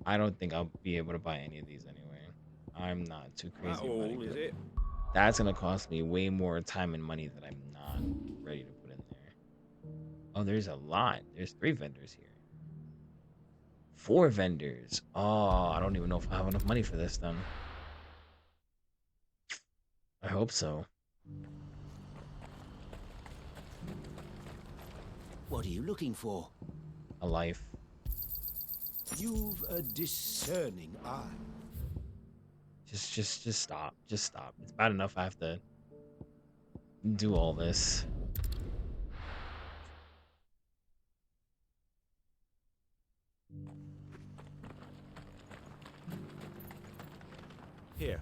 I don't think I'll be able to buy any of these anyway. I'm not too crazy How about old is it? That's gonna cost me way more time and money that I'm not ready to put in there. Oh, there's a lot. There's 3 vendors here. 4 vendors. Oh, I don't even know if I have enough money for this then. I hope so. What are you looking for? A life. You've a discerning eye. Just stop. Just stop. It's bad enough I have to do all this. Here,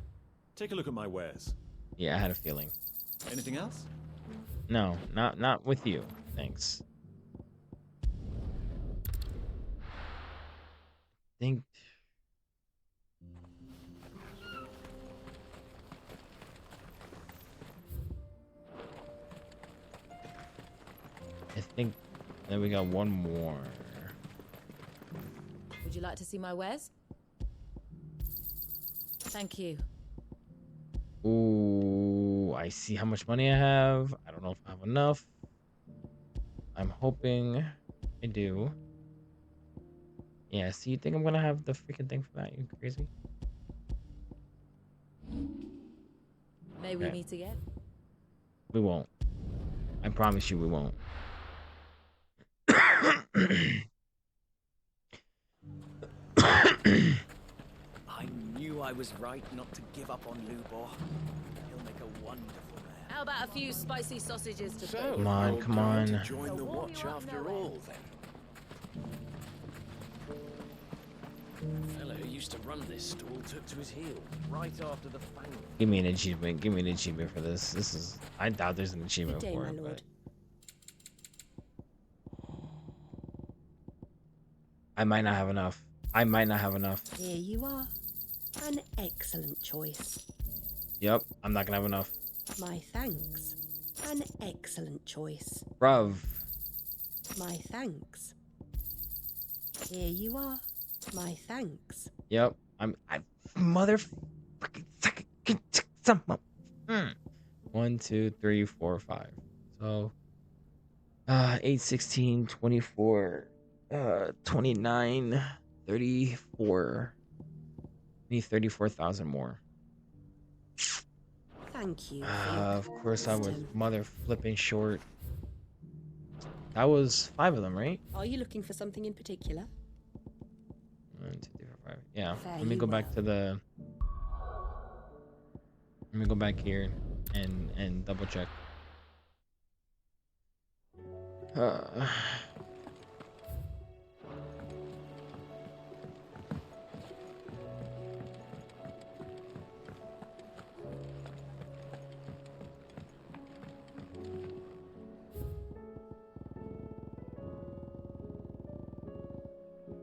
take a look at my wares. Yeah, I had a feeling. Anything else? No, not with you. Thanks. Think then we got one more. Would you like to see my wares? Thank you. Ooh, I see how much money I have. I don't know if I have enough. I'm hoping I do. Yeah, so you think I'm gonna have the freaking thing for that? You crazy? May we Okay. meet again? We won't. I promise you we won't. I knew I was right not to give up on Lubor. He'll make a wonderful man. How about a few spicy sausages to So, Come on, you're come going to on. join the watch after all, then. The fellow who used to run this stall took to his heels right after the fang. Give me an achievement. Give me an achievement for this. This is... I doubt there's an achievement Good day, for my it, lord. but... I might not have enough. I might not have enough. Here you are. An excellent choice. Yep, I'm not gonna have enough. My thanks. An excellent choice. Bruv. My thanks. Here you are. My thanks. Yep, I mother some 1, 2, 3, 4, 5. So 8, 16, 24, 29, 34. Need 34,000 more. Thank you. Of course I was mother flipping short. That was 5 of them, right? Are you looking for something in particular? 1, 2, 3, 4, 5. Yeah. Fare Let me you go back to the. Let me go back here and double check.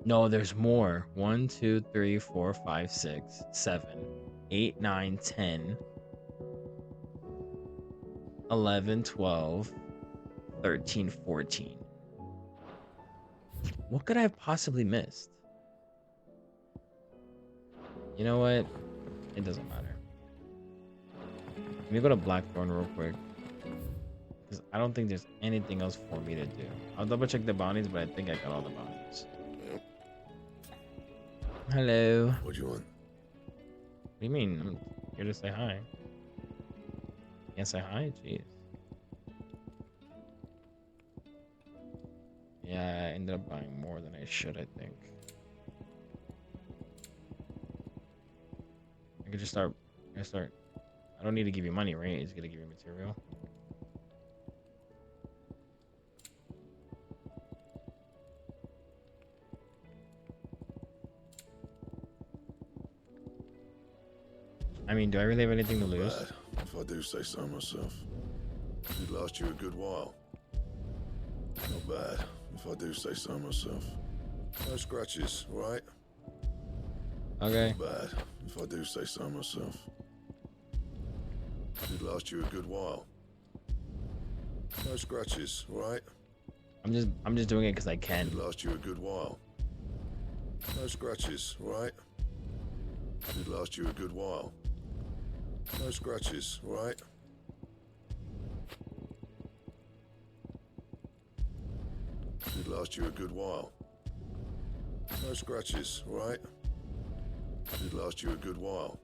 No, there's more. 1, 2, 3, 4, 5, 6, 7, 8, 9, 10, 11, 12, 13, 14. What could I have possibly missed? You know what? It doesn't matter. Let me go to Blackthorn real quick. Because I don't think there's anything else for me to do. I'll double check the bounties, but I think I got all the bounties. Hello. What do you want? What do you mean? I'm here to say hi. Can't say hi? Jeez. Yeah, I ended up buying more than I should, I think. I could just start. I don't need to give you money, right? It's gonna give you material. I mean, do I really have anything to lose? Bad, if I do say so myself. It'd last you a good while. Not bad, if I do say so myself. No scratches, right? Okay. Not bad, if I do say so myself. It'd last you a good while. No scratches, right? I'm just doing it because I can. It'd last you a good while. No scratches, right? It'd last you a good while. No scratches, right? It'd last you a good while. No scratches, right? It'd last you a good while.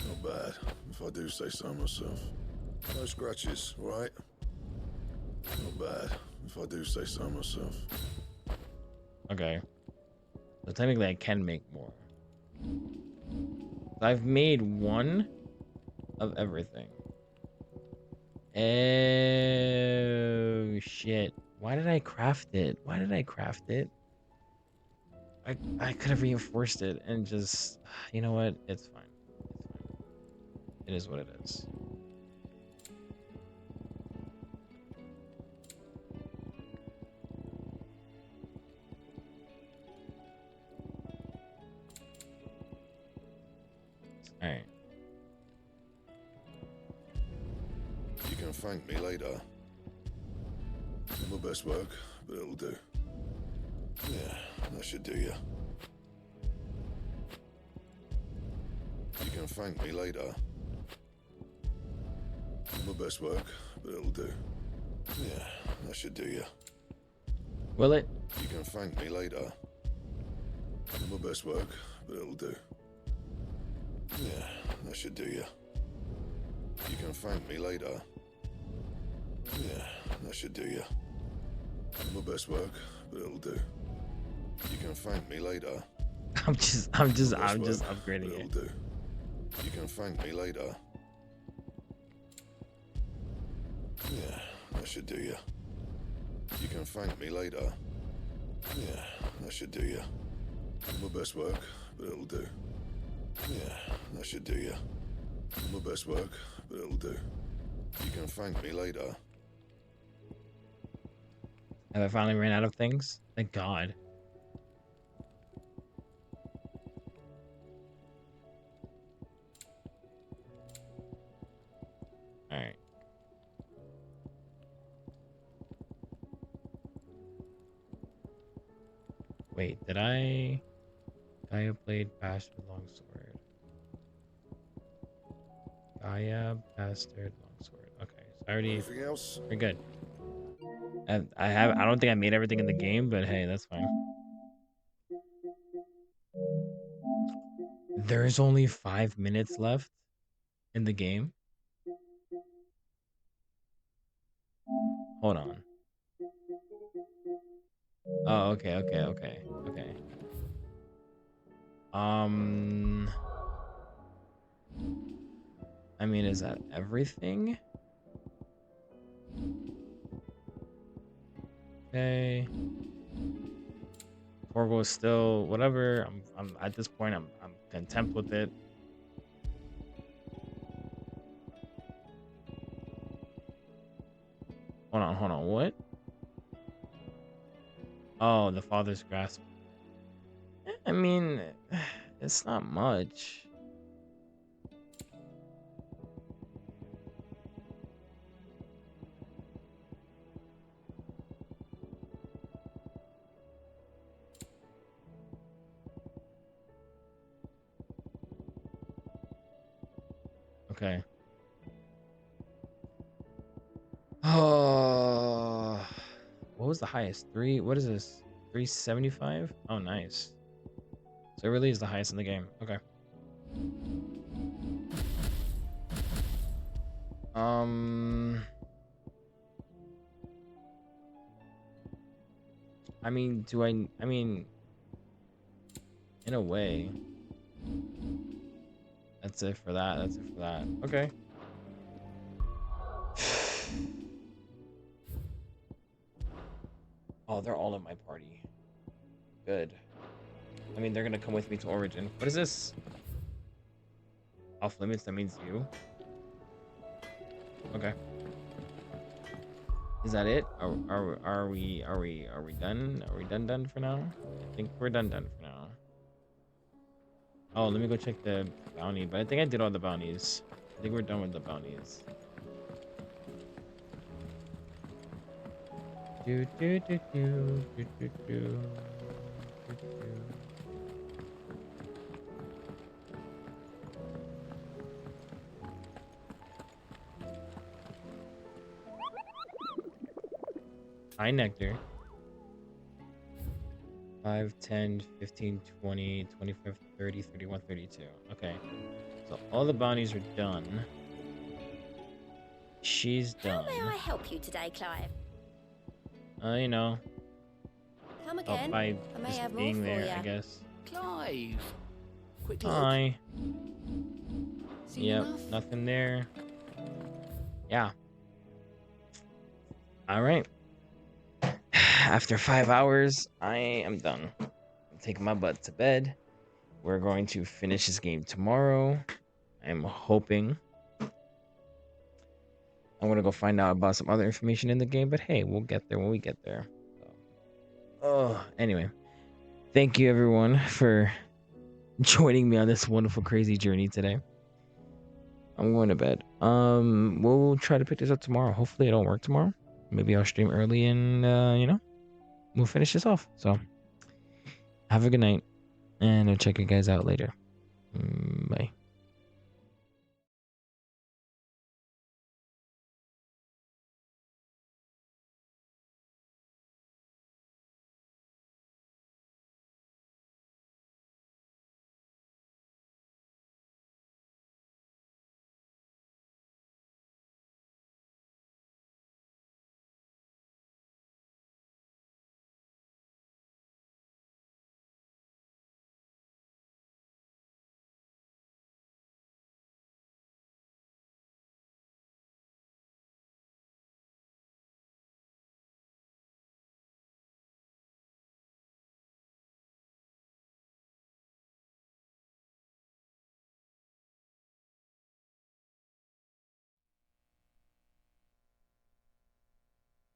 Not bad, if I do say so myself. No scratches, right? Not bad, if I do say so myself. Okay. So technically I can make more. I've made one of everything. Oh shit. Why did I craft it? Why did I craft it? I could have reinforced it and just, you know what? It's fine. It's fine. It is what it is. All right. You can thank me later. Not my best work, but it'll do. Yeah, that should do you. You can thank me later. Not my best work, but it'll do. Yeah, that should do you. Will it? You can thank me later. Not my best work, but it'll do. Yeah, that should do you. You can thank me later. Yeah, that should do you. Not my best work, but it'll do. You can thank me later. I'm just upgrading it'll it. do. You can thank me later. Yeah, that should do you. You can thank me later. Yeah, that should do you. Not my best work, but it'll do. Yeah, that should do you. Not my best work, but it'll do. You can thank me later. Have I finally ran out of things? Thank God. All right. Wait, did I? Gaia blade, bastard, longsword. Gaia, bastard, longsword. Okay, so I already. Anything else? We're good. I don't think I made everything in the game, but hey, that's fine. There's only 5 minutes left in the game. Hold on. Oh, okay. I mean, is that everything? Okay. Torgo is still whatever. I'm at this point. I'm content with it. Hold on. What? Oh, the father's grasp. I mean, it's not much. Okay. Oh, what was the highest? What is this? 375? Oh, nice. So it really is the highest in the game. Okay. I mean, I mean, in a way, that's it for that. Okay. Oh, they're all in my party. Good. I mean, they're gonna come with me to Origin. What is this? Off limits, that means you. Okay. Is that it? Are we done? Are we done for now? I think we're done for now. Oh, let me go check the bounty, but I think I did all the bounties. I think we're done with the bounties. Do do do do do do do. High nectar. 5, 10, 15, 20, 25, 30, 31, 32. Okay. So all the bounties are done. She's done. How may I help you today, Clive? You know. Come again. By I may just have more being for there, ya. I guess. Clive. Quick look. Hi. Seen Yep, enough? nothing there. Yeah. All right. After 5 hours, I am done. I'm taking my butt to bed. We're going to finish this game tomorrow. I'm hoping. I'm gonna go find out about some other information in the game, but hey, we'll get there when we get there. So, anyway, thank you everyone for joining me on this wonderful, crazy journey today. I'm going to bed. We'll try to pick this up tomorrow. Hopefully, it don't work tomorrow. Maybe I'll stream early and you know, we'll finish this off. So, have a good night, and I'll check you guys out later. Bye.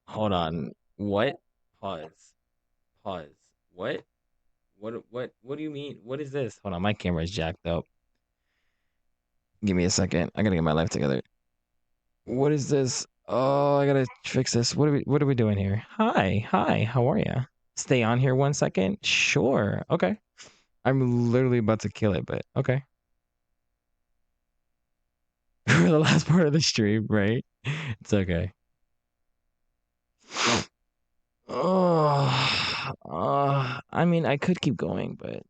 Hold on. What? Pause. Pause. What? What do you mean? What is this? Hold on, my camera's jacked up. Give me a second. I gotta get my life together. What is this? Oh, I gotta fix this. What are we doing here? Hi, how are you? Stay on here 1 second? Sure. Okay. I'm literally about to kill it, but okay. For the last part of the stream, right? It's okay. I mean, I could keep going, but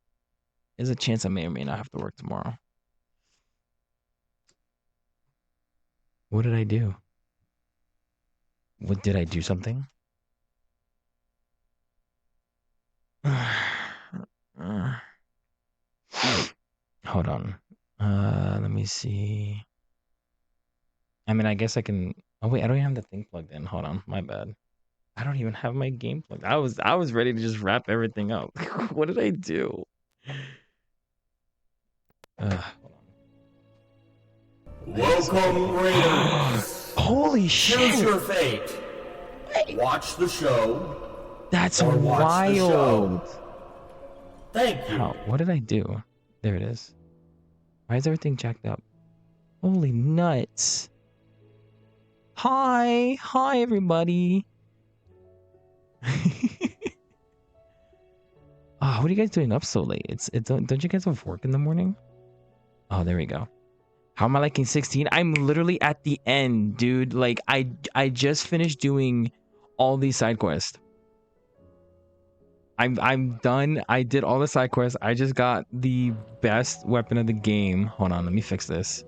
there's a chance I may or may not have to work tomorrow. What did I do? What did I do something? Hold on. Let me see. I mean, I guess I can. Oh wait, I don't even have the thing plugged in. Hold on, my bad. I don't even have my game plugged. I was ready to just wrap everything up. What did I do? Welcome, Raiders. Holy shit! Choose your fate. Watch the show. That's or watch the show. wild. Thank you. How? What did I do? There it is. Why is everything jacked up? Holy nuts! Hi everybody. Oh, what are you guys doing up so late? Don't you guys have work in the morning? Oh, there we go. How am I liking 16? I'm literally at the end, dude. Like I just finished doing all these side quests. I'm done. I did all the side quests. I just got the best weapon of the game. Hold on, let me fix this.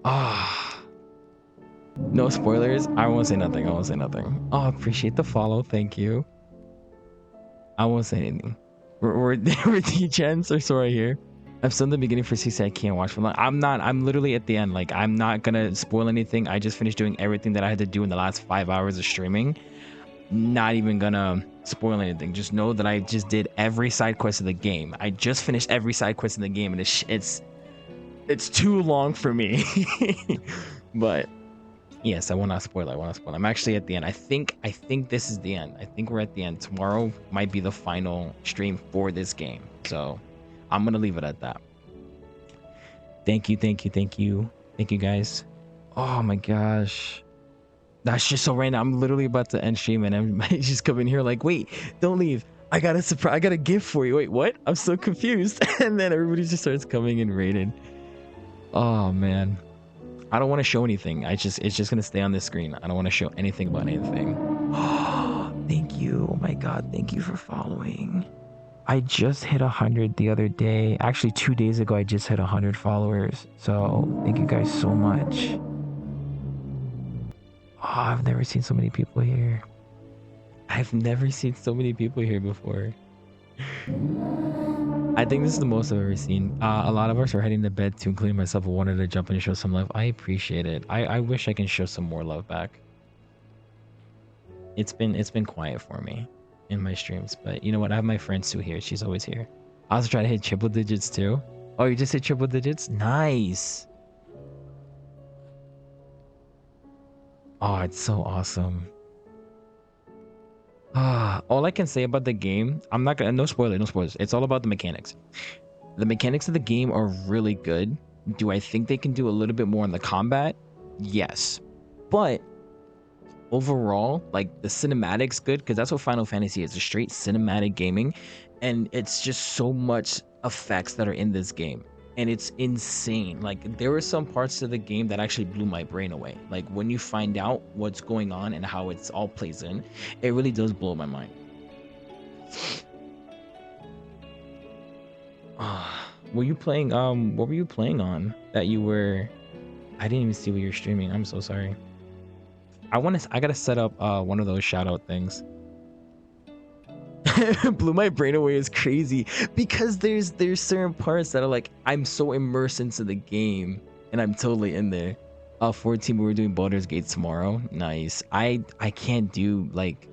Ah. No spoilers. I won't say nothing. Oh, appreciate the follow. Thank you. I won't say anything. We're D-Gens or so right here. I'm still in the beginning for CC. I can't watch for long. I'm literally at the end. Like, I'm not gonna spoil anything. I just finished doing everything that I had to do in the last 5 hours of streaming. Not even gonna spoil anything. Just know that I just did every side quest of the game. I just finished every side quest in the game, and it's too long for me. But yes, I will not spoil. I'm actually at the end. I think this is the end. I think we're at the end. Tomorrow might be the final stream for this game. So I'm gonna leave it at that. Thank you guys. Oh my gosh. That's just so random. I'm literally about to end stream and everybody just come in here like, wait, don't leave. I got a gift for you. Wait, what? I'm so confused. And then everybody just starts coming and raiding. Oh man. I don't want to show anything. It's just gonna stay on this screen. I don't want to show anything about anything. Thank you. Oh my god, thank you for following. I just hit 100 the other day. Actually, 2 days ago, I just hit 100 followers. So thank you guys so much. Oh, I've never seen so many people here. I've never seen so many people here before. I think this is the most I've ever seen. A lot of us are heading to bed too, including myself. I wanted to jump in and show some love. I appreciate it. I wish I can show some more love back. It's been quiet for me in my streams, but you know what? I have my friend Sue here. She's always here. I also try to hit triple digits too. Oh, you just hit triple digits? Nice. Oh, it's so awesome. All I can say about the game, I'm not gonna, no spoilers. It's all about the mechanics. The mechanics of the game are really good. Do I think they can do a little bit more in the combat? Yes. But overall, like the cinematics good, because that's what Final Fantasy is, a straight cinematic gaming, and it's just so much effects that are in this game, and it's insane. Like there were some parts of the game that actually blew my brain away. Like when you find out what's going on and how it's all plays in, it really does blow my mind. Were you playing what were you playing on that you were? I didn't even see what you're streaming. I'm so sorry. I gotta set up one of those shout out things. Blew my brain away is crazy because there's certain parts that are like I'm so immersed into the game and I'm totally in there. 14, we're doing Baldur's Gate tomorrow. Nice. I can't do like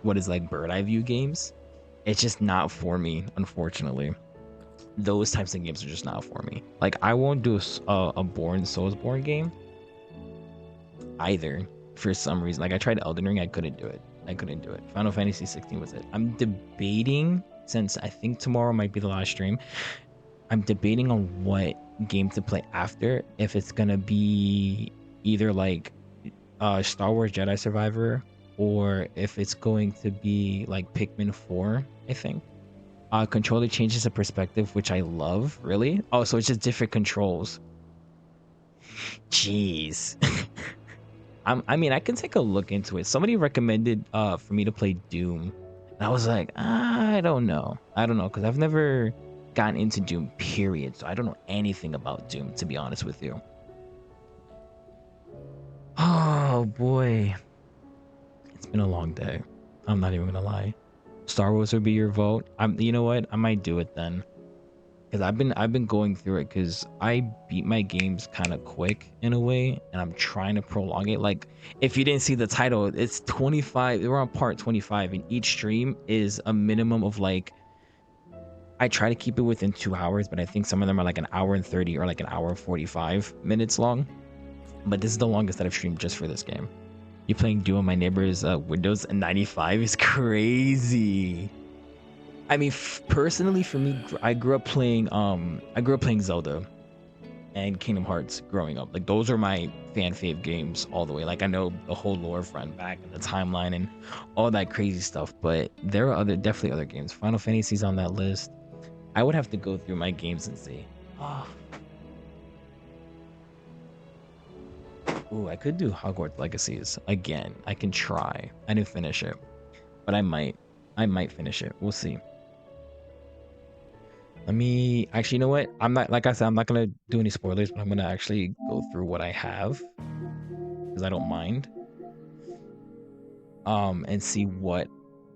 what is like bird eye view games. It's just not for me, unfortunately. Those types of games are just not for me. Like I won't do a Soulsborne game either. For some reason, like I tried Elden Ring, I couldn't do it. Final Fantasy 16 was it. I'm debating, since I think tomorrow might be the last stream, I'm debating on what game to play after. If it's gonna be either like Star Wars Jedi Survivor, or if it's going to be like Pikmin 4, I think. Controller changes the perspective, which I love, really. Oh, so it's just different controls. Jeez. I mean, I can take a look into it. Somebody recommended for me to play Doom. And I was like, I don't know, because I've never gotten into Doom, period. So I don't know anything about Doom, to be honest with you. Oh, boy. It's been a long day. I'm not even gonna lie. Star Wars would be your vote. You know what? I might do it then. Because I've been going through it because I beat my games kind of quick in a way, and I'm trying to prolong it. Like if you didn't see the title, it's 25. We're on part 25, and each stream is a minimum of like. I try to keep it within 2 hours, but I think some of them are like an hour and 30 or like an hour and 45 minutes long. But this is the longest that I've streamed just for this game. You playing Doom on my neighbor's Windows 95 is crazy. I mean, personally, for me, I grew up playing Zelda and Kingdom Hearts growing up. Like those are my fan fave games all the way. Like I know the whole lore front back in the timeline and all that crazy stuff. But there are definitely other games. Final Fantasy's on that list. I would have to go through my games and see. Ooh, I could do Hogwarts Legacies again. I can try. I didn't finish it, but I might finish it. We'll see. Let me actually, you know what? I'm not, like I said, I'm not gonna do any spoilers, but I'm gonna actually go through what I have because I don't mind. And see what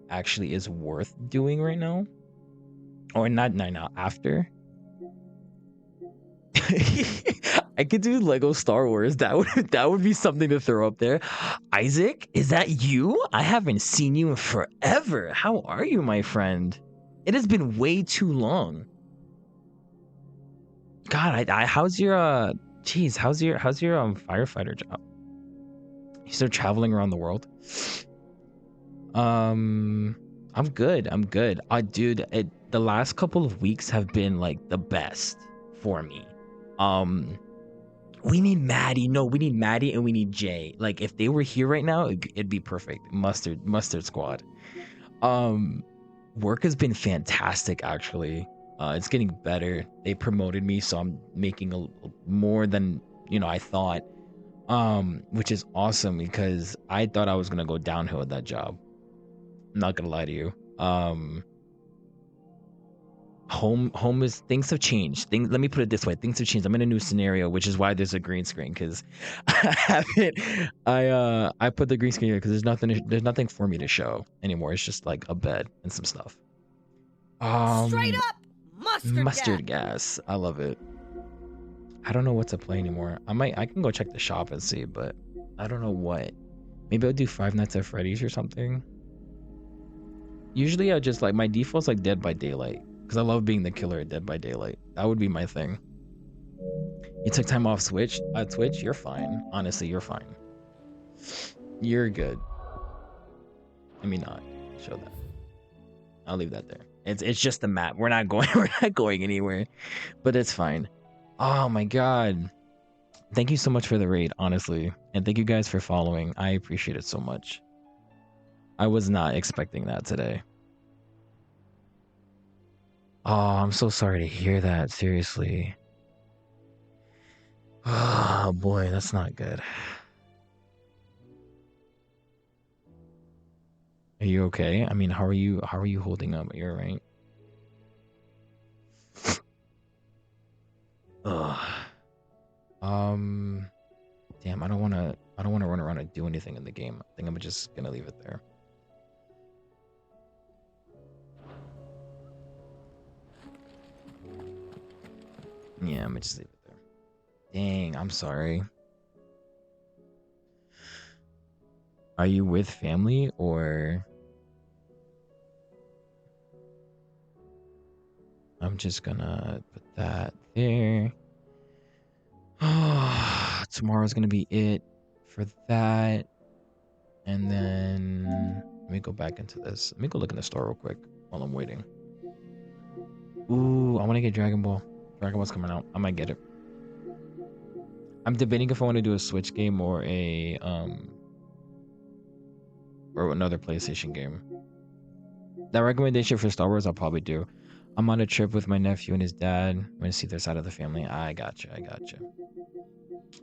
actually is worth doing right now, or not now after. I could do Lego Star Wars. That would be something to throw up there. Isaac, is that you? I haven't seen you in forever. How are you, my friend? It has been way too long. God, how's your how's your firefighter job? You still traveling around the world? I'm good. Dude, the last couple of weeks have been like the best for me. We need Maddie. No, we need Maddie and we need Jay. Like if they were here right now, it'd be perfect. Mustard squad. Work has been fantastic actually. It's getting better. They promoted me, so I'm making more than I thought. Which is awesome because I thought I was gonna go downhill with that job. I'm not gonna lie to you. Home is, things have changed. Let me put it this way, things have changed. I'm in a new scenario, which is why there's a green screen, because I put the green screen here because there's nothing for me to show anymore. It's just like a bed and some stuff. Straight up mustard gas. I love it. I don't know what to play anymore. I can go check the shop and see, but I don't know what. Maybe I'll do Five Nights at Freddy's or something. Usually I just like, my default's like Dead by Daylight, because I love being the killer at Dead by Daylight. That would be my thing. You took time off Twitch? You're fine. Honestly, you're fine. You're good. Let me not show that. I'll leave that there. It's just the map. We're not going anywhere. But it's fine. Oh my god. Thank you so much for the raid, honestly. And thank you guys for following. I appreciate it so much. I was not expecting that today. Oh, I'm so sorry to hear that, seriously. Oh boy, that's not good. Are you okay? I mean, how are you holding up? You're right. Ugh. Damn, I don't wanna run around and do anything in the game. I think I'm just gonna leave it there. Yeah, I'm gonna just leave it there. Dang, I'm sorry. Are you with family or? I'm just gonna put that there. Tomorrow's gonna be it for that. And then let me go back into this. Let me go look in the store real quick while I'm waiting. Ooh, I want to get Dragon Ball. Dragon Ball's coming out. I might get it. I'm debating if I want to do a Switch game or a or another PlayStation game. That recommendation for Star Wars I'll probably do. I'm on a trip with my nephew and his dad. I'm gonna see their side of the family. I gotcha.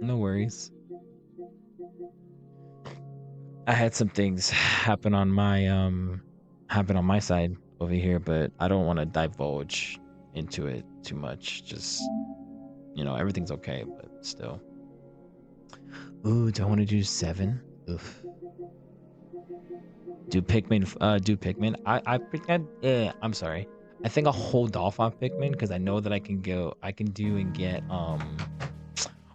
No worries. I had some things happen on my side over here, but I don't want to divulge into it too much. Just, everything's okay, but still. Ooh, do I want to do 7? Oof. Do Pikmin. I'm sorry. I think I'll hold off on Pikmin because I know that I can do and get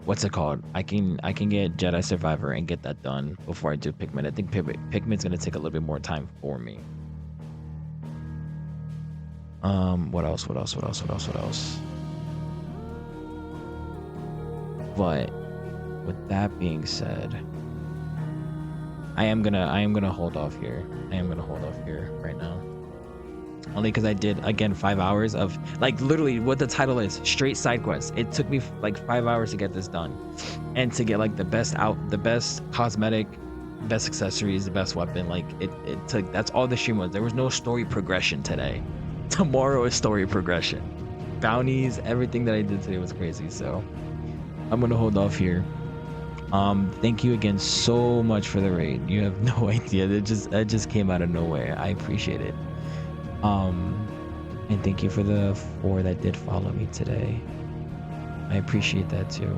what's it called? I can get Jedi Survivor and get that done before I do Pikmin. I think Pikmin's gonna take a little bit more time for me. What else? But with that being said, I am gonna hold off here. Right now. Only because I did, again, 5 hours of, like, literally what the title is, straight side quests. It took me like 5 hours to get this done, and to get like the best cosmetic, best accessories, the best weapon. Like it took. That's all the stream was. There was no story progression today. Tomorrow is story progression. Bounties, everything that I did today was crazy. So I'm gonna hold off here. Thank you again so much for the raid. You have no idea. That just came out of nowhere. I appreciate it. And thank you for the 4 that did follow me today. I appreciate that too.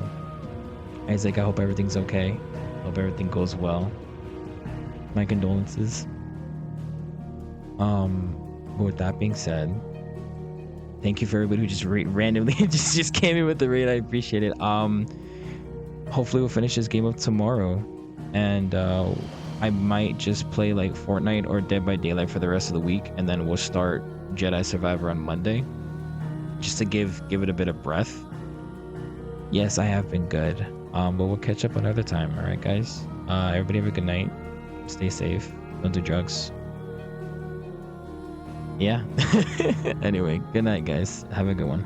Isaac, I hope everything's okay. Hope everything goes well. My condolences. But with that being said, thank you for everybody who just randomly just came in with the raid. I appreciate it. hopefully we'll finish this game up tomorrow, and I might just play like Fortnite or Dead by Daylight for the rest of the week, and then we'll start Jedi Survivor on Monday, just to give it a bit of breath. Yes, I have been good, but we'll catch up another time. All right, guys. Everybody have a good night. Stay safe. Don't do drugs. Yeah. Anyway, good night, guys. Have a good one.